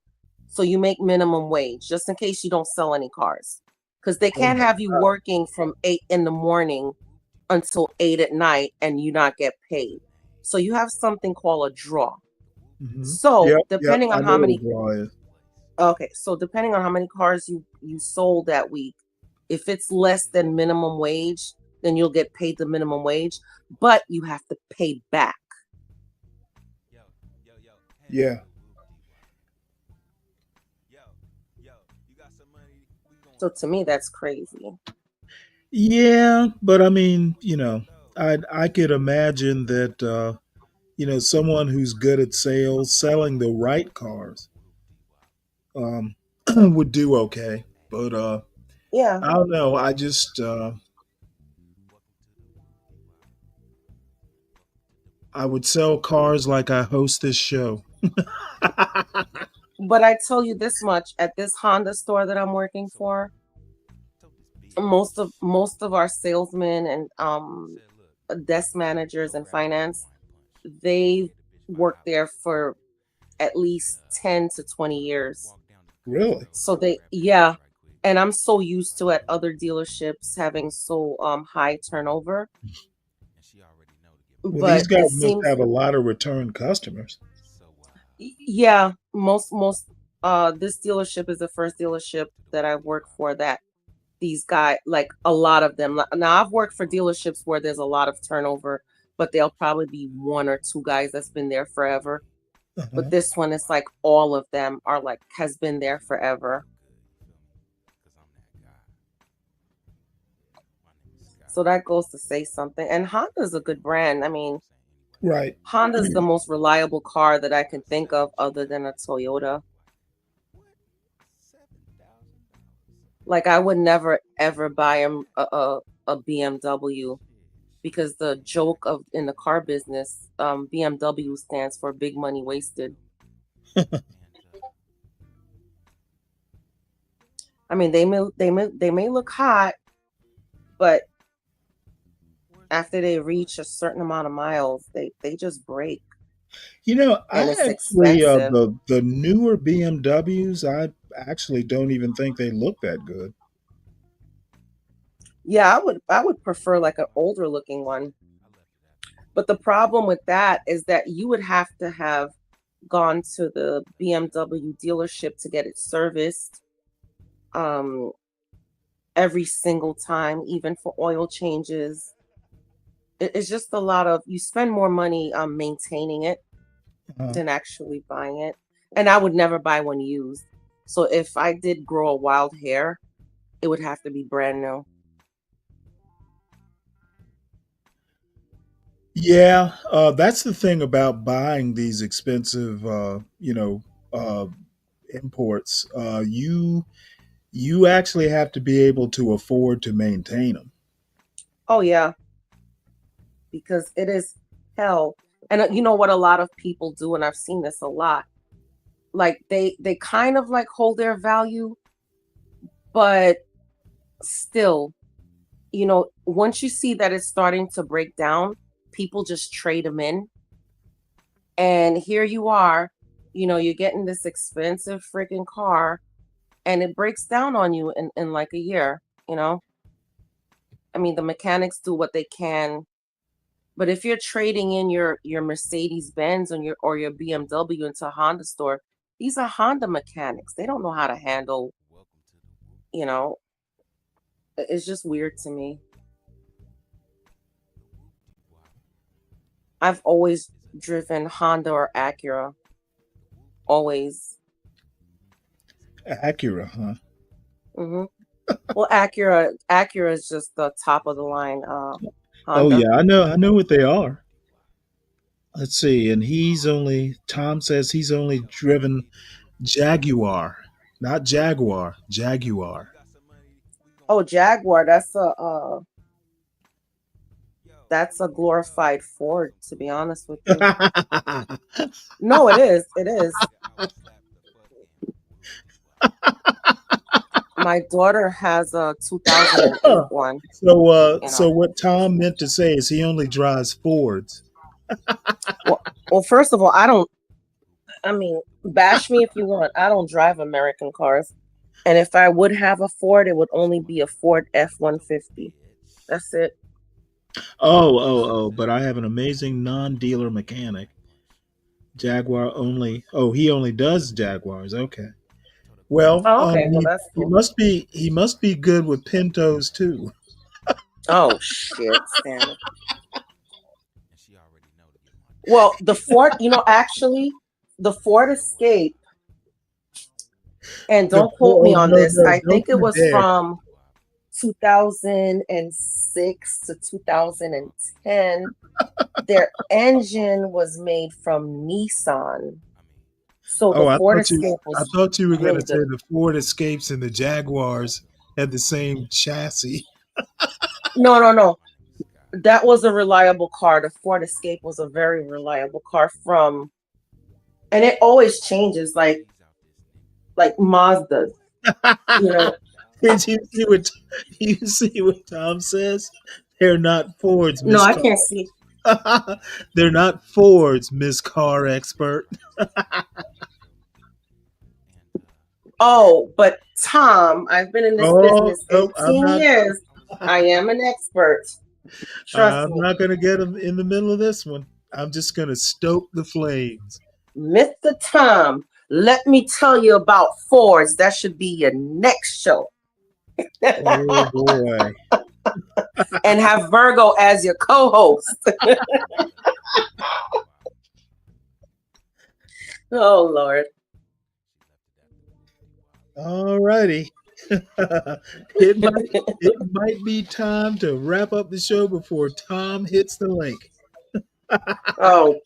So you make minimum wage just in case you don't sell any cars, because they can't have you working from 8 in the morning until 8 at night and you not get paid. So you have something called a draw. So
Yep,
depending
I
on
know
how
what a
many,
draw is.
okay, so depending on how many cars you sold that week, if it's less than minimum wage, then you'll get paid the minimum wage, but you have to pay back.
Yeah.
So to me, that's crazy.
Yeah, but I mean, I could imagine that someone who's good at sales, selling the right cars, would do okay. But
Yeah.
I don't know. I just I would sell cars like I host this show.
But I tell you this much, at this Honda store that I'm working for, most of our salesmen and desk managers and finance, they work there for at least 10 to 20 years.
Really?
So yeah, and I'm so used to at other dealerships having so high turnover.
Well,
But
these
it
guys must
seems,
have a lot of return customers.
yeah, most this dealership is the first dealership that I've worked for that these guys, like a lot of them. Now I've worked for dealerships where there's a lot of turnover, but there'll probably be one or two guys that's been there forever. But this one is like all of them are like has been there forever. So that goes to say something. And Honda's a good brand. I mean,
Right.
Honda's the most reliable car that I can think of other than a Toyota. Like I would never ever buy a BMW because the joke of in the car business, BMW stands for big money wasted. I mean, they may look hot, but after they reach a certain amount of miles, they just break.
I
And it's
actually
expensive.
the newer BMWs, I actually don't even think they look that good.
Yeah, I would prefer like an older looking one. But the problem with that is that you would have to have gone to the BMW dealership to get it serviced every single time, even for oil changes. It's just a lot of, you spend more money on maintaining it than actually buying it. And I would never buy one used. So if I did grow a wild hair, it would have to be brand new.
Yeah, that's the thing about buying these expensive, imports. You actually have to be able to afford to maintain them.
Oh yeah, because it is hell. And you know what a lot of people do, and I've seen this a lot. Like they kind of like hold their value, but still, once you see that it's starting to break down, people just trade them in. And here you are, you're getting this expensive freaking car and it breaks down on you in like a year. I mean, the mechanics do what they can, but if you're trading in your Mercedes Benz or your BMW into a Honda store, these are Honda mechanics. They don't know how to handle, it's just weird to me. I've always driven Honda or Acura. Always.
Acura, huh?
Hmm. Well, Acura is just the top of the line
Oh
Honda.
yeah, I know what they are. Let's see, and Tom says he's only driven Jaguar, not Jaguar, Jaguar.
Oh, Jaguar, that's a glorified Ford, to be honest with you. No, it is. It is. My daughter has a 2008 one.
So,
You
so
know,
what Tom meant to say is he only drives Fords.
well, first of all, I mean, bash me if you want. I don't drive American cars. And if I would have a Ford, it would only be a Ford F-150. That's it.
Oh! But I have an amazing non-dealer mechanic. Jaguar only. Oh, he only does Jaguars. Okay. Well,
Oh, okay. Well, that's
he
cool.
must be good with Pintos too.
Oh, shit, Stanley. Well, the Ford, actually, the Ford Escape, and don't quote me on this, I
Don't
think it
you
was
dare.
from 2006 to 2010. Their engine was made from Nissan. So the
Oh,
Ford Escape
I
was
thought you were going
really
to say
good.
the Ford Escapes and the Jaguars had the same chassis.
No. That was a reliable car. The Ford Escape was a very reliable car and it always changes like Mazda.
Did you see what Tom says? They're not Fords,
No,
Miss
I
Car.
can't see.
They're not Fords, Miss Car Expert.
Oh, but Tom, I've been in this business
I'm
18
not.
years. I am an expert. Trust
I'm
me.
not going to get him in the middle of this one. I'm just going to stoke the flames.
Mr. Tom, let me tell you about Fords. That should be your next show.
Oh boy.
And have Virgo as your co-host. Oh, Lord.
All righty. it might be time to wrap up the show before Tom hits the link.
Oh,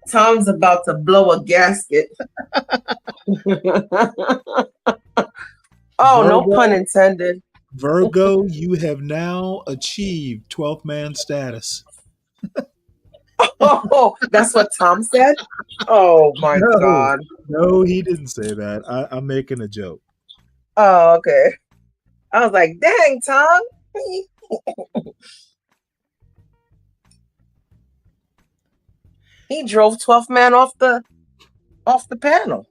Tom's about to blow a gasket. Oh, no pun intended.
Virgo, you have now achieved 12th man status.
Oh, that's what Tom said? Oh, my God.
No, he didn't say that. I'm making a joke.
Oh, okay. I was like, dang, Tom. He drove 12th man off the panel.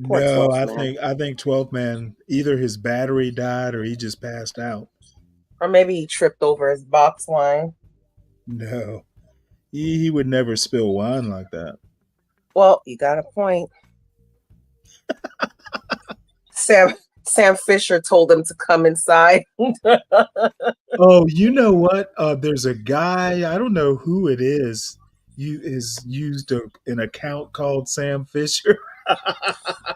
Poor
No,
12th man.
I think 12th man, either his battery died or he just passed out.
Or maybe he tripped over his box wine.
No. He would never spill wine like that.
Well, you got a point. Sam Fisher told him to come inside.
Oh, you know what? There's a guy, I don't know who it is, is used an account called Sam Fisher.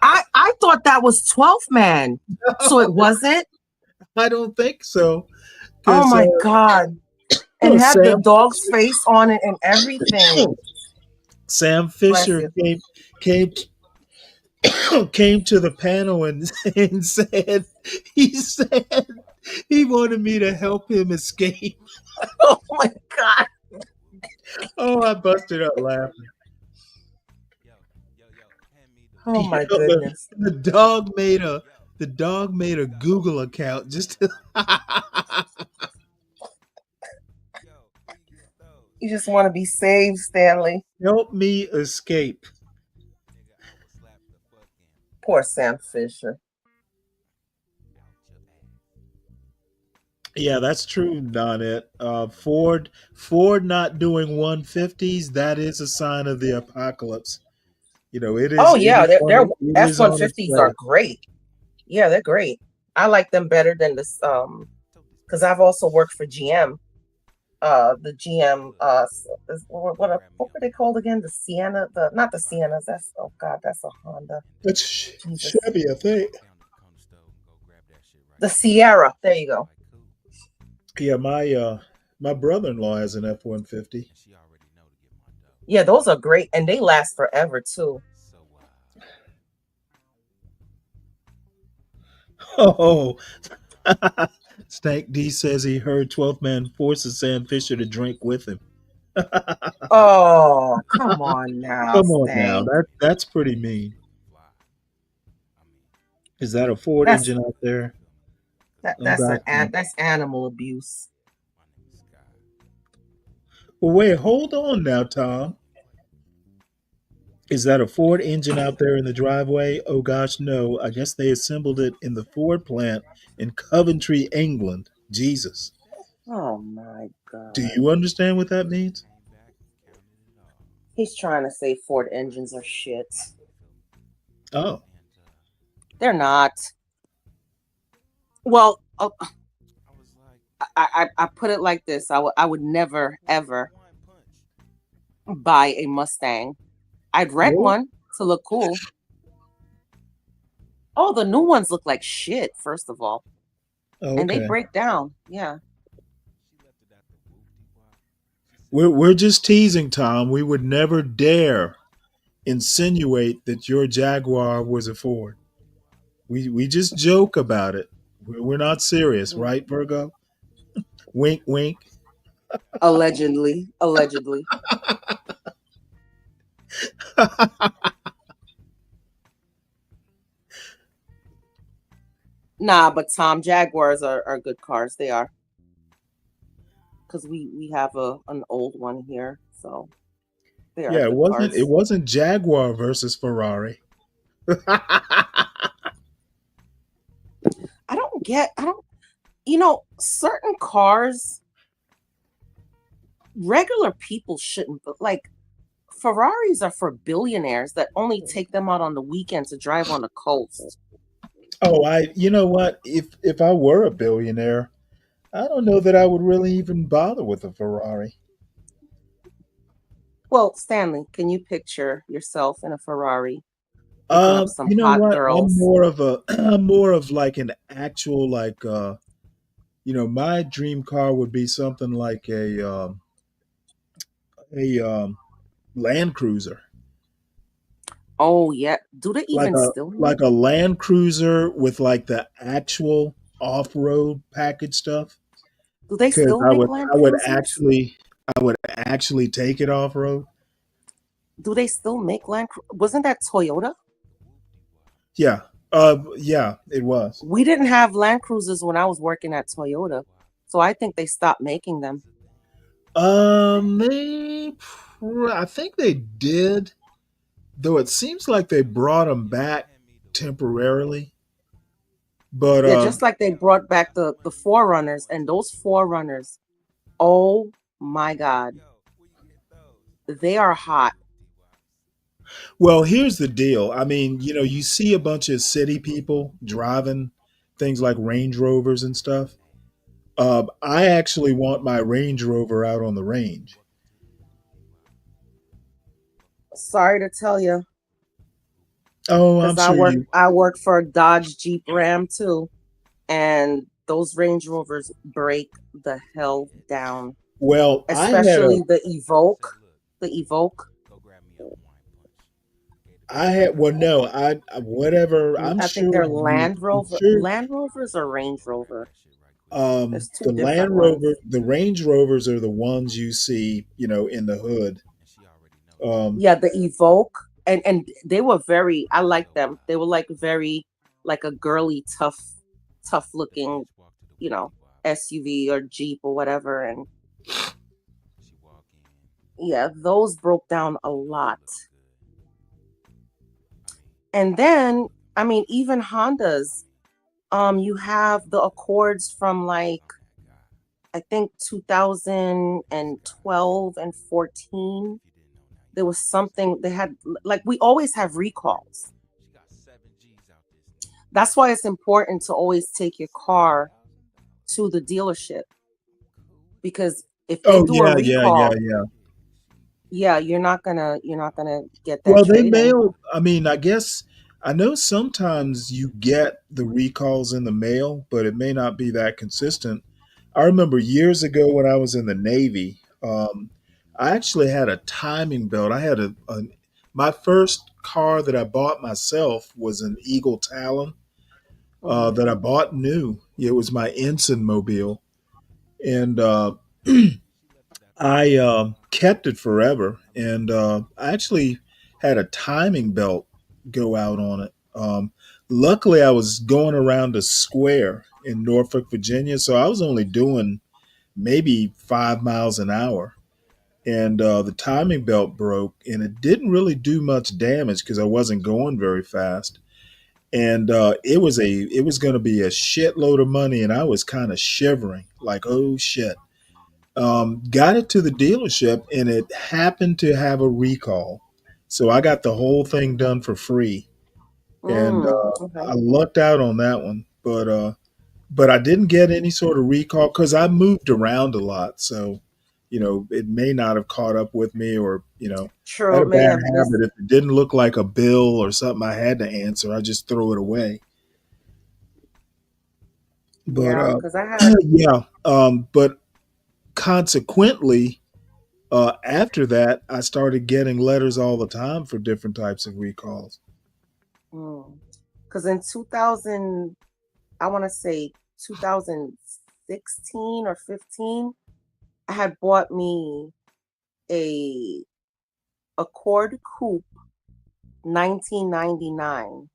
I thought that was 12th man. No. So it wasn't?
I don't think so.
Oh my God. And had the dog's face on it and everything.
Sam Fisher came to the panel and said he wanted me to help him escape.
Oh my God.
Oh, I busted up laughing.
Oh my goodness.
The dog made a Google account just to
You just want to be saved, Stanley.
Help me escape.
Poor Sam Fisher.
Yeah, that's true, Donette. Ford not doing 150s, that is a sign of the apocalypse. It is.
Oh yeah, their F-150s are great. Yeah, they're great. I like them better than this because I've also worked for GM. The GM what were they called again? The Sienna, not the Siennas. That's that's a Honda.
That's Chevy, I think.
The Sierra. There you go.
Yeah, my brother-in-law has an F-150.
Yeah, those are great, and they last forever too.
Oh, Stank D says he heard 12th man forces Sam Fisher to drink with him.
Oh, come on now.
Come on now. That's pretty mean. Is that a Ford
That's
engine out there? Oh
that's
gosh. No.
that's animal abuse.
Well, wait, hold on now, Tom. Is that a Ford engine out there in the driveway? Oh gosh, no. I guess they assembled it in the Ford plant in Coventry, England. Jesus.
Oh my
Do
god.
you understand what that means?
He's trying to say Ford engines are shit.
Oh.
They're not. Well, I put it like this. I would never ever buy a Mustang. I'd rent
Really?
one to look cool. Oh, the new ones look like shit, first of all.
Oh,
And they
okay.
break down. Yeah.
We're just teasing, Tom. We would never dare insinuate that your Jaguar was a Ford. We just joke about it. We're not serious, right, Virgo? Wink, wink.
Allegedly. Allegedly. Nah, but Tom, Jaguars are good cars. They are. Because we have an old one here. So they are
Yeah,
good
it
cars.
wasn't Jaguar versus Ferrari.
I don't, certain cars, regular people shouldn't, but like Ferraris are for billionaires that only take them out on the weekend to drive on the coast.
Oh, you know what? If I were a billionaire, I don't know that I would really even bother with a Ferrari.
Well, Stanley, can you picture yourself in a Ferrari picking up some
You know
hot
what?
girls?
I'm more of like an actual my dream car would be something like a Land Cruiser.
Oh yeah. Do they
Like
even
a
still make?
like a Land Cruiser with like the actual off-road package stuff.
Do they
Because
still make Land Cruisers?
I would actually take it off-road.
Do they still make Wasn't that Toyota?
Yeah. Yeah, it was.
We didn't have Land Cruisers when I was working at Toyota, so I think they stopped making them.
I think they did, though it seems like they brought them back temporarily. But
Yeah, just like they brought back the Forerunners, and those Forerunners, oh my God, they are hot.
well, here's the deal. I mean, you see a bunch of city people driving things like Range Rovers and stuff. I actually want my Range Rover out on the range.
Sorry to tell you,
Oh, I'm
because
sure you.
I work for a Dodge Jeep Ram too, and those Range Rovers break the hell down.
Well,
Especially the Evoque.
Well, no, whatever. I'm
I think
sure
they're
you.
Land
I'm
Rover,
sure
Land Rovers or Range Rover. There's two
the
different
Land
ones.
Rover, the Range Rovers are the ones you see, in the hood.
Yeah, the Evoque, and they were I liked them. They were like very like a girly, tough looking, SUV or Jeep or whatever. And yeah, those broke down a lot. And then, I mean, even Hondas, you have the Accords from like, I think 2012 and 14. There was something they had, like, we always have recalls. That's why it's important to always take your car to the dealership, because if they do a recall, yeah, you're not gonna get that
Well, they
trade-in.
mail. I mean, I guess I know sometimes you get the recalls in the mail, but it may not be that consistent. I remember years ago when I was in the Navy, I actually had a timing belt. I had my first car that I bought myself was an Eagle Talon that I bought new. It was my Ensign mobile, and I kept it forever, and I actually had a timing belt go out on it. luckily I was going around a square in Norfolk, Virginia, so I was only doing maybe 5 miles an hour. And the timing belt broke, and it didn't really do much damage because I wasn't going very fast. And it was going to be a shitload of money, and I was kind of shivering, like, oh shit. Got it to the dealership, and it happened to have a recall, so I got the whole thing done for free, and
Okay.
I lucked out on that one. But I didn't get any sort of recall because I moved around a lot, so it may not have caught up with me, or I
True,
had a
it may
bad
have missed.
habit. If it didn't look like a bill or something I had to answer, I just throw it away. But
Yeah, because I had.
yeah, but consequently, after that, I started getting letters all the time for different types of recalls.
Because in 2000, I want to say 2016 or 15, I had bought me a Accord Coupe 1999,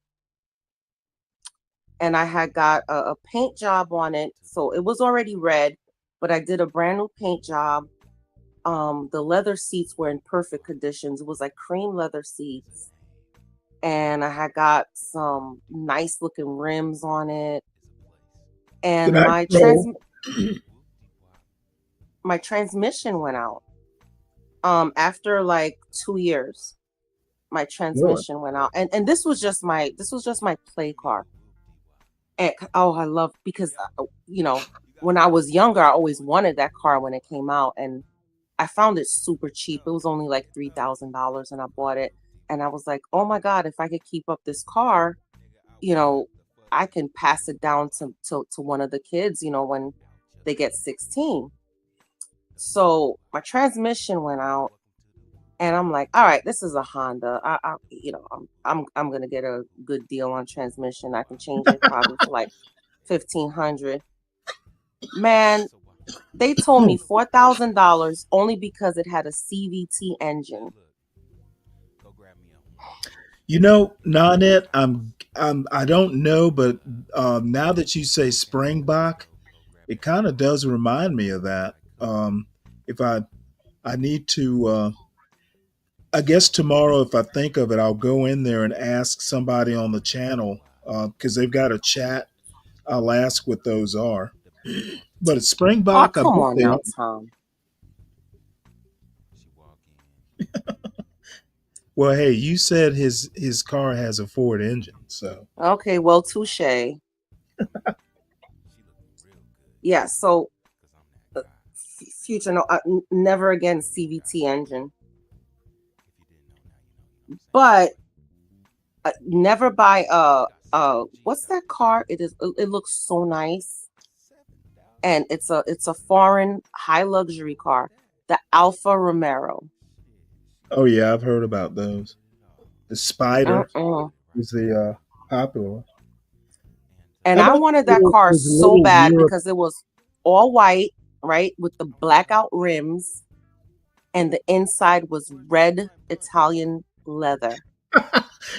and I had got a paint job on it, so it was already red, but I did a brand new paint job. The leather seats were in perfect conditions. It was like cream leather seats, and I had got some nice looking rims on it, and
Good night, Joel.
my transmission went out. After like 2 years, my transmission went out, and this was just my play car. And I love, because when I was younger, I always wanted that car when it came out, and I found it super cheap. It was only like $3,000, and I bought it. And I was like, oh my God, if I could keep up this car, I can pass it down to one of the kids, when they get 16. So my transmission went out, and I'm like, all right, this is a Honda. I'm gonna get a good deal on transmission. I can change it probably for like $1,500. Man, they told me $4,000 only because it had a CVT engine.
Nanette, I don't know, but now that you say Springbok, it kind of does remind me of that. If I need to, I guess tomorrow, if I think of it, I'll go in there and ask somebody on the channel, because they've got a chat. I'll ask what those are. But it's Springbok.
Oh, come on now, Tom.
Well, hey, you said his car has a Ford engine, so.
Okay, well, touche. Yeah, so future, no, never again CVT engine. But never buy what's that car? It looks so nice, and it's a foreign high luxury car, the Alfa Romero.
Oh yeah, I've heard about those. The Spider is the popular one.
And I wanted that car so bad because it was all white, right, with the blackout rims, and the inside was red Italian leather.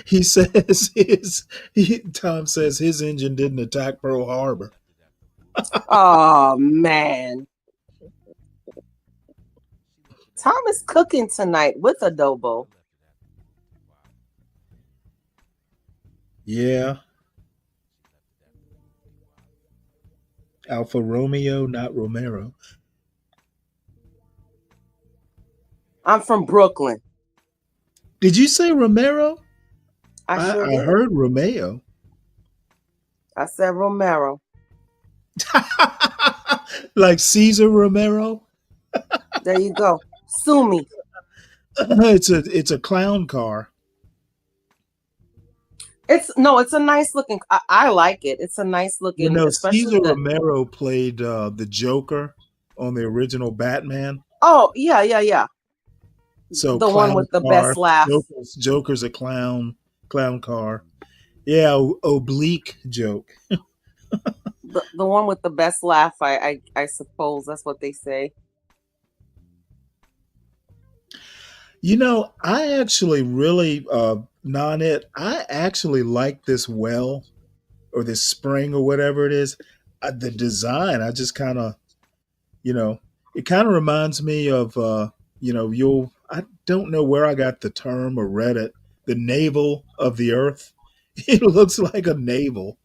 He says Tom says his engine didn't attack Pearl Harbor.
Oh man. Tom is cooking tonight with adobo.
Yeah. Alfa Romeo, not Romero.
I'm from Brooklyn.
Did you say Romero?
I sure did.
heard Romeo.
I said Romero.
Like Caesar Romero?
There you go. Sue me.
It's a clown car.
It's a nice looking. I like it. It's a nice looking.
Caesar Romero played the Joker on the original Batman.
Oh yeah.
So
the one with the best laugh.
Joker's a clown car. Yeah, oblique joke.
the one with the best laugh. I suppose that's what they say.
I actually really Nanette, I actually like this well or this spring or whatever it is. The design, I just kind of, it kind of reminds me of, I don't know where I got the term or read it, the navel of the earth. It looks like a navel,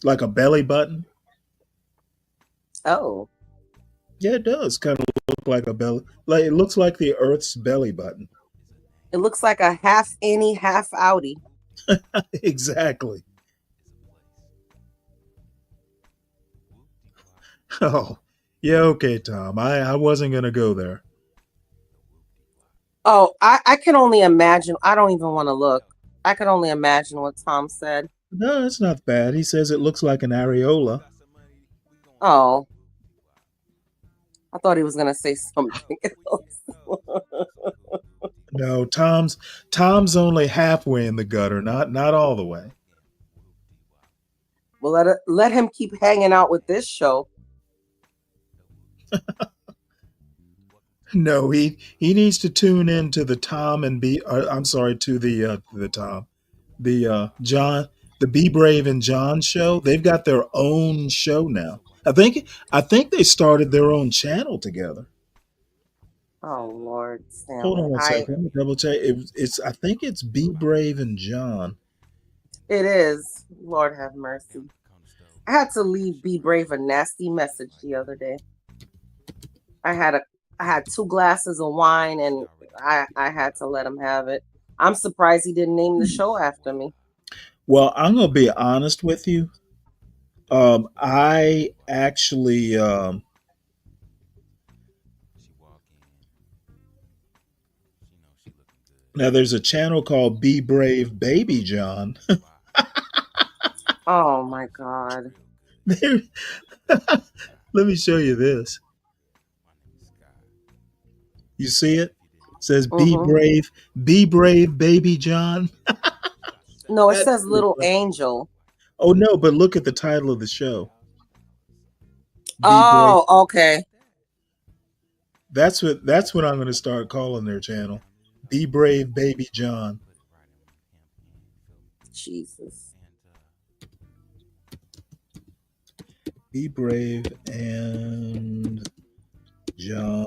like a belly button.
Oh,
Yeah, it does kind of look like a belly. Like it looks like the Earth's belly button.
it looks like a half innie, half outie.
Exactly. Oh, yeah. Okay, Tom. I wasn't gonna go there.
Oh, I can only imagine. I don't even want to look. I can only imagine what Tom said.
No, it's not bad. He says it looks like an areola.
Oh, I thought he was gonna say something else.
No, Tom's only halfway in the gutter, not all the way.
Well, let him keep hanging out with this show.
No, he needs to tune in to the Tom and B. I'm sorry, to the Tom, John, the Be Brave and John show. They've got their own show now. I think they started their own channel together.
Oh Lord,
Hold on
Stanley.
one second. Let me double check. I think it's Be Brave and John.
It is. Lord have mercy. I had to leave Be Brave a nasty message the other day. I had 2 glasses of wine and I had to let him have it. I'm surprised he didn't name the show after me.
Well, I'm gonna be honest with you. I actually now there's a channel called Be Brave Baby John.
Oh my God.
There- Let me show you this. You see it? It says
Mhm.
Be Brave Baby John.
No, it
That's
says
pretty
Little
funny.
Angel.
Oh no, but look at the title of the show. Be Brave.
Oh, okay.
That's what I'm gonna start calling their channel. Be Brave Baby John.
Jesus.
Be Brave and John.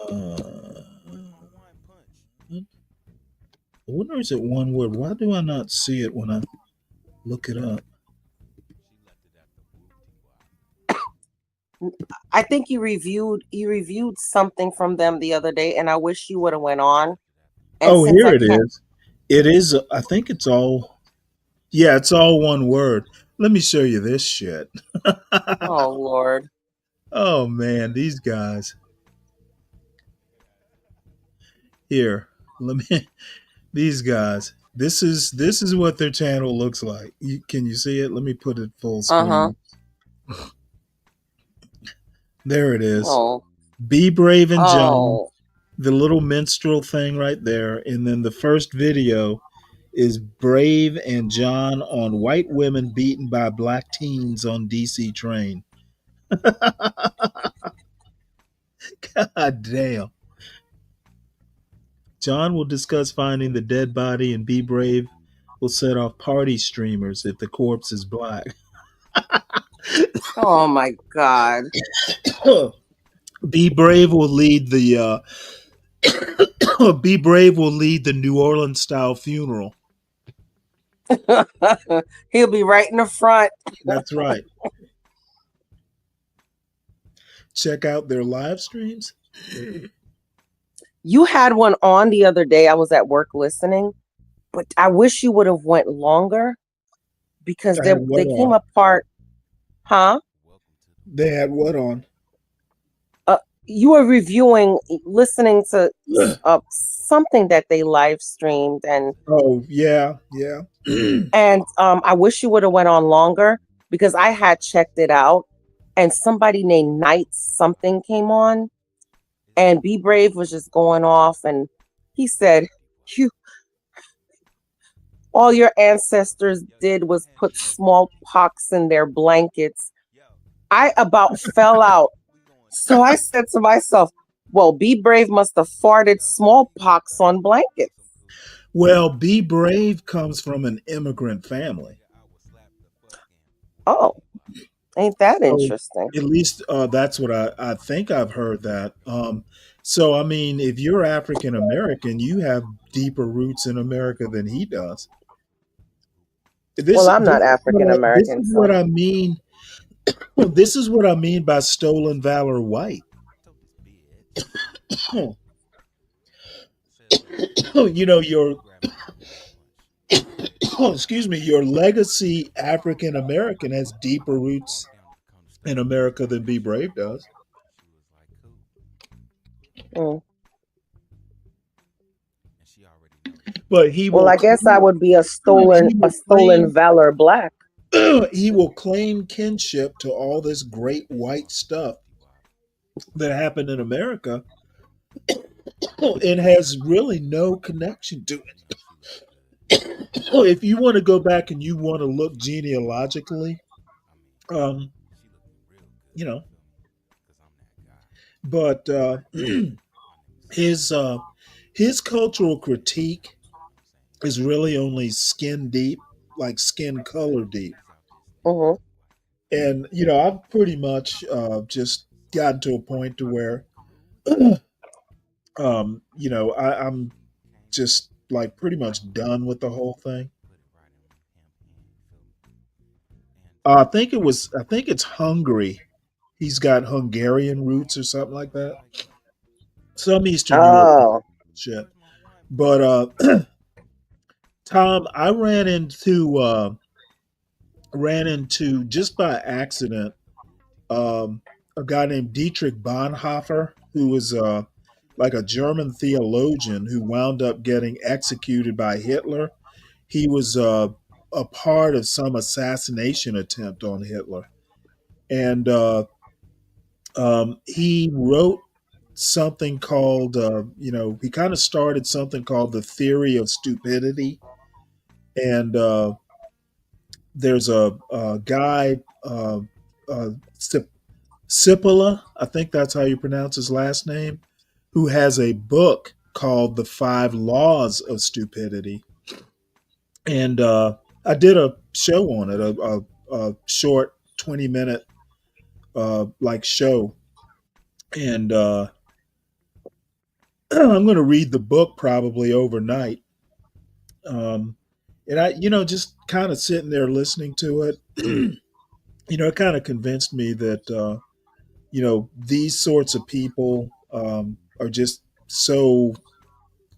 I wonder, is it one word? Why do I not see it when I look it up?
I think you reviewed something from them the other day, and I wish you would have went on. And
Oh,
since
here
I
it
can't,
is. It is. I think it's all. Yeah, it's all one word. Let me show you this shit.
oh Lord.
Oh man, these guys. Here, let me. These guys. This is what their channel looks like. Can you see it? Let me put it full
Uh-huh.
screen. There it is.
Oh.
Be Brave and John.
Oh.
The little minstrel thing right there, and then the first video is Brave and John on white women beaten by black teens on DC train. God damn. John will discuss finding the dead body, and Be Brave will set off party streamers if the corpse is black.
Oh my God.
Be Brave will lead the Be Brave will lead the New Orleans style funeral.
He'll be right in the front.
That's right. Check out their live streams.
You had one on the other day. I was at work listening, but I wish you would have went longer because
I had what
they came
on?
apart. Huh?
They had what on?
You were listening to something that they live streamed, and
Oh yeah.
and I wish you would have went on longer because I had checked it out, and somebody named Knight something came on, and Be Brave was just going off, and he said, all your ancestors did was put smallpox in their blankets. I about fell out. So I said to myself, Well, Be Brave must have farted smallpox on blankets.
Well, Be Brave comes from an immigrant family.
Oh, ain't that
So
interesting?
at least that's what I think I've heard that. So I mean, if you're African American, you have deeper roots in America than he does.
Well, I'm
This
not
is
African
this
American,
is what
so
I mean. This is what I mean by stolen valor white. You know, your excuse me, your legacy African American has deeper roots in America than Be Brave does.
mm.
But he
Well,
will
I guess I
claim,
would be
he
a
will
stolen
claim
valor black.
he will claim kinship to all this great white stuff that happened in America and has really no connection to it. If you want to go back and you want to look genealogically, um, you know, but his uh, his cultural critique is really only skin deep, like skin color deep.
Hmm.
And you know, I've pretty much just gotten to a point to where, you know, I'm just like pretty much done with the whole thing. I think it's Hungary. He's got Hungarian roots or something like that. Some Eastern European
Oh,
shit. But Tom, I ran into just by accident a guy named Dietrich Bonhoeffer, who was like a German theologian who wound up getting executed by Hitler. He was a part of some assassination attempt on Hitler, and he wrote something called, you know, he kind of started something called the theory of stupidity. And there's a guy, uh, Cipolla, I think that's how you pronounce his last name, who has a book called The Five Laws of Stupidity. And I did a show on it, a short 20-minute like show. And I'm going to read the book probably overnight. Um, and I, you know, just kind of sitting there listening to it, you know, it kind of convinced me that, you know, these sorts of people are just so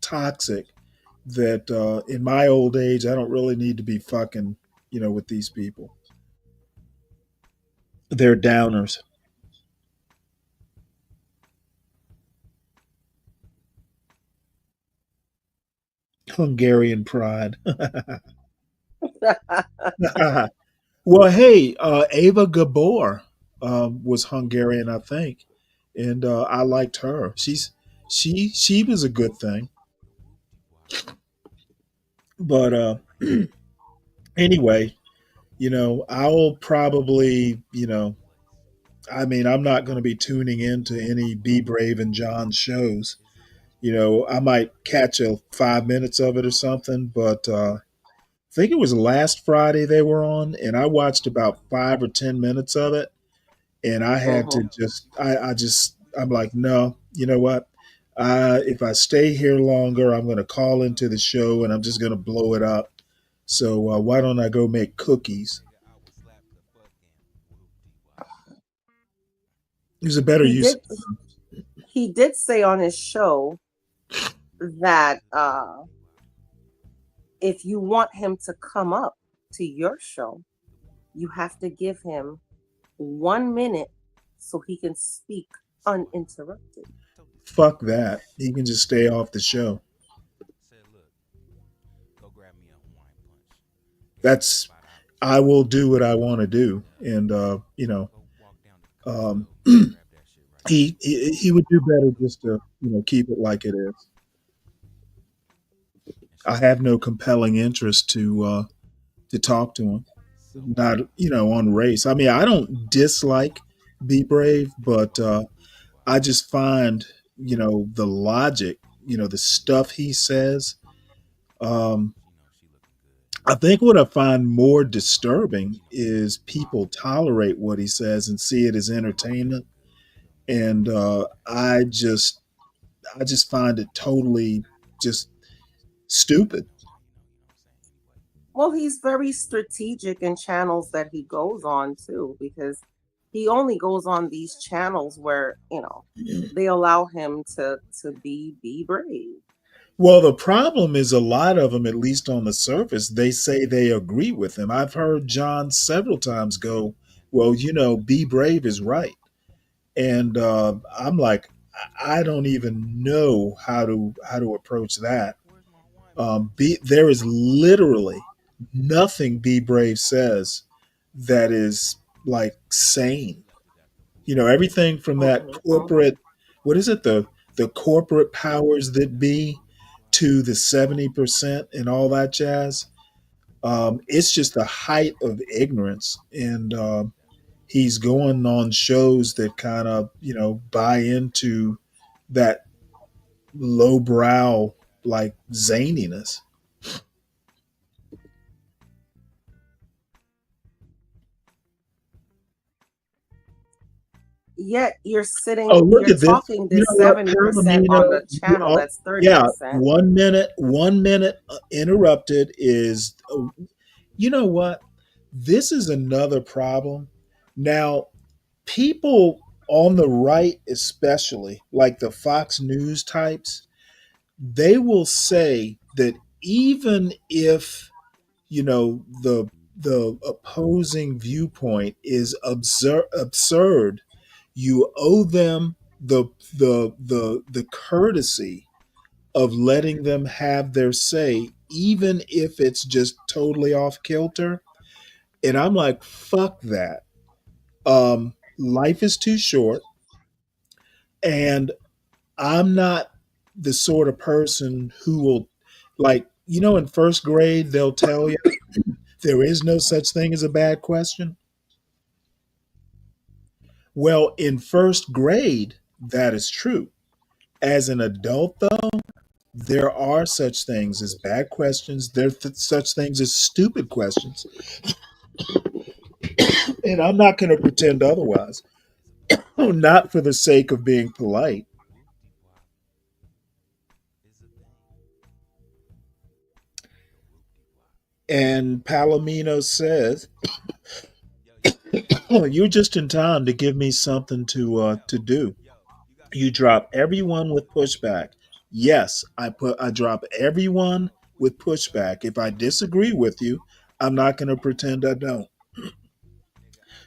toxic that in my old age, I don't really need to be fucking, you know, with these people. They're downers. Hungarian pride. Well, hey, Ava Gabor was Hungarian, I think, and I liked her. She was a good thing, but anyway, you know, I'll probably, you know, I mean, I'm not going to be tuning into any Be Brave and John shows. You know, I might catch a 5 minutes of it or something, but I think it was last Friday they were on, and I watched about 5 or 10 minutes of it, and I had
hmm.
to just, I just, I'm like, no, you know what? If I stay here longer, I'm going to call into the show and I'm just going to blow it up. So why don't I go make cookies? There's a better
He
use
did.
of time.
He did say on his show that if you want him to come up to your show, you have to give him 1 minute so he can speak uninterrupted.
Fuck that. He can just stay off the show. That's, I will do what I want to do. And, you know, um, he would do better just to, you know, keep it like it is. I have no compelling interest to talk to him. Not, you know, on race. I mean, I don't dislike Be Brave, but I just find the logic, the stuff he says. Um, I think what I find more disturbing is people tolerate what he says and see it as entertainment, and I just find it totally just stupid.
Well, he's very strategic in channels that he goes on too, because he only goes on these channels where, they allow him to be brave.
Well, the problem is a lot of them, at least on the surface, they say they agree with him. I've heard John several times go, "Well, be brave is right," and I'm like, I don't even know how to approach that. There is literally nothing Be Brave says that is like sane. Everything from that corporate, what is it, the corporate powers that be, to the 70% and all that jazz. It's just the height of ignorance, and he's going on shows that kind of buy into that lowbrow like zaniness.
Yet
Oh, look
you're
at this.
talking
You
this
know what,
70% on
Palomino?
the channel that's
Yeah,
30%.
1 minute interrupted is. You know what? This is another problem. Now, people on the right, especially like the Fox News types, they will say that even if the opposing viewpoint is absurd, you owe them the courtesy of letting them have their say, even if it's just totally off kilter. And I'm like, fuck that. Life is too short, and I'm not the sort of person who will, like, in first grade, they'll tell you there is no such thing as a bad question. Well, in first grade, that is true. As an adult, though, there are such things as bad questions. Such things as stupid questions. And I'm not going to pretend otherwise. Not for the sake of being polite. And Palomino says, "Oh, you're just in time to give me something to do. You drop everyone with pushback. Yes, I drop everyone with pushback. If I disagree with you, I'm not going to pretend I don't.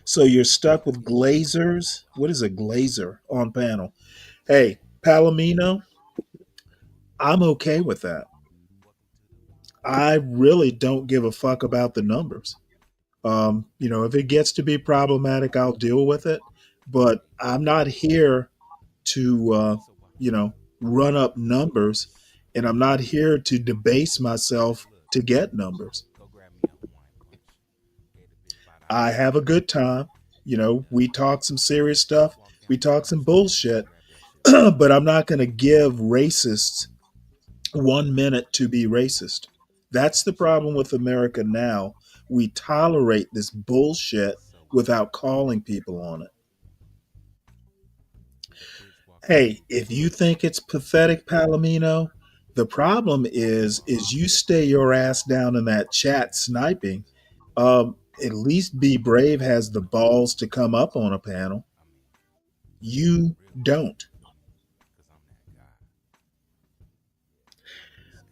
So you're stuck with glazers. What is a glazer on panel? Hey, Palomino, I'm okay with that. I really don't give a fuck about the numbers. If it gets to be problematic, I'll deal with it. But I'm not here to, run up numbers, and I'm not here to debase myself to get numbers. I have a good time. We talk some serious stuff, we talk some bullshit, but I'm not going to give racists 1 minute to be racist. That's the problem with America now. We tolerate this bullshit without calling people on it. Hey, if you think it's pathetic, Palomino, the problem is you stay your ass down in that chat sniping. At least Be Brave has the balls to come up on a panel. You don't.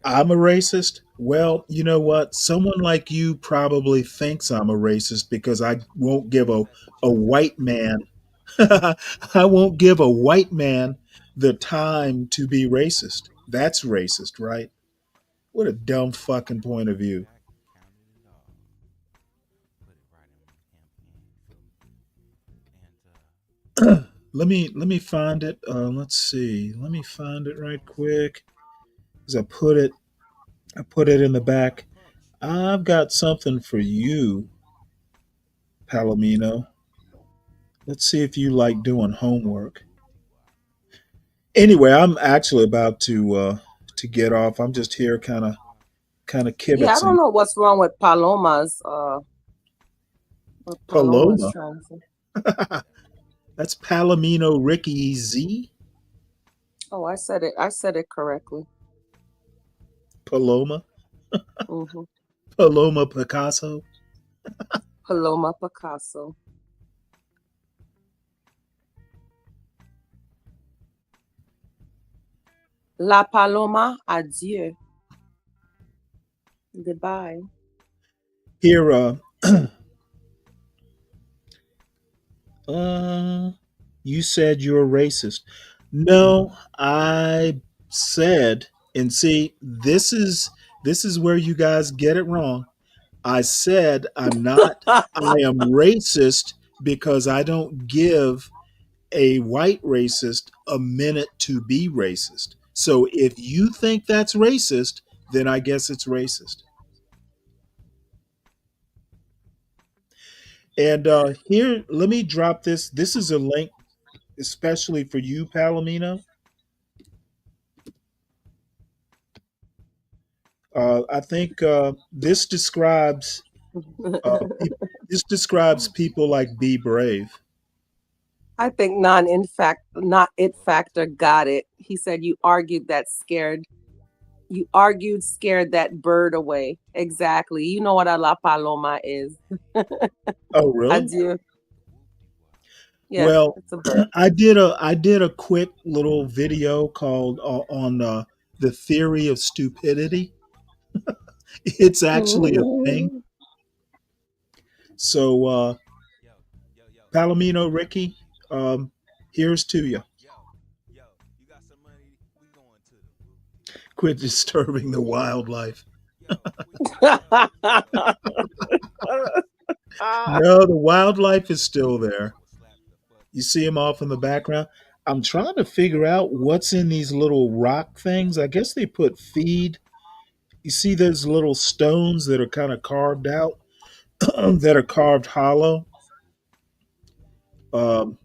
I'm a racist. Well, you know what? Someone like you probably thinks I'm a racist because I won't give a white man I won't give a white man the time to be racist. That's racist, right? What a dumb fucking point of view. Let me find it. Let's see. Let me find it right quick. 'Cause I put it in the back. I've got something for you, Palomino. Let's see if you like doing homework. Anyway, I'm actually about to get off. I'm just here kind of
Yeah, I don't
kibitzing.
know what's wrong with Paloma's what Paloma's
Paloma.
trying to say.
That's Palomino Ricky Z.
Oh, I said it correctly.
Paloma.
hmm
Paloma Picasso.
Paloma Picasso. La Paloma, adieu. Goodbye.
Here, you said you're racist. No, I said, and see, this is where you guys get it wrong. I said I'm not. I am racist because I don't give a white racist a minute to be racist. So if you think that's racist, then I guess it's racist. And here, let me drop this. This is a link especially for you, Palomino. I think this describes people like Be Brave.
I think not it factor got it. He said you argued scared that bird away. Exactly. You know what a la paloma is.
Oh, really?
Adieu. Yeah,
Well,
it's a bird.
I did a quick little video called on the theory of stupidity. It's actually a thing. So, Palomino Ricky, here's to you. Quit disturbing the wildlife. No, the wildlife is still there. You see them off in the background. I'm trying to figure out what's in these little rock things. I guess they put feed. You see those little stones that are kind of carved out, that are carved hollow. Um,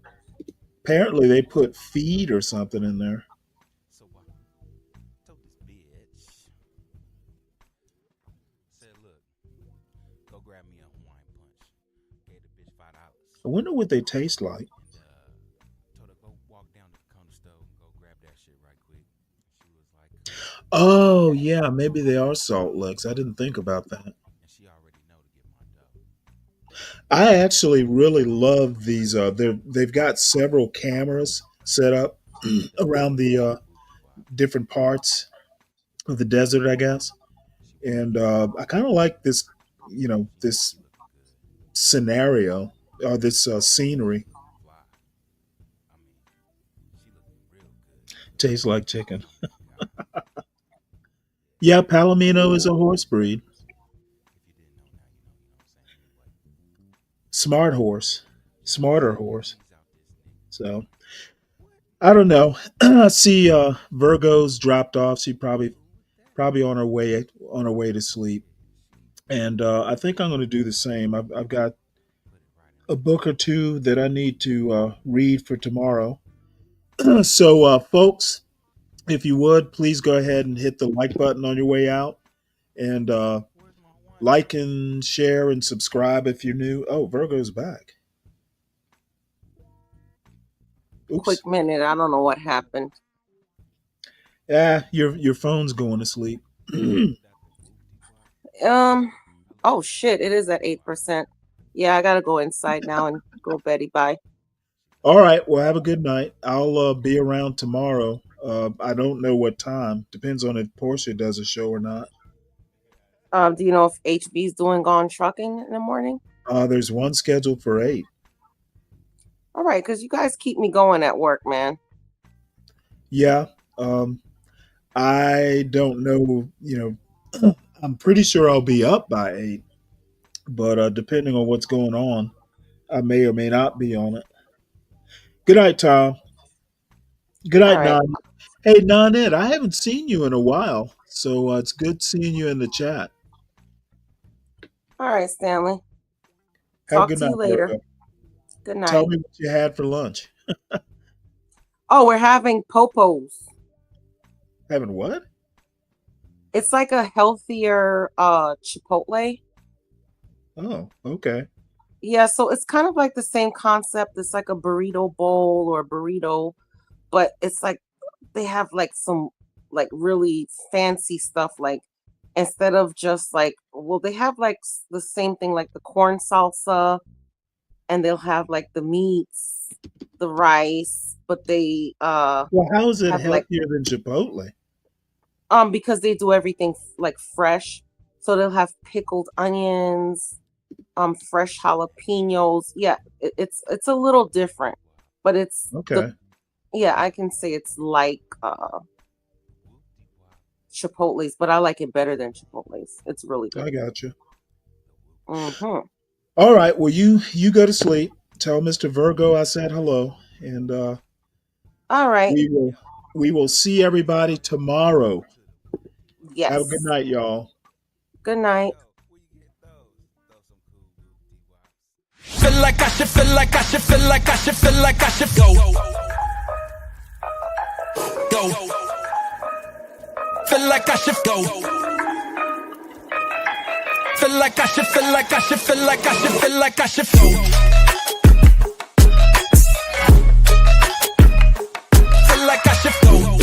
Apparently, they put feed or something in there. I wonder what they taste like. Oh, yeah, maybe they are salt licks. I didn't think about that. I actually really love these. They've got several cameras set up around the different parts of the desert, I guess. And I kind of like this, this scenario or this scenery. Tastes like chicken. Yeah, Palomino is a horse breed. Smart horse, smarter horse. So I don't know. I see Virgo's dropped off. She probably on her way to sleep, and I think I'm going to do the same. I've got a book or two that I need to read for tomorrow. So, folks, if you would please go ahead and hit the like button on your way out, and like and share and subscribe if you're new. Oh, Virgo's back. Oops.
Quick minute. I don't know what happened.
Yeah, your phone's going to sleep.
Oh shit, it is at 8%. Yeah, I gotta go inside now and go Betty. Bye.
All right. Well, have a good night. I'll be around tomorrow. I don't know what time. Depends on if Portia does a show or not.
Do you know if HB's doing Gone Trucking in the morning?
There's one scheduled for 8.
All right, because you guys keep me going at work, man.
Yeah. I don't know. I'm pretty sure I'll be up by 8, but depending on what's going on, I may or may not be on it. Good night, Tom. Good
All
night,
right.
Nan. Hey, Nanette, I haven't seen you in a while, so it's good seeing you in the chat.
All right, Stanley.
Have a
Talk
good
to you
night,
later.
Virgo.
Good
Tell
night.
me what you had for lunch.
Oh, we're having Popos.
Having what?
It's like a healthier Chipotle.
Oh, okay.
Yeah, so it's kind of like the same concept. It's like a burrito bowl or burrito, but it's like they have like some like really fancy stuff. Like instead of just like, well, they have like the same thing, like the corn salsa, and they'll have like the meats, the rice, but they
Well, how is it
have like
healthier than Chipotle?
because they do everything like fresh. So they'll have pickled onions, fresh jalapenos. Yeah, it's a little different, but it's
Okay.
yeah, I can say it's like Chipotle's, but I like it better than Chipotle's. It's really
I
good.
got you.
Mm-hmm.
All right. Well, you go to sleep. Tell Mr. Virgo I said hello, and
All right.
we will see everybody tomorrow.
Yes.
Have a good night, y'all.
Good night.
Feel like I should, feel like I should, feel like I should, feel like I should go. Go. Feel like I should go. Feel like I should, feel like I should, feel like I should, feel like I should go. Feel like I should go.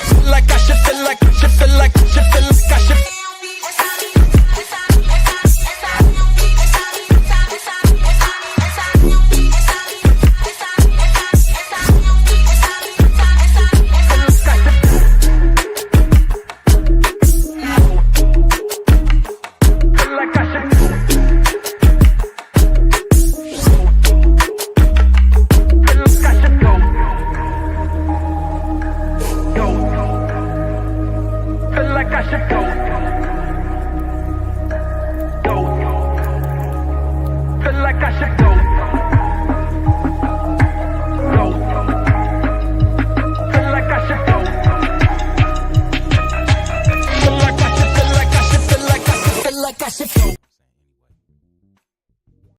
Feel like I should, feel like I should, feel like I should, feel like I should. Feel like I should go.